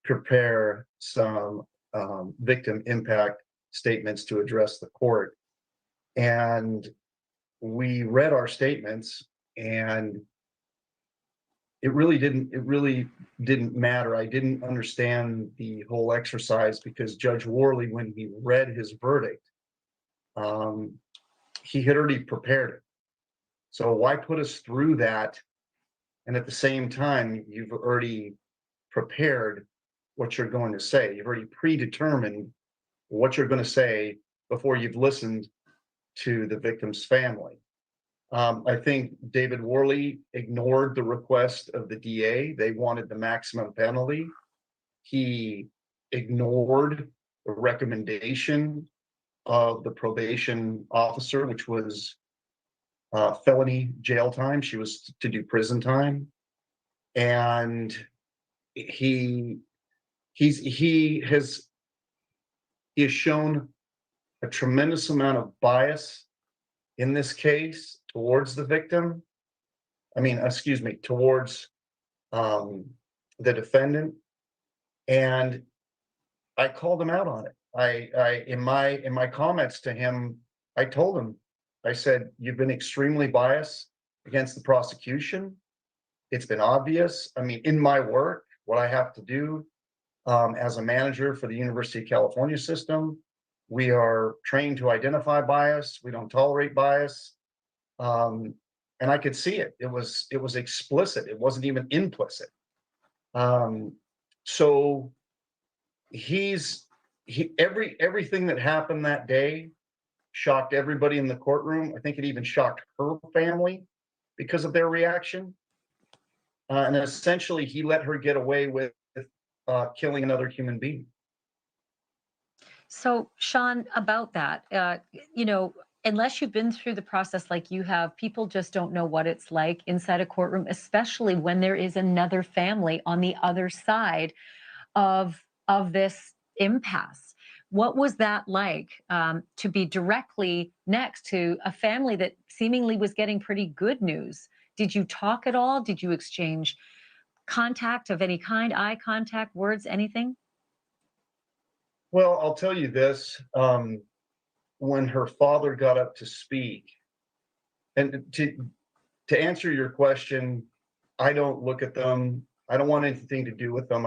[SPEAKER 5] prepare some victim impact statements to address the court. And we read our statements, and it really didn't matter. I didn't understand the whole exercise because Judge Worley, when he read his verdict, he had already prepared it. So why put us through that? And at the same time, you've already prepared what you're going to say. You've already predetermined what you're going to say before you've listened to the victim's family. I think David Worley ignored the request of the DA. They wanted the maximum penalty. He ignored the recommendation of the probation officer, which was felony jail time. She was to do prison time. And he has shown a tremendous amount of bias in this case towards the victim. Towards the defendant. And I called him out on it. I in my comments to him, I told him, I said, you've been extremely biased against the prosecution. It's been obvious. I mean, in my work, what I have to do as a manager for the University of California system, we are trained to identify bias. We don't tolerate bias. And I could see it. It was explicit. It wasn't even implicit. So everything that happened that day shocked everybody in the courtroom. I think it even shocked her family because of their reaction. And essentially, he let her get away with killing another human being.
[SPEAKER 4] So, Sean, about that, unless you've been through the process like you have, people just don't know what it's like inside a courtroom, especially when there is another family on the other side of this impasse. What was that like to be directly next to a family that seemingly was getting pretty good news? Did you talk at all? Did you exchange contact of any kind, eye contact, words, anything?
[SPEAKER 5] Well, I'll tell you this. When her father got up to speak, and to answer your question, I don't look at them. I don't want anything to do with them.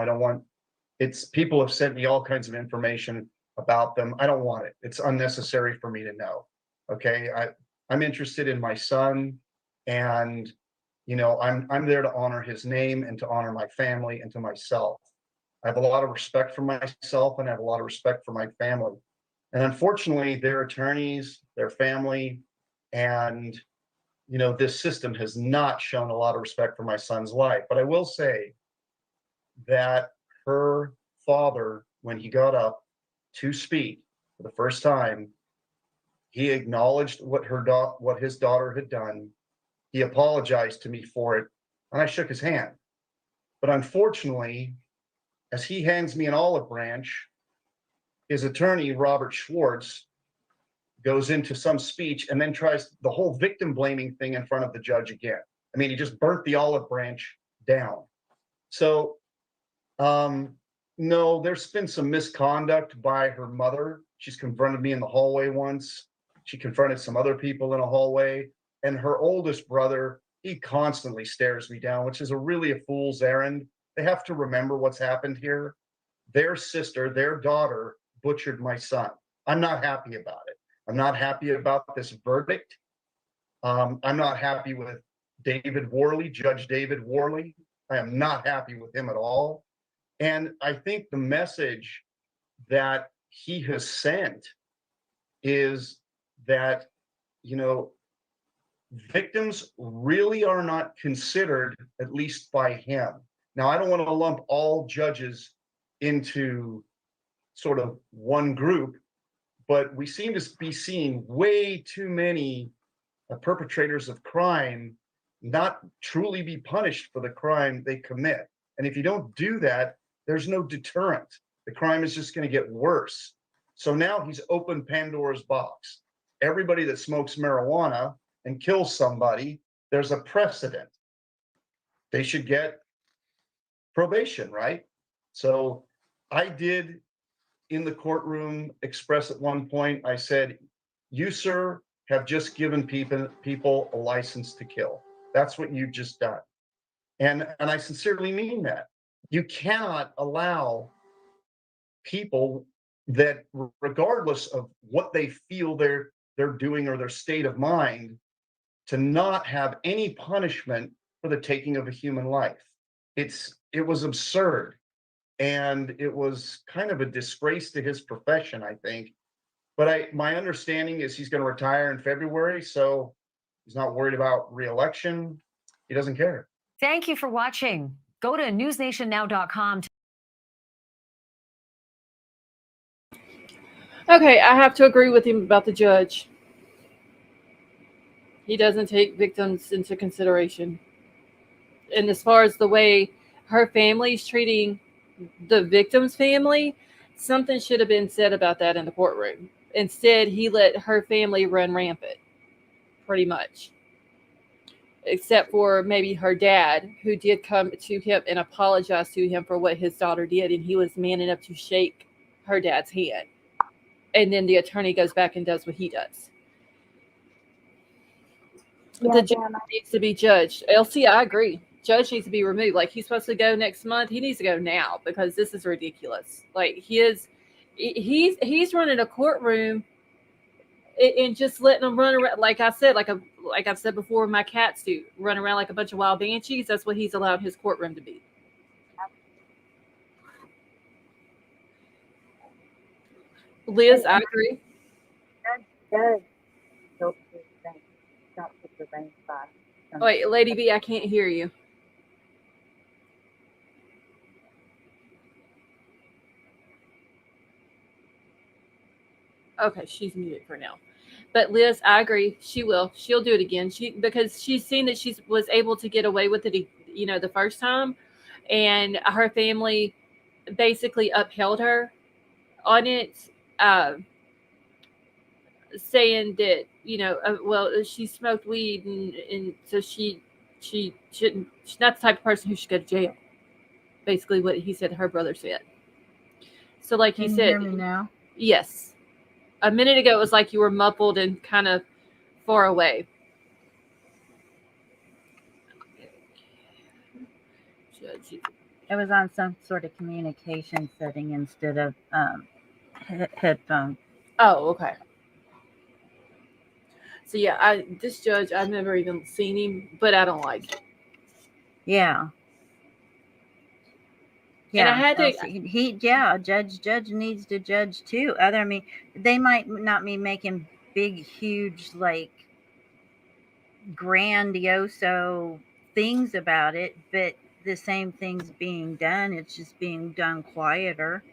[SPEAKER 5] People have sent me all kinds of information about them. I don't want it. It's unnecessary for me to know. Okay. I'm interested in my son, and I'm there to honor his name and to honor my family and to myself. I have a lot of respect for myself, and I have a lot of respect for my family. And unfortunately, their attorneys, their family, and this system has not shown a lot of respect for my son's life. But I will say that her father, when he got up to speak for the first time, he acknowledged what his daughter had done. He apologized to me for it, and I shook his hand. But unfortunately, as he hands me an olive branch, his attorney, Robert Schwartz, goes into some speech and then tries the whole victim blaming thing in front of the judge again. I mean, he just burnt the olive branch down. So, no, there's been some misconduct by her mother. She's confronted me in the hallway once. She confronted some other people in a hallway. And her oldest brother, he constantly stares me down, which is really a fool's errand. They have to remember what's happened here. Their sister, their daughter, butchered my son. I'm not happy about it. I'm not happy about this verdict. I'm not happy with David Worley, Judge David Worley. I am not happy with him at all. And I think the message that he has sent is that, victims really are not considered, at least by him. Now, I don't want to lump all judges into sort of one group, but we seem to be seeing way too many perpetrators of crime not truly be punished for the crime they commit. And if you don't do that, there's no deterrent. The crime is just going to get worse. So now he's opened Pandora's box. Everybody that smokes marijuana and kills somebody, there's a precedent. They should get probation, right? So I did in the courtroom express at one point, I said, you, sir, have just given people a license to kill. That's what you've just done. And I sincerely mean that. You cannot allow people that, regardless of what they feel they're doing or their state of mind, to not have any punishment for the taking of a human life. It was absurd. And it was kind of a disgrace to his profession, I think. But my understanding is he's going to retire in February, so he's not worried about re-election. He doesn't care.
[SPEAKER 4] Thank you for watching. Go to newsnationnow.com.
[SPEAKER 1] Okay, I have to agree with him about the judge. He doesn't take victims into consideration. And as far as the way her family's treating the victim's family, something should have been said about that in the courtroom. Instead, he let her family run rampant, pretty much. Except for maybe her dad, who did come to him and apologize to him for what his daughter did, and he was man enough to shake her dad's hand. And then the attorney goes back and does what he does.
[SPEAKER 3] Yeah,
[SPEAKER 1] the judge needs to be judged. Elsie, I agree. Judge needs to be removed. Like, he's supposed to go next month. He needs to go now, because this is ridiculous. Like, he's running a courtroom and just letting them run around. Like I said, like I've said before, my cats do run around like a bunch of wild banshees. That's what he's allowed his courtroom to be. Liz, I agree.
[SPEAKER 3] Judge, don't put the rain spot.
[SPEAKER 1] Wait, Lady B, I can't hear you. Okay, she's muted for now. But Liz, I agree. She will. She'll do it again. Because she's seen that she was able to get away with it, the first time, and her family basically upheld her on it, saying that well, she smoked weed, and so she shouldn't. She's not the type of person who should go to jail. Basically, what he said, her brother said. So, like he said,
[SPEAKER 2] Can you hear me now?
[SPEAKER 1] Yes. A minute ago, it was like you were muffled and kind of far away.
[SPEAKER 2] It was on some sort of communication setting instead of headphone.
[SPEAKER 1] Oh, okay. So yeah, this judge, I've never even seen him, but I don't like him.
[SPEAKER 2] Yeah.
[SPEAKER 1] And I had to.
[SPEAKER 2] Judge needs to judge too. They might not be making big, huge, like grandiose things about it, but the same thing's being done. It's just being done quieter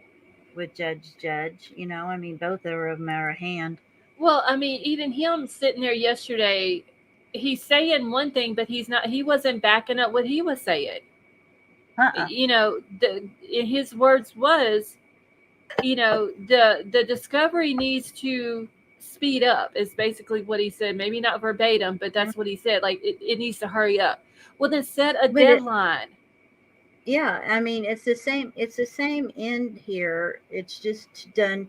[SPEAKER 2] with Judge. Both of them are a hand.
[SPEAKER 1] Well, even him sitting there yesterday, he's saying one thing, but he wasn't backing up what he was saying. His words was, the discovery needs to speed up, is basically what he said. Maybe not verbatim, but that's what he said. Like, it needs to hurry up. Well, then set a deadline.
[SPEAKER 2] It's the same end here. It's just done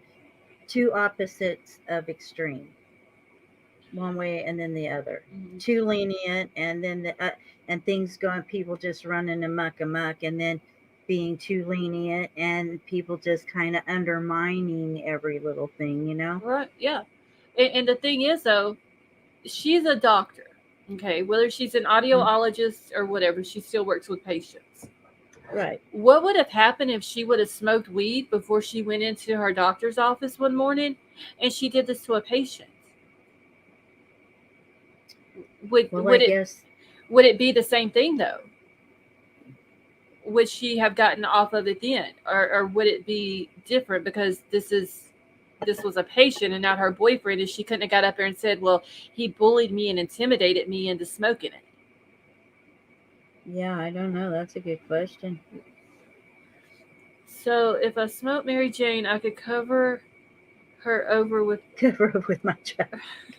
[SPEAKER 2] two opposites of extreme. One way and then the other. Mm-hmm. Too lenient, and then and things going, people just running amok, and then being too lenient, and people just kind of undermining every little thing,
[SPEAKER 1] Right? Yeah. And the thing is, though, she's a doctor. Okay, whether she's an
[SPEAKER 2] Mm-hmm.
[SPEAKER 1] audiologist or whatever, she still works with patients.
[SPEAKER 2] Right.
[SPEAKER 1] What would have happened if she would have smoked weed before she went into her doctor's office one morning and she did this to a patient? Would
[SPEAKER 2] Well, I
[SPEAKER 1] would it
[SPEAKER 2] guess
[SPEAKER 1] would it be the same thing though? Would she have gotten off of it then, or would it be different because this was a patient and not her boyfriend, and she couldn't have got up there and said, "Well, he bullied me and intimidated me into smoking it."
[SPEAKER 2] yeah, I don't know. That's a good question.
[SPEAKER 1] So if I smoked Mary Jane, I could cover her over with.
[SPEAKER 2] Cover up with my child.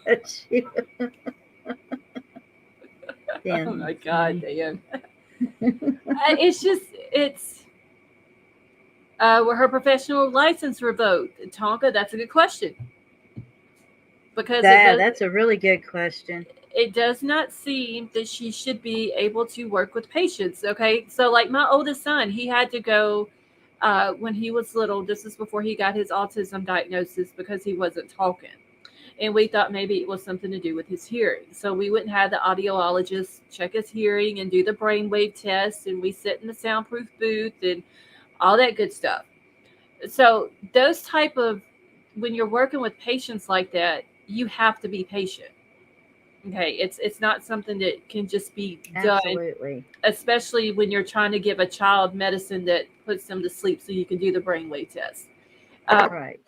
[SPEAKER 2] Got you.
[SPEAKER 1] Oh
[SPEAKER 2] Dan,
[SPEAKER 1] my
[SPEAKER 2] that's
[SPEAKER 1] God,
[SPEAKER 2] funny.
[SPEAKER 1] Dan! It's just it's. Were her professional license revoked? Tonka, that's a good question because
[SPEAKER 2] That's a really good question.
[SPEAKER 1] it does not seem that she should be able to work with patients. Okay, so like my oldest son, he had to go when he was little. This is before he got his autism diagnosis because he wasn't talking, and we thought maybe it was something to do with his hearing. So we went and had the audiologist check his hearing and do the brainwave test, and we sit in the soundproof booth and all that good stuff. So those type of when you're working with patients like that, you have to be patient. Okay, it's not something that can just be done,
[SPEAKER 2] Absolutely.
[SPEAKER 1] especially when you're trying to give a child medicine that puts them to sleep so you can do the brainwave test.
[SPEAKER 2] Right.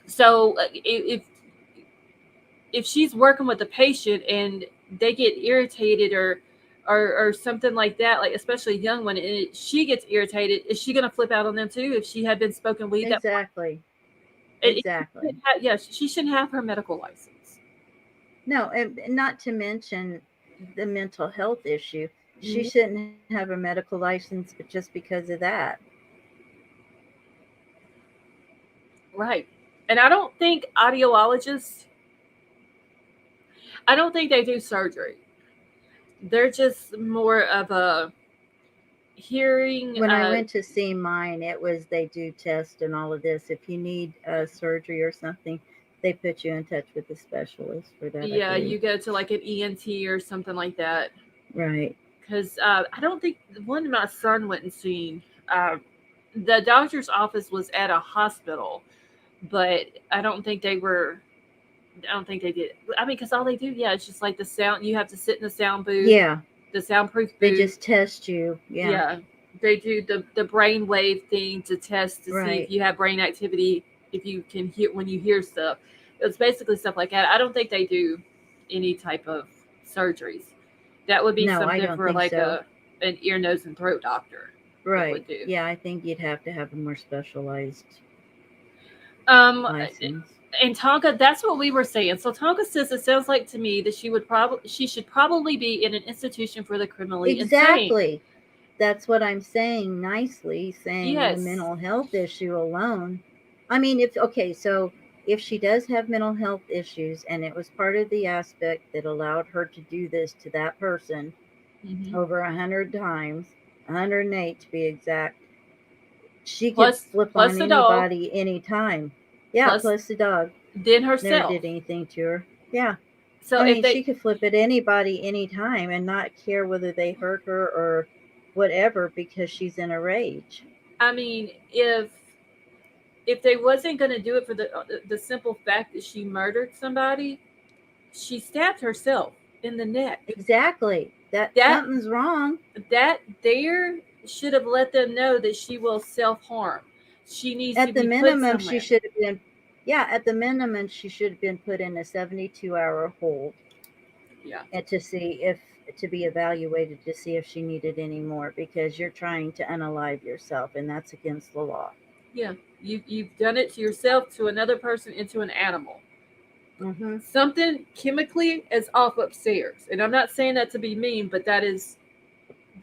[SPEAKER 1] So if she's working with a patient and they get irritated or something like that, like especially a young one, and she gets irritated, is she going to flip out on them too if she had been smoking weed that
[SPEAKER 2] Exactly.
[SPEAKER 1] it,
[SPEAKER 2] Exactly.
[SPEAKER 1] yeah, she shouldn't have her medical license.
[SPEAKER 2] No, and not to mention the mental health issue. She
[SPEAKER 1] Mhm.
[SPEAKER 2] shouldn't have a medical license, but just because of that.
[SPEAKER 1] Right. And I don't think audiologists, I don't think they do surgery. They're just more of a hearing.
[SPEAKER 2] When I went to see mine, it was they do test and all of this. If you need surgery or something, they put you in touch with a specialist for that, I
[SPEAKER 1] Yeah,
[SPEAKER 2] believe.
[SPEAKER 1] you go to like an ENT or something like that.
[SPEAKER 2] Right.
[SPEAKER 1] Because I don't think the one my son went and seen, the doctor's office was at a hospital, but I don't think they were. I don't think they did. I mean, because all they do, yeah, it's just like the sound. You have to sit in the sound booth,
[SPEAKER 2] Yeah.
[SPEAKER 1] the soundproof
[SPEAKER 2] They
[SPEAKER 1] booth.
[SPEAKER 2] just test you. Yeah.
[SPEAKER 1] Yeah, they do the brain wave thing to test to see if
[SPEAKER 2] Right.
[SPEAKER 1] you have brain activity, if you can hear when you hear stuff. It's basically stuff like that. I don't think they do any type of surgeries. That would be
[SPEAKER 2] No, I
[SPEAKER 1] something
[SPEAKER 2] don't
[SPEAKER 1] for
[SPEAKER 2] think
[SPEAKER 1] like
[SPEAKER 2] so.
[SPEAKER 1] a an ear, nose, and throat doctor that
[SPEAKER 2] Right.
[SPEAKER 1] would do.
[SPEAKER 2] Yeah, I think you'd have to have a more specialized
[SPEAKER 1] Um,
[SPEAKER 2] license.
[SPEAKER 1] and Tonka, that's what we were saying. So Tonka says it sounds like to me that she should probably be in an institution for the criminally insane.
[SPEAKER 2] Exactly. That's what I'm saying nicely, saying the
[SPEAKER 1] Yes.
[SPEAKER 2] mental health issue alone. I mean, if, okay, so if she does have mental health issues and it was part of the aspect that allowed her to do this to that person
[SPEAKER 1] Mm-hmm.
[SPEAKER 2] over 100 times, 108 to be exact, she could flip
[SPEAKER 1] Plus
[SPEAKER 2] on
[SPEAKER 1] the dog,
[SPEAKER 2] anybody anytime. Yeah,
[SPEAKER 1] plus
[SPEAKER 2] plus the dog
[SPEAKER 1] then
[SPEAKER 2] never
[SPEAKER 1] herself.
[SPEAKER 2] did anything to her. Yeah.
[SPEAKER 1] So
[SPEAKER 2] I
[SPEAKER 1] if
[SPEAKER 2] mean,
[SPEAKER 1] they,
[SPEAKER 2] she could flip at anybody anytime and not care whether they hurt her or whatever because she's in a rage.
[SPEAKER 1] I mean, if they wasn't going to do it for the simple fact that she murdered somebody, she stabbed herself in the neck.
[SPEAKER 2] Exactly. That
[SPEAKER 1] That
[SPEAKER 2] something's wrong.
[SPEAKER 1] that there should have let them know that she will self harm. She needs to
[SPEAKER 2] At the
[SPEAKER 1] be put
[SPEAKER 2] minimum, she
[SPEAKER 1] somewhere.
[SPEAKER 2] should have been, yeah, at the minimum, she should have been put in a 72-hour hold
[SPEAKER 1] Yeah,
[SPEAKER 2] and to see if, to be evaluated to see if she needed any more because you're trying to unalive yourself and that's against the law.
[SPEAKER 1] yeah. You've done it to yourself, to another person, and to an animal.
[SPEAKER 2] Mm-hmm.
[SPEAKER 1] Something chemically is off upstairs, and I'm not saying that to be mean, but that's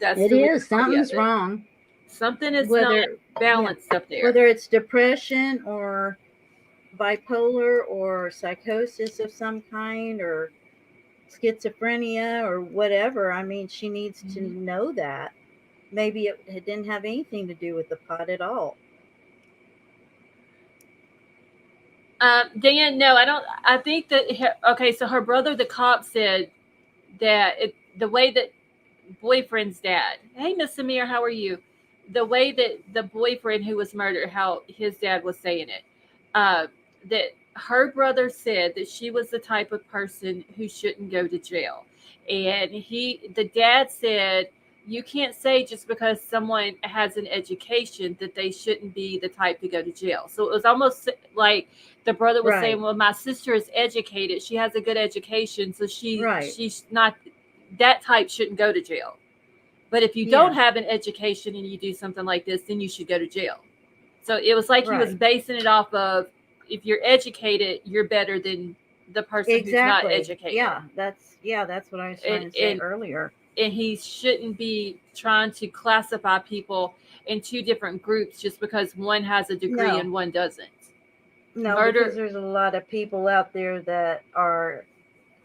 [SPEAKER 2] It
[SPEAKER 1] the
[SPEAKER 2] is.
[SPEAKER 1] reality of
[SPEAKER 2] Something's
[SPEAKER 1] it.
[SPEAKER 2] wrong.
[SPEAKER 1] Something is not
[SPEAKER 2] Whether, yeah,
[SPEAKER 1] balanced up there.
[SPEAKER 2] whether it's depression or bipolar or psychosis of some kind or schizophrenia or whatever. I mean, she needs to
[SPEAKER 1] Mhm.
[SPEAKER 2] know that. Maybe it didn't have anything to do with the pot at all.
[SPEAKER 1] Dan, no, I don't. I think that okay. So her brother, the cop, said that the way that boyfriend's dad. Hey, Miss Samir, how are you? The way that the boyfriend who was murdered, how his dad was saying it, that her brother said that she was the type of person who shouldn't go to jail, and the dad said you can't say just because someone has an education that they shouldn't be the type to go to jail. So it was almost like the brother was saying,
[SPEAKER 2] Right.
[SPEAKER 1] "Well, my sister is educated; she has a good education, so
[SPEAKER 2] Right.
[SPEAKER 1] she's not that type shouldn't go to jail. But if you don't
[SPEAKER 2] Yeah.
[SPEAKER 1] have an education and you do something like this, then you should go to jail." So it was like he was
[SPEAKER 2] Right.
[SPEAKER 1] basing it off of if you're educated, you're better than the person who's not
[SPEAKER 2] Exactly.
[SPEAKER 1] educated.
[SPEAKER 2] That's what I was
[SPEAKER 1] And
[SPEAKER 2] trying to say earlier.
[SPEAKER 1] and he shouldn't be trying to classify people in two different groups just because one has a degree
[SPEAKER 2] No.
[SPEAKER 1] and one doesn't.
[SPEAKER 2] No, because
[SPEAKER 1] Murder
[SPEAKER 2] there's a lot of people out there that are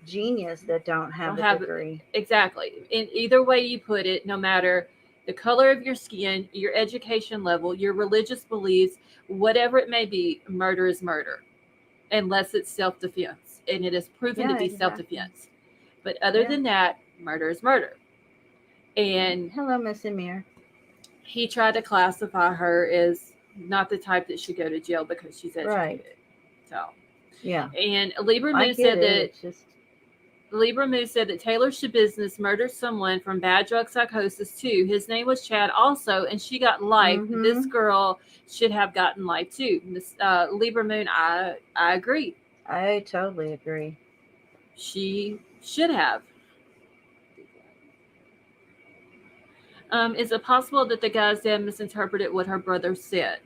[SPEAKER 2] genius that don't
[SPEAKER 1] don't
[SPEAKER 2] have a
[SPEAKER 1] have
[SPEAKER 2] degree.
[SPEAKER 1] exactly. In either way you put it, no matter the color of your skin, your education level, your religious beliefs, whatever it may be, murder is murder unless it's self-defense, and it is proven to
[SPEAKER 2] Yeah,
[SPEAKER 1] be
[SPEAKER 2] exactly.
[SPEAKER 1] self-defense. But other
[SPEAKER 2] Yeah.
[SPEAKER 1] than that, murder is murder. And
[SPEAKER 2] Hello, Miss Amir.
[SPEAKER 1] he tried to classify her as not the type that should go to jail because she's
[SPEAKER 2] Right.
[SPEAKER 1] educated. So,
[SPEAKER 2] Yeah.
[SPEAKER 1] and Libra
[SPEAKER 2] I
[SPEAKER 1] Moon
[SPEAKER 2] get
[SPEAKER 1] said
[SPEAKER 2] it.
[SPEAKER 1] that
[SPEAKER 2] It's just
[SPEAKER 1] Taylor Shabusiness murdered someone from bad drug psychosis too. His name was Chad also, and she got life. This
[SPEAKER 2] mm-hmm.
[SPEAKER 1] girl should have gotten life too. Miss Libra Moon, I agree.
[SPEAKER 2] I totally agree.
[SPEAKER 1] She should have. Is it possible that the guy's dad misinterpreted what her brother said?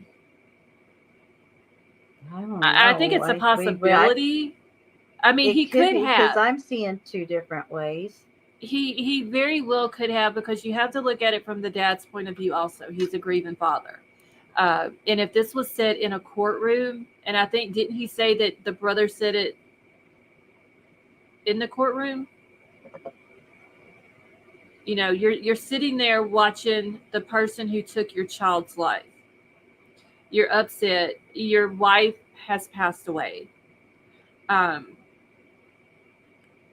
[SPEAKER 2] I don't
[SPEAKER 1] I think
[SPEAKER 2] know.
[SPEAKER 1] it's a
[SPEAKER 2] But
[SPEAKER 1] possibility. I mean, he
[SPEAKER 2] it could
[SPEAKER 1] could
[SPEAKER 2] be because
[SPEAKER 1] have.
[SPEAKER 2] I'm seeing two different ways.
[SPEAKER 1] He very well could have, because you have to look at it from the dad's point of view also. He's a grieving father. And if this was said in a courtroom, and I think, didn't he say that the brother said it in the courtroom? You know, you're sitting there watching the person who took your child's life. You're upset. Your wife has passed away. Um,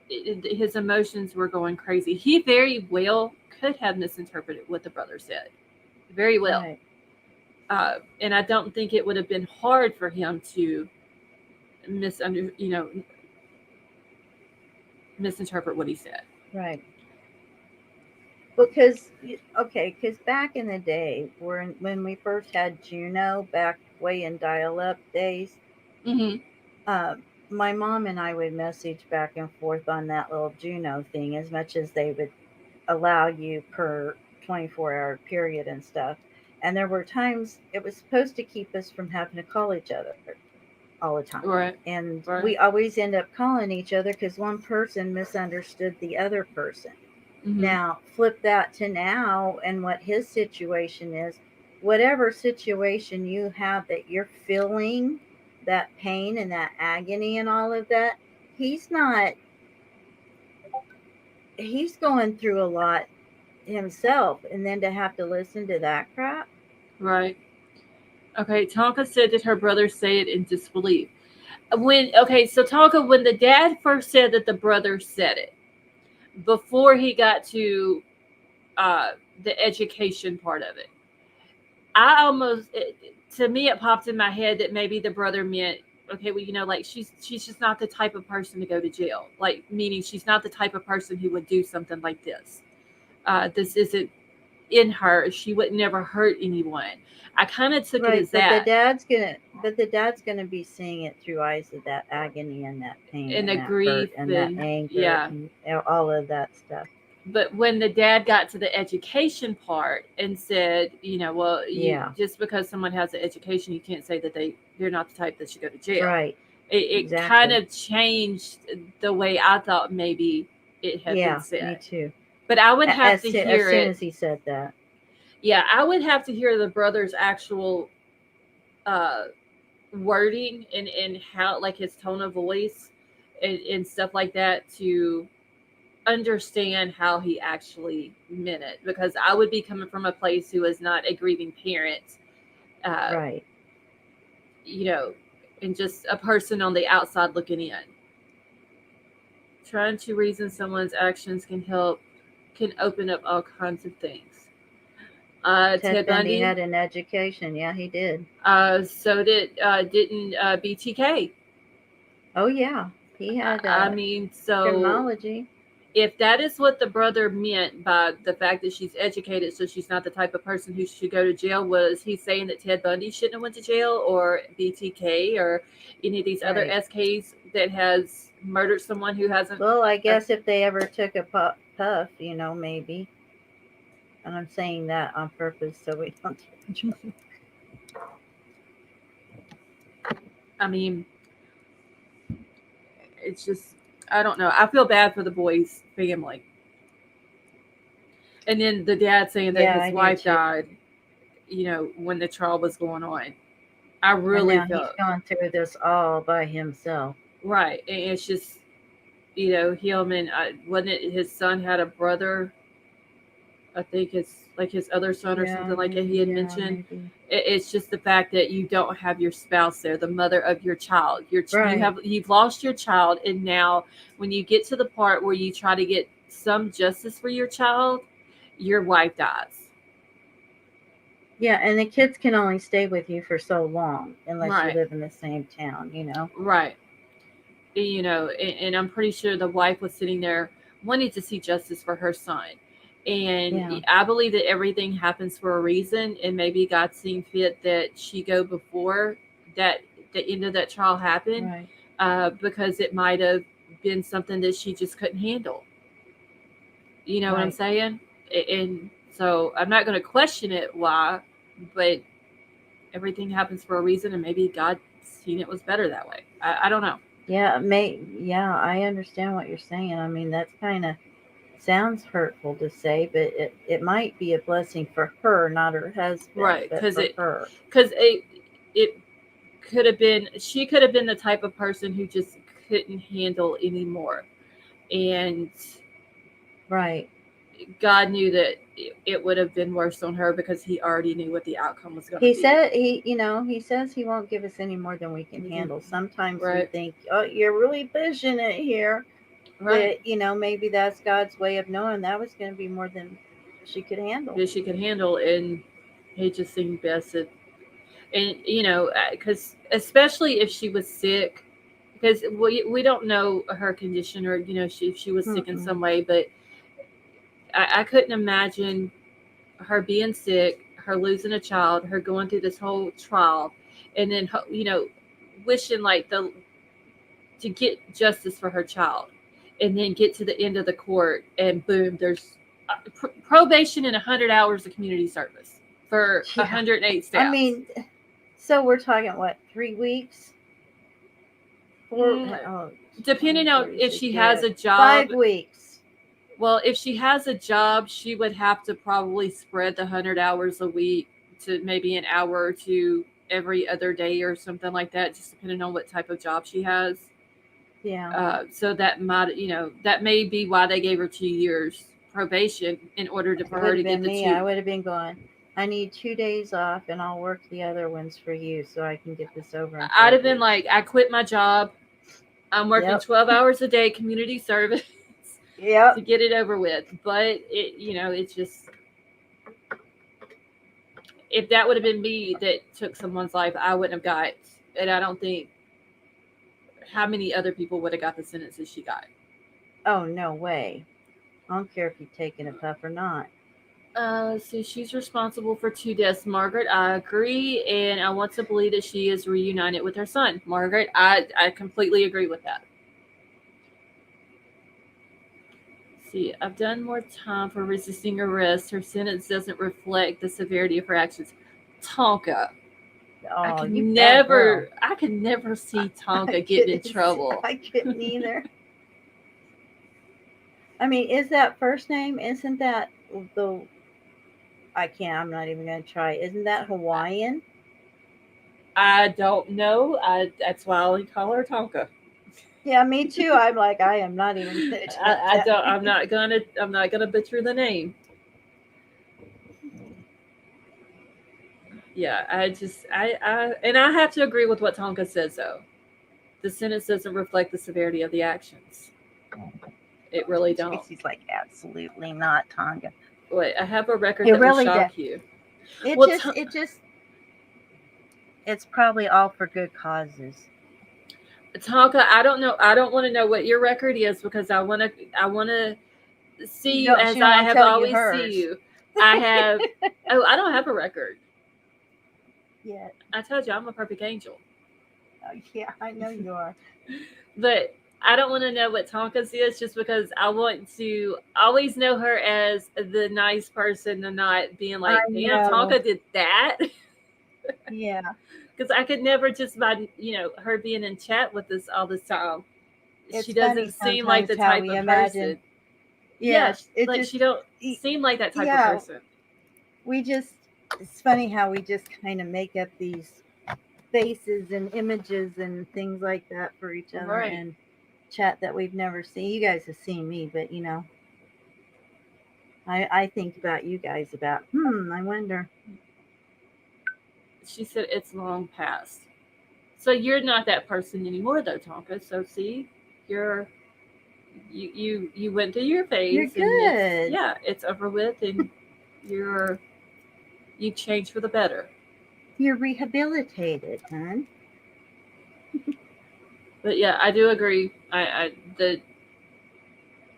[SPEAKER 1] his emotions were going crazy. He very well could have misinterpreted what the brother said. Very well.
[SPEAKER 2] Right.
[SPEAKER 1] And I don't think it would have been hard for him to misinterpret what he said.
[SPEAKER 2] Right. Because because back in the day, when we first had Juno, back way in dial-up days,
[SPEAKER 1] Mm-hmm.
[SPEAKER 2] my mom and I would message back and forth on that little Juno thing as much as they would allow you per 24-hour period and stuff. And there were times it was supposed to keep us from having to call each other all the time.
[SPEAKER 1] Right.
[SPEAKER 2] And
[SPEAKER 1] Right.
[SPEAKER 2] we always end up calling each other because one person misunderstood the other person.
[SPEAKER 1] Mm-hmm.
[SPEAKER 2] Now, flip that to now and what his situation is. Whatever situation you have that you're feeling that pain and that agony and all of that, he's not, he's going through a lot himself. And then to have to listen to that crap.
[SPEAKER 1] Right. Okay. Tonka said that her brother say it in disbelief. So Tonka, when the dad first said that the brother said it, before he got to uh, the education part of it, to me, it popped in my head that maybe the brother meant, okay, well, like she's just not the type of person to go to jail. Like, meaning she's not the type of person who would do something like this. This isn't in her. She would never hurt anyone. I kind of took it
[SPEAKER 2] Right,
[SPEAKER 1] as that.
[SPEAKER 2] but the dad's gonna be seeing it through eyes of that agony and that pain
[SPEAKER 1] And
[SPEAKER 2] and
[SPEAKER 1] the
[SPEAKER 2] that hurt
[SPEAKER 1] grief,
[SPEAKER 2] and that
[SPEAKER 1] and
[SPEAKER 2] anger
[SPEAKER 1] yeah.
[SPEAKER 2] and all of that stuff.
[SPEAKER 1] But when the dad got to the education part and said, well,
[SPEAKER 2] Yeah.
[SPEAKER 1] just because someone has an education, you can't say that they're not the type that should go to jail.
[SPEAKER 2] Right.
[SPEAKER 1] It kind of changed the way I thought maybe it had been said.
[SPEAKER 2] Me too.
[SPEAKER 1] But I would have to hear
[SPEAKER 2] as soon as he said that.
[SPEAKER 1] Yeah, I would have to hear the brother's actual wording and how, like, his tone of voice and stuff like that to understand how he actually meant it, because I would be coming from a place who is not a grieving parent.
[SPEAKER 2] Right.
[SPEAKER 1] and just a person on the outside looking in. Trying to reason someone's actions can open up all kinds of things. Ted Bundy
[SPEAKER 2] had an education. Yeah, he did.
[SPEAKER 1] So didn't BTK.
[SPEAKER 2] Oh yeah, he had.
[SPEAKER 1] I mean, so
[SPEAKER 2] criminology.
[SPEAKER 1] If that is what the brother meant by the fact that she's educated, so she's not the type of person who should go to jail, was he saying that Ted Bundy shouldn't have went to jail, or BTK, or any of these other SKs that has murdered someone who hasn't?
[SPEAKER 2] Well, I guess if they ever took a puff, maybe. And I'm saying that on purpose so we don't get in trouble.
[SPEAKER 1] I mean, it's just, I don't know. I feel bad for the boy's family. And then the dad saying that his wife died, when the trial was going on. I really felt
[SPEAKER 2] he's gone through this all by himself.
[SPEAKER 1] Right. And it's just, him and wasn't it his son had a brother? I think it's like his other son or something like that he had mentioned. It's just the fact that you don't have your spouse there, the mother of your child. You've lost your child, and now when you get to the part where you try to get some justice for your child, your wife dies.
[SPEAKER 2] Yeah, and the kids can only stay with you for so long unless you live in the same town,
[SPEAKER 1] Right. And I'm pretty sure the wife was sitting there wanting to see justice for her son. And I believe that everything happens for a reason, and maybe God seen fit that she go before that the end of that trial happened, because it might have been something that she just couldn't handle. You know what I'm saying? And so I'm not going to question it why, but everything happens for a reason, and maybe God seen it was better that way. I don't know.
[SPEAKER 2] Yeah, I understand what you're saying. I mean, that's kind of sounds hurtful to say, but it might be a blessing for her, not her husband,
[SPEAKER 1] right? Because
[SPEAKER 2] it
[SPEAKER 1] could have been, she could have been the type of person who just couldn't handle anymore, and God knew that it would have been worse on her because he already knew what the outcome was going to be.
[SPEAKER 2] He says he won't give us any more than we can handle. Sometimes we think, oh, you're really pushing it here. Right. But, maybe that's God's way of knowing that was going to be more than she could handle.
[SPEAKER 1] That she could handle, and he just seemed best. And, because especially if she was sick, because we don't know her condition, or, if she was sick in some way, but I couldn't imagine her being sick, her losing a child, her going through this whole trial, and then, wishing to get justice for her child, and then get to the end of the court, and boom, there's probation and 100 hours of community service for 108 staff.
[SPEAKER 2] I mean, so we're talking, 3 weeks?
[SPEAKER 1] Depending on if she has a job.
[SPEAKER 2] 5 weeks.
[SPEAKER 1] Well, if she has a job, she would have to probably spread the 100 hours a week to maybe an hour or two every other day or something like that, just depending on what type of job she has.
[SPEAKER 2] Yeah.
[SPEAKER 1] So that might, that may be why they gave her 2 years probation in order for her to get the 2.
[SPEAKER 2] I would have been going, I need 2 days off, and I'll work the other ones for you so I can get this over.
[SPEAKER 1] I'd have been like, I quit my job. I'm working 12 hours a day, community service. To get it over with. But it's just, if that would have been me that took someone's life, I wouldn't have got, and I don't think how many other people would have got the sentences she got.
[SPEAKER 2] Oh, no way. I don't care if you've taken a puff or not.
[SPEAKER 1] So she's responsible for 2 deaths. Margaret, I agree, and I want to believe that she is reunited with her son. Margaret, I completely agree with that. I've done more time for resisting arrest. Her sentence doesn't reflect the severity of her actions. Tonka. I could never see Tonka getting in trouble.
[SPEAKER 2] I couldn't either. I mean, is that first name? Isn't that I'm not even going to try. Isn't that Hawaiian?
[SPEAKER 1] I don't know. That's why I only call her Tonka.
[SPEAKER 2] Yeah, me too. I'm like, I am not even going to.
[SPEAKER 1] I'm not gonna butcher the name. Yeah, and I have to agree with what Tonka says though. The sentence doesn't reflect the severity of the actions. It really don't.
[SPEAKER 2] Tracy's like, absolutely not, Tonga.
[SPEAKER 1] Wait, I have a record
[SPEAKER 2] It
[SPEAKER 1] that will
[SPEAKER 2] really
[SPEAKER 1] shock
[SPEAKER 2] does.
[SPEAKER 1] you.
[SPEAKER 2] It
[SPEAKER 1] Well,
[SPEAKER 2] just, it's probably all for good causes.
[SPEAKER 1] Tonka, I don't know. I don't want to know what your record is because I want to see you as
[SPEAKER 2] She
[SPEAKER 1] I
[SPEAKER 2] won't
[SPEAKER 1] have
[SPEAKER 2] tell you
[SPEAKER 1] always
[SPEAKER 2] hers.
[SPEAKER 1] see you. I have. Oh, I don't have a record.
[SPEAKER 2] Yeah.
[SPEAKER 1] I told you I'm a perfect angel.
[SPEAKER 2] Oh, yeah, I know you are.
[SPEAKER 1] But I don't want to know what Tonka's is just because I want to always know her as the nice person and not being like,
[SPEAKER 2] I
[SPEAKER 1] damn,
[SPEAKER 2] know.
[SPEAKER 1] Tonka did that.
[SPEAKER 2] Yeah.
[SPEAKER 1] Because I could never just by her being in chat with us all this time.
[SPEAKER 2] It's
[SPEAKER 1] She
[SPEAKER 2] funny
[SPEAKER 1] doesn't seem like the
[SPEAKER 2] sometimes how
[SPEAKER 1] type
[SPEAKER 2] we
[SPEAKER 1] of
[SPEAKER 2] imagine.
[SPEAKER 1] person.
[SPEAKER 2] Yeah, it
[SPEAKER 1] like
[SPEAKER 2] just,
[SPEAKER 1] she don't seem like that type of
[SPEAKER 2] yeah.
[SPEAKER 1] person.
[SPEAKER 2] It's funny how we just kind of make up these faces and images and things like that for each other
[SPEAKER 1] Right.
[SPEAKER 2] and chat that we've never seen. You guys have seen me, but I think about you guys about, I wonder.
[SPEAKER 1] She said it's long past. So you're not that person anymore though, Tonka. So see, you went through your phase
[SPEAKER 2] You're
[SPEAKER 1] and
[SPEAKER 2] good.
[SPEAKER 1] it's over with and you changed for the better.
[SPEAKER 2] You're rehabilitated, hon.
[SPEAKER 1] But yeah, I do agree.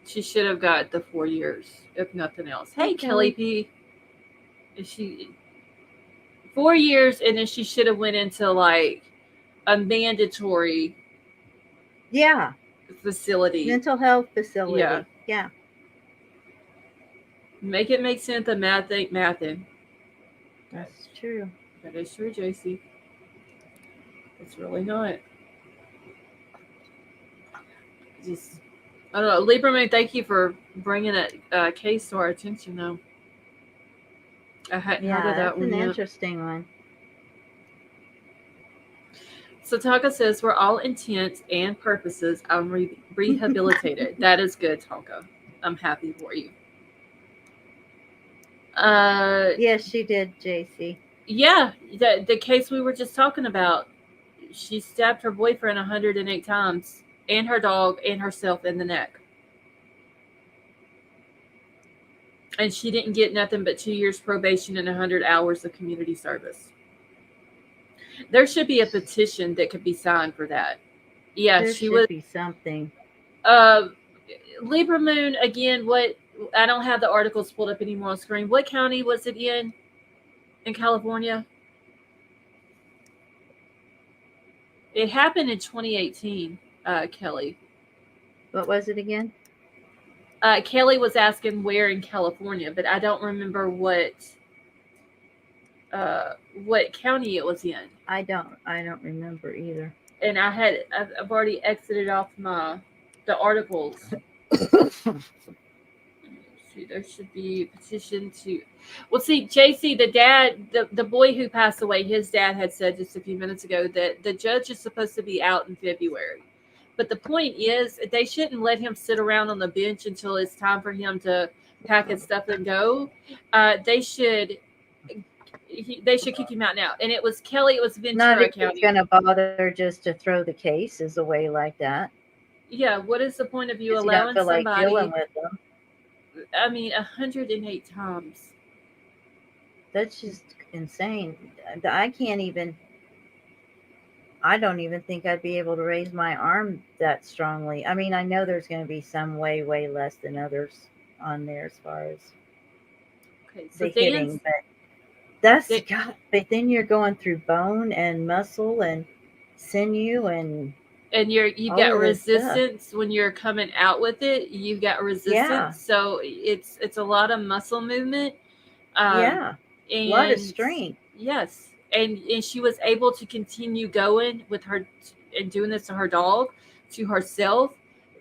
[SPEAKER 1] She should have got the 4 years, if nothing else. Hey, Kelly P. Is she 4 years, and then she should have went into like a mandatory facility.
[SPEAKER 2] Mental health facility. Yeah.
[SPEAKER 1] Make it make sense. The math ain't mathing.
[SPEAKER 2] That's true.
[SPEAKER 1] That is true, JC. It's really not. Just I don't know, Lieberman. Thank you for bringing that case to our attention, though. I hadn't heard of that
[SPEAKER 2] that's
[SPEAKER 1] one
[SPEAKER 2] an
[SPEAKER 1] yet.
[SPEAKER 2] interesting one.
[SPEAKER 1] So Tonka says we're all intents and purposes. I'm rehabilitated. That is good, Tonka. I'm happy for you.
[SPEAKER 2] Yes, she did, JC.
[SPEAKER 1] Yeah, the case we were just talking about. She stabbed her boyfriend 108 times, and her dog, and herself in the neck. And she didn't get nothing but 2 years probation and 100 hours of community service. There should be a petition that could be signed for that. Yeah,
[SPEAKER 2] there
[SPEAKER 1] she
[SPEAKER 2] should be something.
[SPEAKER 1] Libra Moon again. What? I don't have the articles pulled up anymore on screen. What county was it in California? It happened in 2018. Kelly.
[SPEAKER 2] What was it again?
[SPEAKER 1] Kelly was asking where in California, but I don't remember what county it was in.
[SPEAKER 2] I don't remember either.
[SPEAKER 1] And I've already exited off the articles. See, there should be a petition to. Well, see, JC, the dad, the boy who passed away, his dad had said just a few minutes ago that the judge is supposed to be out in February. But the point is, they shouldn't let him sit around on the bench until it's time for him to pack his stuff and go. They should kick him out now. And it was Kelly. It was Ventura
[SPEAKER 2] Not if
[SPEAKER 1] County.
[SPEAKER 2] it's going to bother just to throw the cases away like that.
[SPEAKER 1] Yeah, what is the point of you
[SPEAKER 2] 'Cause
[SPEAKER 1] allowing
[SPEAKER 2] don't feel
[SPEAKER 1] somebody?
[SPEAKER 2] Like dealing with them.
[SPEAKER 1] I mean, 108 times.
[SPEAKER 2] That's just insane. I can't even. I don't even think I'd be able to raise my arm that strongly. I mean, I know there's going to be some way less than others on there as far as the hitting, but that's God. But then you're going through bone and muscle and sinew and
[SPEAKER 1] you've got resistance when you're coming out with it. You've got resistance, so it's a lot of muscle movement.
[SPEAKER 2] And a lot of strength.
[SPEAKER 1] Yes. And she was able to continue going with her and doing this to her dog, to herself,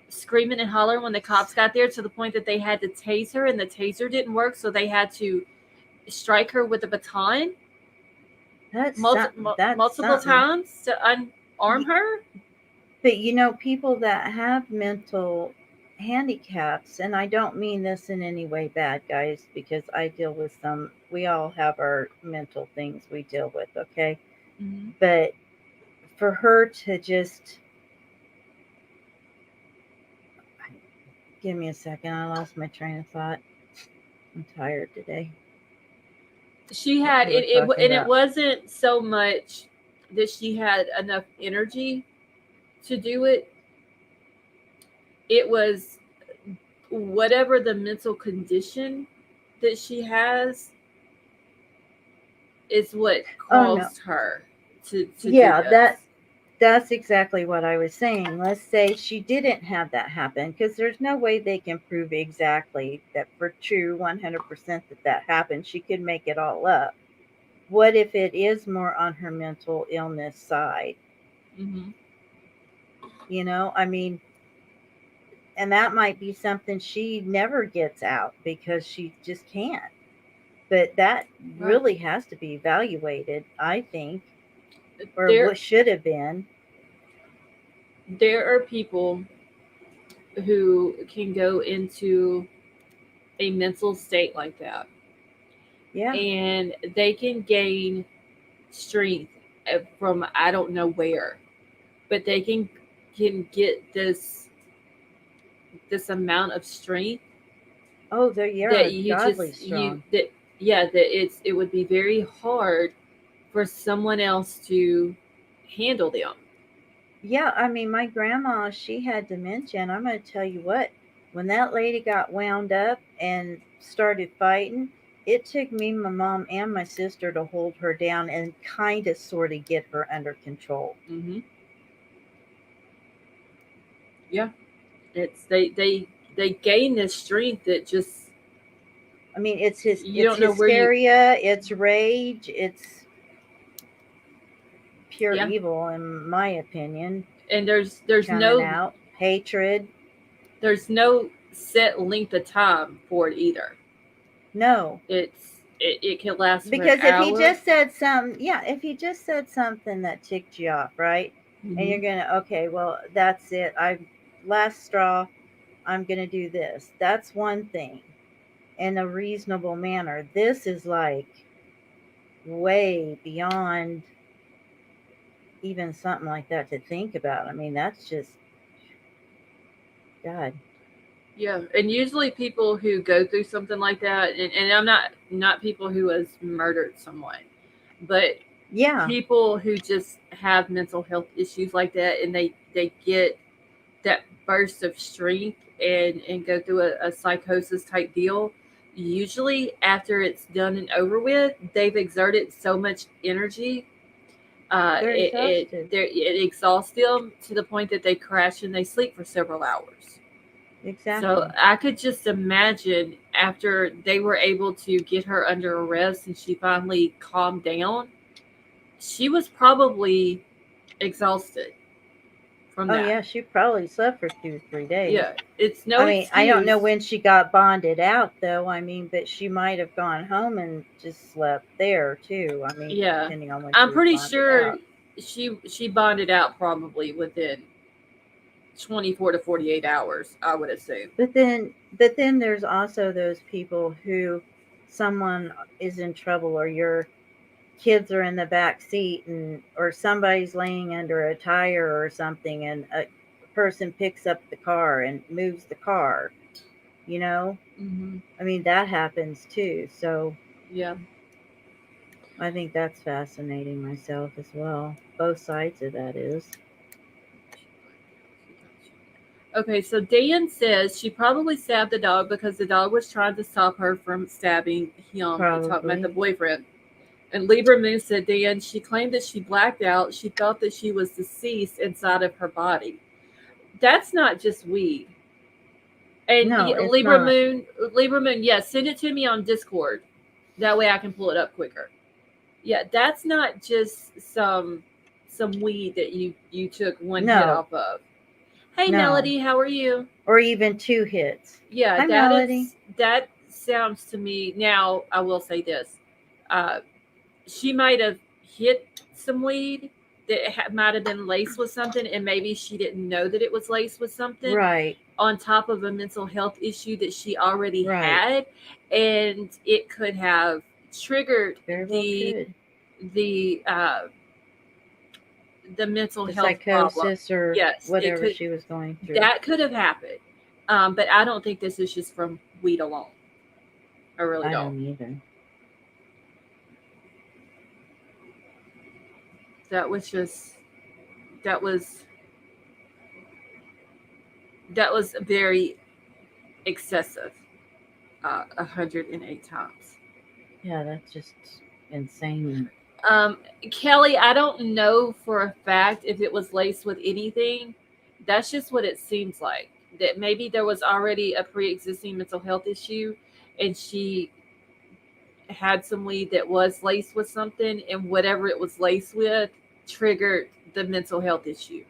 [SPEAKER 1] screaming and hollering when the cops got there, to the point that they had to tase her, and the taser didn't work, so they had to strike her with a baton.
[SPEAKER 2] That's
[SPEAKER 1] multiple times to unarm her.
[SPEAKER 2] But people that have mental handicaps, and I don't mean this in any way bad, guys, because I deal with some, we all have our mental things we deal with, okay?
[SPEAKER 1] Mm-hmm.
[SPEAKER 2] But for her to just, give me a second, I lost my train of thought. I'm tired today.
[SPEAKER 1] She
[SPEAKER 2] What
[SPEAKER 1] had
[SPEAKER 2] we were
[SPEAKER 1] it,
[SPEAKER 2] talking
[SPEAKER 1] and it
[SPEAKER 2] about.
[SPEAKER 1] wasn't so much that she had enough energy to do it. It was whatever the mental condition that she has is what
[SPEAKER 2] Oh no.
[SPEAKER 1] caused her to do
[SPEAKER 2] Yeah,
[SPEAKER 1] this.
[SPEAKER 2] that's exactly what I was saying. Let's say she didn't have that happen, because there's no way they can prove exactly that for true 100% that happened. She could make it all up. What if it is more on her mental illness side?
[SPEAKER 1] Mm-hmm.
[SPEAKER 2] I mean, and that might be something she never gets out because she just can't. But that
[SPEAKER 1] Right.
[SPEAKER 2] really has to be evaluated, I think, or
[SPEAKER 1] There,
[SPEAKER 2] what should have been.
[SPEAKER 1] there are people who can go into a mental state like that,
[SPEAKER 2] Yeah.
[SPEAKER 1] and they can gain strength from I don't know where, but they can get this amount of strength
[SPEAKER 2] Oh, there you
[SPEAKER 1] that
[SPEAKER 2] are,
[SPEAKER 1] you
[SPEAKER 2] godly
[SPEAKER 1] just
[SPEAKER 2] strong.
[SPEAKER 1] that yeah, that it would be very hard for someone else to handle them.
[SPEAKER 2] Yeah, I mean, my grandma, she had dementia, and I'm going to tell you what, when that lady got wound up and started fighting, it took me, my mom, and my sister to hold her down and kind of sort of get her under control.
[SPEAKER 1] Mm-hmm. Yeah, it's they gain this strength that just
[SPEAKER 2] I mean,
[SPEAKER 1] you
[SPEAKER 2] it's
[SPEAKER 1] don't know where you.
[SPEAKER 2] hysteria, it's rage, it's pure
[SPEAKER 1] Yeah,
[SPEAKER 2] evil, in my opinion,
[SPEAKER 1] and there's
[SPEAKER 2] coming
[SPEAKER 1] no
[SPEAKER 2] out, hatred.
[SPEAKER 1] set length of time for it either.
[SPEAKER 2] No,
[SPEAKER 1] It can last for an
[SPEAKER 2] because if he
[SPEAKER 1] hour.
[SPEAKER 2] just said some, yeah, if he just said something that ticked you off, right? And
[SPEAKER 1] Mm-hmm.
[SPEAKER 2] you're gonna, okay, well, that's it. I last straw. I'm gonna do this. That's one thing in a reasonable manner. This is like way beyond even something like that to think about. I mean, that's just God.
[SPEAKER 1] Yeah, and usually people who go through something like that, and I'm not people who has murdered someone, but
[SPEAKER 2] Yeah,
[SPEAKER 1] people who just have mental health issues like that, and they get that burst of strength and go through a psychosis type deal. Usually, after it's done and over with, they've exerted so much energy.
[SPEAKER 2] they're exhausted.
[SPEAKER 1] It exhausts them to the point that they crash and they sleep for several hours. So
[SPEAKER 2] Exactly.
[SPEAKER 1] I could just imagine after they were able to get her under arrest and she finally calmed down, she was probably exhausted from
[SPEAKER 2] Oh
[SPEAKER 1] that.
[SPEAKER 2] yeah, she probably slept for 2 or 3 days.
[SPEAKER 1] Yeah, it's no
[SPEAKER 2] I mean, I don't know
[SPEAKER 1] excuse.
[SPEAKER 2] when she got bonded out, though. I mean, but she might have gone home and just slept there too. I mean,
[SPEAKER 1] Yeah,
[SPEAKER 2] depending on when she
[SPEAKER 1] I'm
[SPEAKER 2] was
[SPEAKER 1] pretty
[SPEAKER 2] bonded
[SPEAKER 1] sure
[SPEAKER 2] out.
[SPEAKER 1] she bonded out probably within 24 to 48 hours, I would assume.
[SPEAKER 2] But then there's also those people who someone is in trouble, or your kids are in the back seat, and or somebody's laying under a tire or something, and a person picks up the car and moves the car. You know,
[SPEAKER 1] Mm-hmm.
[SPEAKER 2] I mean, that happens too. So
[SPEAKER 1] Yeah.
[SPEAKER 2] I think that's fascinating myself as well. Both sides of that is.
[SPEAKER 1] Okay, so Dan says she probably stabbed the dog because the dog was trying to stop her from stabbing him, talking about the
[SPEAKER 2] Probably.
[SPEAKER 1] boyfriend. And Libra Moon said, Dan, she claimed that she blacked out. She thought that she was deceased inside of her body. That's not just weed. And
[SPEAKER 2] No, it's
[SPEAKER 1] Libra
[SPEAKER 2] not.
[SPEAKER 1] Moon, Libra Moon, yes, send it to me on Discord. That way I can pull it up quicker. Yeah, that's not just some weed that you took one hit
[SPEAKER 2] No,
[SPEAKER 1] off of. Hey
[SPEAKER 2] no.
[SPEAKER 1] Melody, how are you?
[SPEAKER 2] Or even 2 hits.
[SPEAKER 1] Yeah,
[SPEAKER 2] Hi, Melody.
[SPEAKER 1] that sounds to me. Now I will say this: uh, she might have hit some weed that might have been laced with something, and maybe she didn't know that it was laced with something.
[SPEAKER 2] Right.
[SPEAKER 1] on top of a mental health issue that she already
[SPEAKER 2] Right.
[SPEAKER 1] had, and it could have triggered
[SPEAKER 2] Very well could.
[SPEAKER 1] the mental
[SPEAKER 2] The
[SPEAKER 1] health problem.
[SPEAKER 2] psychosis or
[SPEAKER 1] Yes, it
[SPEAKER 2] whatever
[SPEAKER 1] could.
[SPEAKER 2] she was going through.
[SPEAKER 1] That could have happened, but I don't think this is just from weed alone. I really
[SPEAKER 2] I
[SPEAKER 1] don't.
[SPEAKER 2] don't either.
[SPEAKER 1] That was just that was very excessive. 108 times.
[SPEAKER 2] Yeah, that's just insane.
[SPEAKER 1] Kelly, I don't know for a fact if it was laced with anything. That's just what it seems like. That maybe there was already a pre-existing mental health issue, and she had some weed that was laced with something, and whatever it was laced with triggered the mental health issue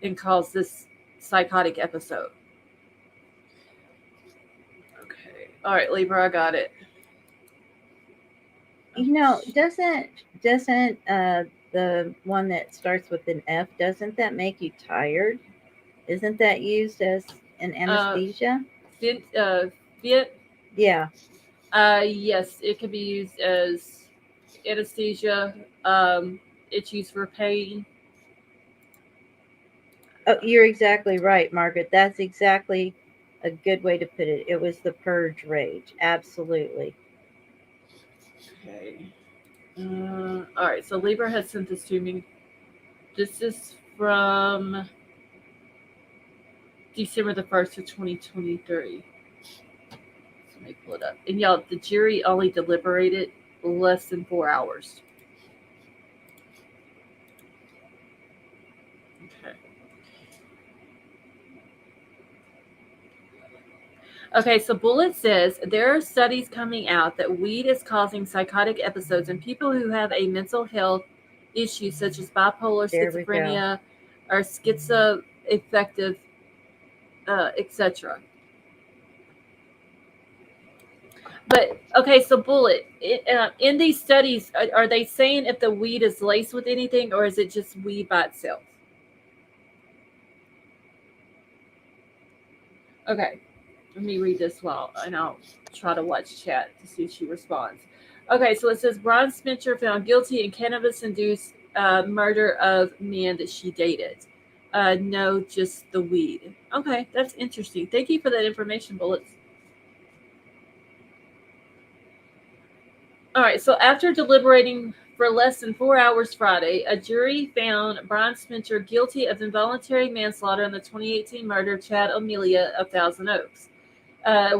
[SPEAKER 1] and caused this psychotic episode. Okay. All right, Libra, I got it.
[SPEAKER 2] You know, doesn't the one that starts with an F, doesn't that make you tired? Isn't that used as an anesthesia?
[SPEAKER 1] Fit,
[SPEAKER 2] Yeah.
[SPEAKER 1] yes, it can be used as anesthesia. It's used for pain.
[SPEAKER 2] Oh, you're exactly right, Margaret. That's exactly a good way to put it. It was the purge rage. Absolutely.
[SPEAKER 1] Okay. All right, so Libra has sent this to me. This is from December the 1st of 2023. So let me pull it up. And y'all, the jury only deliberated less than 4 hours. Okay. Okay, so Bullet says there are studies coming out that weed is causing psychotic episodes in people who have a mental health issue such as bipolar,
[SPEAKER 2] There we go.
[SPEAKER 1] schizophrenia, or schizoaffective, etc. But okay, so Bullet, in these studies, are they saying if the weed is laced with anything, or is it just weed by itself? Okay, let me read this and I'll try to watch chat to see if she responds. Okay, so it says Bryan Spencer found guilty in cannabis-induced murder of man that she dated. No, just the weed. Okay, that's interesting. Thank you for that information, Bullets. All right, so after deliberating for less than 4 hours Friday, a jury found Bryan Spencer guilty of involuntary manslaughter in the 2018 murder of Chad Amelia of Thousand Oaks.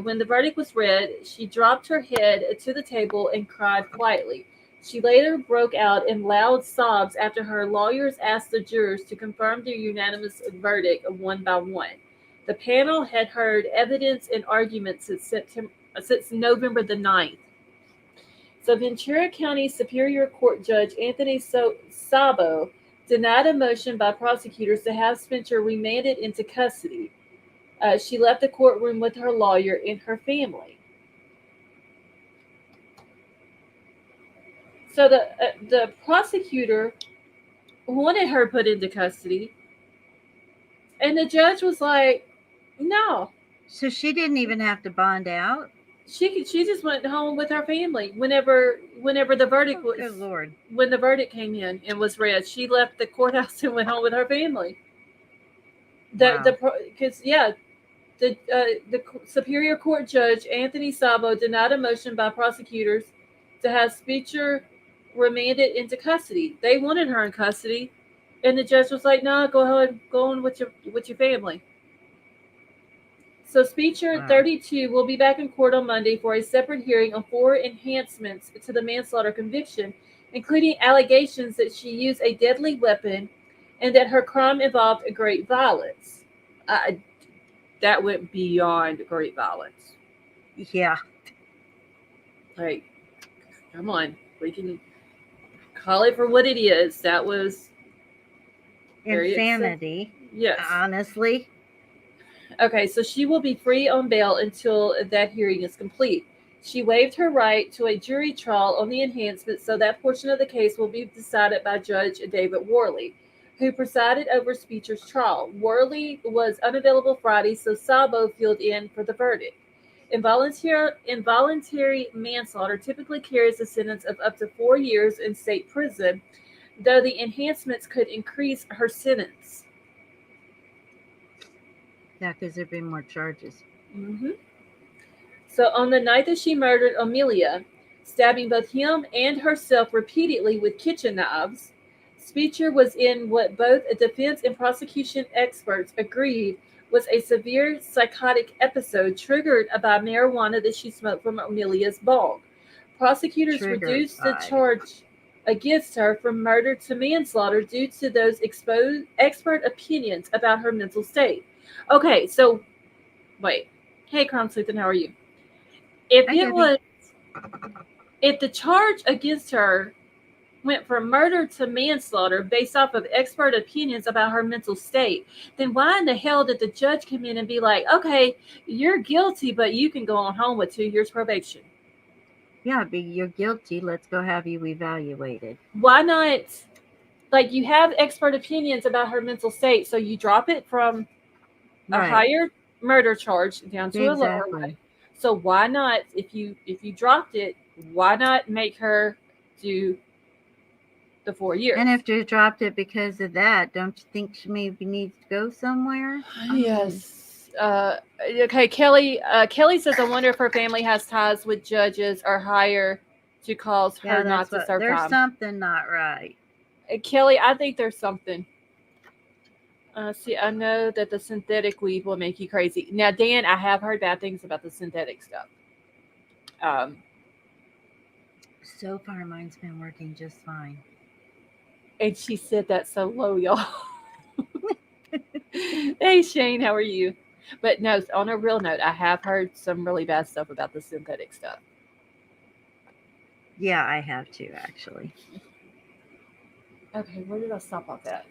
[SPEAKER 1] When the verdict was read, she dropped her head to the table and cried quietly. She later broke out in loud sobs after her lawyers asked the jurors to confirm their unanimous verdict one by one. The panel had heard evidence and arguments since November the 9th. So Ventura County Superior Court Judge Anthony Sabo denied a motion by prosecutors to have Spencer remanded into custody. She left the courtroom with her lawyer and her family. So the prosecutor wanted her put into custody, and the judge was like, "No."
[SPEAKER 2] So she didn't even have to bond out.
[SPEAKER 1] She just went home with her family whenever the verdict was.
[SPEAKER 2] Good Lord.
[SPEAKER 1] When the verdict came in and was read, she left the courthouse and went home with her family. Because the Superior Court Judge Anthony Sabo denied a motion by prosecutors to have Spencer remanded into custody. They wanted her in custody, and the judge was like, "No, go ahead, go on with your family." So Spencer, 32, will be back in court on Monday for a separate hearing on 4 enhancements to the manslaughter conviction, including allegations that she used a deadly weapon and that her crime involved great violence. That went beyond great violence.
[SPEAKER 2] Yeah.
[SPEAKER 1] Like, come on. We can call it for what it is. That was
[SPEAKER 2] insanity.
[SPEAKER 1] Yes.
[SPEAKER 2] Honestly.
[SPEAKER 1] Okay, so she will be free on bail until that hearing is complete. She waived her right to a jury trial on the enhancement, so that portion of the case will be decided by Judge David Worley. who presided over Speecher's trial. Worley was unavailable Friday, so Sabo filled in for the verdict. Involuntary manslaughter typically carries a sentence of up to 4 years in state prison, though the enhancements could increase her sentence.
[SPEAKER 2] Yeah, because there'd be more charges.
[SPEAKER 1] Mm-hmm. So on the night that she murdered Amelia, stabbing both him and herself repeatedly with kitchen knives, Speecher was in what both a defense and prosecution experts agreed was a severe psychotic episode triggered by marijuana that she smoked from Amelia's bog. Prosecutors
[SPEAKER 2] Triggered
[SPEAKER 1] reduced the
[SPEAKER 2] by.
[SPEAKER 1] charge against her from murder to manslaughter due to those exposed expert opinions about her mental state. Okay, so wait. Hey, Crown Sleuth, how are you? If
[SPEAKER 2] Hi,
[SPEAKER 1] it
[SPEAKER 2] Debbie.
[SPEAKER 1] was, if the charge against her went from murder to manslaughter based off of expert opinions about her mental state, then why in the hell did the judge come in and be like, okay, you're guilty, but you can go on home with 2 years probation?
[SPEAKER 2] Yeah, you're guilty. Let's go have you evaluated.
[SPEAKER 1] Why not? Like, you have expert opinions about her mental state, so you drop it from a
[SPEAKER 2] Right.
[SPEAKER 1] higher murder charge down to a lower one.
[SPEAKER 2] Exactly.
[SPEAKER 1] So why not, if you dropped it, why not make her do the 4 years?
[SPEAKER 2] And if you dropped it because of that, don't you think she maybe needs to go somewhere?
[SPEAKER 1] Yes. Okay, Kelly. Kelly says, "I wonder if her family has ties with judges or higher to cause her
[SPEAKER 2] Yeah,
[SPEAKER 1] not
[SPEAKER 2] that's
[SPEAKER 1] to
[SPEAKER 2] what.
[SPEAKER 1] serve
[SPEAKER 2] There's
[SPEAKER 1] time."
[SPEAKER 2] something not right.
[SPEAKER 1] Kelly, I think there's something. See, I know that the synthetic weed will make you crazy. Now, Dan, I have heard bad things about the synthetic stuff.
[SPEAKER 2] So far, mine's been working just fine.
[SPEAKER 1] And she said that so low, y'all. Hey, Shane, how are you? But no, on a real note, I have heard some really bad stuff about the synthetic stuff.
[SPEAKER 2] Yeah, I have too, actually.
[SPEAKER 1] Okay, where did I stop off at?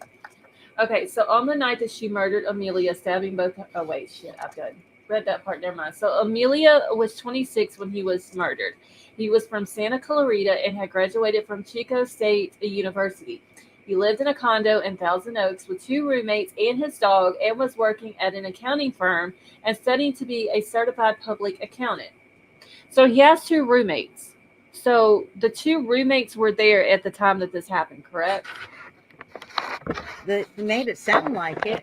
[SPEAKER 1] Okay, so on the night that she murdered Amelia, stabbing both. Oh wait, shit, I've done read that part. Never mind. So Amelia was 26 when he was murdered. He was from Santa Clarita and had graduated from Chico State University. He lived in a condo in Thousand Oaks with 2 roommates and his dog, and was working at an accounting firm and studying to be a certified public accountant. So he has 2 roommates. So the 2 roommates were there at the time that this happened, correct?
[SPEAKER 2] They made it sound like it.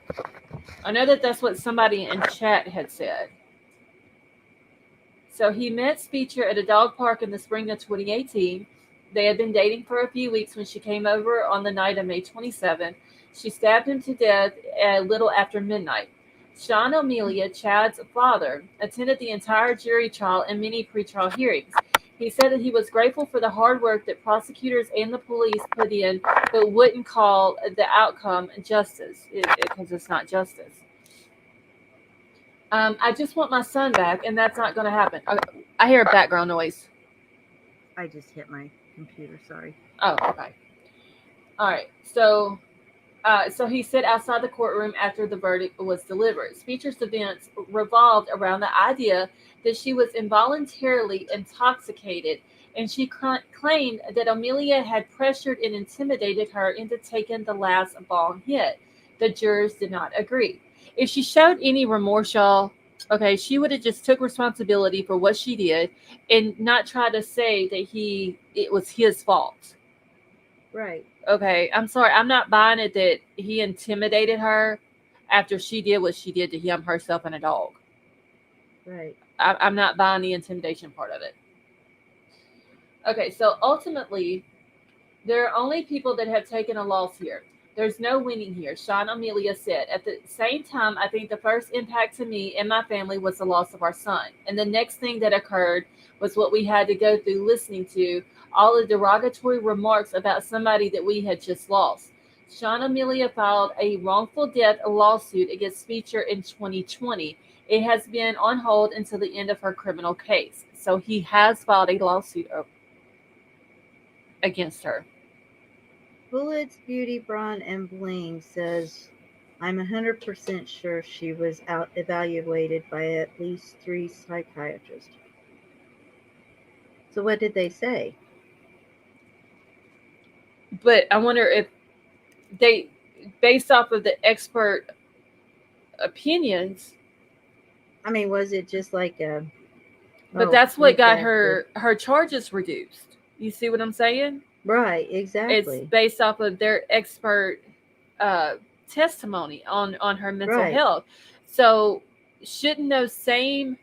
[SPEAKER 1] I know that that's what somebody in chat had said. So he met Speecher at a dog park in the spring of 2018. They had been dating for a few weeks when she came over on the night of May 27. She stabbed him to death a little after midnight. Sean Amelia, Chad's father, attended the entire jury trial and many pretrial hearings. He said that he was grateful for the hard work that prosecutors and the police put in, but wouldn't call the outcome justice because it's not justice. I just want my son back, and that's not going to happen. I hear a background noise.
[SPEAKER 2] I just hit my computer. Sorry.
[SPEAKER 1] Oh, okay. All right. So he sat outside the courtroom after the verdict was delivered. Speecher's defense revolved around the idea that she was involuntarily intoxicated, and she claimed that Amelia had pressured and intimidated her into taking the last bong hit. The jurors did not agree. If she showed any remorse, y'all, okay, she would have just took responsibility for what she did and not try to say that it was his fault.
[SPEAKER 2] Right.
[SPEAKER 1] Okay, I'm sorry. I'm not buying it that he intimidated her after she did what she did to him, herself, and a dog.
[SPEAKER 2] Right.
[SPEAKER 1] I'm not buying the intimidation part of it. Okay, so ultimately, there are only people that have taken a loss here. There's no winning here, Sean Amelia said. At the same time, I think the first impact to me and my family was the loss of our son. And the next thing that occurred was what we had to go through listening to, all the derogatory remarks about somebody that we had just lost. Sean Amelia filed a wrongful death lawsuit against Speecher in 2020. It has been on hold until the end of her criminal case. So he has filed a lawsuit against her.
[SPEAKER 2] Bullets, Beauty, Brawn, and Bling says, I'm 100% sure she was out evaluated by at least 3 psychiatrists. So what did they say?
[SPEAKER 1] But I wonder if based off of the expert opinions.
[SPEAKER 2] I mean, was it just like a?
[SPEAKER 1] But
[SPEAKER 2] oh,
[SPEAKER 1] that's
[SPEAKER 2] we
[SPEAKER 1] what got
[SPEAKER 2] tested.
[SPEAKER 1] her charges reduced. You see what I'm saying?
[SPEAKER 2] Right,
[SPEAKER 1] It's
[SPEAKER 2] exactly.
[SPEAKER 1] based off of their expert uh, testimony on her mental
[SPEAKER 2] Right.
[SPEAKER 1] health. So shouldn't those same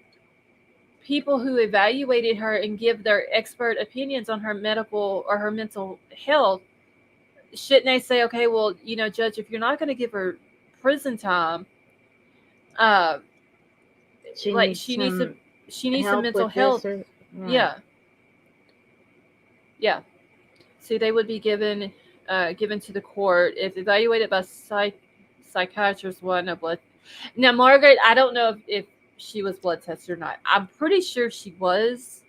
[SPEAKER 1] people who evaluated her and give their expert opinions on her medical or her mental health, shouldn't they say, okay, well, Judge, if you're not going to give her prison time, uh,
[SPEAKER 2] She
[SPEAKER 1] like
[SPEAKER 2] needs
[SPEAKER 1] she needs some
[SPEAKER 2] some help
[SPEAKER 1] mental
[SPEAKER 2] with this
[SPEAKER 1] health.
[SPEAKER 2] or right.
[SPEAKER 1] Yeah, yeah. See, they would be given to the court if evaluated by psychiatrist. One of blood. Now, Margaret, I don't know if she was blood tested or not. I'm pretty sure she was.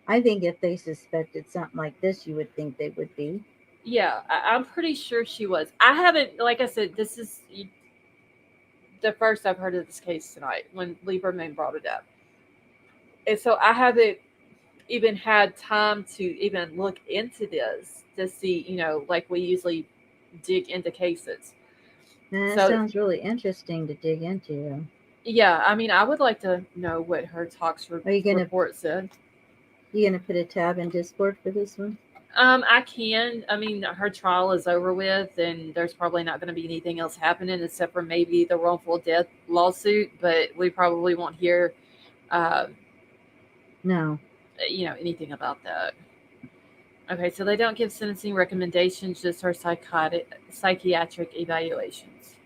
[SPEAKER 2] I think if they suspected something like this, you would think they would be.
[SPEAKER 1] Yeah, I'm pretty sure she was. I haven't, like I said, this is the first I've heard of this case tonight when Lieberman brought it up. And so I haven't even had time to even look into this to see, like we usually dig into cases.
[SPEAKER 2] And that
[SPEAKER 1] So
[SPEAKER 2] sounds really interesting to dig into.
[SPEAKER 1] yeah, I mean, I would like to know what her tox
[SPEAKER 2] Are you gonna
[SPEAKER 1] report said.
[SPEAKER 2] put a tab in Discord for this one?
[SPEAKER 1] I can. I mean, her trial is over with, and there's probably not going to be anything else happening except for maybe the wrongful death lawsuit. But we probably won't hear, uh,
[SPEAKER 2] No.
[SPEAKER 1] anything about that. Okay, so they don't give sentencing recommendations, just her psychiatric evaluations.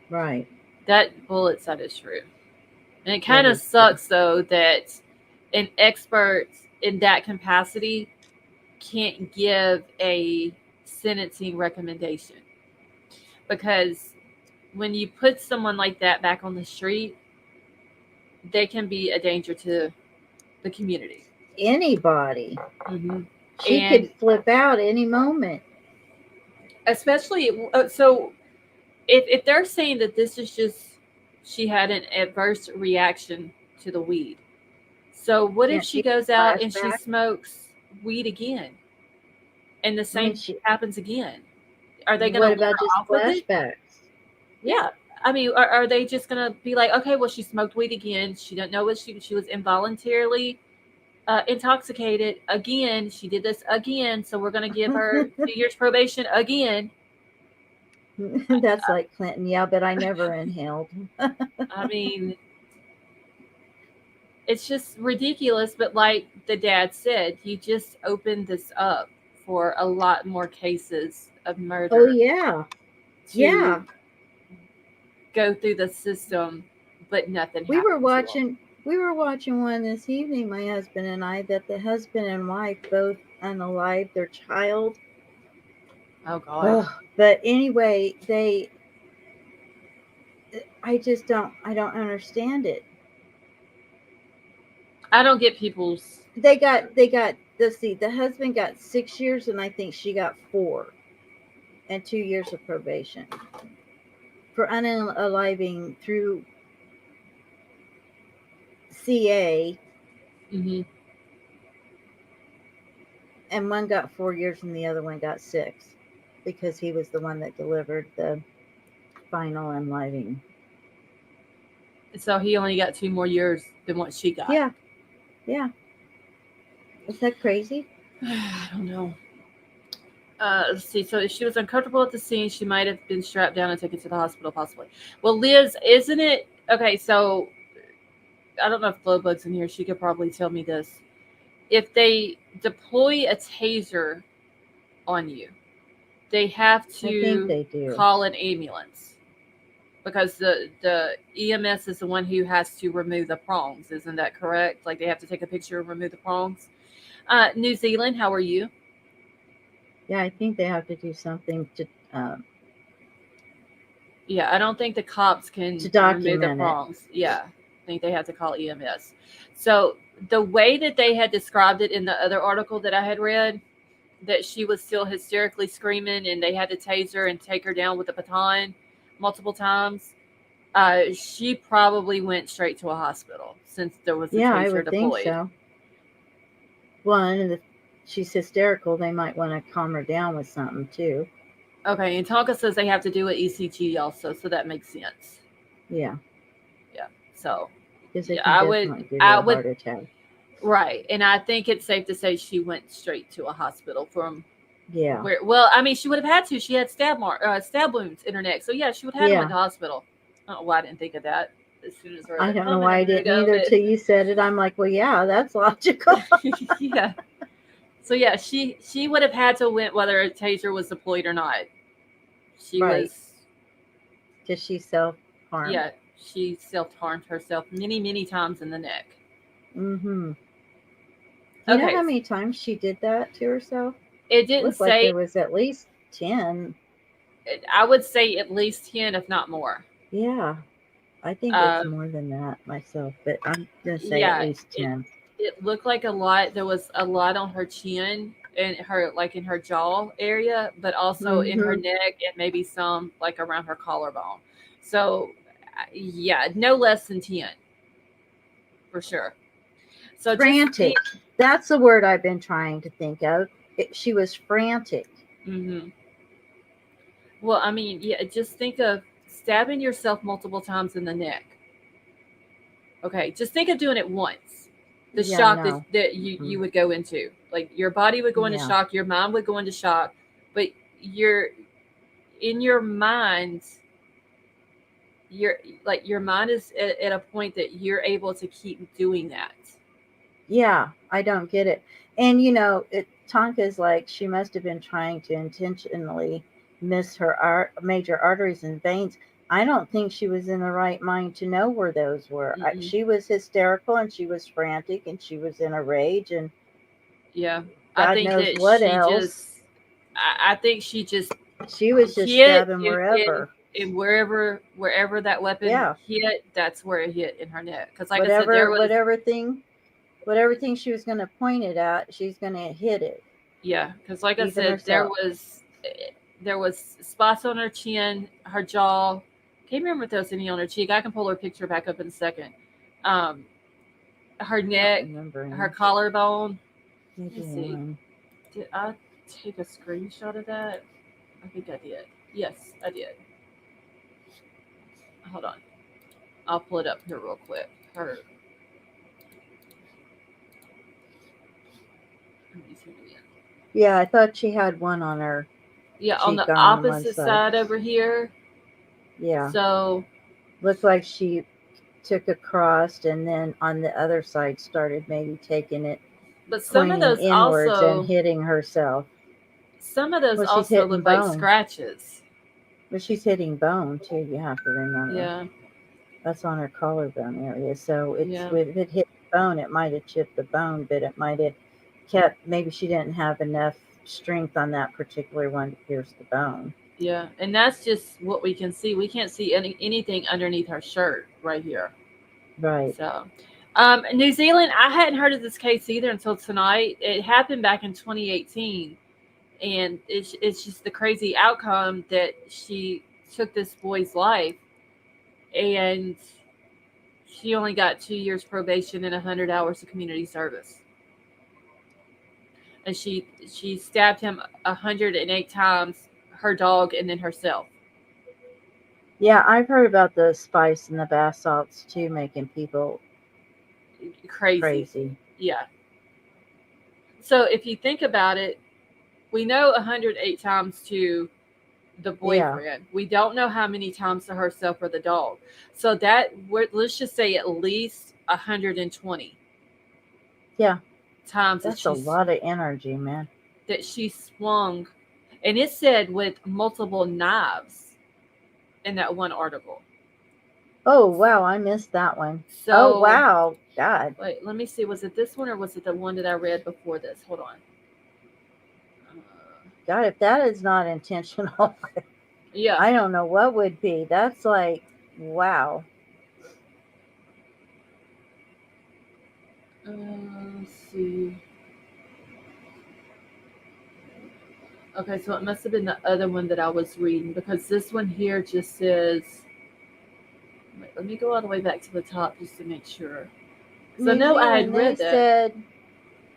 [SPEAKER 2] Right.
[SPEAKER 1] That bullet said is true. And it
[SPEAKER 2] That
[SPEAKER 1] kind of
[SPEAKER 2] is true.
[SPEAKER 1] sucks, though, that an expert in that capacity can't give a sentencing recommendation. Because when you put someone like that back on the street, they can be a danger to the community.
[SPEAKER 2] Anybody.
[SPEAKER 1] Mm-hmm.
[SPEAKER 2] She could flip out any moment.
[SPEAKER 1] Especially, so if they're saying that this is just she had an adverse reaction to the weed, so what if
[SPEAKER 2] Can't
[SPEAKER 1] she
[SPEAKER 2] she
[SPEAKER 1] goes out and she
[SPEAKER 2] flashback?
[SPEAKER 1] smokes weed again and the
[SPEAKER 2] I
[SPEAKER 1] same
[SPEAKER 2] mean,
[SPEAKER 1] thing happens again? Are they going to
[SPEAKER 2] what
[SPEAKER 1] let
[SPEAKER 2] about
[SPEAKER 1] her
[SPEAKER 2] just
[SPEAKER 1] off with it?
[SPEAKER 2] flashbacks?
[SPEAKER 1] Yeah. I mean, are they just going to be like, okay, well, she smoked weed again. She didn't know what she was involuntarily intoxicated again. She did this again. So we're going to give her 2 years probation again.
[SPEAKER 2] That's like Clinton. Yeah, but I never inhaled.
[SPEAKER 1] I mean, it's just ridiculous. But like the dad said, you just opened this up for a lot more cases of murder.
[SPEAKER 2] Oh yeah.
[SPEAKER 1] To
[SPEAKER 2] Yeah.
[SPEAKER 1] go through the system, but nothing
[SPEAKER 2] We were
[SPEAKER 1] happened.
[SPEAKER 2] watching one this evening, my husband and I, that the husband and wife both unalived their child.
[SPEAKER 1] Oh God.
[SPEAKER 2] But anyway, I don't understand it.
[SPEAKER 1] I don't get people's.
[SPEAKER 2] They got let's see, the husband got 6 years and I think she got 4 and 2 years of probation for unaliving through CA.
[SPEAKER 1] Mm-hmm.
[SPEAKER 2] And one got 4 years and the other one got 6 because he was the one that delivered the final unaliving.
[SPEAKER 1] So he only got 2 more years than what she got.
[SPEAKER 2] Yeah. Is that crazy?
[SPEAKER 1] I don't know. Let's see. So if she was uncomfortable at the scene, she might have been strapped down and taken to the hospital, possibly. Well, Liz, isn't it okay? So I don't know if Glowbug's in here. She could probably tell me this. If they deploy a taser on you, they have
[SPEAKER 2] I think they
[SPEAKER 1] to
[SPEAKER 2] do.
[SPEAKER 1] call an ambulance because the EMS is the one who has to remove the prongs. Isn't that correct? Like they have to take a picture and remove the prongs. New Zealand, how are you?
[SPEAKER 2] Yeah, I think they have to do something to
[SPEAKER 1] Yeah, I don't think the cops can remove the
[SPEAKER 2] document it.
[SPEAKER 1] prongs. Yeah, I think they have to call EMS. So the way that they had described it in the other article that I had read, that she was still hysterically screaming and they had to tase her and take her down with a baton multiple times, she probably went straight to a hospital since there was a
[SPEAKER 2] Yeah, I
[SPEAKER 1] taser
[SPEAKER 2] would
[SPEAKER 1] deployed.
[SPEAKER 2] think so. One, and if she's hysterical, they might want to calm her down with something too.
[SPEAKER 1] Okay, and Tonka says they have to do an ECG also, so that makes sense.
[SPEAKER 2] Yeah,
[SPEAKER 1] Yeah. So
[SPEAKER 2] because it
[SPEAKER 1] yeah,
[SPEAKER 2] can definitely give you
[SPEAKER 1] I
[SPEAKER 2] a
[SPEAKER 1] would,
[SPEAKER 2] heart attack.
[SPEAKER 1] right, and I think it's safe to say she went straight to a hospital from
[SPEAKER 2] Yeah,
[SPEAKER 1] where. Well, I mean, she would have had to. She had stab wounds in her neck, so yeah, she would have had to went
[SPEAKER 2] yeah.
[SPEAKER 1] to hospital. I don't know why I didn't think of that as soon as we're
[SPEAKER 2] I
[SPEAKER 1] like,
[SPEAKER 2] don't
[SPEAKER 1] oh, a
[SPEAKER 2] know why I
[SPEAKER 1] minute
[SPEAKER 2] didn't
[SPEAKER 1] ago,
[SPEAKER 2] either till you said it. I'm like, well, yeah, that's logical.
[SPEAKER 1] yeah. So yeah, she would have had to went whether a taser was deployed or not. She
[SPEAKER 2] Right,
[SPEAKER 1] was,
[SPEAKER 2] because she self-harmed.
[SPEAKER 1] yeah, she self harmed herself many times in the neck.
[SPEAKER 2] Mm-hmm. Do you know
[SPEAKER 1] Okay,
[SPEAKER 2] how many times she did that to herself?
[SPEAKER 1] it didn't
[SPEAKER 2] Looked like
[SPEAKER 1] say.
[SPEAKER 2] there was at least 10.
[SPEAKER 1] I would say at least 10, if not more.
[SPEAKER 2] Yeah, I think it's
[SPEAKER 1] Um,
[SPEAKER 2] more than that myself, but I'm gonna say at
[SPEAKER 1] yeah,
[SPEAKER 2] least 10.
[SPEAKER 1] it looked like a lot. There was a lot on her chin and her like in her jaw area, but also in her
[SPEAKER 2] Mm-hmm.
[SPEAKER 1] neck and maybe some like around her collarbone. So yeah, no less than 10 for sure. So just
[SPEAKER 2] Frantic.
[SPEAKER 1] think.
[SPEAKER 2] That's the word I've been trying to think of. She was frantic.
[SPEAKER 1] Mhm. Well, I mean, yeah, just think of stabbing yourself multiple times in the neck. Okay, just think of doing it once. The
[SPEAKER 2] Yeah,
[SPEAKER 1] shock
[SPEAKER 2] no.
[SPEAKER 1] that you would go into, like your body would go into
[SPEAKER 2] Yeah.
[SPEAKER 1] shock, your mind would go into shock, but you're in your mind, you're like your mind is at a point that you're able to keep doing that.
[SPEAKER 2] Yeah, I don't get it. And Tonka's like she must have been trying to intentionally miss her major arteries and veins. I don't think she was in the right mind to know where those were.
[SPEAKER 1] Mm-mm.
[SPEAKER 2] She was hysterical and she was frantic and she was in a rage and
[SPEAKER 1] Yeah, I
[SPEAKER 2] God
[SPEAKER 1] think
[SPEAKER 2] knows
[SPEAKER 1] that
[SPEAKER 2] what
[SPEAKER 1] she
[SPEAKER 2] else.
[SPEAKER 1] just, I think she just
[SPEAKER 2] She was just
[SPEAKER 1] hit
[SPEAKER 2] stabbing
[SPEAKER 1] in
[SPEAKER 2] wherever.
[SPEAKER 1] wherever that weapon
[SPEAKER 2] Yeah,
[SPEAKER 1] hit, that's where it hit in her neck. Because like I said,
[SPEAKER 2] whatever
[SPEAKER 1] there was,
[SPEAKER 2] whatever thing she was going to point it at, she's going to hit it,
[SPEAKER 1] yeah, because like I
[SPEAKER 2] even
[SPEAKER 1] said,
[SPEAKER 2] herself.
[SPEAKER 1] there was spots on her chin, her jaw. Can't remember if there was any on her cheek. I can pull her picture back up in a second. Um, her
[SPEAKER 2] I don't
[SPEAKER 1] neck,
[SPEAKER 2] remember
[SPEAKER 1] her
[SPEAKER 2] any.
[SPEAKER 1] collarbone.
[SPEAKER 2] Maybe
[SPEAKER 1] Let's see.
[SPEAKER 2] one.
[SPEAKER 1] Did I take a screenshot of that? I think I did. Yes, I did. Hold on. I'll pull it up here real quick. Her. Let me see it again.
[SPEAKER 2] Yeah, I thought she had one on her
[SPEAKER 1] Yeah, on
[SPEAKER 2] cheek
[SPEAKER 1] the
[SPEAKER 2] on one
[SPEAKER 1] opposite
[SPEAKER 2] side.
[SPEAKER 1] side over here.
[SPEAKER 2] Yeah,
[SPEAKER 1] So,
[SPEAKER 2] looked like she took a cross and then on the other side started maybe taking it,
[SPEAKER 1] but some of
[SPEAKER 2] pointing
[SPEAKER 1] those
[SPEAKER 2] inwards and
[SPEAKER 1] also,
[SPEAKER 2] hitting herself. Well, she's hitting
[SPEAKER 1] look like
[SPEAKER 2] bone.
[SPEAKER 1] scratches.
[SPEAKER 2] But she's hitting bone too, you have to remember.
[SPEAKER 1] Yeah,
[SPEAKER 2] That's on her collarbone area. So
[SPEAKER 1] yeah,
[SPEAKER 2] if it hit the bone, it might have chipped the bone, but it might have kept, maybe she didn't have enough strength on that particular one to pierce the bone.
[SPEAKER 1] yeah. And that's just what we can see. We can't see anything underneath her shirt right here.
[SPEAKER 2] Right.
[SPEAKER 1] So, New Zealand, I hadn't heard of this case either until tonight. It happened back in 2018. And it's just the crazy outcome that she took this boy's life and she only got 2 years probation and 100 hours of community service. And she stabbed him 108 times, her dog, and then herself.
[SPEAKER 2] Yeah, I've heard about the spice and the bath salts too, making people
[SPEAKER 1] Crazy.
[SPEAKER 2] crazy.
[SPEAKER 1] Yeah. So if you think about it, we know 108 times to the
[SPEAKER 2] Yeah.
[SPEAKER 1] boyfriend. We don't know how many times to herself or the dog. So let's just say at least 120
[SPEAKER 2] Yeah.
[SPEAKER 1] times
[SPEAKER 2] That's a lot of energy, man.
[SPEAKER 1] that she swung, and it said with multiple knives in that one article.
[SPEAKER 2] Oh, wow. I missed that one. Oh,
[SPEAKER 1] So
[SPEAKER 2] wow. God.
[SPEAKER 1] wait, let me see. Was it this one or was it the one that I read before this? Hold on.
[SPEAKER 2] God, if that is not intentional,
[SPEAKER 1] Yeah.
[SPEAKER 2] I don't know what would be. That's like, wow.
[SPEAKER 1] Let's see. Okay, so it must have been the other one that I was reading because this one here just says. Wait, let me go all the way back to the top just to make sure. So
[SPEAKER 2] New
[SPEAKER 1] no, I
[SPEAKER 2] Zealand,
[SPEAKER 1] had read that.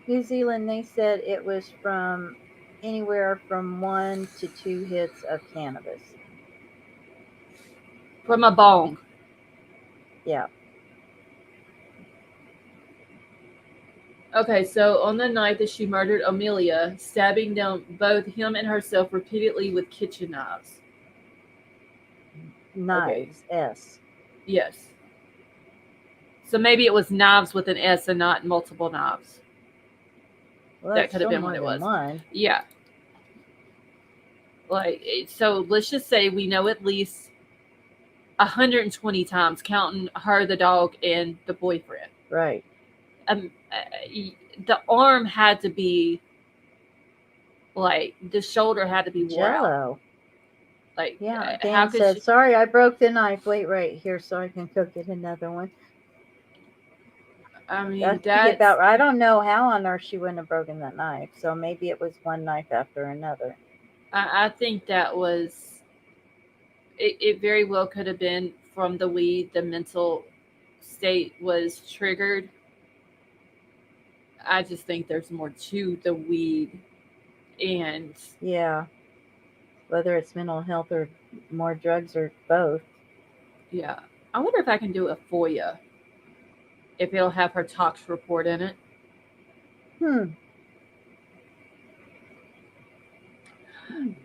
[SPEAKER 2] New Zealand, they said it was from anywhere from 1 to 2 hits of cannabis.
[SPEAKER 1] From a bong.
[SPEAKER 2] Yeah.
[SPEAKER 1] Okay, so on the night that she murdered Amelia, stabbing down both him and herself repeatedly with kitchen knives.
[SPEAKER 2] Knives. S.
[SPEAKER 1] Yes. So maybe it was knives with an S and not multiple knives.
[SPEAKER 2] Well,
[SPEAKER 1] That
[SPEAKER 2] that's
[SPEAKER 1] could have
[SPEAKER 2] still
[SPEAKER 1] been
[SPEAKER 2] more
[SPEAKER 1] what it
[SPEAKER 2] than
[SPEAKER 1] was.
[SPEAKER 2] one.
[SPEAKER 1] Yeah. So let's just say we know at least 120 times, counting her, the dog, and the boyfriend.
[SPEAKER 2] Right.
[SPEAKER 1] The arm had to be like, the shoulder had to be wore out.
[SPEAKER 2] Jello.
[SPEAKER 1] Like,
[SPEAKER 2] Yeah.
[SPEAKER 1] how
[SPEAKER 2] Dan
[SPEAKER 1] could
[SPEAKER 2] said,
[SPEAKER 1] she?
[SPEAKER 2] sorry, I broke the knife. Wait right here so I can cook it another one.
[SPEAKER 1] I mean,
[SPEAKER 2] That's
[SPEAKER 1] that's
[SPEAKER 2] about. I don't know how on earth she wouldn't have broken that knife. So maybe it was one knife after another.
[SPEAKER 1] I think that was. It very well could have been from the weed. The mental state was triggered. I just think there's more to the weed, and
[SPEAKER 2] Yeah. Whether it's mental health or more drugs or both.
[SPEAKER 1] yeah. I wonder if I can do a FOIA. If it'll have her tox report in it.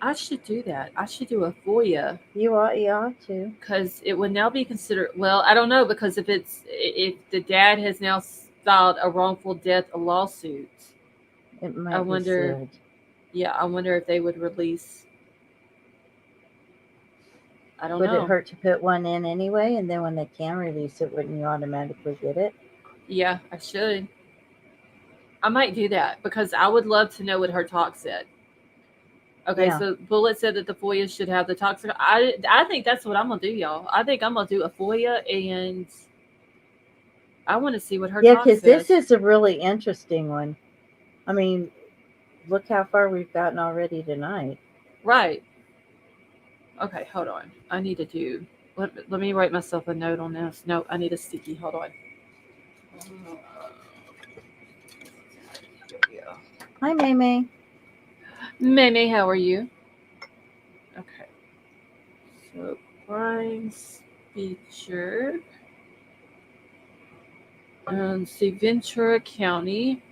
[SPEAKER 1] I should do that. I should do a FOIA
[SPEAKER 2] You ought to.
[SPEAKER 1] because it would now be considered. Well, I don't know, because if the dad has now filed a wrongful death lawsuit,
[SPEAKER 2] It might
[SPEAKER 1] I
[SPEAKER 2] be
[SPEAKER 1] wonder.
[SPEAKER 2] sealed.
[SPEAKER 1] Yeah, I wonder if they would release. I don't
[SPEAKER 2] Would
[SPEAKER 1] know.
[SPEAKER 2] it hurt to put one in anyway? And then when they can release it, wouldn't you automatically get it?
[SPEAKER 1] Yeah, I should. I might do that because I would love to know what her talk said. Okay,
[SPEAKER 2] Yeah.
[SPEAKER 1] so Bullet said that the FOIA should have the toxic. I think that's what I'm gonna do, y'all. I think I'm gonna do a FOIA, and I want to see what her
[SPEAKER 2] Yeah,
[SPEAKER 1] talk
[SPEAKER 2] because
[SPEAKER 1] says.
[SPEAKER 2] this is a really interesting one. I mean, look how far we've gotten already tonight.
[SPEAKER 1] Right. Okay, hold on. I need to do. Let me write myself a note on this. No, I need a sticky. Hold on. Here we go.
[SPEAKER 2] Hi, May.
[SPEAKER 1] Meme, how are you? Okay. So Brian's feature. See, Ventura County.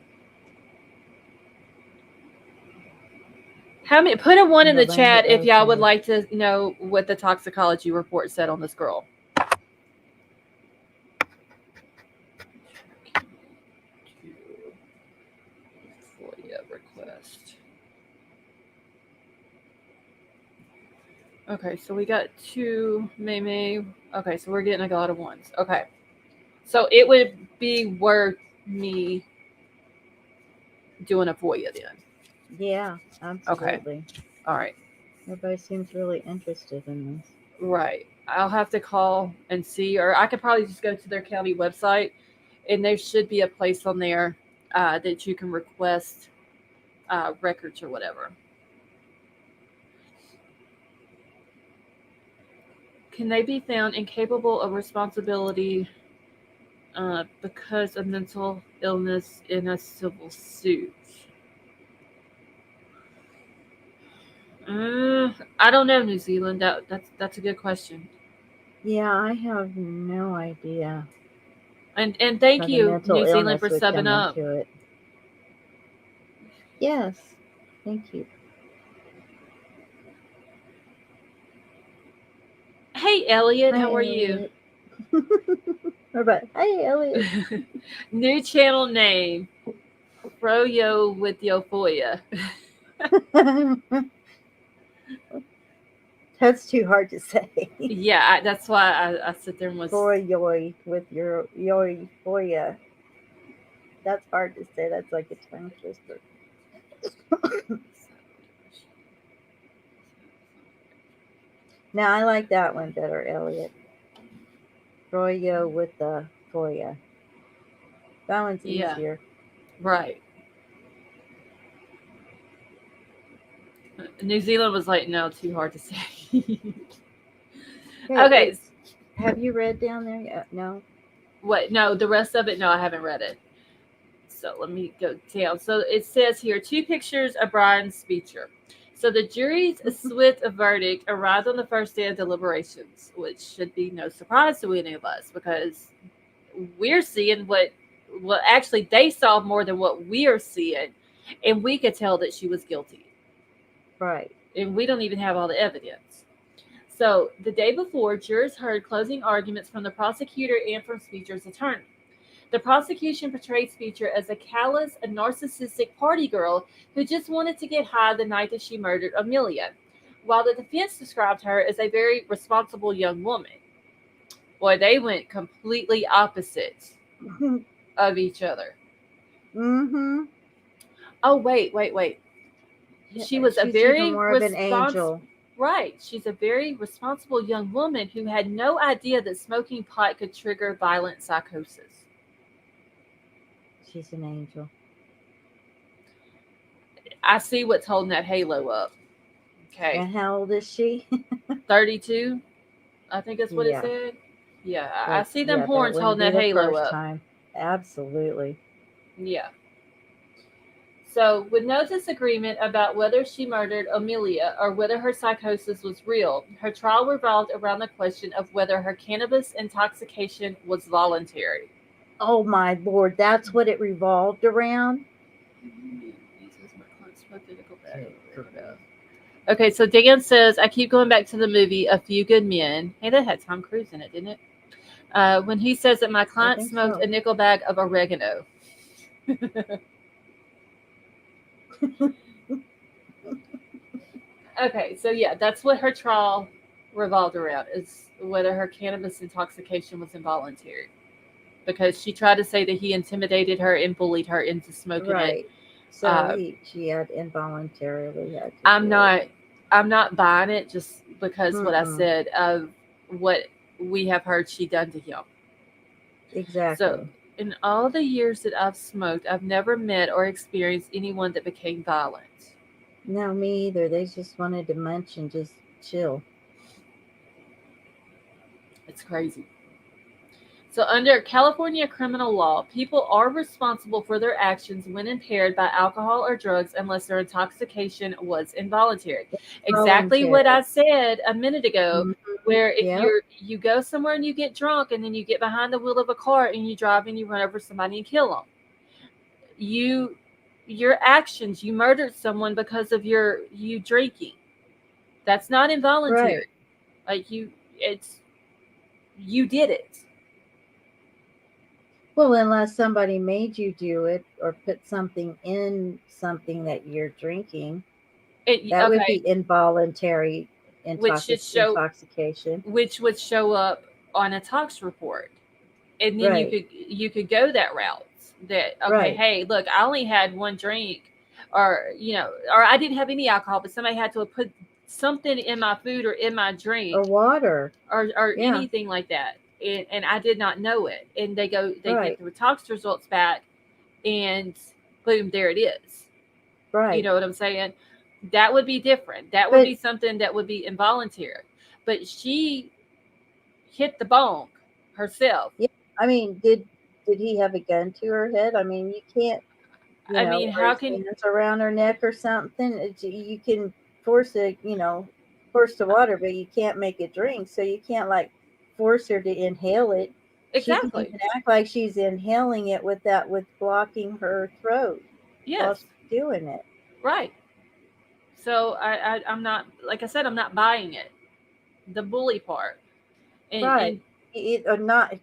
[SPEAKER 1] How many? Put a one in the chat if y'all would like to know what the toxicology report said on this girl. FOIA request. Okay, so we got two Meme. Okay, so we're getting a lot of ones. Okay, so it would be worth me doing a FOIA then.
[SPEAKER 2] Yeah, absolutely.
[SPEAKER 1] Okay. All right.
[SPEAKER 2] Everybody seems really interested in this.
[SPEAKER 1] Right. I'll have to call and see, or I could probably just go to their county website, and there should be a place on there that you can request records or whatever. Can they be found incapable of responsibility because of mental illness in a civil suit? I don't know, New Zealand. That's a good question.
[SPEAKER 2] Yeah, I have no idea.
[SPEAKER 1] And thank
[SPEAKER 2] how the
[SPEAKER 1] you,
[SPEAKER 2] mental
[SPEAKER 1] New Zealand,
[SPEAKER 2] illness
[SPEAKER 1] for
[SPEAKER 2] would
[SPEAKER 1] subbing
[SPEAKER 2] come
[SPEAKER 1] up.
[SPEAKER 2] into it. Yes, thank you.
[SPEAKER 1] Hey, Elliot,
[SPEAKER 2] Hi,
[SPEAKER 1] how are
[SPEAKER 2] Elliot. Hey, Elliot.
[SPEAKER 1] New channel name. Froyo with Euphoria.
[SPEAKER 2] That's too hard to say.
[SPEAKER 1] Yeah, that's why I sit there and was.
[SPEAKER 2] Boy, with your yoy, boya. That's hard to say. That's like a tongue twister. Now I like that one better, Elliot. Froyo with the Foya. That one's easier.
[SPEAKER 1] Right. New Zealand was like, no, too hard to say. Okay.
[SPEAKER 2] Have you read down there yet? No.
[SPEAKER 1] What? No, the rest of it, no, I haven't read it. So let me go down. So it says here 2 pictures of Bryan's speecher. So the jury's swift verdict arrived on the first day of deliberations, which should be no surprise to any of us because we're seeing well, actually they saw more than what we are seeing, and we could tell that she was guilty.
[SPEAKER 2] Right.
[SPEAKER 1] And we don't even have all the evidence. So the day before, jurors heard closing arguments from the prosecutor and from Speecher's attorney. The prosecution portrayed Speecher as a callous, a narcissistic party girl who just wanted to get high the night that she murdered Amelia, while the defense described her as a very responsible young woman. Boy, they went completely opposite of each other.
[SPEAKER 2] Mm-hmm.
[SPEAKER 1] Oh, wait. She was a
[SPEAKER 2] She's
[SPEAKER 1] very
[SPEAKER 2] even more of an angel.
[SPEAKER 1] Right. She's a very responsible young woman who had no idea that smoking pot could trigger violent psychosis.
[SPEAKER 2] She's an angel.
[SPEAKER 1] I see what's holding that halo up. Okay.
[SPEAKER 2] And how old is she?
[SPEAKER 1] 32, I think that's what
[SPEAKER 2] Yeah.
[SPEAKER 1] it said. Yeah, I see them horns
[SPEAKER 2] that
[SPEAKER 1] holding
[SPEAKER 2] wouldn't
[SPEAKER 1] that
[SPEAKER 2] be the
[SPEAKER 1] halo
[SPEAKER 2] first
[SPEAKER 1] up.
[SPEAKER 2] time. Absolutely.
[SPEAKER 1] Yeah. So, with no disagreement about whether she murdered Amelia or whether her psychosis was real, her trial revolved around the question of whether her cannabis intoxication was voluntary.
[SPEAKER 2] Oh my Lord, that's what it revolved around?
[SPEAKER 1] Okay, so Dan says, I keep going back to the movie A Few Good Men. Hey, that had Tom Cruise in it, didn't it? When he says that my client smoked a nickel bag of oregano. Okay, so yeah, that's what her trial revolved around, is whether her cannabis intoxication was involuntary. Because she tried to say that he intimidated her and bullied her into smoking it.
[SPEAKER 2] So she had involuntarily had to
[SPEAKER 1] I'm not buying it just because what I
[SPEAKER 2] Mm-mm.
[SPEAKER 1] said of what we have heard she done to him.
[SPEAKER 2] Exactly.
[SPEAKER 1] So in all the years that I've smoked, I've never met or experienced anyone that became violent.
[SPEAKER 2] No, me either. They just wanted to munch and just chill.
[SPEAKER 1] It's crazy. So under California criminal law, people are responsible for their actions when impaired by alcohol or drugs unless their intoxication was involuntary. Exactly what I said a minute ago, where if you go somewhere and you get drunk and then you get behind the wheel of a car and you drive and you run over somebody and kill them. Your actions, you murdered someone because of you drinking. That's not involuntary.
[SPEAKER 2] Right.
[SPEAKER 1] Like you did it.
[SPEAKER 2] Well, unless somebody made you do it or put something in something that you're drinking, that would be involuntary intoxication.
[SPEAKER 1] Which would show up on a tox report. And then you could go that route. That hey, look, I only had one drink, or or I didn't have any alcohol, but somebody had to put something in my food or in my drink
[SPEAKER 2] or water
[SPEAKER 1] or anything like that. And I did not know it. And they get the tox results back, and boom, there it is.
[SPEAKER 2] Right.
[SPEAKER 1] You know what I'm saying? That would be different. That would be something that would be involuntary. But she hit the bong herself.
[SPEAKER 2] Yeah. I mean, did he have a gun to her head? I mean, you can't.
[SPEAKER 1] How can
[SPEAKER 2] hands around her neck or something? You can force it. Force the water, but you can't make it drink. So you can't force her to inhale it.
[SPEAKER 1] Exactly.
[SPEAKER 2] She can even act like she's inhaling it with blocking her throat.
[SPEAKER 1] Yes.
[SPEAKER 2] While she's doing it.
[SPEAKER 1] Right. So I'm not, like I said, I'm not buying it. The bully part.
[SPEAKER 2] Right. Or not.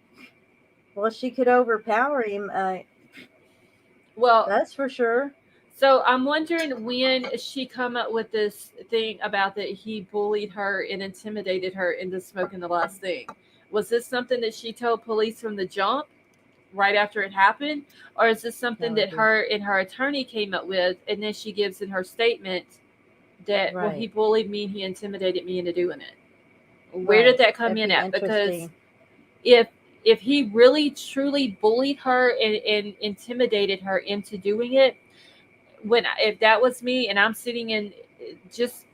[SPEAKER 2] Well, she could overpower him.
[SPEAKER 1] Well,
[SPEAKER 2] that's for sure.
[SPEAKER 1] So I'm wondering when she come up with this thing about that he bullied her and intimidated her into smoking the last thing. Was this something that she told police from the jump right after it happened? Or is this something that her and her attorney came up with, and then she gives in her statement that, well, he bullied me and he intimidated me into doing it? Where did that come in at? Because if he really truly bullied her and intimidated her into doing it, if that was me and I'm sitting in just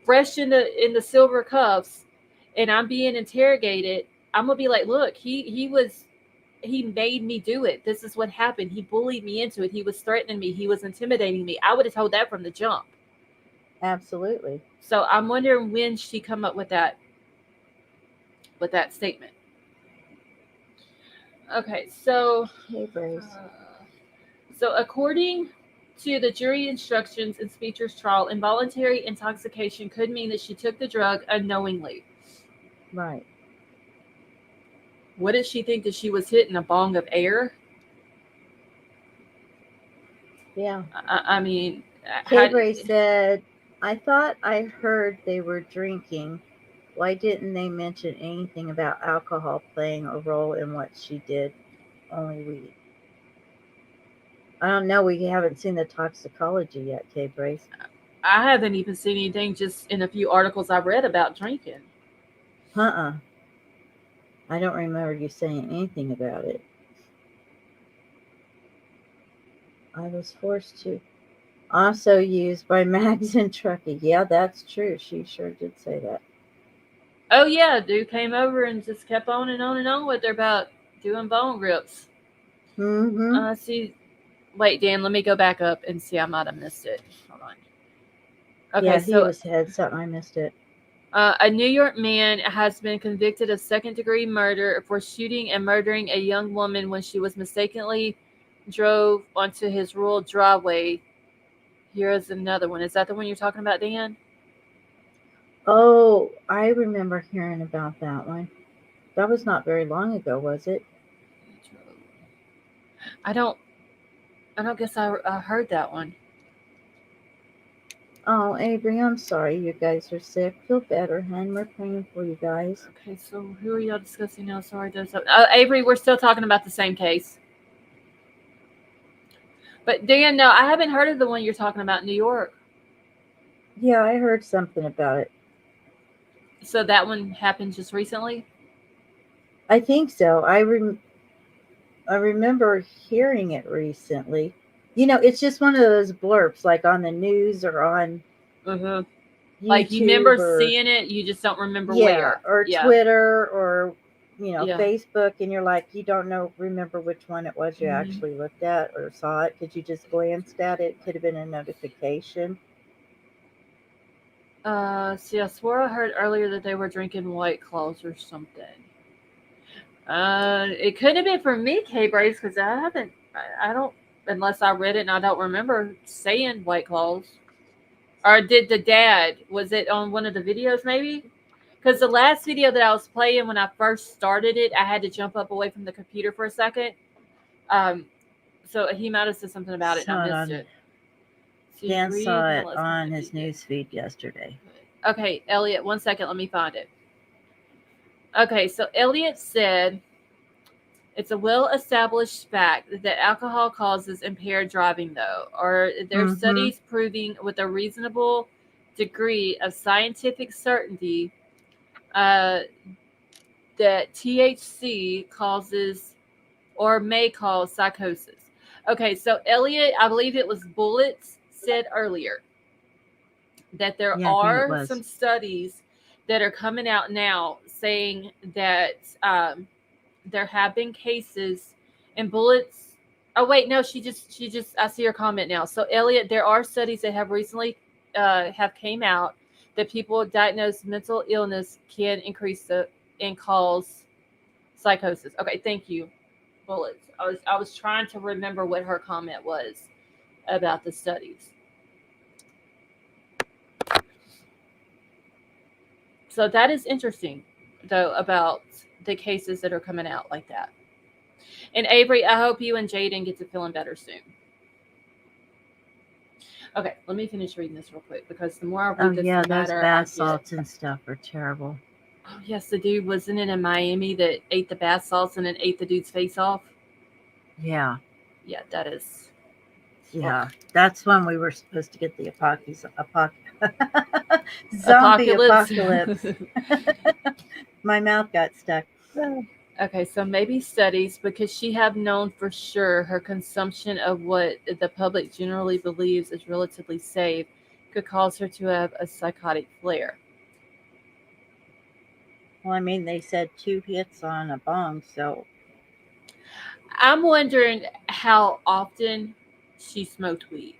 [SPEAKER 1] fresh in the silver cuffs and I'm being interrogated, I'm gonna be like, look, he was he made me do it. This is what happened. He bullied me into it. He was threatening me. He was intimidating me. I would have told that from the jump.
[SPEAKER 2] Absolutely.
[SPEAKER 1] So I'm wondering when she come up with that statement. Okay,
[SPEAKER 2] Hey, Brace.
[SPEAKER 1] so according to the jury instructions in Speecher's trial, involuntary intoxication could mean that she took the drug unknowingly.
[SPEAKER 2] Right.
[SPEAKER 1] What did she think, that she was hitting a bong of air?
[SPEAKER 2] Yeah.
[SPEAKER 1] I mean,
[SPEAKER 2] K-Bray said, I thought I heard they were drinking. Why didn't they mention anything about alcohol playing a role in what she did? Only weed. I don't know. We haven't seen the toxicology yet, K-Brace.
[SPEAKER 1] I haven't even seen anything, just in a few articles I've read about drinking.
[SPEAKER 2] I don't remember you saying anything about it. I was forced to. Also used by Mags and Truckee. Yeah, that's true. She sure did say that.
[SPEAKER 1] Oh yeah, dude came over and just kept on and on and on with her about doing bone rips.
[SPEAKER 2] Mm-hmm.
[SPEAKER 1] See, wait, Dan, let me go back up and see. I might have missed it. Hold on. Okay,
[SPEAKER 2] Yeah, he
[SPEAKER 1] so
[SPEAKER 2] had something. I missed it.
[SPEAKER 1] a New York man has been convicted of second-degree murder for shooting and murdering a young woman when she was mistakenly drove onto his rural driveway. Here is another one. Is that the one you're talking about, Dan?
[SPEAKER 2] Oh, I remember hearing about that one. That was not very long ago, was it?
[SPEAKER 1] I don't guess I heard that one.
[SPEAKER 2] Oh, Avery, I'm sorry you guys are sick. Feel better, hon. We're praying for you guys.
[SPEAKER 1] Okay, so who are y'all discussing now? Sorry, Avery, we're still talking about the same case. But Dan, no, I haven't heard of the one you're talking about in New York.
[SPEAKER 2] Yeah, I heard something about it.
[SPEAKER 1] So that one happened just recently?
[SPEAKER 2] I think so. I remember hearing it recently. You know, it's just one of those blurbs, like on the news or on
[SPEAKER 1] Mm-hmm.
[SPEAKER 2] YouTube,
[SPEAKER 1] Like you remember seeing it, you just don't remember where.
[SPEAKER 2] or
[SPEAKER 1] Yeah.
[SPEAKER 2] Twitter or
[SPEAKER 1] Yeah.
[SPEAKER 2] Facebook, and you're like, you don't remember which one it was you actually looked at or saw it because you just glanced at it. Could have been a notification.
[SPEAKER 1] See, I swore I heard earlier that they were drinking White Claws or something. It couldn't have been for me, K-Brace, because I don't, unless I read it and I don't remember saying White Claws. Or did the dad, was it on one of the videos maybe? Because the last video that I was playing when I first started it, I had to jump up away from the computer for a second. So he might have said something about it and I missed it.
[SPEAKER 2] Dan saw it on his news feed yesterday.
[SPEAKER 1] Okay, Elliot, 1 second, let me find it. Okay, so Elliot said, it's a well-established fact that alcohol causes impaired driving, though. Or there are studies proving with a reasonable degree of scientific certainty that THC causes or may cause psychosis. Okay, so Elliot, I believe it was Bullets, said earlier that there are some studies that are coming out now saying that there have been cases and Bullets. Oh wait, no, she just I see her comment now. So Elliot, there are studies that have recently have came out that people diagnosed with mental illness can increase and cause psychosis. Okay, thank you, Bullets. I was trying to remember what her comment was about the studies. So that is interesting, though, about the cases that are coming out like that. And Avery, I hope you and Jaden get to feeling better soon. Okay, let me finish reading this real quick because the more I read this, the
[SPEAKER 2] those
[SPEAKER 1] better
[SPEAKER 2] bath salts and stuff are terrible.
[SPEAKER 1] Oh yes, the dude wasn't it in Miami that ate the bath salts and then ate the dude's face off?
[SPEAKER 2] Yeah.
[SPEAKER 1] Yeah, that is.
[SPEAKER 2] Yeah, that's when we were supposed to get the zombie apocalypse. My mouth got stuck.
[SPEAKER 1] Okay, so maybe studies, because she have known for sure her consumption of what the public generally believes is relatively safe could cause her to have a psychotic flare.
[SPEAKER 2] Well, I mean, they said 2 hits on a bong, so.
[SPEAKER 1] I'm wondering how often she smoked weed.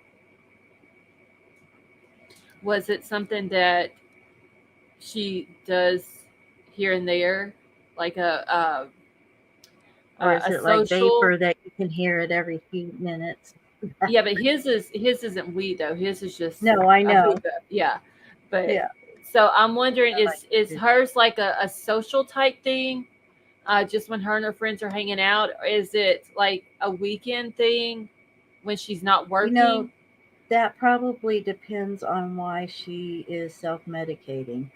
[SPEAKER 1] Was it something that she does here and there, like
[SPEAKER 2] Or is
[SPEAKER 1] a
[SPEAKER 2] it like
[SPEAKER 1] social?
[SPEAKER 2] vapor that you can hear it every few minutes?
[SPEAKER 1] Yeah, but his isn't weed though. His is just
[SPEAKER 2] No, I
[SPEAKER 1] a
[SPEAKER 2] know.
[SPEAKER 1] hookah. Yeah, but
[SPEAKER 2] Yeah.
[SPEAKER 1] so I'm wondering,
[SPEAKER 2] I like
[SPEAKER 1] is
[SPEAKER 2] it.
[SPEAKER 1] hers like a social type thing? Just when her and her friends are hanging out, or is it like a weekend thing when she's not
[SPEAKER 2] You know,
[SPEAKER 1] working?
[SPEAKER 2] that probably depends on why she is self-medicating.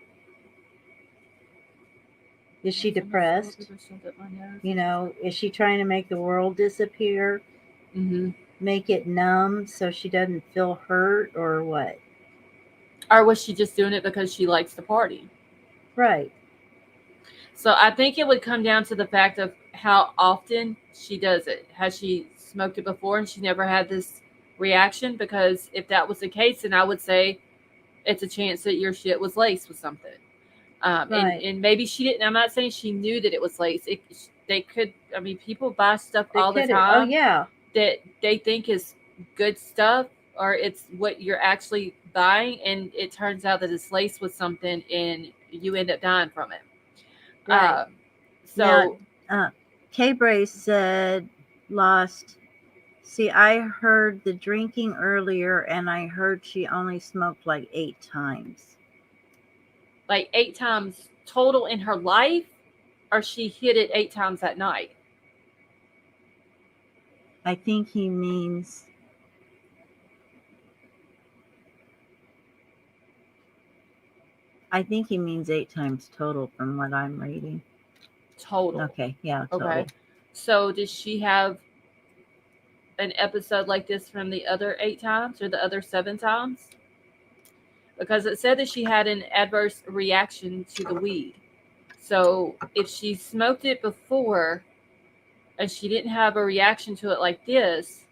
[SPEAKER 2] Is she depressed? Is she trying to make the world disappear,
[SPEAKER 1] Mm-hmm.
[SPEAKER 2] make it numb so she doesn't feel hurt or what?
[SPEAKER 1] Or was she just doing it because she likes to party?
[SPEAKER 2] Right.
[SPEAKER 1] So I think it would come down to the fact of how often she does it. Has she smoked it before and she never had this reaction? Because if that was the case, then I would say it's a chance that your shit was laced with something.
[SPEAKER 2] Right.
[SPEAKER 1] And maybe she didn't. I'm not saying she knew that it was laced. They could. I mean, people buy stuff
[SPEAKER 2] They
[SPEAKER 1] all the
[SPEAKER 2] could have. Oh
[SPEAKER 1] time
[SPEAKER 2] yeah.
[SPEAKER 1] that they think is good stuff, or it's what you're actually buying, and it turns out that it's laced with something, and you end up dying from it.
[SPEAKER 2] Right.
[SPEAKER 1] Uh,
[SPEAKER 2] Now,
[SPEAKER 1] so
[SPEAKER 2] K-Bray said lost. See, I heard the drinking earlier, and I heard she only smoked like 8 times.
[SPEAKER 1] like 8 times total in her life, or she hit it 8 times that night.
[SPEAKER 2] I think he means. I think he means 8 times total from what I'm reading.
[SPEAKER 1] Total.
[SPEAKER 2] Okay, yeah,
[SPEAKER 1] Okay.
[SPEAKER 2] total.
[SPEAKER 1] So does she have an episode like this from the other 8 times or the other 7 times? Because it said that she had an adverse reaction to the weed. So if she smoked it before and she didn't have a reaction to it like this,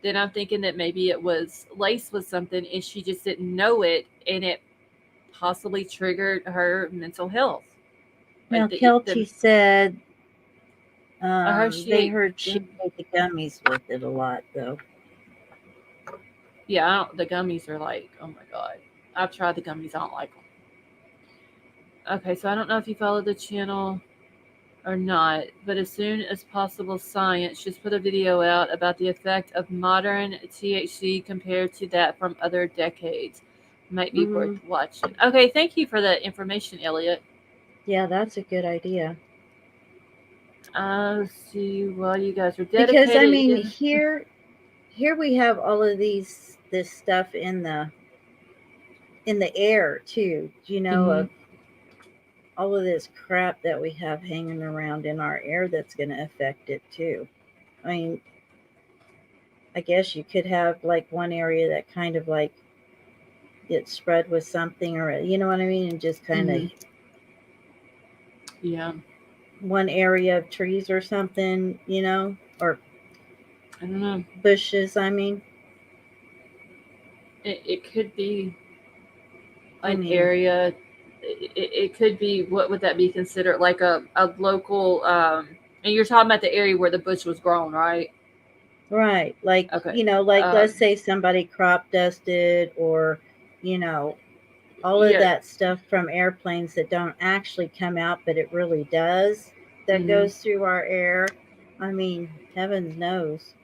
[SPEAKER 1] then I'm thinking that maybe it was laced with something and she just didn't know it, and it possibly triggered her mental health.
[SPEAKER 2] Now,
[SPEAKER 1] Like
[SPEAKER 2] Kelty said
[SPEAKER 1] I heard she
[SPEAKER 2] they
[SPEAKER 1] ate.
[SPEAKER 2] heard she ate the gummies with it a lot, though.
[SPEAKER 1] Yeah, I don't, the gummies are like, oh my god. I've tried the gummies. I don't like them. Okay, so I don't know if you follow the channel or not, but as soon as possible, Science just put a video out about the effect of modern THC compared to that from other decades. Might be worth watching. Okay, thank you for that information, Elliot.
[SPEAKER 2] Yeah, that's a good idea.
[SPEAKER 1] Let's see. Well, you guys are
[SPEAKER 2] Because I
[SPEAKER 1] dedicated.
[SPEAKER 2] mean, here we have all of this stuff in the air too. Of all of this crap that we have hanging around in our air that's going to affect it too. I mean, I guess you could have like one area that kind of like gets spread with something, or you know what I mean, and just kind of
[SPEAKER 1] Yeah,
[SPEAKER 2] one area of trees or something, or
[SPEAKER 1] I don't know.
[SPEAKER 2] bushes. I mean,
[SPEAKER 1] It could be an area. It could be, what would that be considered, like a local, and you're talking about the area where the bush was grown, right?
[SPEAKER 2] Right. Like,
[SPEAKER 1] Okay.
[SPEAKER 2] let's say somebody crop dusted, or, all of
[SPEAKER 1] Yeah.
[SPEAKER 2] that stuff from airplanes that don't actually come out, but it really does, that goes through our air. I mean, heavens knows.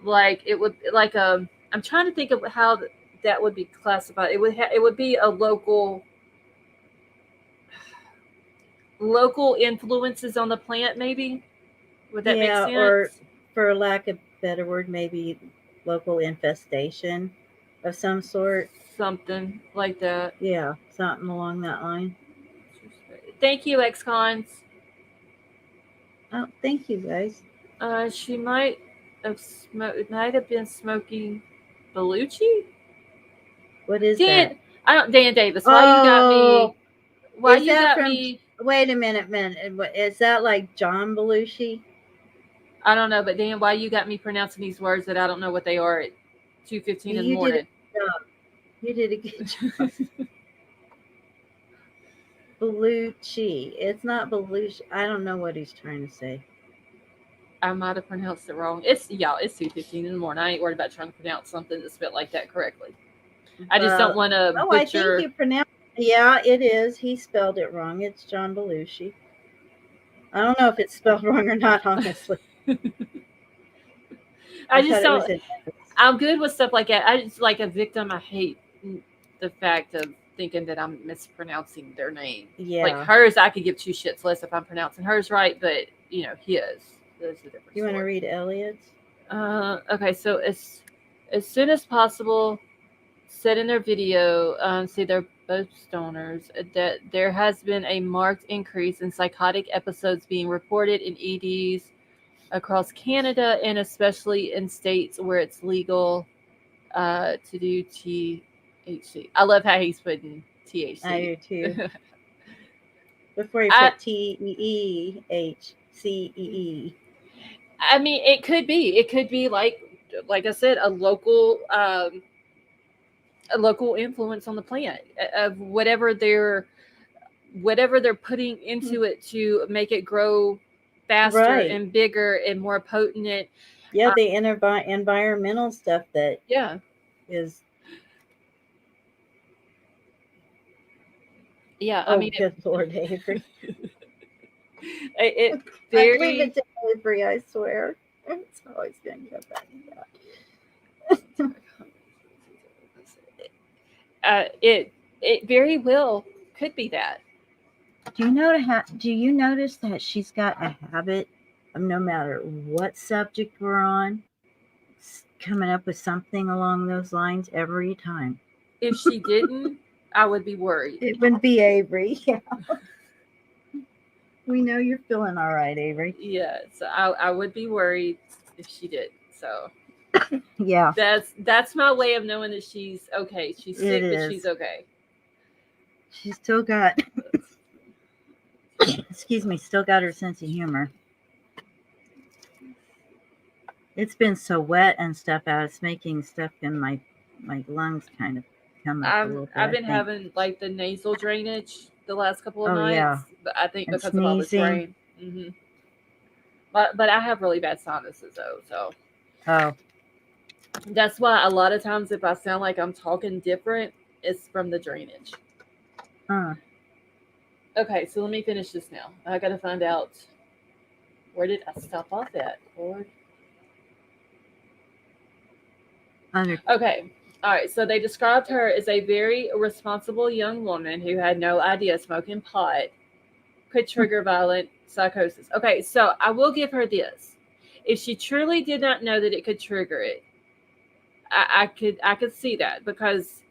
[SPEAKER 1] Like it would, like I'm trying to think of how that would be classified. It would be a local influences on the plant, maybe. Would that make
[SPEAKER 2] Yeah,
[SPEAKER 1] sense?
[SPEAKER 2] or for lack of a better word, maybe local infestation of some sort.
[SPEAKER 1] Something like that.
[SPEAKER 2] Yeah, something along that line.
[SPEAKER 1] Thank you, ex-cons.
[SPEAKER 2] Oh, thank you guys.
[SPEAKER 1] She might have might have been smoking Belushi.
[SPEAKER 2] What is
[SPEAKER 1] Dan,
[SPEAKER 2] that?
[SPEAKER 1] I don't. Dan Davis. Why you got
[SPEAKER 2] Oh,
[SPEAKER 1] me? Why
[SPEAKER 2] is
[SPEAKER 1] you
[SPEAKER 2] that
[SPEAKER 1] got
[SPEAKER 2] from?
[SPEAKER 1] me?
[SPEAKER 2] Wait a minute. Is that like John Belushi?
[SPEAKER 1] I don't know, but Dan, why you got me pronouncing these words that I don't know what they are at 2:15 in the
[SPEAKER 2] You did a
[SPEAKER 1] morning?
[SPEAKER 2] good job. You did a good job. Belushi. It's not Belushi. I don't know what he's trying to say.
[SPEAKER 1] I might have pronounced it wrong. It's 2:15 in the morning. I ain't worried about trying to pronounce something that's spelled like that correctly. I just don't want to
[SPEAKER 2] Oh, I think
[SPEAKER 1] butcher.
[SPEAKER 2] you pronounced. Yeah, it is. He spelled it wrong. It's John Belushi. I don't know if it's spelled wrong or not, honestly.
[SPEAKER 1] I just
[SPEAKER 2] thought it was
[SPEAKER 1] don't.
[SPEAKER 2] in-
[SPEAKER 1] I'm good with stuff like that. I just like a victim. I hate the fact of thinking that I'm mispronouncing their name. Like
[SPEAKER 2] Yeah.
[SPEAKER 1] hers, I could give two shits less if I'm pronouncing hers right, but his. There's a different
[SPEAKER 2] You want to
[SPEAKER 1] story.
[SPEAKER 2] read Elliot's?
[SPEAKER 1] Okay, so as soon as possible, said in their video, see they're both stoners, that there has been a marked increase in psychotic episodes being reported in EDs across Canada and especially in states where it's legal to do THC. I love how he's putting THC.
[SPEAKER 2] I do too. Before he
[SPEAKER 1] I-
[SPEAKER 2] put TEEHCEE.
[SPEAKER 1] I mean, it could be. It could be like I said, a local influence on the plant of whatever they're putting into it to make it grow faster
[SPEAKER 2] Right.
[SPEAKER 1] and bigger and more potent.
[SPEAKER 2] Yeah, the environmental stuff that
[SPEAKER 1] Yeah.
[SPEAKER 2] is.
[SPEAKER 1] Yeah.
[SPEAKER 2] Oh,
[SPEAKER 1] I mean,
[SPEAKER 2] good Lord, Avery.
[SPEAKER 1] it
[SPEAKER 2] I
[SPEAKER 1] very.
[SPEAKER 2] leave it to Avery, I swear. It's always going to come back to that.
[SPEAKER 1] It very well could be that.
[SPEAKER 2] Do you notice that she's got a habit of, no matter what subject we're on, coming up with something along those lines every time?
[SPEAKER 1] If she didn't, I would be worried.
[SPEAKER 2] It wouldn't be Avery. Yeah. We know you're feeling all right, Avery.
[SPEAKER 1] Yeah, so I would be worried if she did. So
[SPEAKER 2] Yeah.
[SPEAKER 1] that's my way of knowing that she's okay. She's sick, but she's okay.
[SPEAKER 2] She's still got excuse me, still got her sense of humor. It's been so wet and stuff out, it's making stuff in my lungs kind of come up a little bit.
[SPEAKER 1] I've been having like the nasal drainage the last couple of nights.
[SPEAKER 2] Yeah.
[SPEAKER 1] But I think
[SPEAKER 2] And
[SPEAKER 1] because of all this
[SPEAKER 2] sneezing.
[SPEAKER 1] rain. But I have really bad sinuses though, so that's why a lot of times if I sound like I'm talking different, it's from the drainage. Okay, so let me finish this now. I gotta find out, where did I stop off at, Lord? Okay. All right. So they described her as a very responsible young woman who had no idea smoking pot could trigger violent psychosis. Okay. So I will give her this. If she truly did not know that it could trigger it, I could see that, because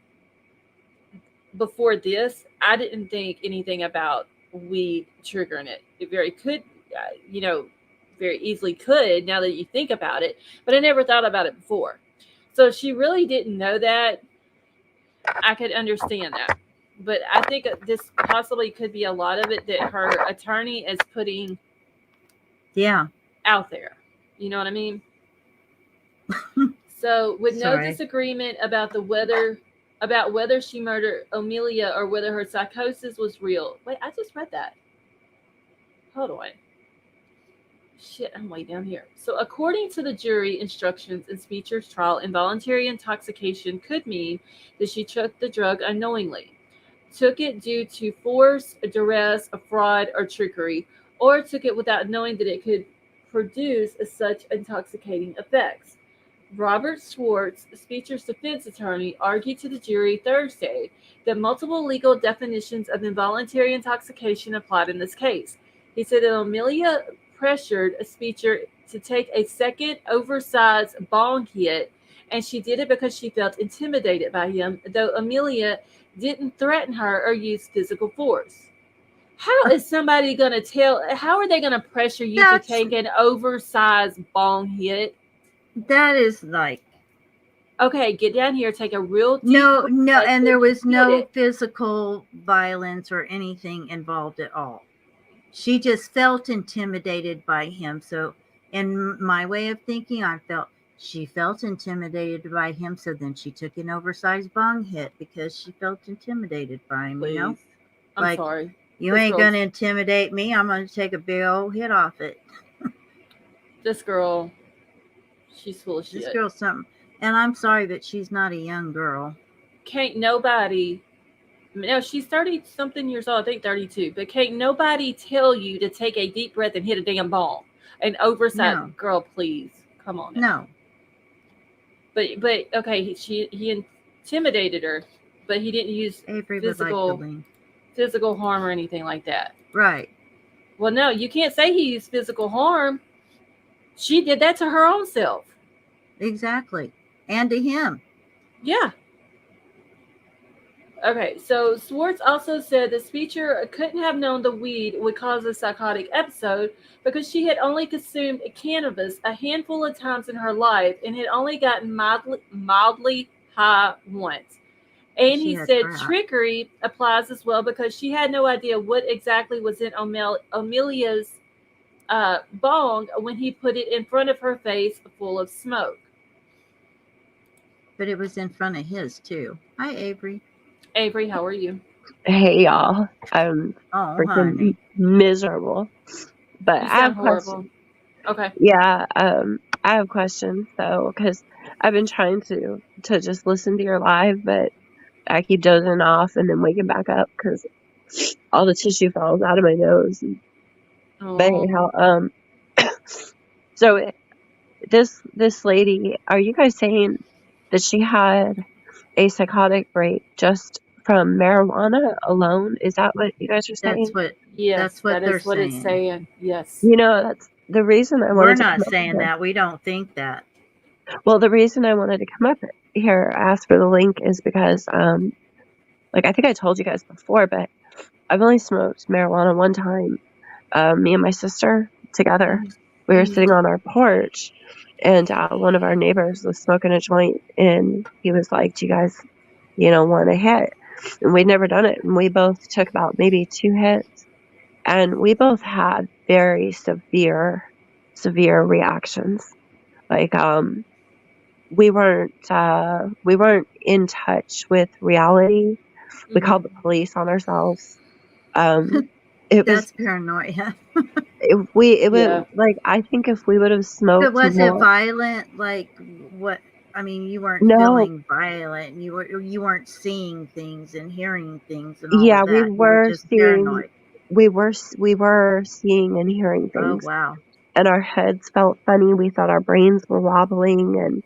[SPEAKER 1] before this, I didn't think anything about weed triggering it. It very could, very easily could, now that you think about it, but I never thought about it before. So if she really didn't know that, I could understand that. But I think this possibly could be a lot of it that her attorney is putting out there. You know what I mean? So with no disagreement about whether she murdered Amelia or whether her psychosis was real. Wait, I just read that. Hold on. Shit, I'm way down here. So according to the jury instructions in Speecher's trial, involuntary intoxication could mean that she took the drug unknowingly, took it due to force, duress, fraud, or trickery, or took it without knowing that it could produce such intoxicating effects. Robert Schwartz, Speecher's defense attorney, argued to the jury Thursday that multiple legal definitions of involuntary intoxication applied in this case. He said that Amelia pressured a Speecher to take a second oversized bong hit, and she did it because she felt intimidated by him, though Amelia didn't threaten her or use physical force. How is somebody going to how are they going to pressure you to take an oversized bong hit?
[SPEAKER 2] That is like,
[SPEAKER 1] okay, get down here, take a real deep
[SPEAKER 2] no, and there was no
[SPEAKER 1] it.
[SPEAKER 2] physical violence or anything involved at all. She just felt intimidated by him. So in my way of thinking, she felt intimidated by him. So then she took an oversized bong hit because she felt intimidated by him.
[SPEAKER 1] Please.
[SPEAKER 2] You know,
[SPEAKER 1] I'm sorry.
[SPEAKER 2] You ain't going to intimidate me. I'm going to take a big old hit off it.
[SPEAKER 1] This girl, she's full of
[SPEAKER 2] This
[SPEAKER 1] shit.
[SPEAKER 2] girl's something. And I'm sorry that she's not a young girl.
[SPEAKER 1] Can't nobody. No, she's 30 something years old, I think 32. But can't nobody tell you to take a deep breath and hit a damn ball. An oversight,
[SPEAKER 2] No.
[SPEAKER 1] girl, please, come on now.
[SPEAKER 2] No.
[SPEAKER 1] But okay, he intimidated her, but he didn't use
[SPEAKER 2] Avery would like the link.
[SPEAKER 1] physical harm or anything like that.
[SPEAKER 2] Right.
[SPEAKER 1] Well, no, you can't say he used physical harm. She did that to her own self.
[SPEAKER 2] Exactly. And to him.
[SPEAKER 1] Yeah. Okay, so Swartz also said the speaker couldn't have known the weed would cause a psychotic episode because she had only consumed cannabis a handful of times in her life and had only gotten mildly high once. And
[SPEAKER 2] She
[SPEAKER 1] he
[SPEAKER 2] had
[SPEAKER 1] said
[SPEAKER 2] crap.
[SPEAKER 1] trickery applies as well because she had no idea what exactly was in Amelia's bong when he put it in front of her face full of smoke.
[SPEAKER 2] But it was in front of his, too. Hi, Avery.
[SPEAKER 1] Avery, how are you?
[SPEAKER 6] Hey y'all, I'm
[SPEAKER 2] Oh,
[SPEAKER 6] freaking
[SPEAKER 2] honey.
[SPEAKER 6] miserable. But
[SPEAKER 1] You
[SPEAKER 6] I have
[SPEAKER 1] sound horrible.
[SPEAKER 6] questions.
[SPEAKER 1] Okay.
[SPEAKER 6] Yeah, I have questions though, because I've been trying to just listen to your live, but I keep dozing off and then waking back up because all the tissue falls out of my nose. But
[SPEAKER 1] Oh.
[SPEAKER 6] anyhow, so this lady, are you guys saying that she had a psychotic break just from marijuana alone? Is that what you guys are saying?
[SPEAKER 1] Yes,
[SPEAKER 2] That's what
[SPEAKER 1] that
[SPEAKER 2] they're
[SPEAKER 1] is what it's saying. Yes.
[SPEAKER 6] You know, that's the reason I
[SPEAKER 2] We're
[SPEAKER 6] wanted to
[SPEAKER 2] not
[SPEAKER 6] come up
[SPEAKER 2] saying
[SPEAKER 6] here.
[SPEAKER 2] that. We don't think that.
[SPEAKER 6] Well, the reason I wanted to come up here, ask for the link, is because, like I think I told you guys before, but I've only smoked marijuana one time. Me and my sister together, we were sitting on our porch, and one of our neighbors was smoking a joint, and he was like, "Do you guys, want a hit?" And we'd never done it, and we both took about maybe 2 hits, and we both had very severe reactions. Like, we weren't in touch with reality. We called the police on ourselves. It was
[SPEAKER 2] That's paranoia.
[SPEAKER 1] Yeah.
[SPEAKER 6] like, I think if we would have smoked
[SPEAKER 2] But was it
[SPEAKER 6] more.
[SPEAKER 2] violent? Like what? I mean, you weren't
[SPEAKER 6] No.
[SPEAKER 2] feeling violent. You weren't seeing things and hearing things and all
[SPEAKER 6] Yeah,
[SPEAKER 2] of
[SPEAKER 6] we
[SPEAKER 2] that. You
[SPEAKER 6] were
[SPEAKER 2] were just
[SPEAKER 6] seeing
[SPEAKER 2] paranoid.
[SPEAKER 6] we were seeing and hearing
[SPEAKER 2] Oh
[SPEAKER 6] things,
[SPEAKER 2] wow.
[SPEAKER 6] and our heads felt funny. We thought our brains were wobbling,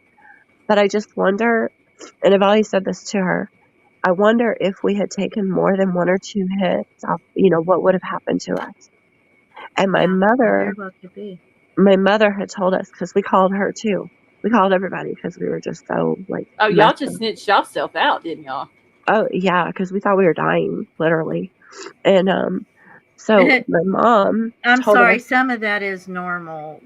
[SPEAKER 6] but I just wonder, and I've always said this to her, I wonder if we had taken more than 1 or 2 hits off, what would have happened to us. And my
[SPEAKER 2] Yeah,
[SPEAKER 6] mother
[SPEAKER 2] very well could be.
[SPEAKER 6] had told us, because we called her too. We called everybody because we were just so like.
[SPEAKER 1] Oh, y'all
[SPEAKER 6] messed
[SPEAKER 1] just
[SPEAKER 6] up.
[SPEAKER 1] snitched yourself out, didn't y'all?
[SPEAKER 6] Oh yeah, because we thought we were dying, literally. And so my mom.
[SPEAKER 2] I'm
[SPEAKER 6] told
[SPEAKER 2] sorry.
[SPEAKER 6] us,
[SPEAKER 2] Some of that is normal.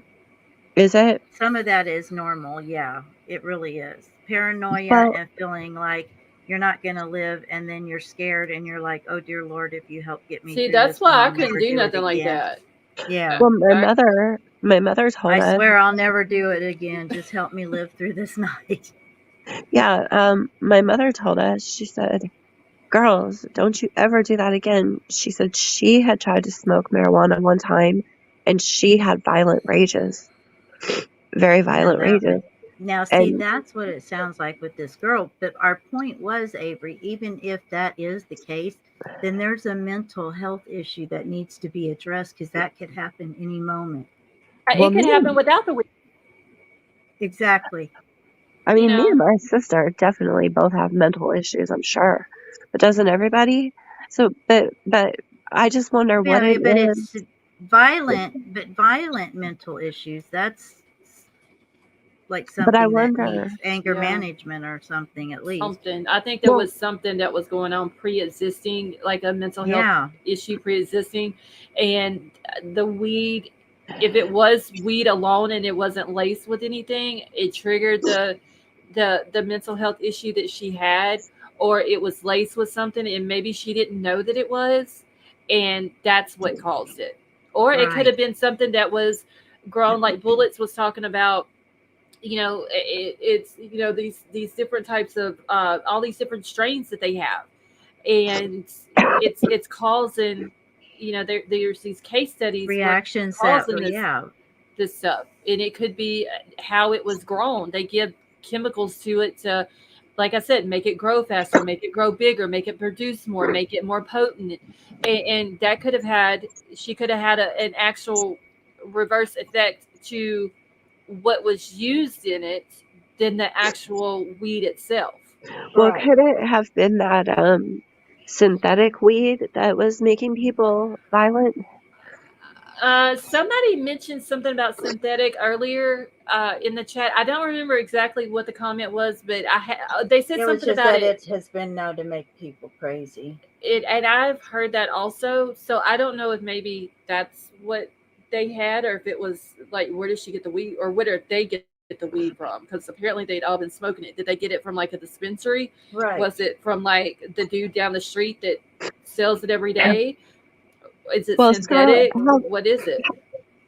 [SPEAKER 6] is it?
[SPEAKER 2] Some of that is normal. Yeah, it really is. Paranoia
[SPEAKER 6] Well,
[SPEAKER 2] and feeling like you're not going to live, and then you're scared, and you're like, "Oh dear Lord, if you help get me
[SPEAKER 1] See,
[SPEAKER 2] through
[SPEAKER 1] that's
[SPEAKER 2] this, then
[SPEAKER 1] why I
[SPEAKER 2] I'll
[SPEAKER 1] couldn't
[SPEAKER 2] never
[SPEAKER 1] do
[SPEAKER 2] it
[SPEAKER 1] nothing like
[SPEAKER 2] again."
[SPEAKER 1] that.
[SPEAKER 2] Yeah.
[SPEAKER 6] well, my mother told
[SPEAKER 2] I
[SPEAKER 6] us.
[SPEAKER 2] swear I'll never do it again. Just help me live through this night.
[SPEAKER 6] Yeah, my mother told us. She said, "Girls, don't you ever do that again." She said she had tried to smoke marijuana one time, and she had violent rages, very violent rages.
[SPEAKER 2] Now, see,
[SPEAKER 6] And
[SPEAKER 2] that's what it sounds like with this girl. But our point was, Avery, even if that is the case, then there's a mental health issue that needs to be addressed because that could happen any moment.
[SPEAKER 6] well,
[SPEAKER 1] It could happen without the weed.
[SPEAKER 2] Exactly.
[SPEAKER 6] I mean, me
[SPEAKER 1] know?
[SPEAKER 6] and my sister definitely both have mental issues, I'm sure. But doesn't everybody? So, but I just wonder what
[SPEAKER 2] Yeah,
[SPEAKER 6] it
[SPEAKER 2] but
[SPEAKER 6] is.
[SPEAKER 2] it's violent mental issues. That's like
[SPEAKER 6] But I
[SPEAKER 2] something that
[SPEAKER 6] wonder.
[SPEAKER 2] needs anger
[SPEAKER 1] Yeah.
[SPEAKER 2] management or something at least.
[SPEAKER 1] Something. I think there
[SPEAKER 6] Well,
[SPEAKER 1] was something that was going on pre-existing, like a mental health
[SPEAKER 2] Yeah.
[SPEAKER 1] issue pre-existing, and the weed. If it was weed alone and it wasn't laced with anything, it triggered the mental health issue that she had, or it was laced with something and maybe she didn't know that it was, and that's what caused it. Or it could
[SPEAKER 2] Right.
[SPEAKER 1] have been something that was grown, like Bullets was talking about. It's these different types of all these different strains that they have, and it's causing, there's these case studies where it's
[SPEAKER 2] Reactions that
[SPEAKER 1] causing this
[SPEAKER 2] yeah.
[SPEAKER 1] this stuff. and it could be how it was grown. They give chemicals to it to, like I said, make it grow faster, make it grow bigger, make it produce more, make it more potent. And that could have had, she could have had an actual reverse effect to what was used in it than the actual weed itself.
[SPEAKER 6] Well,
[SPEAKER 2] Right.
[SPEAKER 6] could it have been that synthetic weed that was making people violent?
[SPEAKER 1] Somebody mentioned something about synthetic earlier in the chat. I don't remember exactly what the comment was, but they said
[SPEAKER 2] It was
[SPEAKER 1] something
[SPEAKER 2] just
[SPEAKER 1] about
[SPEAKER 2] that
[SPEAKER 1] it.
[SPEAKER 2] it has been known to make people crazy.
[SPEAKER 1] And I've heard that also. So I don't know if maybe that's what they had, or if it was like, where did she get the weed, or where did they get the weed from? Because apparently they'd all been smoking it. Did they get it from like a dispensary?
[SPEAKER 2] Right.
[SPEAKER 1] Was it from like the dude down the street that sells it every day? Is it
[SPEAKER 6] Well, so
[SPEAKER 1] synthetic? What is it?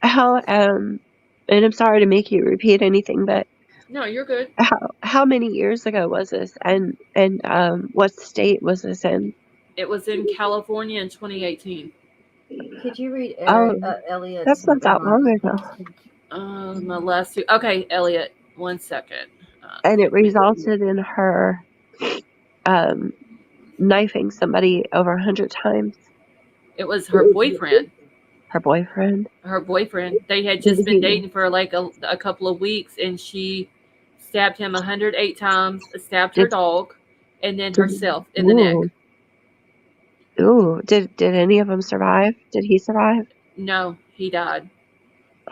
[SPEAKER 6] how and I'm sorry to make you repeat anything, but
[SPEAKER 1] No, you're good.
[SPEAKER 6] how many years ago was this, and what state was this in?
[SPEAKER 1] It was in California in 2018.
[SPEAKER 2] Could you read
[SPEAKER 6] Oh,
[SPEAKER 2] Elliot's
[SPEAKER 6] that's not that long ago.
[SPEAKER 1] My last two. Okay, Elliot, 1 second.
[SPEAKER 6] And it resulted in her knifing somebody over 100 times.
[SPEAKER 1] It was her boyfriend.
[SPEAKER 6] Her boyfriend.
[SPEAKER 1] They had just been dating for like a couple of weeks, and she stabbed him 108 times, stabbed her dog, and then herself in the neck.
[SPEAKER 6] Ooh, did any of them survive? Did he survive?
[SPEAKER 1] No, he died.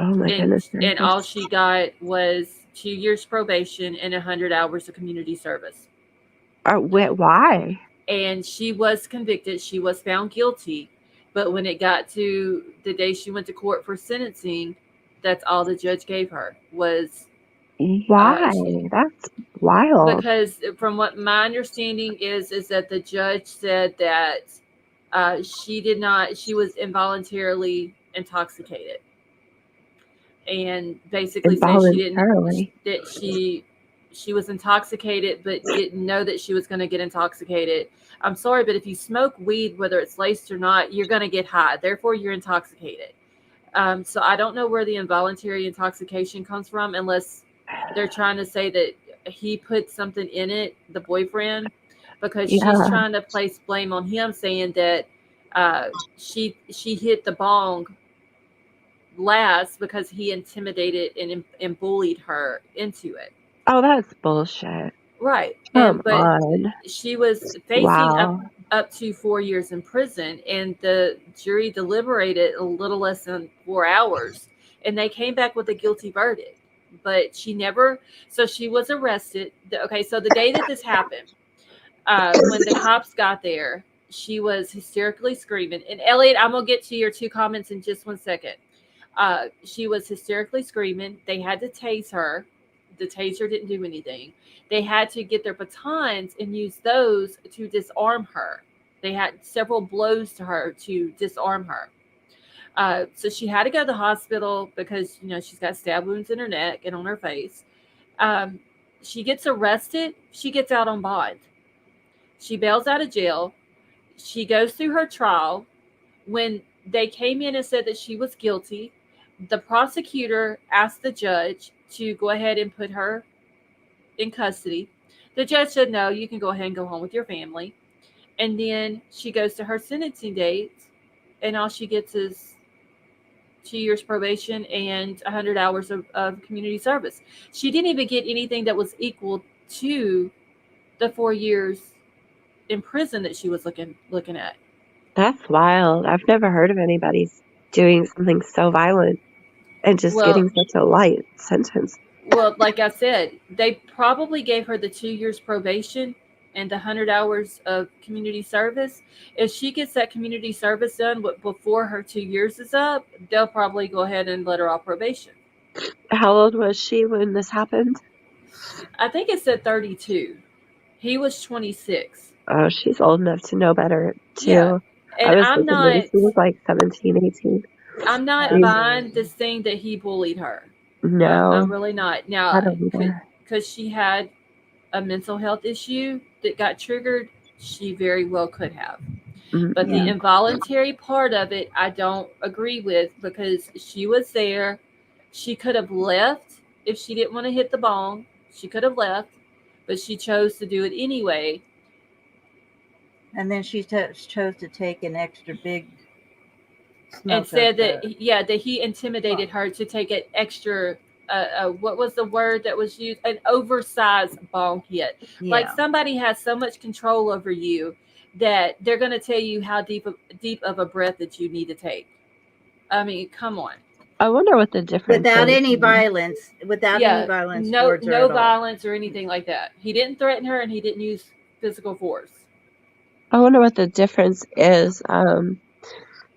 [SPEAKER 6] Oh my goodness.
[SPEAKER 1] And all she got was 2 years probation and 100 hours of community service.
[SPEAKER 6] Why?
[SPEAKER 1] And she was convicted. She was found guilty. But when it got to the day she went to court for sentencing, that's all the judge gave her was.
[SPEAKER 6] Why? That's wild.
[SPEAKER 1] Because from what my understanding is that the judge said that she was involuntarily intoxicated, and basically said she was intoxicated, but didn't know that she was going to get intoxicated. I'm sorry, but if you smoke weed, whether it's laced or not, you're going to get high. Therefore, you're intoxicated. So I don't know where the involuntary intoxication comes from, unless they're trying to say that he put something in it, the boyfriend, because she's trying to place blame on him, saying that she hit the bong last because he intimidated and bullied her into it.
[SPEAKER 6] Oh, that's bullshit.
[SPEAKER 1] Right.
[SPEAKER 6] Come
[SPEAKER 1] but
[SPEAKER 6] on.
[SPEAKER 1] She was facing up to 4 years in prison, and the jury deliberated a little less than 4 hours, and they came back with a guilty verdict. But she was arrested. Okay, so the day that this happened, when the cops got there, she was hysterically screaming. And Elliot, I'm going to get to your 2 comments in just 1 second. She was hysterically screaming. They had to tase her. The taser didn't do anything. They had to get their batons and use those to disarm her. They had several blows to her to disarm her. So she had to go to the hospital because, she's got stab wounds in her neck and on her face. She gets arrested. She gets out on bond. She bails out of jail. She goes through her trial. When they came in and said that she was guilty, the prosecutor asked the judge to go ahead and put her in custody. The judge said, no, you can go ahead and go home with your family. And then she goes to her sentencing date, and all she gets is 2 years probation and 100 hours of community service. She didn't even get anything that was equal to the 4 years in prison that she was looking at.
[SPEAKER 6] That's wild. I've never heard of anybody doing something so violent and just getting such a light sentence.
[SPEAKER 1] Well, like I said, they probably gave her the 2 years probation and the 100 hours of community service. If she gets that community service done before her 2 years is up, they'll probably go ahead and let her off probation.
[SPEAKER 6] How old was she when this happened?
[SPEAKER 1] I think it said 32. He was 26.
[SPEAKER 6] Oh, she's old enough to know better, too.
[SPEAKER 1] Yeah. And
[SPEAKER 6] I'm not. She was like 17, 18.
[SPEAKER 1] I'm not buying this thing that he bullied her.
[SPEAKER 6] No.
[SPEAKER 1] I'm really not. Now,
[SPEAKER 6] I don't either.
[SPEAKER 1] Because she had a mental health issue that got triggered, she very well could have. But the involuntary part of it, I don't agree with, because she was there. She could have left if she didn't want to hit the bong. She could have left, but she chose to do it anyway.
[SPEAKER 2] And then she chose to take an extra big smoke
[SPEAKER 1] And said
[SPEAKER 2] of
[SPEAKER 1] that,
[SPEAKER 2] the
[SPEAKER 1] yeah, that he intimidated her to take an extra, what was the word that was used? An oversized bong hit. Like
[SPEAKER 2] yeah.
[SPEAKER 1] somebody has so much control over you that they're going to tell you how deep of a breath that you need to take. I mean, come on.
[SPEAKER 6] I wonder what the difference
[SPEAKER 2] Without
[SPEAKER 6] is.
[SPEAKER 2] any violence, without any
[SPEAKER 1] Yeah,
[SPEAKER 2] violence
[SPEAKER 1] no,
[SPEAKER 2] towards her
[SPEAKER 1] no
[SPEAKER 2] at all.
[SPEAKER 1] violence or anything like that. He didn't threaten her, and he didn't use physical force.
[SPEAKER 6] I wonder what the difference is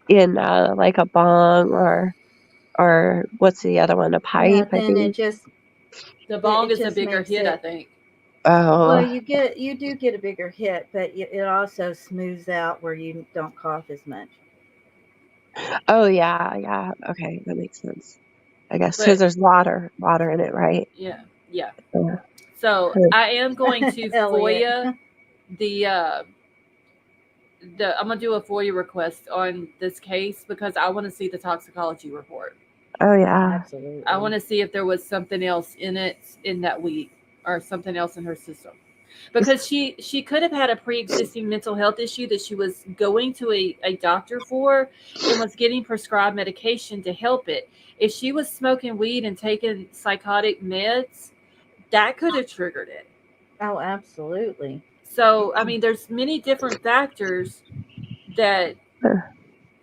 [SPEAKER 6] in like a bong or what's the other one? A
[SPEAKER 2] Yeah,
[SPEAKER 6] pipe, I
[SPEAKER 2] then
[SPEAKER 6] think.
[SPEAKER 1] The bong
[SPEAKER 2] it
[SPEAKER 1] is a
[SPEAKER 2] just
[SPEAKER 1] bigger
[SPEAKER 2] makes
[SPEAKER 1] hit, I
[SPEAKER 2] it.
[SPEAKER 1] think.
[SPEAKER 2] Well,
[SPEAKER 6] Oh,
[SPEAKER 2] you do get a bigger hit, but it also smooths out where you don't cough as much.
[SPEAKER 6] oh yeah. Okay, that makes sense. I guess because
[SPEAKER 1] But
[SPEAKER 6] there's water in it, right?
[SPEAKER 1] yeah, yeah.
[SPEAKER 6] Yeah.
[SPEAKER 1] So I am going to
[SPEAKER 2] Elliot.
[SPEAKER 1] FOIA the I'm gonna do a FOIA request on this case because I want to see the toxicology report.
[SPEAKER 6] Oh yeah.
[SPEAKER 2] Absolutely.
[SPEAKER 1] I want to see if there was something else in it in that week or something else in her system. Because she could have had a pre-existing mental health issue that she was going to a doctor for and was getting prescribed medication to help it. If she was smoking weed and taking psychotic meds, that could have triggered it.
[SPEAKER 2] Oh, absolutely.
[SPEAKER 1] So, I mean, there's many different factors that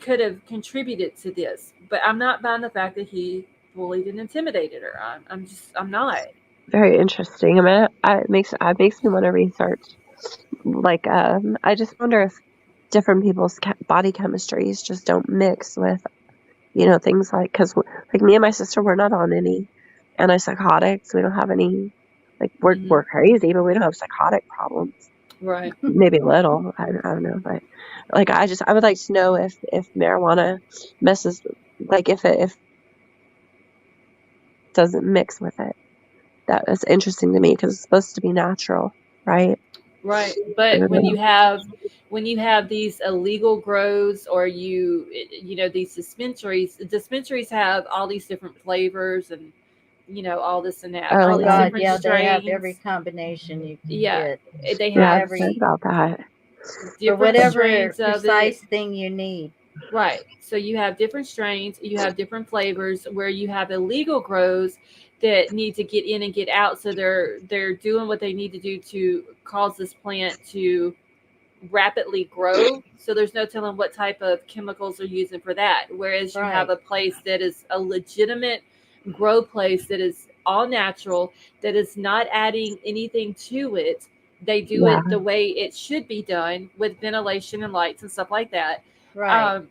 [SPEAKER 1] could have contributed to this, but I'm not buying the fact that he bullied and intimidated her. I'm not.
[SPEAKER 6] Very interesting. I mean, it makes me want to research. Like, I just wonder if different people's body chemistries just don't mix with, things like because like me and my sister, we're not on any antipsychotics. We don't have any. Like we're crazy, but we don't have psychotic problems.
[SPEAKER 1] Right.
[SPEAKER 6] Maybe a little. I don't know, but like I would like to know if marijuana messes like if it doesn't mix with it. That is interesting to me because it's supposed to be natural, right?
[SPEAKER 1] Right. But when you have these illegal grows or these dispensaries have all these different flavors and all this and that,
[SPEAKER 6] Oh
[SPEAKER 1] all
[SPEAKER 2] Oh
[SPEAKER 1] these
[SPEAKER 6] yeah,
[SPEAKER 2] God,
[SPEAKER 1] different
[SPEAKER 2] yeah, they have
[SPEAKER 1] strains.
[SPEAKER 2] every combination you can
[SPEAKER 1] Yeah,
[SPEAKER 2] get
[SPEAKER 1] they
[SPEAKER 2] for
[SPEAKER 6] yeah.
[SPEAKER 1] have
[SPEAKER 6] I've heard
[SPEAKER 2] every
[SPEAKER 6] about that.
[SPEAKER 2] for
[SPEAKER 1] different
[SPEAKER 2] whatever
[SPEAKER 1] strains of
[SPEAKER 2] precise
[SPEAKER 1] it.
[SPEAKER 2] thing you need.
[SPEAKER 1] Right. So you have different strains, you have different flavors where you have illegal grows that need to get in and get out. So they're doing what they need to do to cause this plant to rapidly grow. So there's no telling what type of chemicals they're using for that. Whereas you have
[SPEAKER 2] Right.
[SPEAKER 1] a place that is a legitimate grow place that is all natural, that is not adding anything to it. They do
[SPEAKER 6] Yeah,
[SPEAKER 1] it the way it should be done with ventilation and lights and stuff like that.
[SPEAKER 2] Right.
[SPEAKER 1] Um,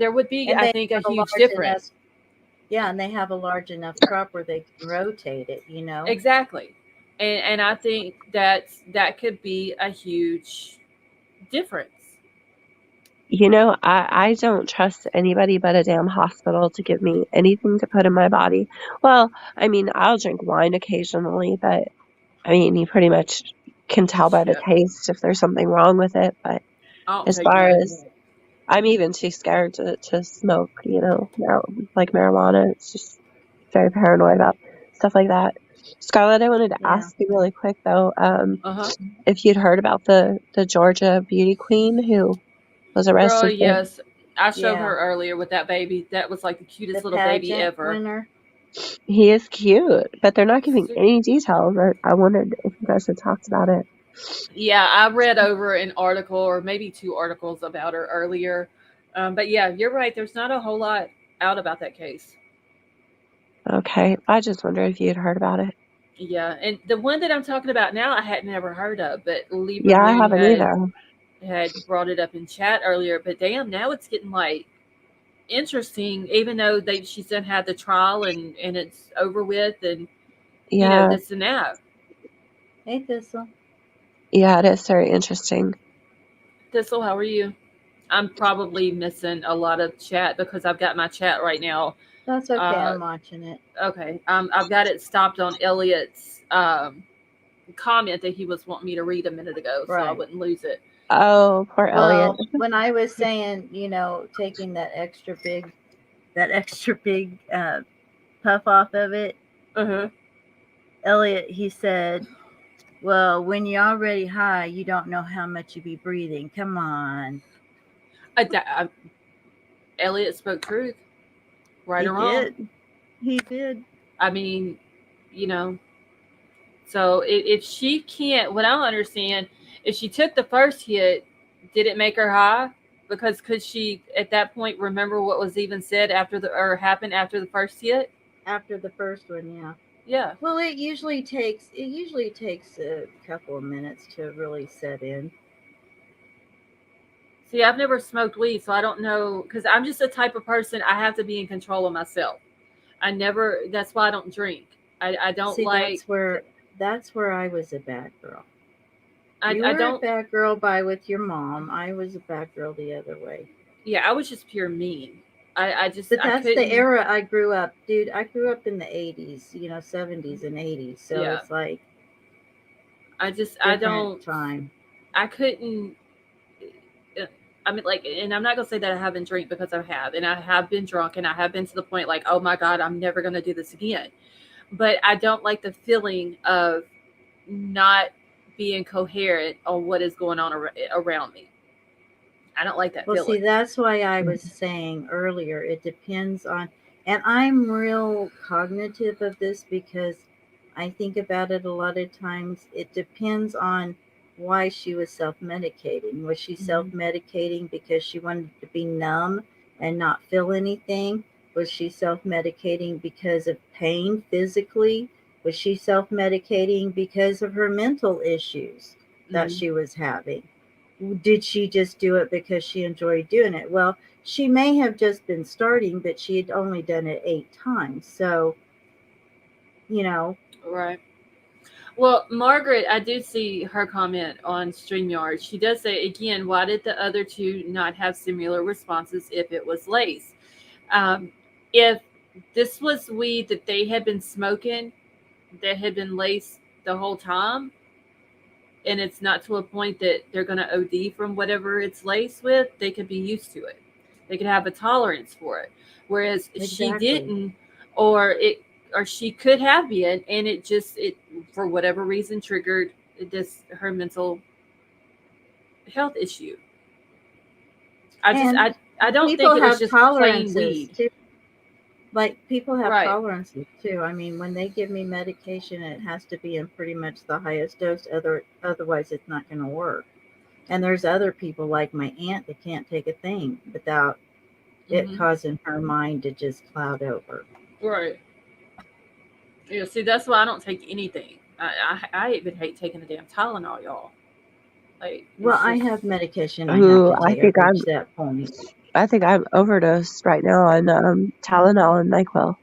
[SPEAKER 1] there would be,
[SPEAKER 2] And
[SPEAKER 1] I
[SPEAKER 2] they
[SPEAKER 1] think, a
[SPEAKER 2] have a
[SPEAKER 1] huge
[SPEAKER 2] large enough.
[SPEAKER 1] difference.
[SPEAKER 2] Yeah, and they have a large enough crop where they can rotate it.
[SPEAKER 1] Exactly. And I think that could be a huge difference.
[SPEAKER 6] I don't trust anybody but a damn hospital to give me anything to put in my body. Well, I mean, I'll drink wine occasionally, but I mean, you pretty much can tell by the
[SPEAKER 1] Shit.
[SPEAKER 6] taste if there's something wrong with it. But
[SPEAKER 1] I don't
[SPEAKER 6] as
[SPEAKER 1] take
[SPEAKER 6] far
[SPEAKER 1] none.
[SPEAKER 6] as I'm even too scared to smoke, like marijuana. It's just very paranoid about stuff like that. Scarlett, I wanted to
[SPEAKER 2] Yeah.
[SPEAKER 6] ask you really quick though,
[SPEAKER 1] Uh-huh.
[SPEAKER 6] if you'd heard about the Georgia beauty queen who was
[SPEAKER 1] Girl,
[SPEAKER 6] arrested for.
[SPEAKER 1] yes. I showed
[SPEAKER 2] Yeah.
[SPEAKER 1] her earlier with that baby. That was like the
[SPEAKER 2] The
[SPEAKER 1] cutest little baby
[SPEAKER 2] pageant
[SPEAKER 1] ever.
[SPEAKER 2] winner.
[SPEAKER 6] He is cute, but they're not giving any details. I wondered if you guys had talked about it.
[SPEAKER 1] Yeah, I read over an article or maybe two articles about her earlier. But yeah, you're right. There's not a whole lot out about that case.
[SPEAKER 6] Okay, I just wondered if you had heard about it.
[SPEAKER 1] Yeah, and the one that I'm talking about now, I had never heard of, but Libra
[SPEAKER 6] Yeah, I
[SPEAKER 1] Moon
[SPEAKER 6] haven't either.
[SPEAKER 1] had brought it up in chat earlier. But damn, now it's getting like interesting. Even though she's done had the trial and it's over with, and
[SPEAKER 6] Yeah,
[SPEAKER 1] this and that.
[SPEAKER 2] Hey, Thistle.
[SPEAKER 6] yeah, it is very interesting.
[SPEAKER 1] Thistle, how are you? I'm probably missing a lot of chat because I've got my chat right now.
[SPEAKER 2] That's okay. I'm watching it.
[SPEAKER 1] Okay, I've got it stopped on Elliot's comment that he was wanting me to read a minute ago, so I
[SPEAKER 2] Right.
[SPEAKER 1] wouldn't lose it.
[SPEAKER 6] Oh, poor Elliot.
[SPEAKER 2] Well, when I was saying, taking that extra big puff off of it.
[SPEAKER 1] Uh-huh.
[SPEAKER 2] Elliot, he said, well, when you're already high, you don't know how much you be breathing. Come on.
[SPEAKER 1] Elliot spoke truth, right
[SPEAKER 2] He
[SPEAKER 1] or wrong.
[SPEAKER 2] did. He did.
[SPEAKER 1] I mean, you know, so if she can't, what I don't understand, if she took the first hit, did it make her high? Because could she at that point remember what was even said after or happened after the first hit?
[SPEAKER 2] After the first one, yeah.
[SPEAKER 1] Yeah.
[SPEAKER 2] Well, it usually takes a couple of minutes to really set in.
[SPEAKER 1] See, I've never smoked weed, so I don't know, because I'm just the type of person, I have to be in control of myself. That's why I don't drink. I don't
[SPEAKER 2] See,
[SPEAKER 1] like.
[SPEAKER 2] that's where I was a bad girl.
[SPEAKER 1] I
[SPEAKER 2] You were a
[SPEAKER 1] don't.
[SPEAKER 2] bad girl with your mom. I was a bad girl the other way.
[SPEAKER 1] Yeah, I was just pure mean.
[SPEAKER 2] But that's the
[SPEAKER 1] couldn't.
[SPEAKER 2] era I grew up, dude. I grew up in the 80s, 70s and 80s. So
[SPEAKER 1] Yeah.
[SPEAKER 2] it's like
[SPEAKER 1] I
[SPEAKER 2] different
[SPEAKER 1] don't.
[SPEAKER 2] time.
[SPEAKER 1] I couldn't. I mean, like, and I'm not gonna say that I haven't drank, because I have, and I have been drunk, and I have been to the point like, oh my God, I'm never gonna do this again. But I don't like the feeling of not being coherent on what is going on around me. I don't like that
[SPEAKER 2] Well,
[SPEAKER 1] feeling.
[SPEAKER 2] see, that's why I was saying earlier, it depends on, and I'm real cognitive of this because I think about it a lot of times. It depends on why she was self-medicating. Was she self-medicating because she wanted to be numb and not feel anything? Was she self-medicating because of pain physically? Was she self-medicating because of her mental issues that she was having? Did she just do it because she enjoyed doing it? Well, she may have just been starting, but she had only done it 8 times. So,
[SPEAKER 1] Right. Well, Margaret, I do see her comment on StreamYard. She does say, again, why did the other two not have similar responses if it was lace? If this was weed that they had been smoking, that had been laced the whole time, and it's not to a point that they're going to OD from whatever it's laced with, they could be used to it. They could have a tolerance for it. Whereas she didn't, or she could have been, and it for whatever reason triggered her mental health issue. I don't think it was just plain weed.
[SPEAKER 2] Too. Like, people have
[SPEAKER 1] Right.
[SPEAKER 2] tolerances too. I mean, when they give me medication, it has to be in pretty much the highest dose. Otherwise, it's not going to work. And there's other people like my aunt that can't take a thing without it causing her mind to just cloud over.
[SPEAKER 1] Right. Yeah. See, that's why I don't take anything. I even hate taking the damn Tylenol, y'all. Like,
[SPEAKER 2] well, I have medication I
[SPEAKER 6] Ooh,
[SPEAKER 2] have to take. I've reached that point.
[SPEAKER 6] I think I'm overdosed right now on Tylenol and NyQuil.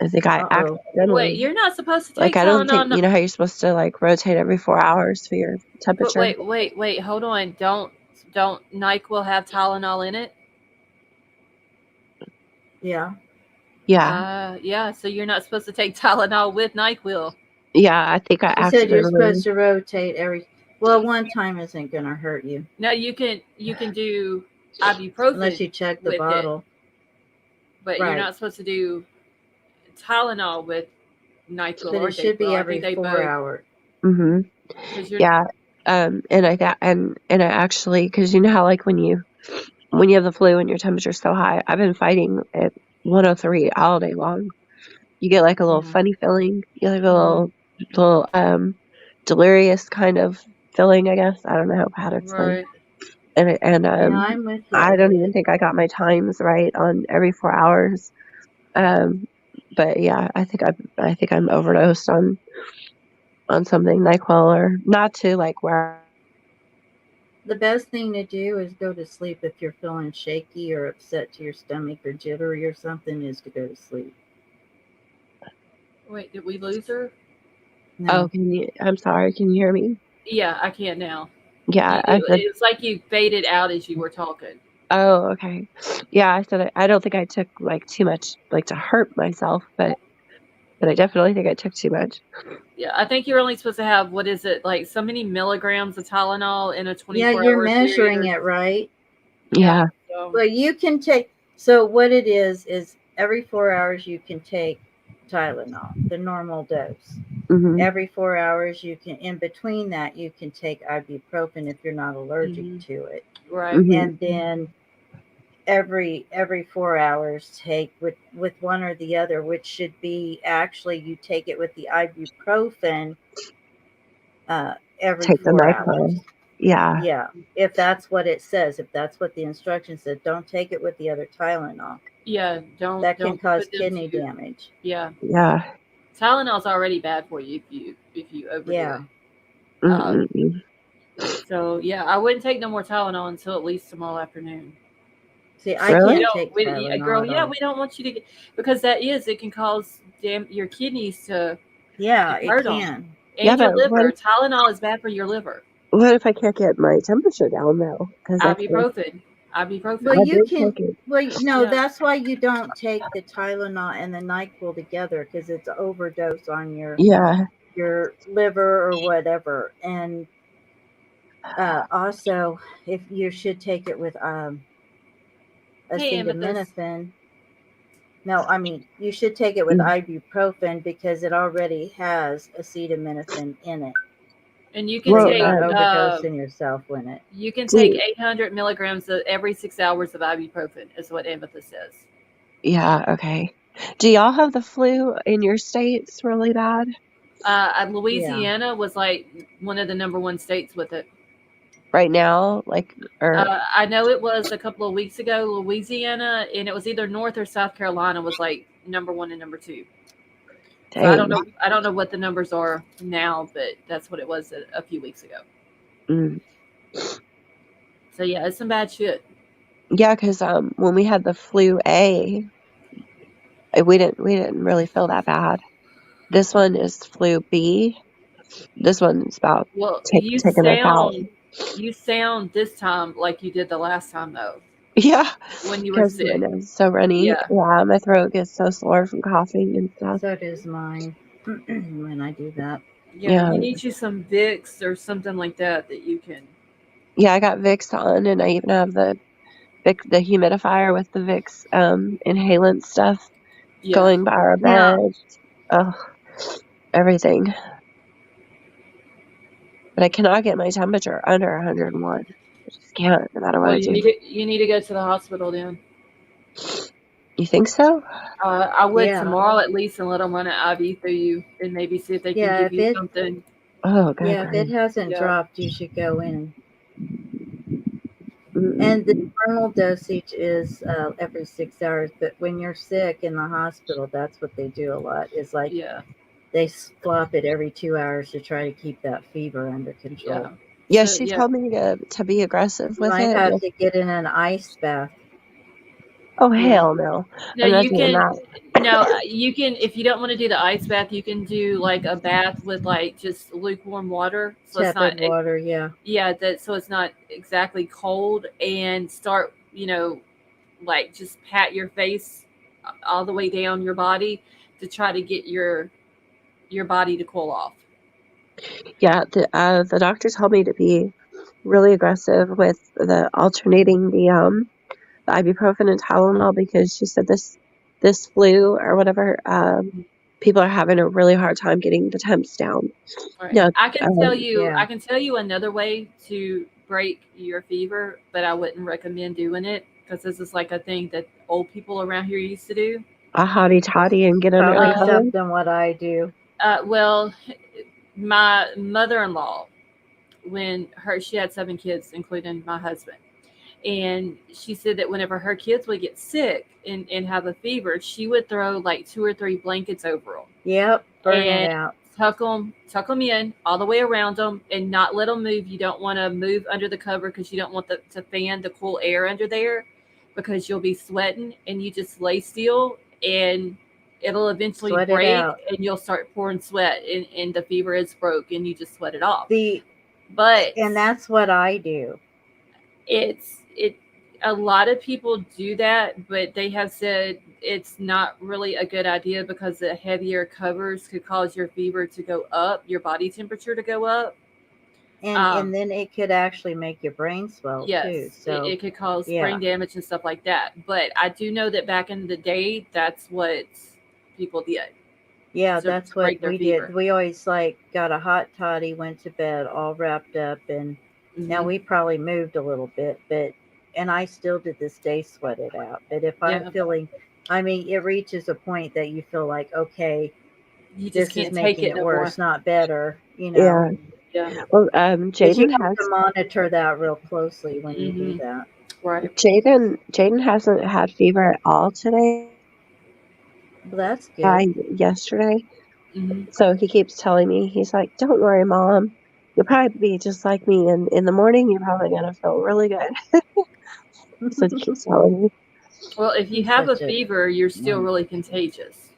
[SPEAKER 6] I think I accidentally.
[SPEAKER 1] Wait, you're not supposed to take
[SPEAKER 6] like, I
[SPEAKER 1] Tylenol.
[SPEAKER 6] don't think, you know how you're supposed to like rotate every 4 hours for your temperature?
[SPEAKER 1] But wait, hold on. Don't NyQuil have Tylenol in it?
[SPEAKER 2] Yeah.
[SPEAKER 6] Yeah.
[SPEAKER 1] Yeah, so you're not supposed to take Tylenol with NyQuil.
[SPEAKER 6] Yeah, I think I
[SPEAKER 2] You said you're supposed to rotate every. Well, one time isn't going to hurt you.
[SPEAKER 1] No, you can do ibuprofen
[SPEAKER 2] unless you check the bottle.
[SPEAKER 1] But you're not supposed to do Tylenol with NyQuil.
[SPEAKER 2] But it should be every 4 hours.
[SPEAKER 6] Yeah. And I actually, because you know how like when you have the flu and your temperature's so high, I've been fighting at 103 all day long. You get like a little funny feeling. You get like a little delirious kind of feeling, I guess. I don't know how to explain.
[SPEAKER 1] Right.
[SPEAKER 6] And
[SPEAKER 2] I'm with you.
[SPEAKER 6] I don't even think I got my times right on every 4 hours. But yeah, I think I'm overdosed on something, NyQuil, or not to like where.
[SPEAKER 2] The best thing to do is go to sleep if you're feeling shaky or upset to your stomach or jittery or something, is to go to sleep.
[SPEAKER 1] Wait, did we lose her?
[SPEAKER 2] No.
[SPEAKER 6] Oh, I'm sorry. Can you hear me?
[SPEAKER 1] Yeah, I can now.
[SPEAKER 6] Yeah.
[SPEAKER 1] It's like you faded out as you were talking.
[SPEAKER 6] Oh, okay. Yeah, I said I don't think I took like too much like to hurt myself, but I definitely think I took too much.
[SPEAKER 1] Yeah, I think you're only supposed to have, what is it, like so many milligrams of Tylenol in a 24-hour
[SPEAKER 2] Yeah, you're measuring it, right?
[SPEAKER 6] Yeah.
[SPEAKER 2] Well, you can take, so what it is every 4 hours you can take Tylenol, the normal dose.
[SPEAKER 6] Hmm.
[SPEAKER 2] Every 4 hours, you can, in between that, you can take ibuprofen if you're not allergic
[SPEAKER 1] Mhm.
[SPEAKER 2] to it.
[SPEAKER 1] Right.
[SPEAKER 6] Hmm.
[SPEAKER 2] And then every 4 hours, take with one or the other, which should be actually you take it with the ibuprofen every
[SPEAKER 6] Take the
[SPEAKER 2] 4 hours.
[SPEAKER 6] NyQuil. Yeah.
[SPEAKER 2] Yeah, if that's what it says, if that's what the instructions said, don't take it with the other Tylenol.
[SPEAKER 1] Yeah.
[SPEAKER 2] That can
[SPEAKER 1] Don't
[SPEAKER 2] cause
[SPEAKER 1] put them
[SPEAKER 2] kidney
[SPEAKER 1] to.
[SPEAKER 2] damage.
[SPEAKER 1] Yeah.
[SPEAKER 6] Yeah.
[SPEAKER 1] Tylenol's already bad for you if you overdo
[SPEAKER 2] Yeah.
[SPEAKER 1] it. Um,
[SPEAKER 6] Mm-mm-mm.
[SPEAKER 1] so yeah, I wouldn't take no more Tylenol until at least tomorrow afternoon.
[SPEAKER 2] See, I
[SPEAKER 1] We
[SPEAKER 6] Really?
[SPEAKER 2] can't
[SPEAKER 1] don't,
[SPEAKER 2] take
[SPEAKER 1] we, yeah,
[SPEAKER 2] Tylenol
[SPEAKER 1] girl.
[SPEAKER 2] at
[SPEAKER 1] Yeah,
[SPEAKER 2] all.
[SPEAKER 1] we don't want you to get because it can cause your kidneys to
[SPEAKER 2] Yeah, it
[SPEAKER 1] hurt them
[SPEAKER 2] can.
[SPEAKER 6] Yeah,
[SPEAKER 1] and your
[SPEAKER 6] but
[SPEAKER 1] liver. Tylenol is bad for your liver.
[SPEAKER 6] what if I can't get my temperature down though? Because that's what
[SPEAKER 1] Ibuprofen,
[SPEAKER 2] Well,
[SPEAKER 1] ibuprofen.
[SPEAKER 6] I
[SPEAKER 2] you
[SPEAKER 6] did
[SPEAKER 2] can.
[SPEAKER 6] take it.
[SPEAKER 2] Well, no,
[SPEAKER 1] Yeah,
[SPEAKER 2] that's why you don't take the Tylenol and the NyQuil together, because it's an overdose on
[SPEAKER 6] Yeah.
[SPEAKER 2] your liver or whatever. And also, if you should take it with
[SPEAKER 1] hey, Amethyst.
[SPEAKER 2] acetaminophen. No, I mean you should take it with
[SPEAKER 6] Mm.
[SPEAKER 2] ibuprofen because it already has acetaminophen in it,
[SPEAKER 1] And
[SPEAKER 2] so
[SPEAKER 6] Well,
[SPEAKER 2] you're not overdosing yourself with it.
[SPEAKER 1] you can take
[SPEAKER 6] do
[SPEAKER 1] 800 milligrams every 6 hours of ibuprofen, is what Amethyst says.
[SPEAKER 6] yeah, okay. Do y'all have the flu in your states really bad
[SPEAKER 2] Yeah.
[SPEAKER 1] Louisiana was like one of the number one states with it.
[SPEAKER 6] right now? Like, or
[SPEAKER 1] I know it was a couple of weeks ago, Louisiana, and it was either North or South Carolina was like number one and number two. So I don't
[SPEAKER 6] dang.
[SPEAKER 1] know. I don't know what the numbers are now, but that's what it was a few weeks ago.
[SPEAKER 6] Mm.
[SPEAKER 1] So yeah, it's some bad shit.
[SPEAKER 6] Yeah, because when we had the flu A, we didn't really feel that bad. This one is flu B. This one's about
[SPEAKER 1] Well,
[SPEAKER 6] taking us out.
[SPEAKER 1] you sound this time like you did the last time though,
[SPEAKER 6] Yeah,
[SPEAKER 1] when you were
[SPEAKER 6] because my
[SPEAKER 1] sick.
[SPEAKER 6] nose is so runny.
[SPEAKER 1] Yeah,
[SPEAKER 6] Yeah, my throat gets so sore from coughing and stuff.
[SPEAKER 2] So does mine when I do that.
[SPEAKER 1] yeah.
[SPEAKER 6] Yeah,
[SPEAKER 1] You need you some Vicks or something like that that you can.
[SPEAKER 6] yeah. I got Vicks on, and I even have the humidifier with the Vicks inhalant stuff
[SPEAKER 1] Yeah,
[SPEAKER 6] going by our
[SPEAKER 2] Now,
[SPEAKER 6] bed. Oh, everything. But I cannot get my temperature under 101. I just can't, no matter what
[SPEAKER 1] well,
[SPEAKER 6] I do.
[SPEAKER 1] you need to go to the hospital then.
[SPEAKER 6] You think so?
[SPEAKER 1] I would
[SPEAKER 2] yeah,
[SPEAKER 1] tomorrow at least and let them run an IV through you and maybe see if they can
[SPEAKER 2] yeah.
[SPEAKER 1] give you something.
[SPEAKER 6] Oh, good
[SPEAKER 2] If it
[SPEAKER 6] grief.
[SPEAKER 2] hasn't
[SPEAKER 1] Yeah,
[SPEAKER 2] dropped, you should go in. And the
[SPEAKER 6] Mm-mm.
[SPEAKER 2] normal dosage is every 6 hours. But when you're sick in the hospital, that's what they do a lot. Is like
[SPEAKER 1] yeah,
[SPEAKER 2] they swap it every 2 hours to try to keep that fever under control.
[SPEAKER 1] yeah.
[SPEAKER 6] Yeah,
[SPEAKER 1] So
[SPEAKER 6] she
[SPEAKER 1] yeah,
[SPEAKER 6] told me to be aggressive
[SPEAKER 2] You
[SPEAKER 6] with
[SPEAKER 2] might
[SPEAKER 6] it.
[SPEAKER 2] have
[SPEAKER 6] But,
[SPEAKER 2] to get in an ice bath.
[SPEAKER 6] oh,
[SPEAKER 1] yeah.
[SPEAKER 6] hell no.
[SPEAKER 1] No,
[SPEAKER 6] I'm not
[SPEAKER 1] you
[SPEAKER 6] doing
[SPEAKER 1] can.
[SPEAKER 6] that.
[SPEAKER 1] No, you can. If you don't want to do the ice bath, you can do like a bath with like just lukewarm water. So it's not.
[SPEAKER 2] Tepid water, yeah.
[SPEAKER 1] Yeah, that so it's not exactly cold, and start like just pat your face all the way down your body to try to get your body to cool off.
[SPEAKER 6] Yeah, the doctor told me to be really aggressive with the alternating the ibuprofen and Tylenol because she said this flu or whatever people are having a really hard time getting the temps down.
[SPEAKER 1] All right.
[SPEAKER 6] Yeah,
[SPEAKER 2] Yeah.
[SPEAKER 1] I can tell you another way to break your fever, but I wouldn't recommend doing it because this is like a thing that old people around here used to do.
[SPEAKER 6] a hottie toddy and get under the
[SPEAKER 2] Probably
[SPEAKER 6] cover.
[SPEAKER 2] something what I do.
[SPEAKER 1] Well, my mother-in-law, when she had 7 kids, including my husband, and she said that whenever her kids would get sick and have a fever, she would throw like 2 or 3 blankets over them
[SPEAKER 2] Yep, burn it
[SPEAKER 1] and
[SPEAKER 2] out.
[SPEAKER 1] tuck them in all the way around them and not let them move. You don't want to move under the cover because you don't want to fan the cool air under there because you'll be sweating, and you just lay still and it'll eventually
[SPEAKER 2] Sweat it
[SPEAKER 1] break
[SPEAKER 2] out.
[SPEAKER 1] and you'll start pouring sweat and the fever is broke and you just sweat it off.
[SPEAKER 2] The
[SPEAKER 1] But
[SPEAKER 2] and that's what I do.
[SPEAKER 1] it a lot of people do that, but they have said it's not really a good idea because the heavier covers could cause your fever to go up, your body temperature to go up.
[SPEAKER 2] And then it could actually make your brain swell too.
[SPEAKER 1] Yes,
[SPEAKER 2] So
[SPEAKER 1] it could cause
[SPEAKER 2] yeah.
[SPEAKER 1] brain damage and stuff like that. But I do know that back in the day, that's what people did.
[SPEAKER 2] Yeah,
[SPEAKER 1] to
[SPEAKER 2] that's what
[SPEAKER 1] break their
[SPEAKER 2] we
[SPEAKER 1] fever.
[SPEAKER 2] did. We always like got a hot toddy, went to bed all wrapped up, and now
[SPEAKER 1] Mhm.
[SPEAKER 2] we probably moved a little bit, but and I still to this day sweat it out. But if I'm
[SPEAKER 1] Yeah,
[SPEAKER 2] feeling, I mean, it reaches a point that you feel like, okay,
[SPEAKER 1] you just
[SPEAKER 2] this is
[SPEAKER 1] can't take
[SPEAKER 2] making
[SPEAKER 1] it
[SPEAKER 2] it
[SPEAKER 1] no more.
[SPEAKER 2] worse, not better, you know.
[SPEAKER 6] Yeah.
[SPEAKER 1] Yeah.
[SPEAKER 6] Well,
[SPEAKER 2] But you
[SPEAKER 6] Jaden
[SPEAKER 2] have to
[SPEAKER 6] has
[SPEAKER 2] monitor that real closely when you do
[SPEAKER 1] Mhm.
[SPEAKER 2] that.
[SPEAKER 1] Right.
[SPEAKER 6] Jaden hasn't had fever at all today.
[SPEAKER 2] Well, that's good.
[SPEAKER 6] Yesterday.
[SPEAKER 1] Mhm.
[SPEAKER 6] So he keeps telling me, he's like, "Don't worry, Mom. You'll probably be just like me, and in the morning you're probably gonna feel really good." So he keeps telling me.
[SPEAKER 1] Well, if you
[SPEAKER 2] He's
[SPEAKER 1] have a
[SPEAKER 2] such a
[SPEAKER 1] fever, you're still
[SPEAKER 2] wonderful
[SPEAKER 1] really
[SPEAKER 2] kid.
[SPEAKER 1] contagious.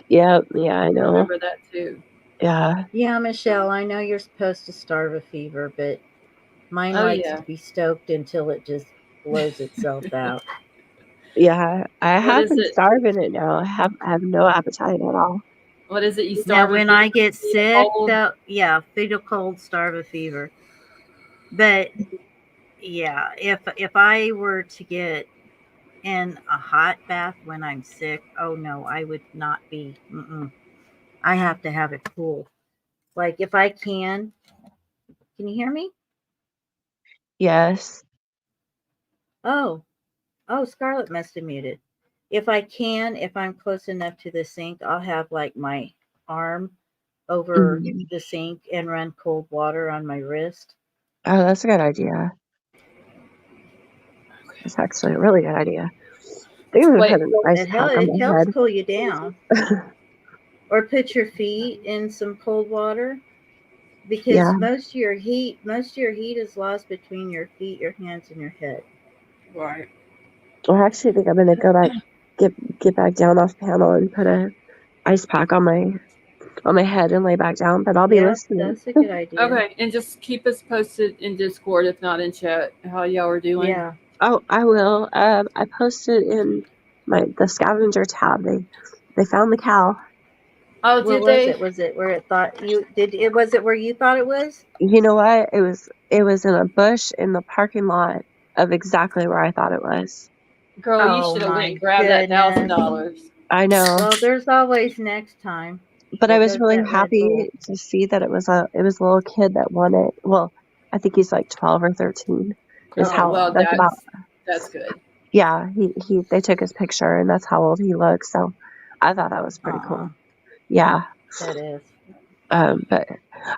[SPEAKER 6] Yeah, I know.
[SPEAKER 1] Remember that too.
[SPEAKER 6] Yeah,
[SPEAKER 2] Yeah, Michelle, I know you're supposed to starve a fever, but mine
[SPEAKER 1] Oh
[SPEAKER 2] likes
[SPEAKER 1] yeah.
[SPEAKER 2] to be stoked until it just blows itself out.
[SPEAKER 6] yeah. I
[SPEAKER 1] What
[SPEAKER 6] have
[SPEAKER 1] is
[SPEAKER 6] been
[SPEAKER 1] it?
[SPEAKER 6] starving it now. I have no appetite at all.
[SPEAKER 1] What is it? You
[SPEAKER 2] Now,
[SPEAKER 1] starve a
[SPEAKER 2] when
[SPEAKER 1] fever,
[SPEAKER 2] I get
[SPEAKER 1] eat a
[SPEAKER 2] sick,
[SPEAKER 1] cold.
[SPEAKER 2] though, yeah, fetal cold, starve a fever. But yeah, if I were to get in a hot bath when I'm sick, oh no, I would not be. Mm-mm. I have to have it cool. Like if I can you hear me?
[SPEAKER 6] Yes.
[SPEAKER 2] Oh, oh, Scarlett must have muted. If I can, if I'm close enough to the sink, I'll have like my arm over
[SPEAKER 6] Mhm.
[SPEAKER 2] the sink and run cold water on my wrist.
[SPEAKER 6] Oh, that's a good idea. That's actually a really good idea. They even
[SPEAKER 1] Wait.
[SPEAKER 6] put an ice pack on
[SPEAKER 2] It
[SPEAKER 6] my
[SPEAKER 2] helps
[SPEAKER 6] head.
[SPEAKER 2] cool you down. Or put your feet in some cold water
[SPEAKER 6] Yeah.
[SPEAKER 2] because most of your heat is lost between your feet, your hands, and your head.
[SPEAKER 1] Right.
[SPEAKER 6] Well, I actually think I'm gonna go back, get back down off panel and put a ice pack on my head and lay back down. But I'll be
[SPEAKER 2] Yeah,
[SPEAKER 6] listening.
[SPEAKER 2] that's a good idea.
[SPEAKER 1] Okay, and just keep us posted in Discord, if not in chat, how y'all are doing.
[SPEAKER 2] Yeah.
[SPEAKER 6] Oh, I will. I posted in the scavenger tab. They found the cow.
[SPEAKER 1] Oh,
[SPEAKER 2] Where
[SPEAKER 1] did
[SPEAKER 2] was
[SPEAKER 1] they?
[SPEAKER 2] it? Was it where it thought you did it was it where you thought it was?
[SPEAKER 6] You know what? It was in a bush in the parking lot of exactly where I thought it was.
[SPEAKER 1] Girl, you
[SPEAKER 2] Oh
[SPEAKER 1] should have went
[SPEAKER 2] my
[SPEAKER 1] and grabbed that
[SPEAKER 2] goodness.
[SPEAKER 1] $1,000.
[SPEAKER 6] I know,
[SPEAKER 2] Well, there's always next time.
[SPEAKER 6] but I
[SPEAKER 2] There
[SPEAKER 6] was
[SPEAKER 2] goes
[SPEAKER 6] really
[SPEAKER 2] that Red
[SPEAKER 6] happy
[SPEAKER 2] Bull.
[SPEAKER 6] to see that it was a little kid that won it. Well, I think he's like 12 or 13. Is
[SPEAKER 1] Oh,
[SPEAKER 6] how
[SPEAKER 2] Oh,
[SPEAKER 1] well,
[SPEAKER 6] that's about.
[SPEAKER 1] that's good.
[SPEAKER 6] Yeah, he they took his picture and that's how old he looks. So I thought that was pretty
[SPEAKER 2] uh-uh.
[SPEAKER 6] cool. Yeah.
[SPEAKER 2] That is.
[SPEAKER 6] But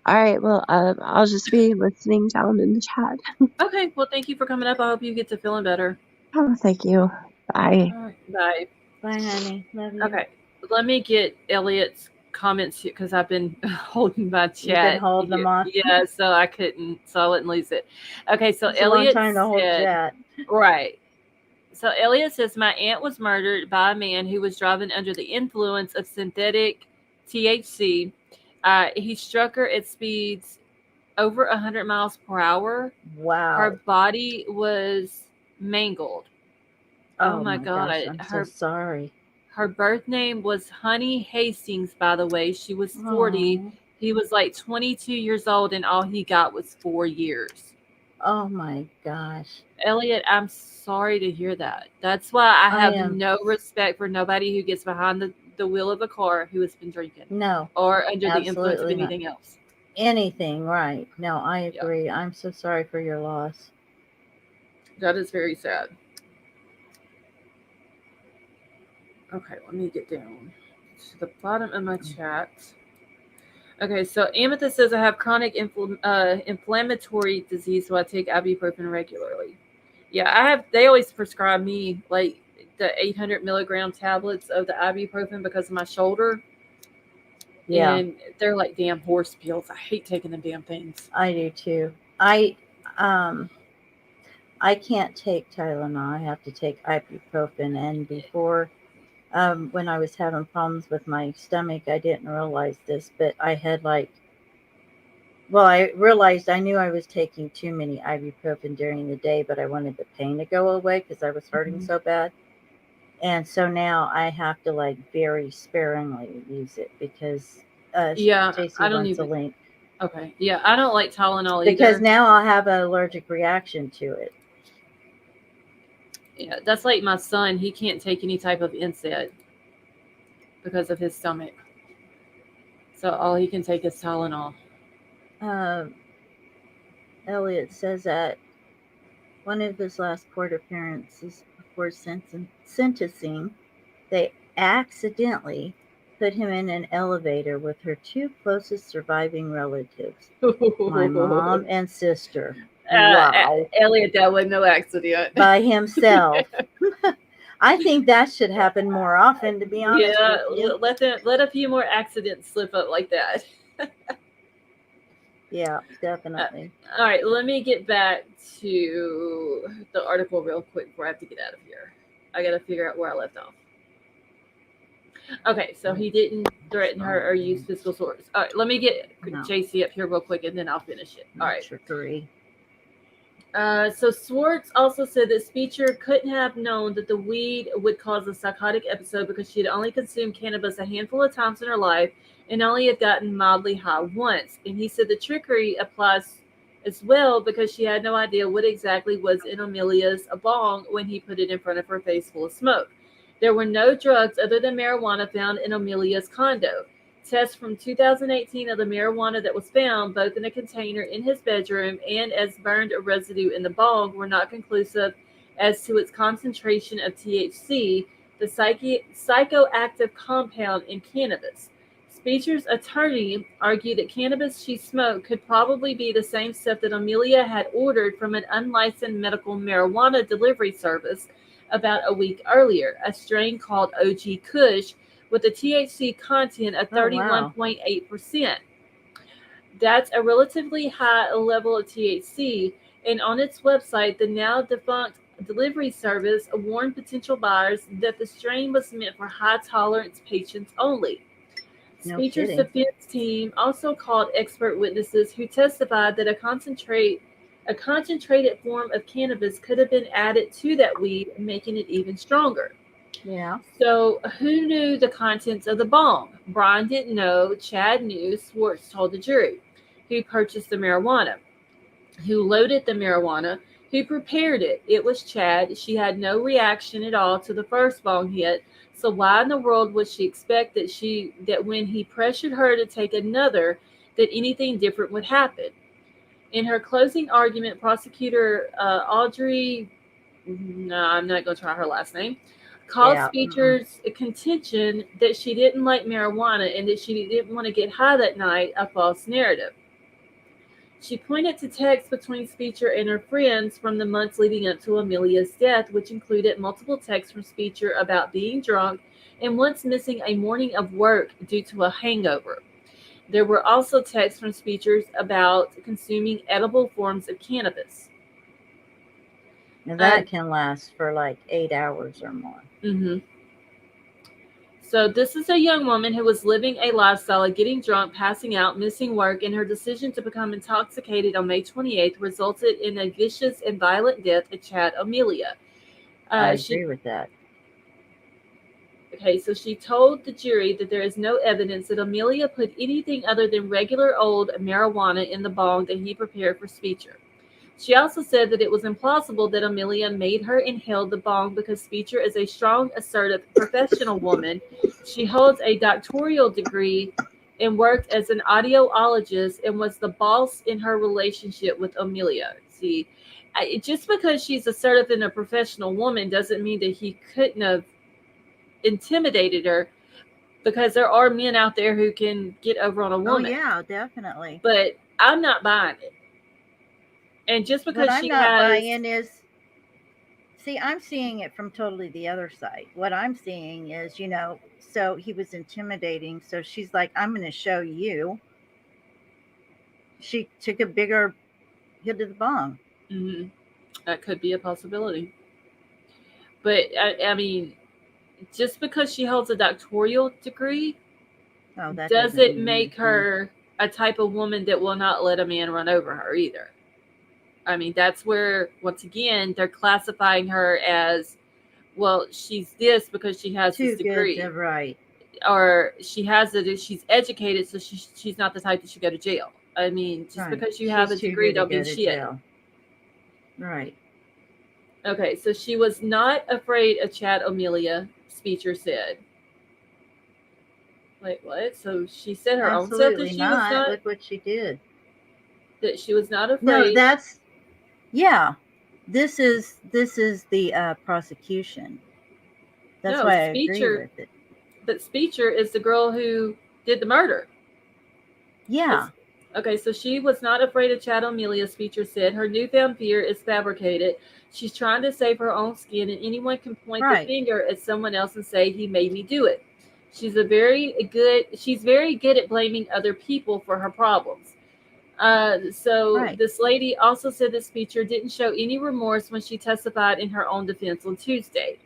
[SPEAKER 6] all right. Well, I'll just be listening down in the chat.
[SPEAKER 1] Okay, well, thank you for coming up. I hope you get to feeling better.
[SPEAKER 6] Oh, thank you. Bye.
[SPEAKER 1] All right, bye.
[SPEAKER 2] Bye, honey. Love you.
[SPEAKER 1] Okay, let me get Elliot's comments here because I've been holding my
[SPEAKER 2] You've been
[SPEAKER 1] chat.
[SPEAKER 2] holding them on.
[SPEAKER 1] Yeah, so I wouldn't lose it. Okay, so
[SPEAKER 2] It's a long
[SPEAKER 1] Elliot
[SPEAKER 2] time to hold
[SPEAKER 1] said,
[SPEAKER 2] chat.
[SPEAKER 1] right. So Elliot says, my aunt was murdered by a man who was driving under the influence of synthetic THC. He struck her at speeds over 100 miles per hour. Her
[SPEAKER 2] Wow.
[SPEAKER 1] body was mangled. Oh
[SPEAKER 2] Oh
[SPEAKER 1] my
[SPEAKER 2] my gosh,
[SPEAKER 1] God.
[SPEAKER 2] I'm so
[SPEAKER 1] Her
[SPEAKER 2] sorry.
[SPEAKER 1] her birth name was Honey Hastings, by the way. She was 40.
[SPEAKER 2] Oh.
[SPEAKER 1] He was like 22 years old, and all he got was 4 years.
[SPEAKER 2] Oh my gosh.
[SPEAKER 1] Elliot, I'm sorry to hear that. That's why I
[SPEAKER 2] I
[SPEAKER 1] have
[SPEAKER 2] am
[SPEAKER 1] no respect for nobody who gets behind the wheel of a car who has been drinking
[SPEAKER 2] no,
[SPEAKER 1] or under the influence of
[SPEAKER 2] absolutely not.
[SPEAKER 1] anything else.
[SPEAKER 2] Anything, right. No, I
[SPEAKER 1] Yeah,
[SPEAKER 2] agree. I'm so sorry for your loss.
[SPEAKER 1] that is very sad. Okay, let me get down to the bottom of my chat. Okay, so Amethyst says I have chronic inflammatory disease, so I take ibuprofen regularly. Yeah, I have. They always prescribe me like the 800 milligram tablets of the ibuprofen because of my shoulder,
[SPEAKER 2] Yeah,
[SPEAKER 1] and they're like damn horse pills. I hate taking them damn things.
[SPEAKER 2] I do too. Um I can't take Tylenol. I have to take ibuprofen. And before, when I was having problems with my stomach, I didn't realize this, but I had like, well, I realized I knew I was taking too many ibuprofen during the day, but I wanted the pain to go away because I was hurting
[SPEAKER 1] Mhm.
[SPEAKER 2] so bad. And so now I have to like very sparingly use it because
[SPEAKER 1] Yeah,
[SPEAKER 2] Stacy
[SPEAKER 1] I don't
[SPEAKER 2] wants a
[SPEAKER 1] even.
[SPEAKER 2] link.
[SPEAKER 1] Okay, yeah, I don't like Tylenol
[SPEAKER 2] Because
[SPEAKER 1] either.
[SPEAKER 2] now I'll have an allergic reaction to it.
[SPEAKER 1] Yeah, that's like my son. He can't take any type of NSAID because of his stomach. So all he can take is Tylenol.
[SPEAKER 2] Elliot says that one of his last court appearances before sentencing, they accidentally put him in an elevator with her two closest surviving relatives, my mom and sister. Wow.
[SPEAKER 1] Elliot, that was no accident.
[SPEAKER 2] By himself. I think that should happen more often, to be honest
[SPEAKER 1] Yeah,
[SPEAKER 2] with you.
[SPEAKER 1] let a few more accidents slip up like that.
[SPEAKER 2] Yeah, definitely.
[SPEAKER 1] All right, let me get back to the article real quick before I have to get out of here. I got to figure out where I left off. Okay, so he didn't threaten her or use physical force. All right, let me get JC up here real quick and then I'll finish it. All right.
[SPEAKER 2] Trickery.
[SPEAKER 1] So Swartz also said that Speecher couldn't have known that the weed would cause a psychotic episode because she had only consumed cannabis a handful of times in her life and only had gotten mildly high once. And he said the trickery applies as well because she had no idea what exactly was in Amelia's bong when he put it in front of her face full of smoke. There were no drugs other than marijuana found in Amelia's condo. Tests from 2018 of the marijuana that was found, both in a container in his bedroom and as burned residue in the bong, were not conclusive as to its concentration of THC, the psychoactive compound in cannabis. Speecher's attorney argued that cannabis she smoked could probably be the same stuff that Amelia had ordered from an unlicensed medical marijuana delivery service about a week earlier, a strain called OG Kush, with a THC content of 31.8%. That's a relatively high level of THC, and on its website, the now defunct delivery service warned potential buyers that the strain was meant for high-tolerance patients only. Speecher's defense team also called expert witnesses who testified that a concentrated form of cannabis could have been added to that weed, making it even stronger.
[SPEAKER 2] Yeah.
[SPEAKER 1] So who knew the contents of the bong? Bryan didn't know. Chad knew. Swartz told the jury. Who purchased the marijuana? Who loaded the marijuana? Who prepared it? It was Chad. She had no reaction at all to the first bong hit. So why in the world would she expect that when he pressured her to take another, that anything different would happen? In her closing argument, prosecutor Audrey, no, I'm not going to try her last name, called Speecher's contention that she didn't like marijuana and that she didn't want to get high that night a false narrative. She pointed to texts between Speecher and her friends from the months leading up to Amelia's death, which included multiple texts from Speecher about being drunk and once missing a morning of work due to a hangover. There were also texts from Speecher about consuming edible forms of cannabis.
[SPEAKER 2] And that can last for like 8 hours or more.
[SPEAKER 1] Mm-hmm. So this is a young woman who was living a lifestyle of getting drunk, passing out, missing work, and her decision to become intoxicated on May 28th resulted in a vicious and violent death of Chad Amelia.
[SPEAKER 2] I agree with that.
[SPEAKER 1] Okay, so she told the jury that there is no evidence that Amelia put anything other than regular old marijuana in the bong that he prepared for Speecher. She also said that it was implausible that Amelia made her inhale the bong because Speecher is a strong, assertive, professional woman. She holds a doctoral degree and worked as an audiologist and was the boss in her relationship with Amelia. See, just because she's assertive and a professional woman doesn't mean that he couldn't have intimidated her, because there are men out there who can get over on a woman.
[SPEAKER 2] Oh, yeah, definitely.
[SPEAKER 1] But I'm not buying it. And just because
[SPEAKER 2] what I'm not buying is, see, I'm seeing it from totally the other side. What I'm seeing is, so he was intimidating. So she's like, I'm going to show you. She took a bigger hit of the bong.
[SPEAKER 1] Mm-hmm. That could be a possibility. But, I mean, just because she holds a doctoral degree doesn't make her a type of woman that will not let a man run over her either. I mean, that's where, once again, they're classifying her as, well, she's this because she has this degree.
[SPEAKER 2] Right.
[SPEAKER 1] Or she has it, she's educated, so she's not the type that should go to jail. I mean, just because you have a degree don't mean shit.
[SPEAKER 2] Right.
[SPEAKER 1] Okay, so she was not afraid of Chad Amelia, Speecher said. Wait, what? So she said her own self that
[SPEAKER 2] Absolutely
[SPEAKER 1] she was
[SPEAKER 2] not.
[SPEAKER 1] not
[SPEAKER 2] Look what she did. No,
[SPEAKER 1] afraid.
[SPEAKER 2] that's yeah. This is the prosecution. That's
[SPEAKER 1] No,
[SPEAKER 2] why I agree
[SPEAKER 1] Speecher,
[SPEAKER 2] with it.
[SPEAKER 1] but Speecher is the girl who did the murder.
[SPEAKER 2] Yeah.
[SPEAKER 1] Okay, so she was not afraid of Chad O'Melia, Speecher said. Her newfound fear is fabricated. She's trying to save her own skin, and anyone can point the
[SPEAKER 2] Right.
[SPEAKER 1] finger at someone else and say he made me do it. She's very good at blaming other people for her problems. So
[SPEAKER 2] Right.
[SPEAKER 1] this lady also said that Speecher didn't show any remorse when she testified in her own defense on Tuesday.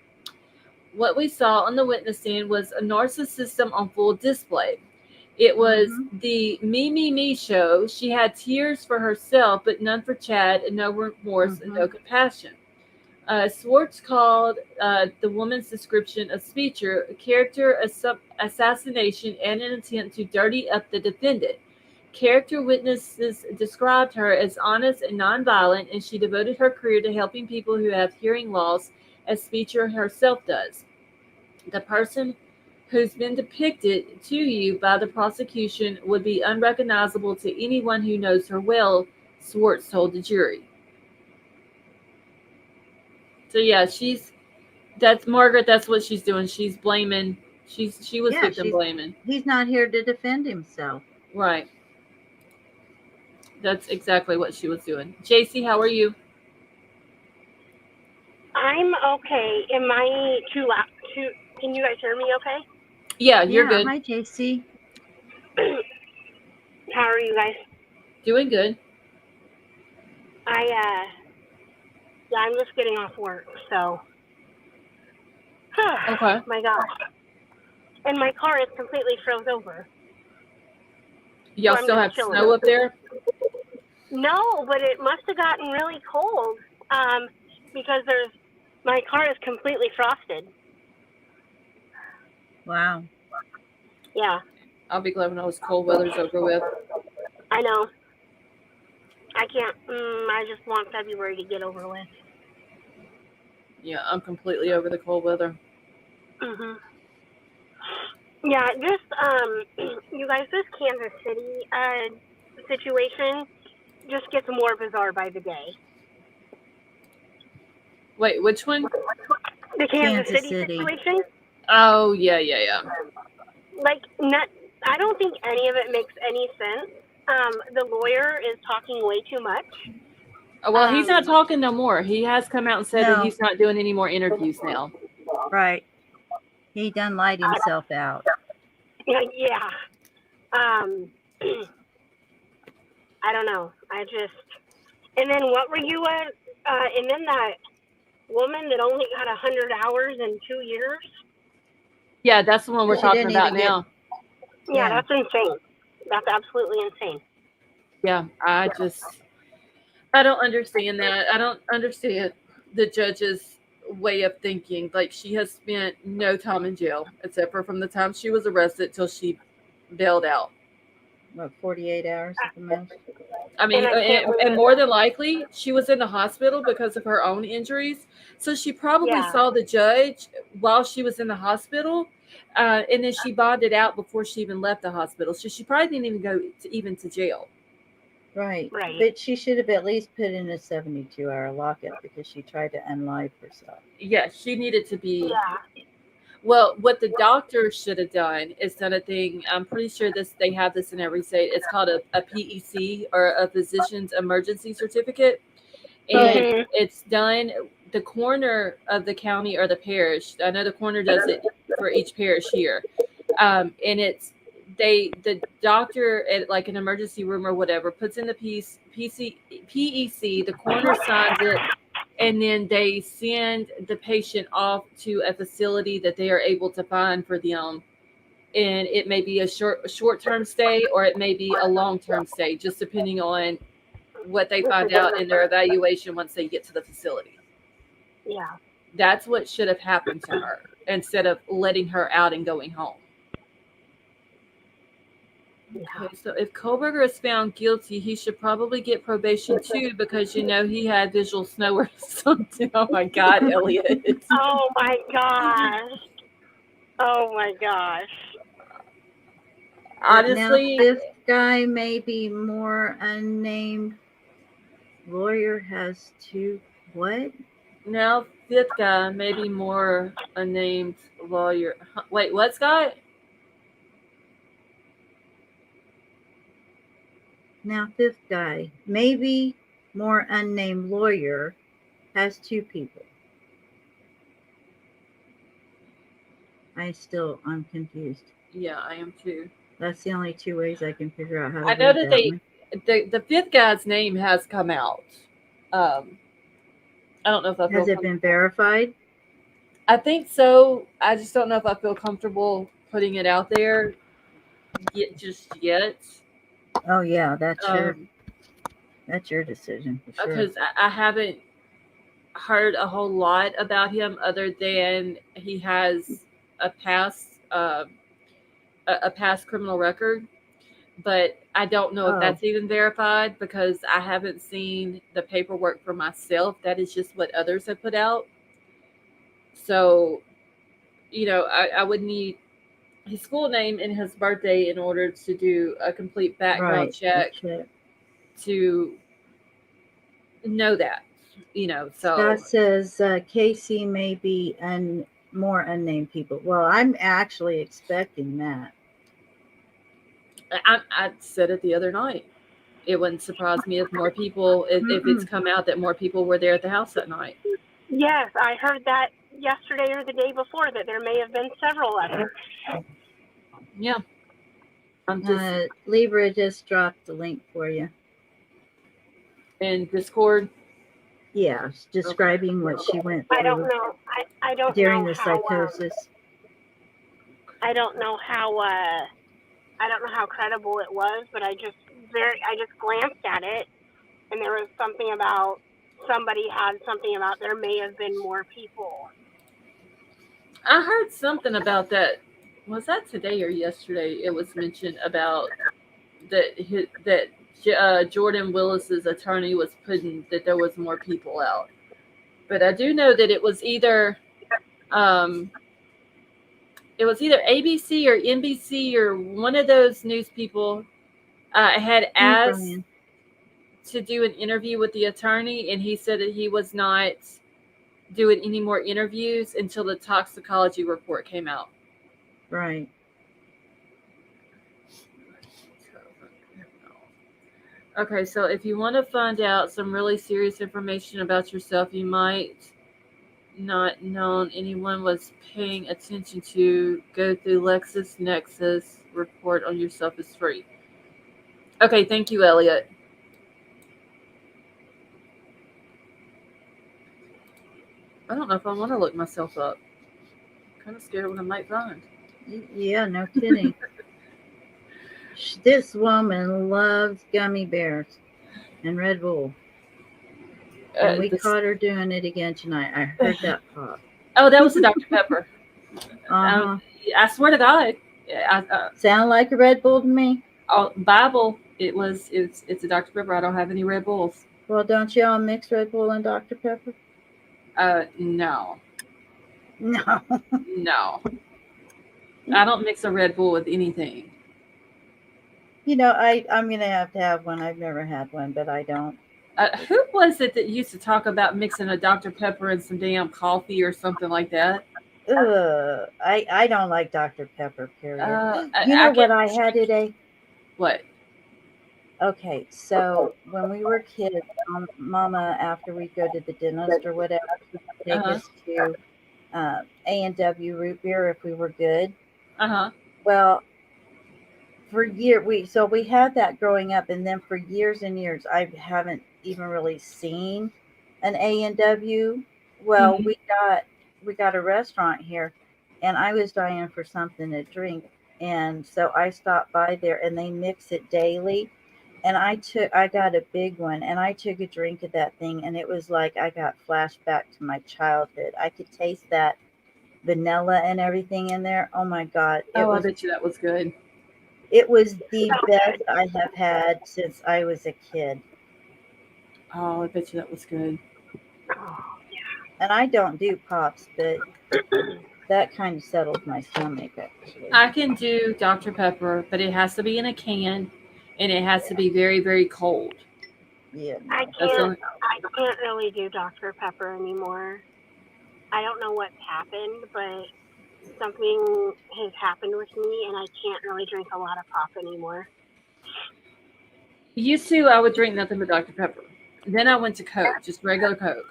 [SPEAKER 1] What we saw on the witness stand was a narcissism on full display. It was
[SPEAKER 2] Mhm.
[SPEAKER 1] the me show. She had tears for herself, but none for Chad, and no remorse and no
[SPEAKER 2] Mhm.
[SPEAKER 1] compassion. Swartz called the woman's description of Speecher a character assassination and an attempt to dirty up the defendant. Character witnesses described her as honest and nonviolent, and she devoted her career to helping people who have hearing loss, as Speecher herself does. The person who's been depicted to you by the prosecution would be unrecognizable to anyone who knows her well, Swartz told the jury. So yeah, that's Margaret. That's what she's doing. She's blaming. She was
[SPEAKER 2] Yeah,
[SPEAKER 1] victim blaming.
[SPEAKER 2] he's not here to defend himself.
[SPEAKER 1] Right. That's exactly what she was doing. JC, how are you?
[SPEAKER 7] I'm okay. Am I too loud? Can you guys hear me okay?
[SPEAKER 1] Yeah, you're
[SPEAKER 2] Yeah.
[SPEAKER 1] good.
[SPEAKER 2] Hi, JC.
[SPEAKER 7] How are you guys?
[SPEAKER 1] Doing good.
[SPEAKER 7] Yeah, I'm just getting off work, so.
[SPEAKER 1] Okay.
[SPEAKER 7] My gosh. And my car is completely froze over.
[SPEAKER 1] Y'all
[SPEAKER 7] I'm
[SPEAKER 1] still
[SPEAKER 7] just
[SPEAKER 1] have
[SPEAKER 7] chilling.
[SPEAKER 1] snow up there?
[SPEAKER 7] No, but it must have gotten really cold. Because my car is completely frosted.
[SPEAKER 2] Wow.
[SPEAKER 7] Yeah,
[SPEAKER 1] I'll be glad when all this cold weather's over with.
[SPEAKER 7] I know. I can't. I just want February to get over with.
[SPEAKER 1] Yeah, I'm completely over the cold weather.
[SPEAKER 7] Mhm. Yeah, just you guys, this Kansas City situation just gets more bizarre by the day.
[SPEAKER 1] Wait, which one?
[SPEAKER 7] The Kansas
[SPEAKER 2] Kansas
[SPEAKER 7] City
[SPEAKER 2] City.
[SPEAKER 7] situation,
[SPEAKER 1] Oh, yeah.
[SPEAKER 7] like, I don't think any of it makes any sense. The lawyer is talking way too much.
[SPEAKER 1] Oh, well, he's not talking no more. He has come out and said that
[SPEAKER 2] No.
[SPEAKER 1] he's not doing any more interviews now.
[SPEAKER 2] Right. He done lied himself out.
[SPEAKER 7] Yeah. I don't know. And then what were you at? And then that woman that only got 100 hours in 2 years.
[SPEAKER 1] Yeah, that's the one we're
[SPEAKER 2] She
[SPEAKER 1] talking
[SPEAKER 2] didn't
[SPEAKER 1] about
[SPEAKER 2] even get-
[SPEAKER 1] now.
[SPEAKER 7] Yeah, that's insane. That's absolutely insane.
[SPEAKER 1] Yeah, I don't understand that. I don't understand the judge's way of thinking. Like, she has spent no time in jail, except for from the time she was arrested till she bailed out.
[SPEAKER 2] What, 48 hours at the most?
[SPEAKER 1] I mean,
[SPEAKER 7] And
[SPEAKER 1] and more than likely, she was in the hospital because of her own injuries. So she probably saw the judge while she was in the hospital, and then she bonded out before she even left the hospital. So she probably didn't even go to jail.
[SPEAKER 2] Right.
[SPEAKER 7] Right.
[SPEAKER 2] But she should have at least put in a 72-hour lockup because she tried to unlive herself.
[SPEAKER 1] Yeah, she needed to be.
[SPEAKER 7] Yeah.
[SPEAKER 1] Well, what the doctor should have done is done a thing. I'm pretty sure they have this in every state. It's called a PEC, or a physician's emergency certificate. And it's done, the coroner of the county or the parish. I know the coroner does it for each parish here. And it's the doctor at like an emergency room or whatever puts in the PEC, the coroner signs it, and then they send the patient off to a facility that they are able to find for them. And it may be a short-term stay, or it may be a long-term stay, just depending on what they find out in their evaluation once they get to the facility.
[SPEAKER 7] Yeah.
[SPEAKER 1] That's what should have happened to her, instead of letting her out and going home.
[SPEAKER 7] Yeah.
[SPEAKER 1] Okay, so if Kohberger is found guilty, he should probably get probation too, because he had visual snow or something. Oh my God, Elliot.
[SPEAKER 7] Oh my gosh. Oh my gosh.
[SPEAKER 2] But now
[SPEAKER 1] honestly,
[SPEAKER 2] fifth guy may be more unnamed lawyer has two what?
[SPEAKER 1] now fifth guy, maybe more unnamed lawyer. Wait, what, Scott?
[SPEAKER 2] Now fifth guy, maybe more unnamed lawyer, has two people. I'm confused.
[SPEAKER 1] Yeah, I am too.
[SPEAKER 2] That's the only two ways I can figure out how to
[SPEAKER 1] I know
[SPEAKER 2] read
[SPEAKER 1] that
[SPEAKER 2] that one.
[SPEAKER 1] the fifth guy's name has come out. I don't know if I feel
[SPEAKER 2] Has it been verified?
[SPEAKER 1] I think so. I just don't know if I feel comfortable putting it out there just yet.
[SPEAKER 2] Oh yeah, that's
[SPEAKER 1] Um,
[SPEAKER 2] your decision for sure.
[SPEAKER 1] because I haven't heard a whole lot about him other than he has a past a past criminal record, but I don't know if
[SPEAKER 2] Oh,
[SPEAKER 1] that's even verified because I haven't seen the paperwork for myself. That is just what others have put out. So, I would need his full name and his birthday in order to do a complete background
[SPEAKER 2] right.
[SPEAKER 1] check
[SPEAKER 2] Okay.
[SPEAKER 1] to know that.
[SPEAKER 2] Scott
[SPEAKER 1] So
[SPEAKER 2] says Casey may be more unnamed people. Well, I'm actually expecting that.
[SPEAKER 1] I said it the other night. It wouldn't surprise me if more people, if it's
[SPEAKER 2] Mm-mm.
[SPEAKER 1] come out that more people were there at the house that night.
[SPEAKER 7] Yes, I heard that yesterday or the day before that there may have been several others.
[SPEAKER 1] Yeah. I'm just
[SPEAKER 2] Libra just dropped the link for you.
[SPEAKER 1] in Discord.
[SPEAKER 2] Yeah, describing what she went
[SPEAKER 7] I don't
[SPEAKER 2] through
[SPEAKER 7] know. I don't
[SPEAKER 2] during
[SPEAKER 7] know
[SPEAKER 2] the
[SPEAKER 7] how.
[SPEAKER 2] psychosis.
[SPEAKER 7] I don't know how. I don't know how credible it was, but I just glanced at it, and there was something about somebody had something about there may have been more people.
[SPEAKER 1] I heard something about that. Was that today or yesterday? It was mentioned about that Jordan Willis's attorney was putting that there was more people out. But I do know that um, it was either ABC or NBC or one of those news people had
[SPEAKER 2] Hey,
[SPEAKER 1] asked
[SPEAKER 2] Bryan.
[SPEAKER 1] to do an interview with the attorney, and he said that he was not doing any more interviews until the toxicology report came out.
[SPEAKER 2] Right.
[SPEAKER 1] Okay, so if you want to find out some really serious information about yourself, you might not known anyone was paying attention to, go through LexisNexis report on yourself is free. Okay, thank you, Elliot. I don't know if I want to look myself up. I'm kind of scared of what I might find.
[SPEAKER 2] Yeah, no kidding. This woman loves gummy bears and Red Bull. And we caught her doing it again tonight. I heard that pop.
[SPEAKER 1] Oh, that was the Dr. Pepper.
[SPEAKER 2] Uh-huh.
[SPEAKER 1] I swear to God.
[SPEAKER 2] Sound like a Red Bull to me.
[SPEAKER 1] Bible. It's a Dr. Pepper. I don't have any Red Bulls.
[SPEAKER 2] Well, don't y'all mix Red Bull and Dr. Pepper?
[SPEAKER 1] No.
[SPEAKER 2] No.
[SPEAKER 1] No. I don't mix a Red Bull with anything.
[SPEAKER 2] I'm going to have one. I've never had one, but I don't.
[SPEAKER 1] Who was it that used to talk about mixing a Dr. Pepper and some damn coffee or something like that?
[SPEAKER 2] I don't like Dr. Pepper, period. What I had today?
[SPEAKER 1] What?
[SPEAKER 2] Okay, so when we were kids, Mama, after we'd go to the dentist or whatever, she'd take us to A&W root beer if we were good. Well, for years, we had that growing up, and then for years and years, I haven't even really seen an A&W. Well, we got a restaurant here, and I was dying for something to drink, and so I stopped by there, and they mix it daily. And I got a big one, and I took a drink of that thing, and it was like I got flashback to my childhood. I could taste that vanilla and everything in there. Oh my God.
[SPEAKER 1] I bet you that was good.
[SPEAKER 2] It was the best I have had since I was a kid.
[SPEAKER 1] Oh, I bet you that was good.
[SPEAKER 2] And I don't do pops, but that kind of settles my stomach, actually.
[SPEAKER 1] I can do Dr. Pepper, but it has to be in a can, and it has to be very, very cold.
[SPEAKER 2] Yeah.
[SPEAKER 7] I
[SPEAKER 1] That's the
[SPEAKER 7] can't.
[SPEAKER 1] only,
[SPEAKER 7] I can't really do Dr. Pepper anymore. I don't know what's happened, but something has happened with me, and I can't really drink a lot of pop anymore.
[SPEAKER 1] used to, I would drink nothing but Dr. Pepper. Then I went to Coke, just regular Coke.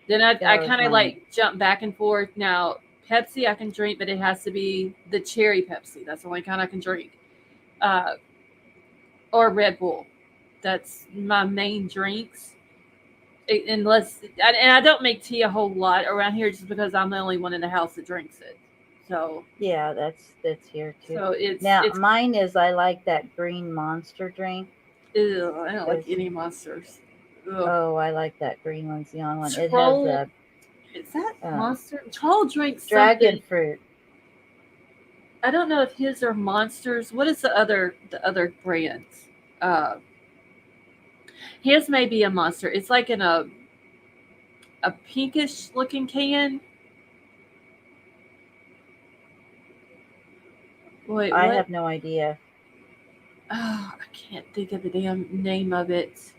[SPEAKER 1] Then I
[SPEAKER 2] That was
[SPEAKER 1] kind of
[SPEAKER 2] mine.
[SPEAKER 1] like jump back and forth. Now, Pepsi I can drink, but it has to be the cherry Pepsi. That's the only kind I can drink. Uh, or Red Bull. That's my main drinks. Unless, and I don't make tea a whole lot around here just because I'm the only one in the house that drinks it. So,
[SPEAKER 2] Yeah, that's here too.
[SPEAKER 1] so
[SPEAKER 2] Now
[SPEAKER 1] it's
[SPEAKER 2] mine is I like that green Monster drink.
[SPEAKER 1] ew, I don't like
[SPEAKER 2] It's-
[SPEAKER 1] any monsters. Ugh.
[SPEAKER 2] Oh, I like that green one's the only one. It has
[SPEAKER 1] Troll,
[SPEAKER 2] a
[SPEAKER 1] is that
[SPEAKER 2] um,
[SPEAKER 1] monster? Troll drinks
[SPEAKER 2] dragon
[SPEAKER 1] something.
[SPEAKER 2] fruit.
[SPEAKER 1] I don't know if his are monsters. What is the other brands? Uh, his may be a monster. It's like in a pinkish looking can. Wait,
[SPEAKER 2] I
[SPEAKER 1] what?
[SPEAKER 2] have no idea.
[SPEAKER 1] Oh, I can't think of the damn name of it.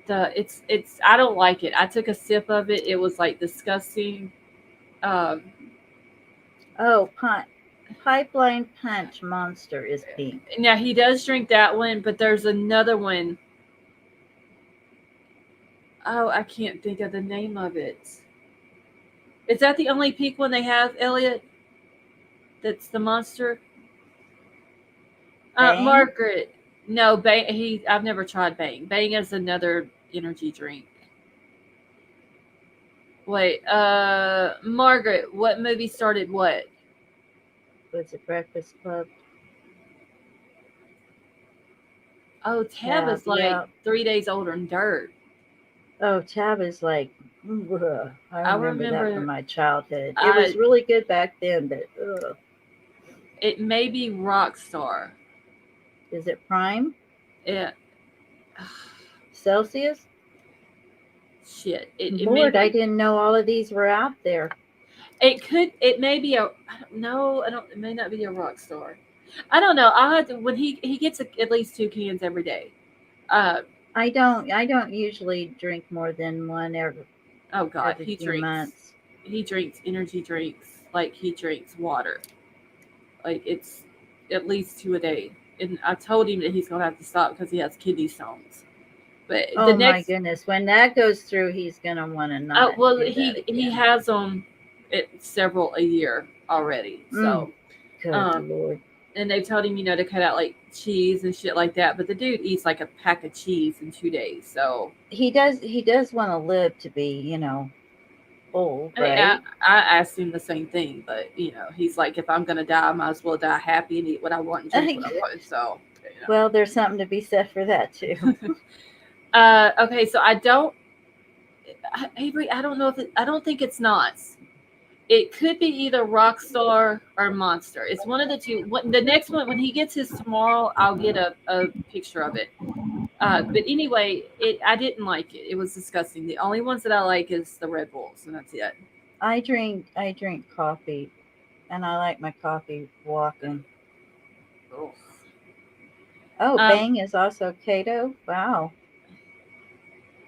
[SPEAKER 1] It's I don't like it. I took a sip of it. It was like disgusting. Um,
[SPEAKER 2] Oh, Pipeline Punch Monster is pink.
[SPEAKER 1] now he does drink that one, but there's another one. Oh, I can't think of the name of it. Is that the only pink one they have, Elliot? That's the monster.
[SPEAKER 2] Bang?
[SPEAKER 1] Margaret. No, Bang. I've never tried Bang. Bang is another energy drink. Wait, Margaret. What movie started what?
[SPEAKER 2] Was it Breakfast Club?
[SPEAKER 1] Oh, Tab is like
[SPEAKER 2] yeah.
[SPEAKER 1] 3 days older than Dirt.
[SPEAKER 2] Oh, Tab is like, ugh, I remember that from my childhood. It was really good back then, but ugh.
[SPEAKER 1] It may be Rockstar.
[SPEAKER 2] Is it Prime?
[SPEAKER 1] Yeah.
[SPEAKER 2] Celsius?
[SPEAKER 1] Shit.
[SPEAKER 2] Lord, I didn't know all of these were out there.
[SPEAKER 1] It may be a, I don't know. It may not be a Rockstar. I don't know. I'll have to, when he gets at least 2 cans every day.
[SPEAKER 2] I don't usually drink more than one every few months.
[SPEAKER 1] He drinks energy drinks like he drinks water. Like it's at least 2 a day. And I told him that he's gonna have to stop because he has kidney stones. But
[SPEAKER 2] my goodness, when that goes through, he's gonna want to not.
[SPEAKER 1] Well,
[SPEAKER 2] do that
[SPEAKER 1] he has them several a year already. So,
[SPEAKER 2] good Lord.
[SPEAKER 1] And they told him, to cut out like cheese and shit like that. But the dude eats like a pack of cheese in 2 days. So
[SPEAKER 2] he does want to live to be, old, right?
[SPEAKER 1] I asked him the same thing, but he's like, if I'm gonna die, I might as well die happy and eat what I want and drink what I want. So,
[SPEAKER 2] well, there's something to be said for that too.
[SPEAKER 1] Okay, so Avery, I don't know I don't think it's Knott's. It could be either Rockstar or Monster. It's one of the two. The next one, when he gets his tomorrow, I'll get a picture of it. But anyway, I didn't like it. It was disgusting. The only ones that I like is the Red Bulls, and that's it.
[SPEAKER 2] I drink coffee, and I like my coffee walking. Oh, Bang is also keto. Wow.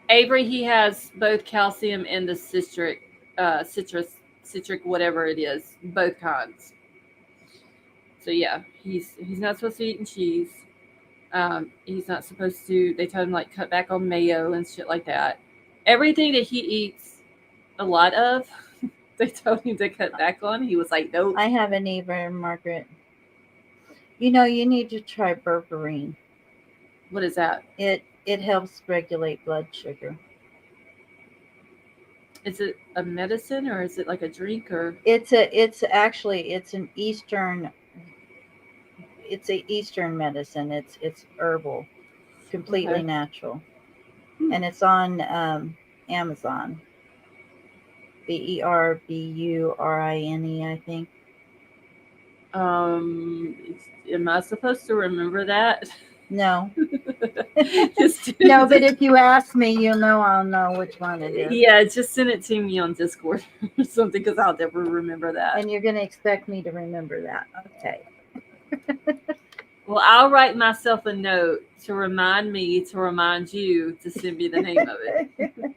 [SPEAKER 1] Avery, he has both calcium and the citric, whatever it is, both kinds. So yeah, he's not supposed to be eating cheese. He's not supposed to. They told him like cut back on mayo and shit like that. Everything that he eats a lot of, they told him to cut back on. He was like, nope.
[SPEAKER 2] I haven't either, Margaret. You need to try berberine.
[SPEAKER 1] What is that?
[SPEAKER 2] It helps regulate blood sugar.
[SPEAKER 1] Is it a medicine or is it like a drink or?
[SPEAKER 2] It's an Eastern. It's a Eastern medicine. It's herbal, completely natural, and it's on Amazon. Berberine, I think.
[SPEAKER 1] Am I supposed to remember that?
[SPEAKER 2] No.
[SPEAKER 1] Just,
[SPEAKER 2] No, but if you ask me, you'll know I'll know which one it is.
[SPEAKER 1] yeah, just send it to me on Discord or something because I'll never remember that.
[SPEAKER 2] And you're going to expect me to remember that. Okay.
[SPEAKER 1] Well, I'll write myself a note to remind me to remind you to send me the name of it.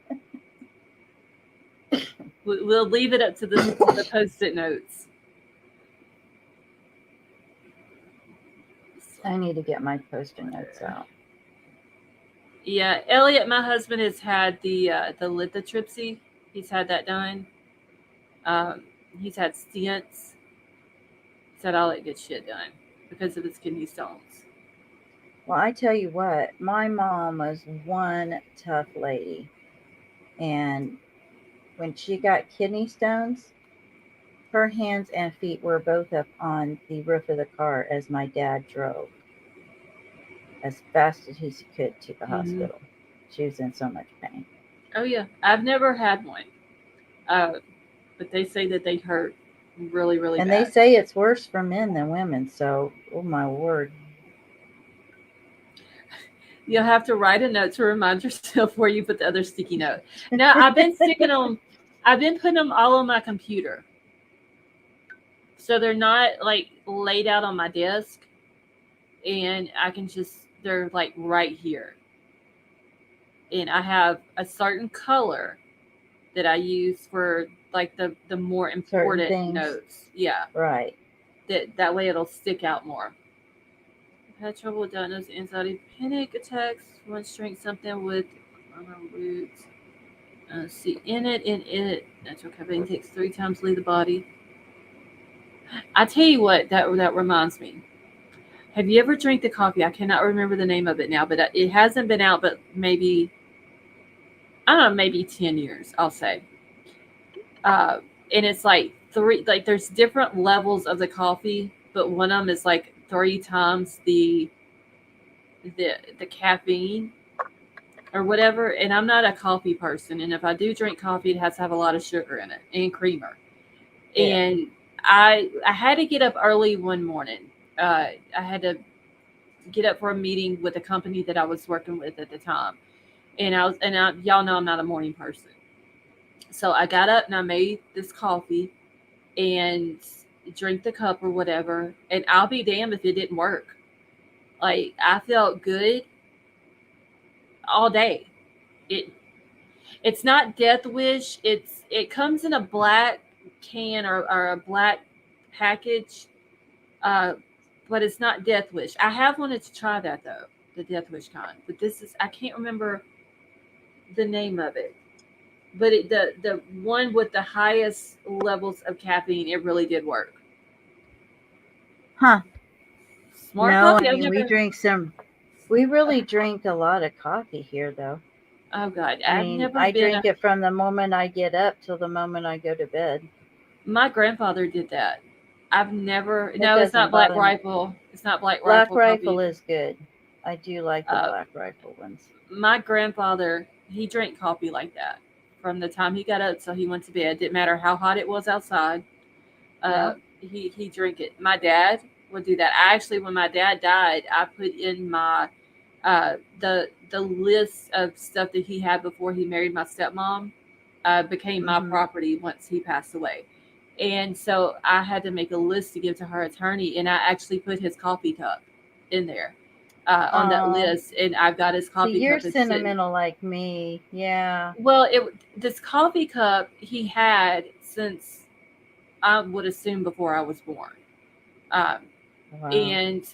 [SPEAKER 1] We'll leave it up to the post-it notes.
[SPEAKER 2] I need to get my post-it notes out.
[SPEAKER 1] Yeah, Elliot, my husband, has had the lithotripsy. He's had that done. He's had stents. He's had all that good shit done because of his kidney stones.
[SPEAKER 2] Well, I tell you what, my mom was one tough lady. And when she got kidney stones, her hands and feet were both up on the roof of the car as my dad drove as fast as he could to the hospital. She was in so much pain.
[SPEAKER 1] Oh, yeah. I've never had one. But they say that they hurt really, really
[SPEAKER 2] and
[SPEAKER 1] bad.
[SPEAKER 2] And they say it's worse for men than women. So, oh my word.
[SPEAKER 1] You'll have to write a note to remind yourself where you put the other sticky note. Now, I've been putting them all on my computer. So they're not like laid out on my desk. And I can they're like right here. And I have a certain color that I use for like the more important notes. Yeah.
[SPEAKER 2] Right.
[SPEAKER 1] That way it'll stick out more. I've had trouble with diagnosing anxiety panic attacks. Once drank something with roots. See, in it, natural caffeine takes 3 times to leave the body. I tell you what, that reminds me. Have you ever drank the coffee? I cannot remember the name of it now, but it hasn't been out, but maybe, I don't know, maybe 10 years, I'll say. And it's like there's different levels of the coffee, but one of them is like 3 times the caffeine or whatever. And I'm not a coffee person. And if I do drink coffee, it has to have a lot of sugar in it and creamer. Yeah. And I had to get up early one morning. I had to get up for a meeting with a company that I was working with at the time. And y'all know I'm not a morning person. So I got up and I made this coffee and drank the cup or whatever. And I'll be damned if it didn't work. Like, I felt good all day. It's not Death Wish. It comes in a black can or a black package, but it's not Death Wish. I have wanted to try that though, the Death Wish kind. But I can't remember the name of it. But the one with the highest levels of caffeine, it really did work.
[SPEAKER 2] Huh.
[SPEAKER 1] Smart coffee.
[SPEAKER 2] I mean, we really drink a lot of coffee here though.
[SPEAKER 1] Oh God.
[SPEAKER 2] I drink it from the moment I get up till the moment I go to bed.
[SPEAKER 1] My grandfather did that. I've never. No, it's not Black Rifle. It's not Black Rifle.
[SPEAKER 2] Black Rifle is good. I do like the Black Rifle ones.
[SPEAKER 1] My grandfather, he drank coffee like that from the time he got up till he went to bed. Didn't matter how hot it was outside. He drank it. My dad would do that. When my dad died, I put in my the list of stuff that he had before he married my stepmom became my property once he passed away. And so I had to make a list to give to her attorney, and I actually put his coffee cup in there on that list, and I've got his coffee cup.
[SPEAKER 2] You're sentimental like me. Yeah.
[SPEAKER 1] Well, this coffee cup he had since I would assume before I was born. Wow. And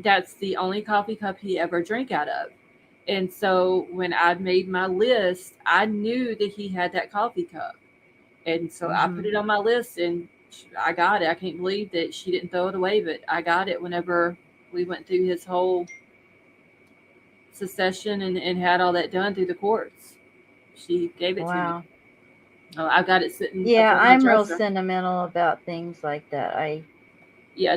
[SPEAKER 1] that's the only coffee cup he ever drank out of. And so when I made my list, I knew that he had that coffee cup. And so I put it on my list and I got it. I can't believe that she didn't throw it away, but I got it whenever we went through his whole succession and had all that done through the courts. She gave it to me. Oh, I got it sitting.
[SPEAKER 2] Yeah, I'm real sentimental about things like that.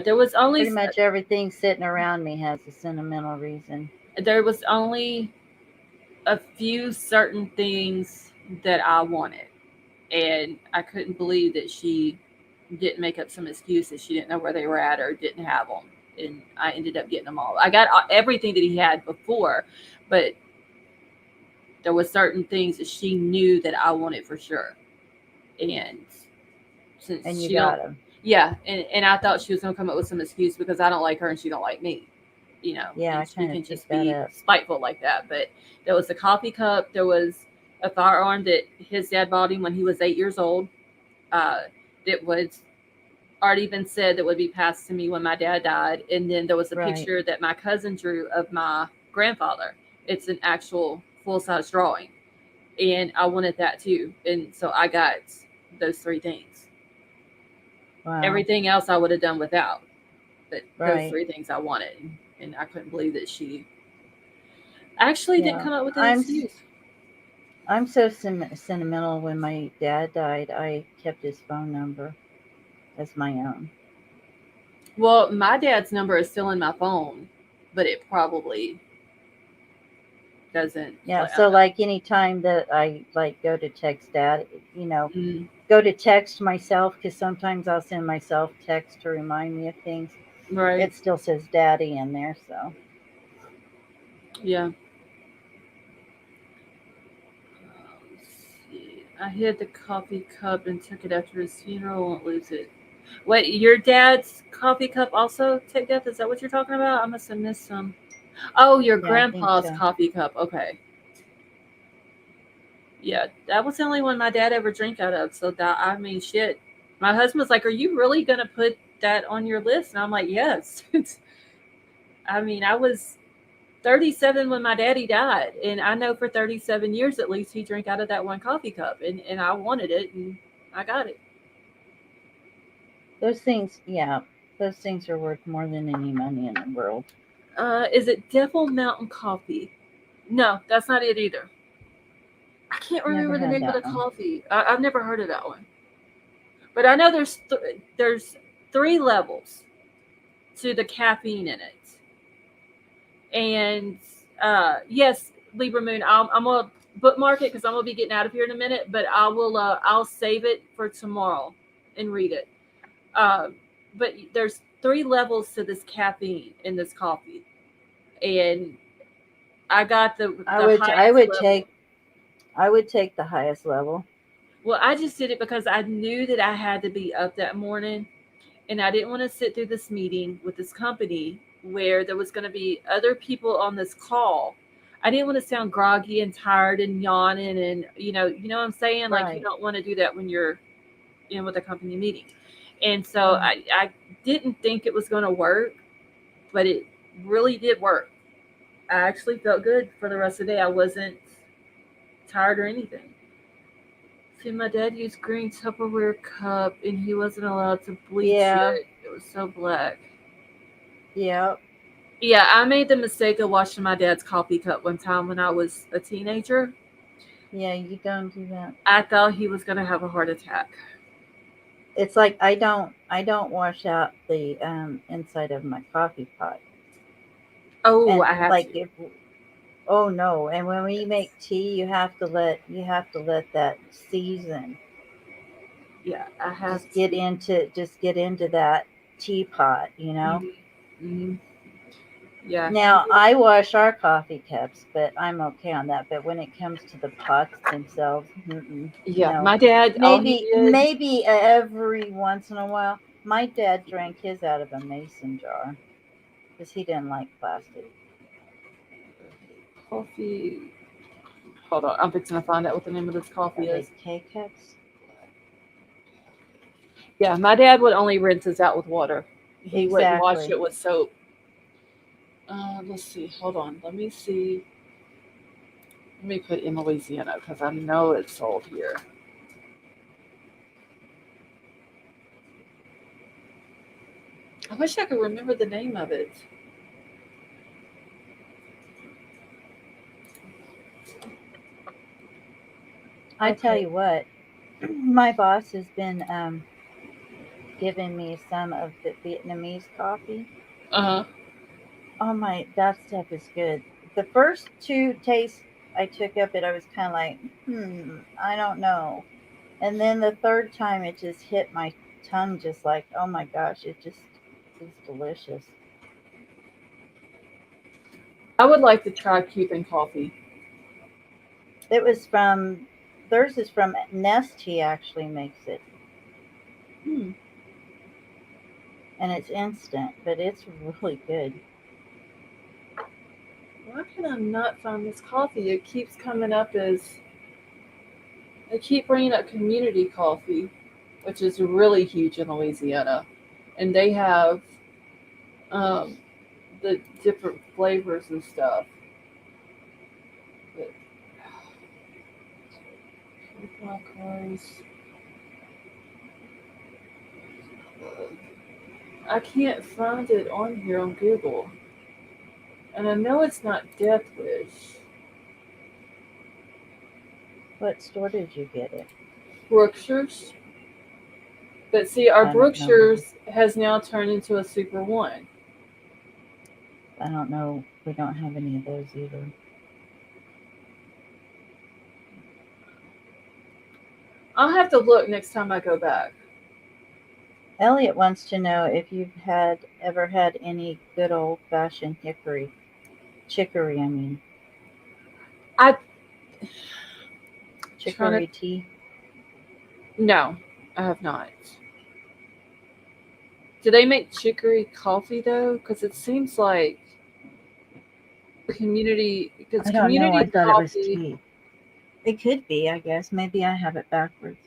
[SPEAKER 1] There was only
[SPEAKER 2] pretty much everything sitting around me has a sentimental reason.
[SPEAKER 1] There was only a few certain things that I wanted, and I couldn't believe that she didn't make up some excuses. She didn't know where they were at or didn't have them. and I ended up getting them all. I got everything that he had before, but there was certain things that she knew that I wanted for sure. And since
[SPEAKER 2] And you
[SPEAKER 1] she
[SPEAKER 2] got
[SPEAKER 1] don't,
[SPEAKER 2] them.
[SPEAKER 1] yeah, and I thought she was gonna come up with some excuse because I don't like her and she don't like me,
[SPEAKER 2] Yeah, I
[SPEAKER 1] and she
[SPEAKER 2] kind
[SPEAKER 1] can
[SPEAKER 2] of
[SPEAKER 1] just
[SPEAKER 2] picked that
[SPEAKER 1] be
[SPEAKER 2] up.
[SPEAKER 1] spiteful like that. But there was a coffee cup, there was a firearm that his dad bought him when he was 8 years old. That was already been said that would be passed to me when my dad died. And then there was a
[SPEAKER 2] Right.
[SPEAKER 1] picture that my cousin drew of my grandfather. It's an actual full size drawing. And I wanted that too. And so I got those three things.
[SPEAKER 2] Wow.
[SPEAKER 1] Everything else I would have done without. But those
[SPEAKER 2] Right.
[SPEAKER 1] three things I wanted. And I couldn't believe that she actually didn't
[SPEAKER 2] Yeah.
[SPEAKER 1] come up with an excuse.
[SPEAKER 2] I'm so sentimental. When my dad died, I kept his phone number as my own.
[SPEAKER 1] Well, my dad's number is still in my phone, but it probably doesn't.
[SPEAKER 2] Yeah. So like anytime that I like go to text dad,
[SPEAKER 1] Mm,
[SPEAKER 2] go to text myself, because sometimes I'll send myself text to remind me of things.
[SPEAKER 1] right.
[SPEAKER 2] It still says daddy in there. So
[SPEAKER 1] Yeah. Let's see. I hid the coffee cup and took it after his funeral. Won't lose it. Wait, your dad's coffee cup also took death? Is that what you're talking about? I must have missed some. Oh, your
[SPEAKER 2] yeah, I think
[SPEAKER 1] grandpa's
[SPEAKER 2] so.
[SPEAKER 1] coffee cup. Okay. Yeah, that was the only one my dad ever drank out of. So that, I mean, shit. My husband was like, "Are you really gonna put that on your list?" And I'm like, "Yes." I mean, I was 37 when my daddy died, and I know for 37 years at least he drank out of that one coffee cup, and I wanted it, and I got it.
[SPEAKER 2] Those things, yeah, those things are worth more than any money in the world.
[SPEAKER 1] Is it Devil Mountain Coffee? No, that's not it either. I can't
[SPEAKER 2] Never
[SPEAKER 1] remember the
[SPEAKER 2] had
[SPEAKER 1] name of the
[SPEAKER 2] that one.
[SPEAKER 1] coffee. I've never heard of that one, but I know there's three levels to the caffeine in it, and yes, Libra Moon. I'm gonna bookmark it because I'm gonna be getting out of here in a minute, but I will. I'll save it for tomorrow and read it. Uh, but there's three levels to this caffeine in this coffee, and I got
[SPEAKER 2] I
[SPEAKER 1] the
[SPEAKER 2] would I
[SPEAKER 1] highest
[SPEAKER 2] would
[SPEAKER 1] level.
[SPEAKER 2] take I would take the highest level.
[SPEAKER 1] Well, I just did it because I knew that I had to be up that morning, and I didn't want to sit through this meeting with this company where there was going to be other people on this call. I didn't want to sound groggy and tired and yawning, and what I'm saying. Like you
[SPEAKER 2] Right.
[SPEAKER 1] don't want to do that when you're in with a company meeting. And so
[SPEAKER 2] Right.
[SPEAKER 1] I didn't think it was going to work, but it really did work. I actually felt good for the rest of the day. I wasn't tired or anything. See, my dad used green Tupperware cup, and he wasn't allowed to bleach
[SPEAKER 2] Yeah.
[SPEAKER 1] it. It was so black.
[SPEAKER 2] Yeah.
[SPEAKER 1] Yeah, I made the mistake of washing my dad's coffee cup one time when I was a teenager.
[SPEAKER 2] Yeah. You don't do that.
[SPEAKER 1] I thought he was going to have a heart attack.
[SPEAKER 2] It's like I don't wash out the inside of my coffee pot.
[SPEAKER 1] Oh,
[SPEAKER 2] And
[SPEAKER 1] I have
[SPEAKER 2] like
[SPEAKER 1] to.
[SPEAKER 2] if oh no, and when we make tea, you have to let that season.
[SPEAKER 1] Yeah, I have
[SPEAKER 2] Just get into that teapot.
[SPEAKER 1] to. Hmm. Yeah.
[SPEAKER 2] Now I wash our coffee cups, but I'm okay on that. But when it comes to the pots themselves,
[SPEAKER 1] Yeah,
[SPEAKER 2] no.
[SPEAKER 1] my dad, all he
[SPEAKER 2] Maybe
[SPEAKER 1] did.
[SPEAKER 2] maybe every once in a while. My dad drank his out of a mason jar because he didn't like plastic.
[SPEAKER 1] Coffee. Hold on, I'm fixing to find out what the name of this
[SPEAKER 2] Are
[SPEAKER 1] coffee
[SPEAKER 2] they
[SPEAKER 1] is.
[SPEAKER 2] K cups?
[SPEAKER 1] Yeah, my dad would only rinse his out with water. He wouldn't wash
[SPEAKER 2] Exactly.
[SPEAKER 1] it with soap. Let's see. Hold on. Let me see. Let me put in Louisiana because I know it's sold here. I wish I could remember the name of it.
[SPEAKER 2] I tell
[SPEAKER 1] Okay.
[SPEAKER 2] you what, my boss has been giving me some of the Vietnamese coffee.
[SPEAKER 1] Uh huh.
[SPEAKER 2] Oh my, that stuff is good. The first two tastes I took of it, I was kind of like, I don't know. And then the third time, it just hit my tongue, just like, oh my gosh, it just is delicious.
[SPEAKER 1] I would like to try Cuban coffee.
[SPEAKER 2] It was from theirs is from Nest. He actually makes it,
[SPEAKER 1] Hmm.
[SPEAKER 2] and it's instant, but it's really good.
[SPEAKER 1] Why can I not find this coffee? It keeps coming up as they keep bringing up community coffee, which is really huge in Louisiana, and they have um, the different flavors and stuff. But black rice. I can't find it on here on Google, and I know it's not Death Wish.
[SPEAKER 2] What store did you get it?
[SPEAKER 1] Brookshire's. But see, our
[SPEAKER 2] I don't know.
[SPEAKER 1] Brookshire's has now turned into a Super One.
[SPEAKER 2] I don't know. We don't have any of those either.
[SPEAKER 1] I'll have to look next time I go back.
[SPEAKER 2] Elliot wants to know if you've ever had any good old fashioned chicory. I mean,
[SPEAKER 1] I
[SPEAKER 2] chicory
[SPEAKER 1] trying to
[SPEAKER 2] tea.
[SPEAKER 1] no, I have not. Do they make chicory coffee though? Because it seems like because
[SPEAKER 2] I don't know. I
[SPEAKER 1] community
[SPEAKER 2] thought it was
[SPEAKER 1] coffee.
[SPEAKER 2] tea. It could be, I guess. Maybe I have it backwards.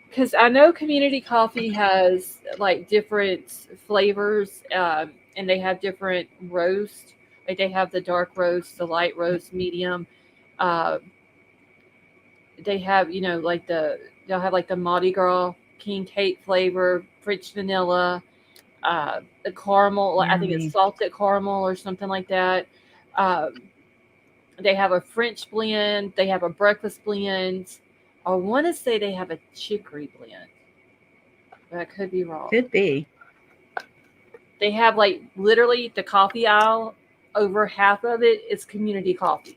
[SPEAKER 1] Because I know community coffee has like different flavors, and they have different roast. Like they have the dark roast, the light roast, medium. Uh, they have like they'll have like the Mardi Gras king cake flavor, French vanilla, the caramel. I think it's
[SPEAKER 2] Yummy.
[SPEAKER 1] salted caramel or something like that. Um, they have a French blend. They have a breakfast blend. I want to say they have a chicory blend. But I could be wrong.
[SPEAKER 2] Could be.
[SPEAKER 1] They have like literally the coffee aisle. Over half of it is community coffee.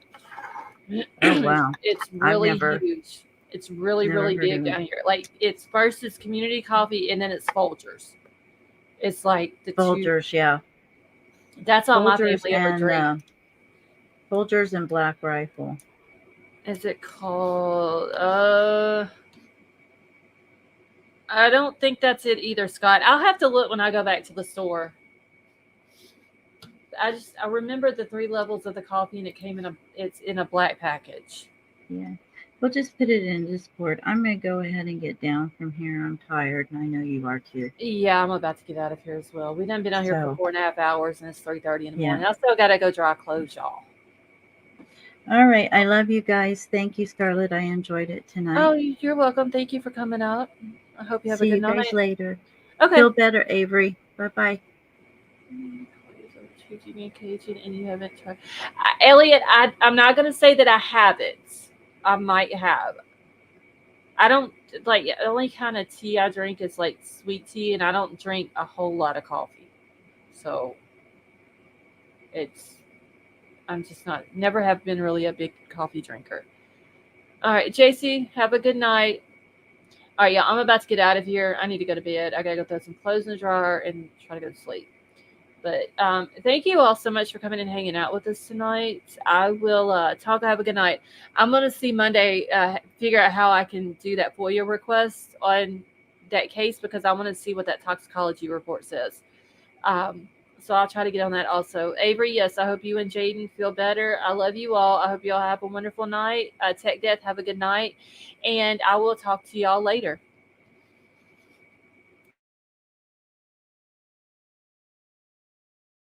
[SPEAKER 2] Oh wow.
[SPEAKER 1] It's
[SPEAKER 2] I've
[SPEAKER 1] really
[SPEAKER 2] never
[SPEAKER 1] huge. It's really,
[SPEAKER 2] never
[SPEAKER 1] really
[SPEAKER 2] heard
[SPEAKER 1] big
[SPEAKER 2] of it.
[SPEAKER 1] down here. Like it's first it's community coffee and then it's Folgers. It's like the two.
[SPEAKER 2] Folgers, yeah.
[SPEAKER 1] That's all my
[SPEAKER 2] Folgers
[SPEAKER 1] family ever
[SPEAKER 2] and
[SPEAKER 1] drink.
[SPEAKER 2] Folgers and Black Rifle.
[SPEAKER 1] Is it called? I don't think that's it either, Scott. I'll have to look when I go back to the store. I remember the three levels of the coffee, and it's in a black package.
[SPEAKER 2] Yeah. We'll just put it in Discord. I'm gonna go ahead and get down from here. I'm tired, and I know you are too.
[SPEAKER 1] Yeah, I'm about to get out of here as well. We done been out here for
[SPEAKER 2] So
[SPEAKER 1] 4.5 hours, and it's 3:30 in the
[SPEAKER 2] yeah.
[SPEAKER 1] morning. I still gotta go dry clothes, y'all.
[SPEAKER 2] All right. I love you guys. Thank you, Scarlett. I enjoyed it tonight.
[SPEAKER 1] Oh, you're welcome. Thank you for coming out. I hope you have
[SPEAKER 2] See
[SPEAKER 1] a good
[SPEAKER 2] you guys
[SPEAKER 1] night.
[SPEAKER 2] later.
[SPEAKER 1] Okay.
[SPEAKER 2] Feel better, Avery. Bye bye.
[SPEAKER 1] And you haven't tried. Elliot, I'm not gonna say that I have it. I might have. I don't like the only kind of tea I drink is like sweet tea, and I don't drink a whole lot of coffee. So it's I'm just not never have been really a big coffee drinker. All right, JC, have a good night. All right, yeah, I'm about to get out of here. I need to go to bed. I gotta go throw some clothes in the dryer and try to go to sleep. But thank you all so much for coming and hanging out with us tonight. I will talk. Have a good night. I'm going to see Monday, figure out how I can do that FOIA request on that case because I want to see what that toxicology report says. So I'll try to get on that also. Avery, yes, I hope you and Jaden feel better. I love you all. I hope you all have a wonderful night. Tech Death, have a good night. And I will talk to y'all later.